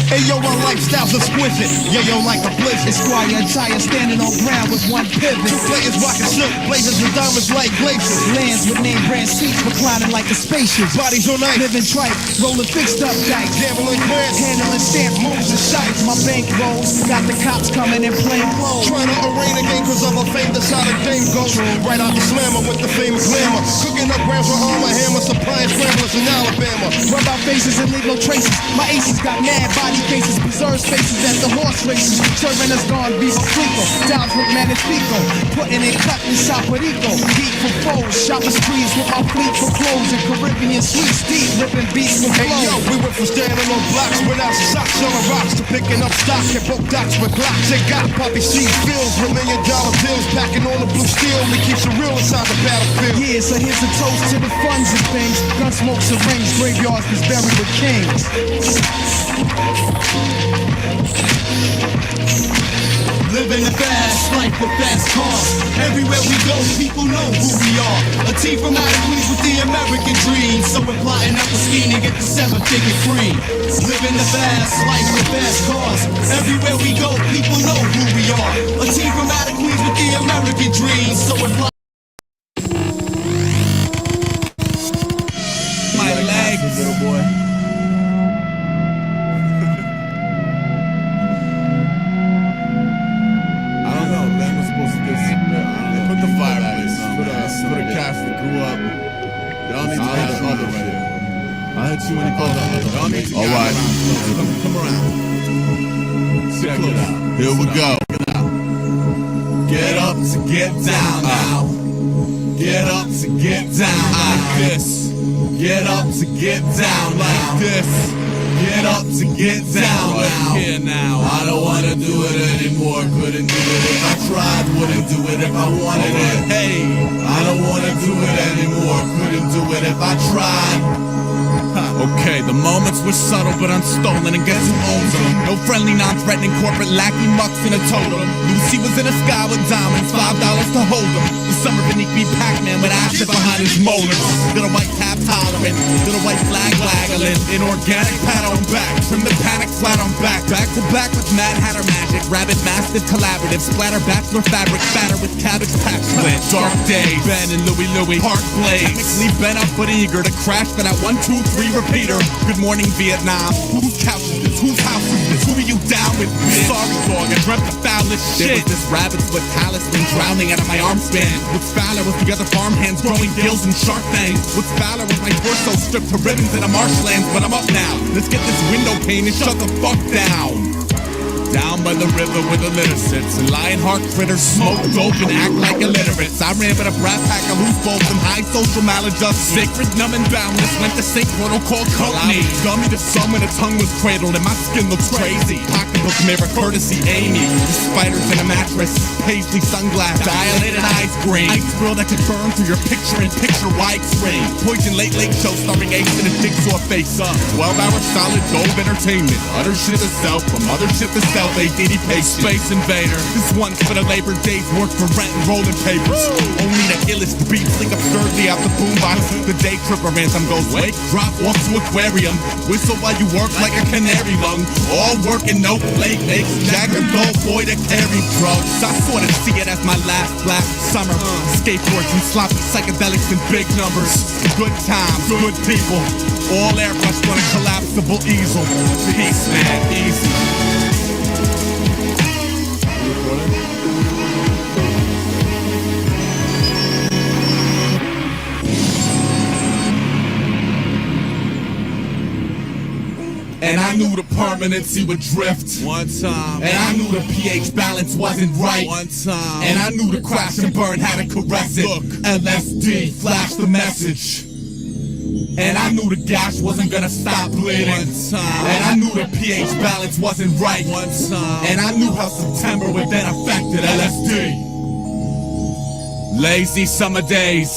Ayo, our lifestyle's exquisite. Yayo like a blizzard. Esquire attire standing on ground with one pivot. 2 players rocking silk, blazers and diamonds like glaciers. Lands with name brand seats reclining like a spaceship. Bodies on ice, living tripe, rolling fixed up dice. Gambling grants, handling stamps, moves and shites. My bank rolls, got the cops coming in plain clothes. Trying to arraign a game cause of a fame that's how the game goes. Right out the slammer with the famous glamour. Cooking up grams with armor, hammer, supplying scramblers in Alabama. Rub out faces and leave no traces. My aces got mad body faces, preserve spaces at the horse races. Serving us gone Viva Clico, Downs with Manifico. Putting in cut in Saparico. Deep for foes, shopping sprees with my fleet for clothes. And Caribbean sweets, deep ripping beats with flows. Hey yo, we went from standing on blocks without socks on the rocks to picking up stocks and broke docks with blocks. They got poppy seed fields with $1 million bills. Packing on the blue steel, we keep it real inside the battlefield. Yeah, so here's a toast to the funds and things. Gun smokes and rings, graveyards is buried with kings. Living the fast life with fast cars. Everywhere we go, people know who we are. A team from out of Queens with the American dream. So we're plotting up a scheme to get the 7-figure cream. Living the fast life with fast cars. Everywhere we go, people know who we are. A team from out of Queens with the American dream. So we're plotting. My legs, little boy. Put the fireplace, put a cast that grew up. Y'all need to have other shit. I hit you when you called up. All right. Come around. Check it out. Here we go. Get up to get down now. Get up to get down like this. Get up to get down like this. Get up to get down now. Here now. I don't wanna do it anymore. Couldn't do it if I tried. Wouldn't do it if I wanted it. Hey, I don't wanna do it anymore. Couldn't do it if I tried. Okay, the moments were subtle but unstolen, and guess who owns them? No friendly, non-threatening corporate lackey mucks in a totem. Lucy was in the sky with diamonds, $5 to hold them. The summer beneath me, Pac-Man with ashes behind his molars. Little white cap tolerant, little white flag waggling. An organic pat on back, trim the panic flat on back. Back to back with Mad Hatter magic, rabbit mastiff collaborative, splatter bachelor fabric, fatter with cabbage patch split. Dark days, Ben and Louie, Park Blaze. Technically bent up but eager to crash for that 1, 2, 3 repeater. Good morning Vietnam. Whose couch is this? Whose house is this? Who are you down with? Sorry dog, I dreamt the foulest shit. There was this rabbit's foot talisman drowning out of my arm span. What's fouler with the other farmhands growing gills and shark fangs? What's fouler with my torso stripped to ribbons in a marshlands? But I'm up now. Let's get this window pane and shut the fuck down. Down by the river where the litter sits, and Lionheart critters smoke dope and act like illiterates. I ran with a brass pack of loose bolts and high social maladjust. Sacred, numb, and boundless, went to St. Portal called Company. Gummy to some when the tongue was cradled and my skin looks crazy. Pocketbook mirror, courtesy Amy. The spiders in a mattress, paisley sunglass, dilated eyes green. Ice grill that could burn through your picture-in-picture widescreen. Poison late show starring Ace and a jigsaw face up. 12-hour solid gold entertainment. Utter shit to self, from other shit to self. ADD pay Space Invader. This one's for the Labor Day's work for rent and rolling papers. Only the illest beats link absurdly out the boombox. The day tripper anthem goes wake, drop, walk to aquarium. Whistle while you work like a canary lung. All work and no play makes Jack a dull boy to carry drugs. I sort of see it as my last summer. Skateboards and sloppy psychedelics in big numbers. Good times, good people. All airbrushed on a collapsible easel. Peace, man, easy. And I knew the permanency would drift one time. And I knew the pH balance wasn't right one time. And I knew the crash and burn had to caress it. Look, LSD flashed the message. And I knew the gash wasn't gonna stop bleeding one time. And I knew the pH balance wasn't right one time. And I knew how September would then affected LSD. Lazy summer days.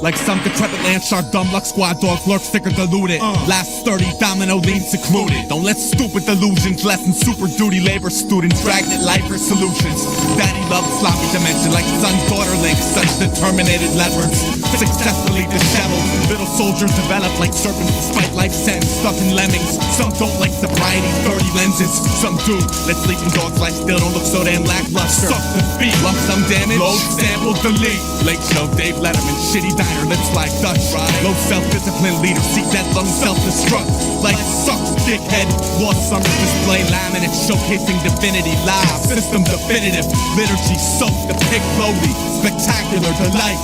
Like some decrepit land shark, dumb luck squad dogs lurk thicker diluted. Last 30 domino leads secluded. Don't let stupid delusions lessen super duty labor students dragnet life for solutions. Daddy loves sloppy dimension like son-daughter links, such determinated levers. Successfully disheveled, little soldiers develop like serpents despite life sentence stuck in lemmings. Some don't like sobriety, 30 lenses. Some do. Let sleeping dogs lie still, don't look so damn lackluster. Suck the beat, lump sum damage, load sample delete. Late show Dave Letterman, shitty diner, lips like Dutch. Low self-discipline leader, seek that lung self-destruct. Like sucks, dickhead. Lost summers display laminate, showcasing divinity live. System definitive, liturgy soaked, the pick lowly, spectacular delight.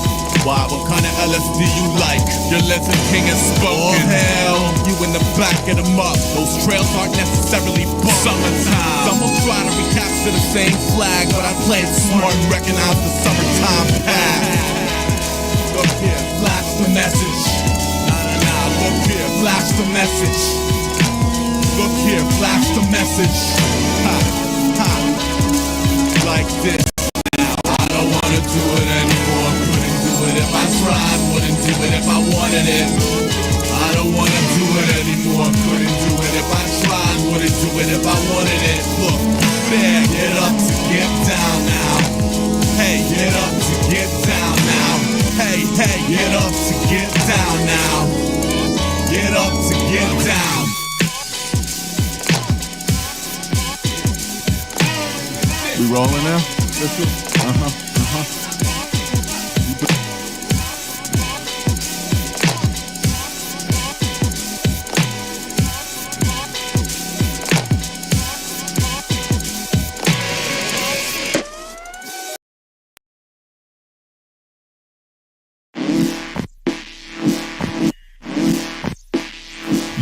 Why, what kind of LSD you like? Your listen king has spoken. Oh hell, you in the back of the muck. Those trails aren't necessarily bumped. Summertime. Some will try to recapture the same flag, but I play it smart and recognize the summertime path. Look here, flash the message. Nah, look here, flash the message. Look here, flash the message. Ha. Like this. Now I don't wanna do it anymore. Couldn't do it if I tried. Wouldn't do it if I wanted it. I don't wanna do it anymore. Couldn't do it if I tried. Wouldn't do it if I wanted it. Look, there, get up to get down now. Hey, get up to get down now. Hey, get up to get down now. Get up to get down. We rolling now?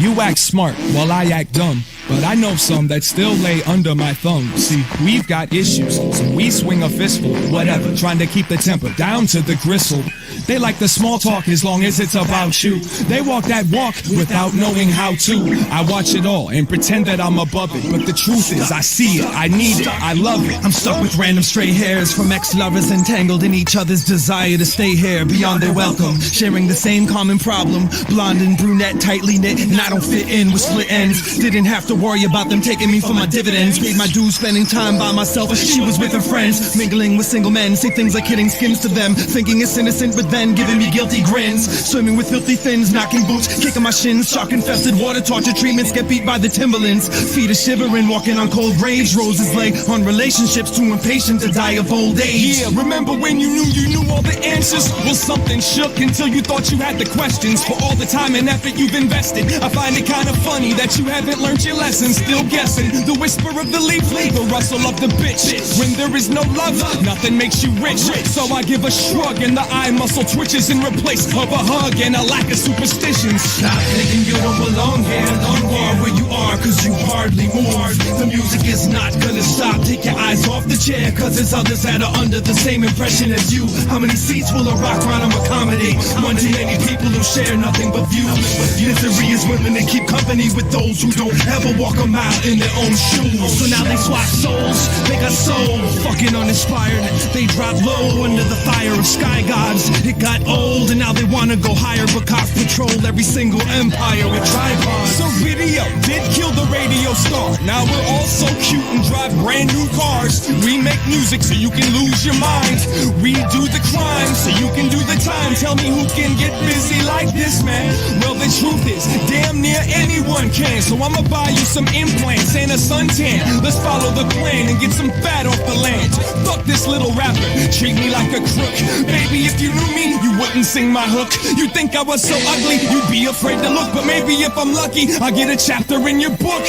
You act smart while I act dumb, but I know some that still lay under my thumb. See, we've got issues, so we swing a fistful, whatever, trying to keep the temper down to the gristle. They like the small talk as long as it's about you. They walk that walk without knowing how to. I watch it all and pretend that I'm above it, but the truth is I see it, I need it, I love it. I'm stuck with random stray hairs from ex-lovers entangled in each other's desire to stay here beyond their welcome, sharing the same common problem. Blonde and brunette, tightly knit, and I don't fit in with split ends. Didn't have to worry about them taking me for my dividends. Paid my dues spending time by myself. She was with her friends, mingling with single men. Say things like hitting skins to them, thinking it's innocent, but then giving me guilty grins. Swimming with filthy fins, knocking boots, kicking my shins. Shark infested water, torture treatments, get beat by the Timberlands. Feet are shivering, walking on cold graves. Roses lay on relationships, too impatient to die of old age. Yeah, remember when you knew all the answers? Well, something shook until you thought you had the questions. For all the time and effort you've invested, I find it kind of funny that you haven't learned your lessons. Still guessing, the whisper of the leaf, the rustle of the bitch. When there is no love, nothing makes you rich. So I give a shrug and the eye muscle twitches in replace of a hug and a lack of superstitions. Stop thinking you don't belong here. You are where you are, cause you hardly move. The music is not gonna stop. Take your eyes off the chair, cause there's others that are under the same impression as you. How many seats will a rock bottom accommodate? One too many people who share nothing but views. Misery is willing to keep company with those who don't ever walk a mile in their own shoes. So now they swap souls, they got soul fucking uninspired. They drop low under the fire of sky gods. It got old and now they wanna go higher, but cops patrol every single empire with tripods. So video did kill the radio star. Now we're all so cute and drive brand new cars. We make music so you can lose your mind. We do the crime so you can do the time. Tell me who can get busy like this, man? Well, the truth is damn near anyone can. So I'ma buy you some implants and a suntan. Let's follow the plan and get some fat off the land. Fuck this little rapper, treat me like a crook. Baby, if you knew me, you wouldn't sing my hook. You think I was so ugly, you'd be afraid to look. But maybe if I'm lucky, I'll get a chapter in your book.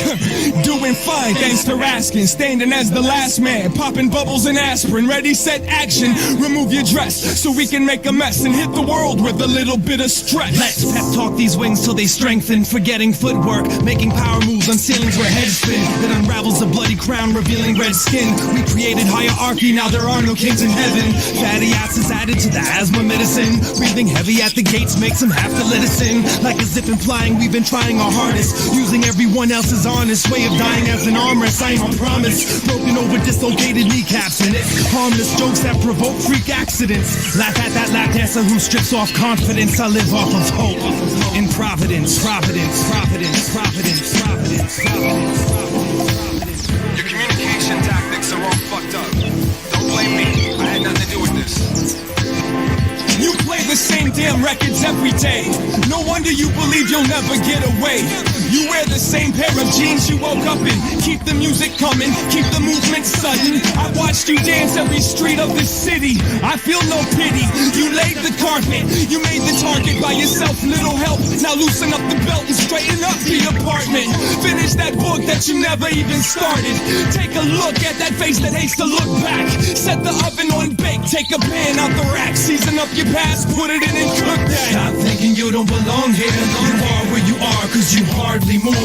Doing fine, thanks for asking. Standing as the last man, popping bubbles and aspirin. Ready, set, action. Remove your dress so we can make a mess and hit the world with a little bit of stress. Let's pep talk these wings till they strengthen. Forgetting footwork, making power moves on ceilings where heads spin. That unravels the bloody crown, revealing red skin. We created hierarchy, now there are no kings in heaven. Fatty acids added to the asthma medicine. Breathing heavy at the gates makes them have to let us in. Like a zip implying we've been trying our hardest, using everyone else's honest way of dying as an armrest. I ain't on promise, broken over dislocated kneecaps, and it's harmless jokes that provoke freak accidents. Laugh at that lap dancer who strips off confidence. I live off of hope in Providence, Providence, Providence, Providence, Providence, Providence, Providence. Your communication tactics are all fucked up. Don't blame me. I had nothing to do with this. You play the same damn records every day. No wonder you believe you'll never get away. You wear the same pair of jeans you woke up in. Keep the music coming, keep the movement sudden. I watched you dance every street of this city. I feel no pity. You laid the carpet, you made the target by yourself. Little help, now loosen up the belt and straighten up the apartment. Finish that book that you never even started. Take a look at that face that hates to look back. Set the oven on bake, take a pan out the rack. Season up your past, put it in and cook that. Stop thinking you don't belong here. You are where you are, cause you hardly move.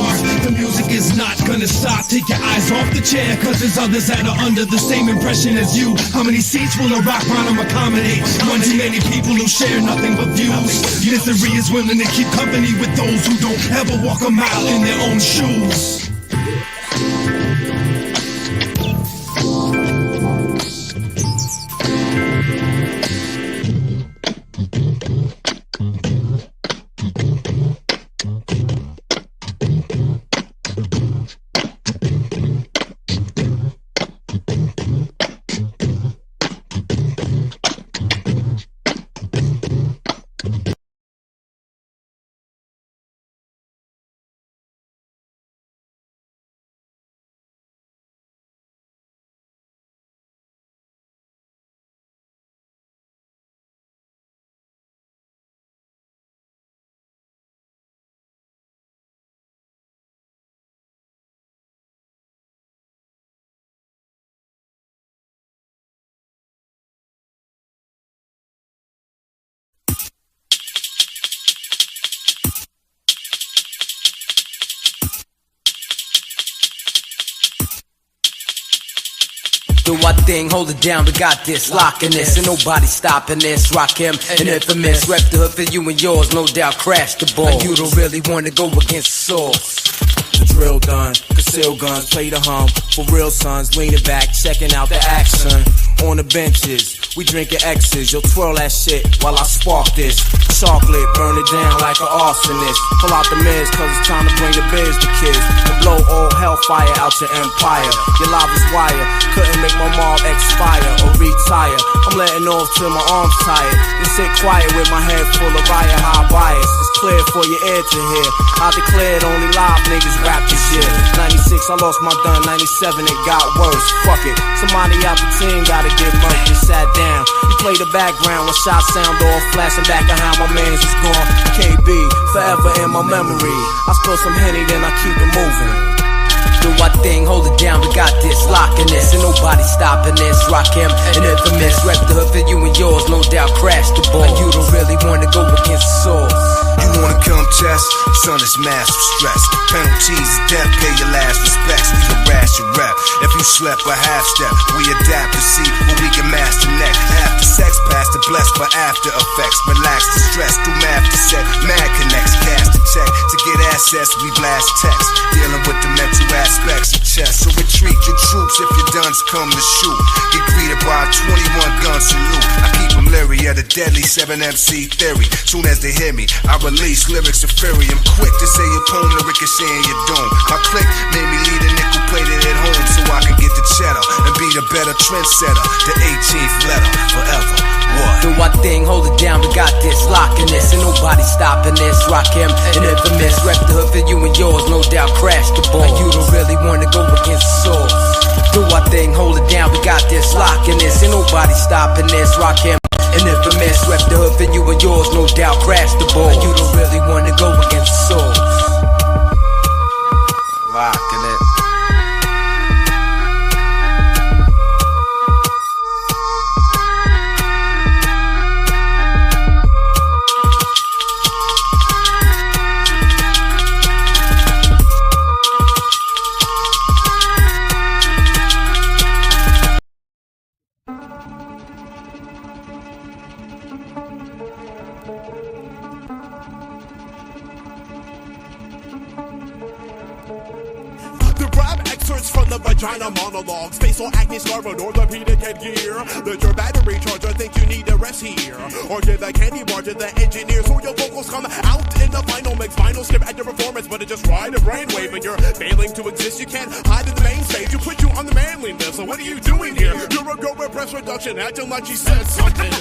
The music is not gonna stop. Take your eyes off the chair, cause there's others that are under the same impression as you. How many seats will a rock bottom accommodate? One too many people who share nothing but views. Misery is willing to keep company with those who don't ever walk a mile in their own shoes. Do our thing, hold it down, we got this, locking this, and nobody stopping this. Rock him, an infamous, rep the hood for you and yours, no doubt crash the ball. You don't really want to go against the source. The drill done, conceal guns, play the hum. For real sons, leaning back, checking out the action. On the benches, we drinking X's. You'll twirl that shit while I spark this. Chocolate, burn it down like an arsonist. Pull out the mids, cause it's time to bring the biz to kids. And blow all hellfire out your empire. Your life is wire, couldn't make my mob expire or retire. I'm letting off till my arms tired. Then sit quiet with my head full of riot high bias. It's clear for your ear to hear. I declared only live niggas rap this year. 96, I lost my dun. 97, it got worse. Fuck it, somebody out the team gotta get murked and sat down. You play the background when shots sound off, flashing back on how my man's is gone. KB, forever in my memory. I spill some Henny, then I keep it moving. Do our thing, hold it down, we got this, locking this, and nobody stopping this. Rock him, an infamous, rep the hood for you and yours, no doubt crash the ball. You don't really want to go against the source. You wanna come test? Son, it's massive stress. Penalties is death, pay your last respects. We harass your rep. If you slept a half step, we adapt to see what we can master next. After sex, past the blessed, but after effects. Relax the stress, do math to set. Mad connects, cast a check. To get access, we blast text. Dealing with the mental aspects of chess. So retreat your troops if your duns come to shoot. Get greeted by a 21 gun salute. I keep them leery of the deadly 7MC theory. Soon as they hear me, I release lyrics of fury. I'm quick to say your opponent ricochet in your dome. My click made me lead a nickel plated at home so I can get the cheddar and be the better trendsetter. The 18th letter, forever. What? Do our thing, hold it down, we got this, locking this, and nobody stopping this. Rock him, an infamous, rep the hood for you and yours, no doubt crash the ball. You don't really want to go against the source. Do our thing, hold it down, we got this, locking this, and nobody stopping this. Rock him, an infamous, rep the hood for you and yours, no doubt crash the ball. You don't really want to go against the source. Locking it. Vagina monologues, facial acne scar, but orthopedic headgear. Let your battery charger think you need a rest here, or give a candy bar to the engineer so your vocals come out in the final mix. Final skip at your performance, but it just ride a brainwave and you're failing to exist. You can't hide in the main stage. You put you on the manly list. So what are you doing here? You're a girl with breast reduction, acting like she said something.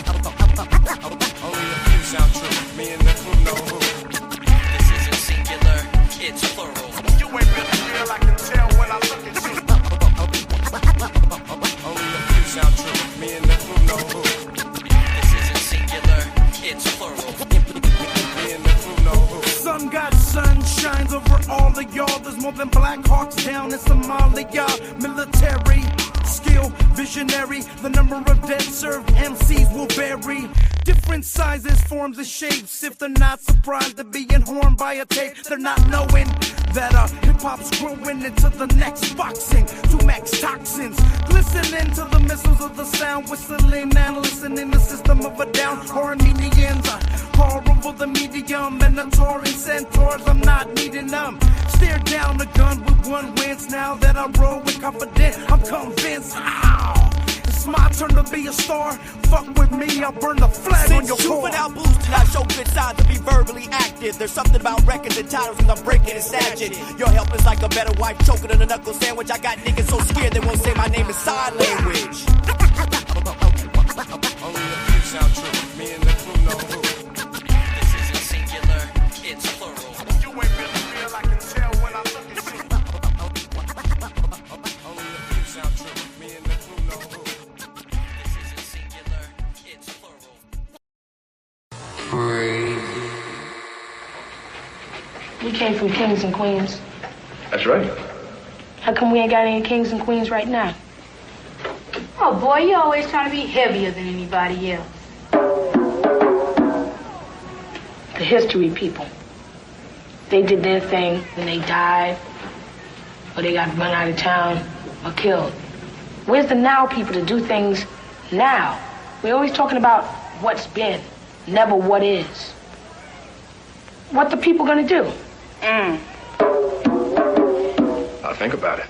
Only a few sound true. Me and the crew know who. This isn't singular, it's plural. You ain't really real, I can tell when I look at you. Only a few sound true. Me and the crew know who. This isn't singular, it's plural. Me and the crew know who. Sun got sun shines over all of y'all. There's more than Black Hawks down in Somalia. Military skill, visionary. The number of dead served MCs will vary. Different sizes, forms, and shapes. If they're not surprised to be informed by a tape, they're not knowing that hip-hop's growing into the next boxing. To max toxins, glistening to the missiles of the sound, whistling and listening the system of a down. Armenians, horrible the medium, Minotaur and centaurs, I'm not needing them. Stare down the gun with one wins. Now that I roll with confidence, I'm convinced. Ow! It's my turn to be a star. Fuck with me, I'll burn the flag on your core. Juvenile boosted, I show good signs to be verbally active. There's something about records and titles cause I'm breaking and snatching. Your help is like a better wife choking on a knuckle sandwich. I got niggas so scared they won't say my name in sign language. Only a few sound true. Me and the crew know who. This isn't singular, it's plural. You ain't really real, I can tell when I look at you. Only a few sound true. Me and the crew know who. This isn't singular, it's plural. We came from kings and queens. That's right. How come we ain't got any kings and queens right now? Oh boy, you always trying to be heavier than anybody else. The history people. They did their thing when they died, or they got run out of town, or killed. Where's the now people to do things now? We're always talking about what's been, never what is. What the people gonna do? I'll think about it.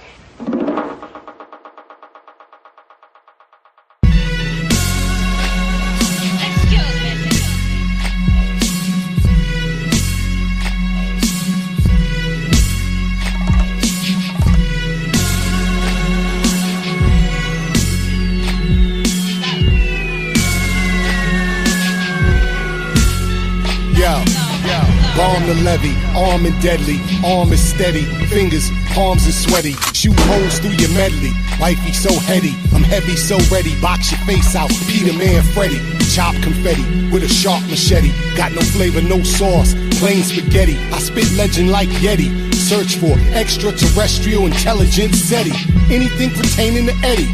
Bomb the levy, arm and deadly, arm is steady, fingers, palms and sweaty, shoot holes through your medley, wifey so heady, I'm heavy so ready, box your face out, Peter Man Freddy, chop confetti with a sharp machete, got no flavor, no sauce, plain spaghetti, I spit legend like Yeti, search for extraterrestrial intelligence SETI, anything pertaining to Eddie,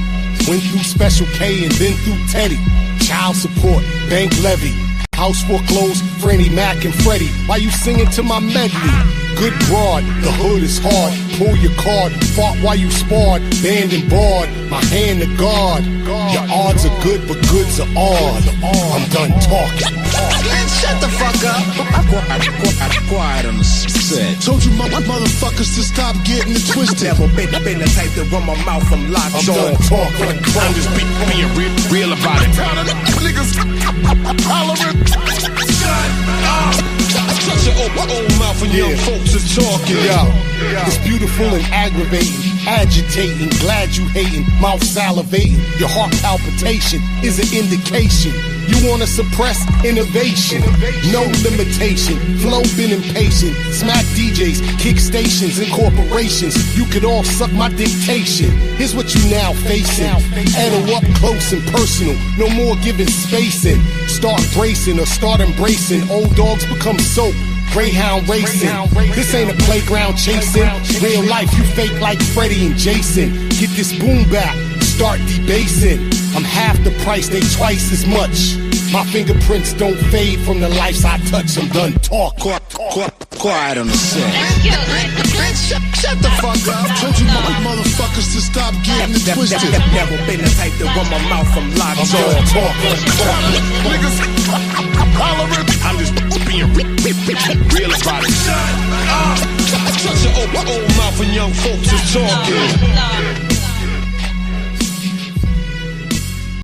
went through Special K and then through Teddy, child support, bank levy, house foreclosed, Franny Mac and Freddie. Why you singing to my medley? Good broad, the hood is hard. Pull your card, fought while you sparred. Banned and barred, my hand to guard. Your odds are good, but goods are odd. I'm done talking. Man, shut the fuck up. Quiet on the set. Told you my motherfuckers to stop getting it twisted. Never been the type to run my mouth from locked I'm done talking. I'm just being real about it. Niggas hollering. Shut your old mouth when young folks are talking. It's beautiful and aggravating, agitating, glad you hating, mouth salivating, your heart palpitation is an indication. You wanna suppress innovation, no limitation, flow been impatient, smack DJs, kick stations and corporations, you could all suck my dictation. Here's what you now facing, edit up close and personal, no more giving space in, start bracing or start embracing, old dogs become soap. Greyhound racing, this ain't a playground chasing. Real life, you fake like Freddie and Jason. Get this boom back, start debasing. I'm half the price, they twice as much. My fingerprints don't fade from the lives I touch. I'm done talk. Quiet on the set. Shut the fuck up. Told you motherfuckers to stop getting it twisted. Never been the type to run my mouth from locked I'm done talking. Niggas hollering. I'm just being real about it. Shut your old mouth when young folks are talking.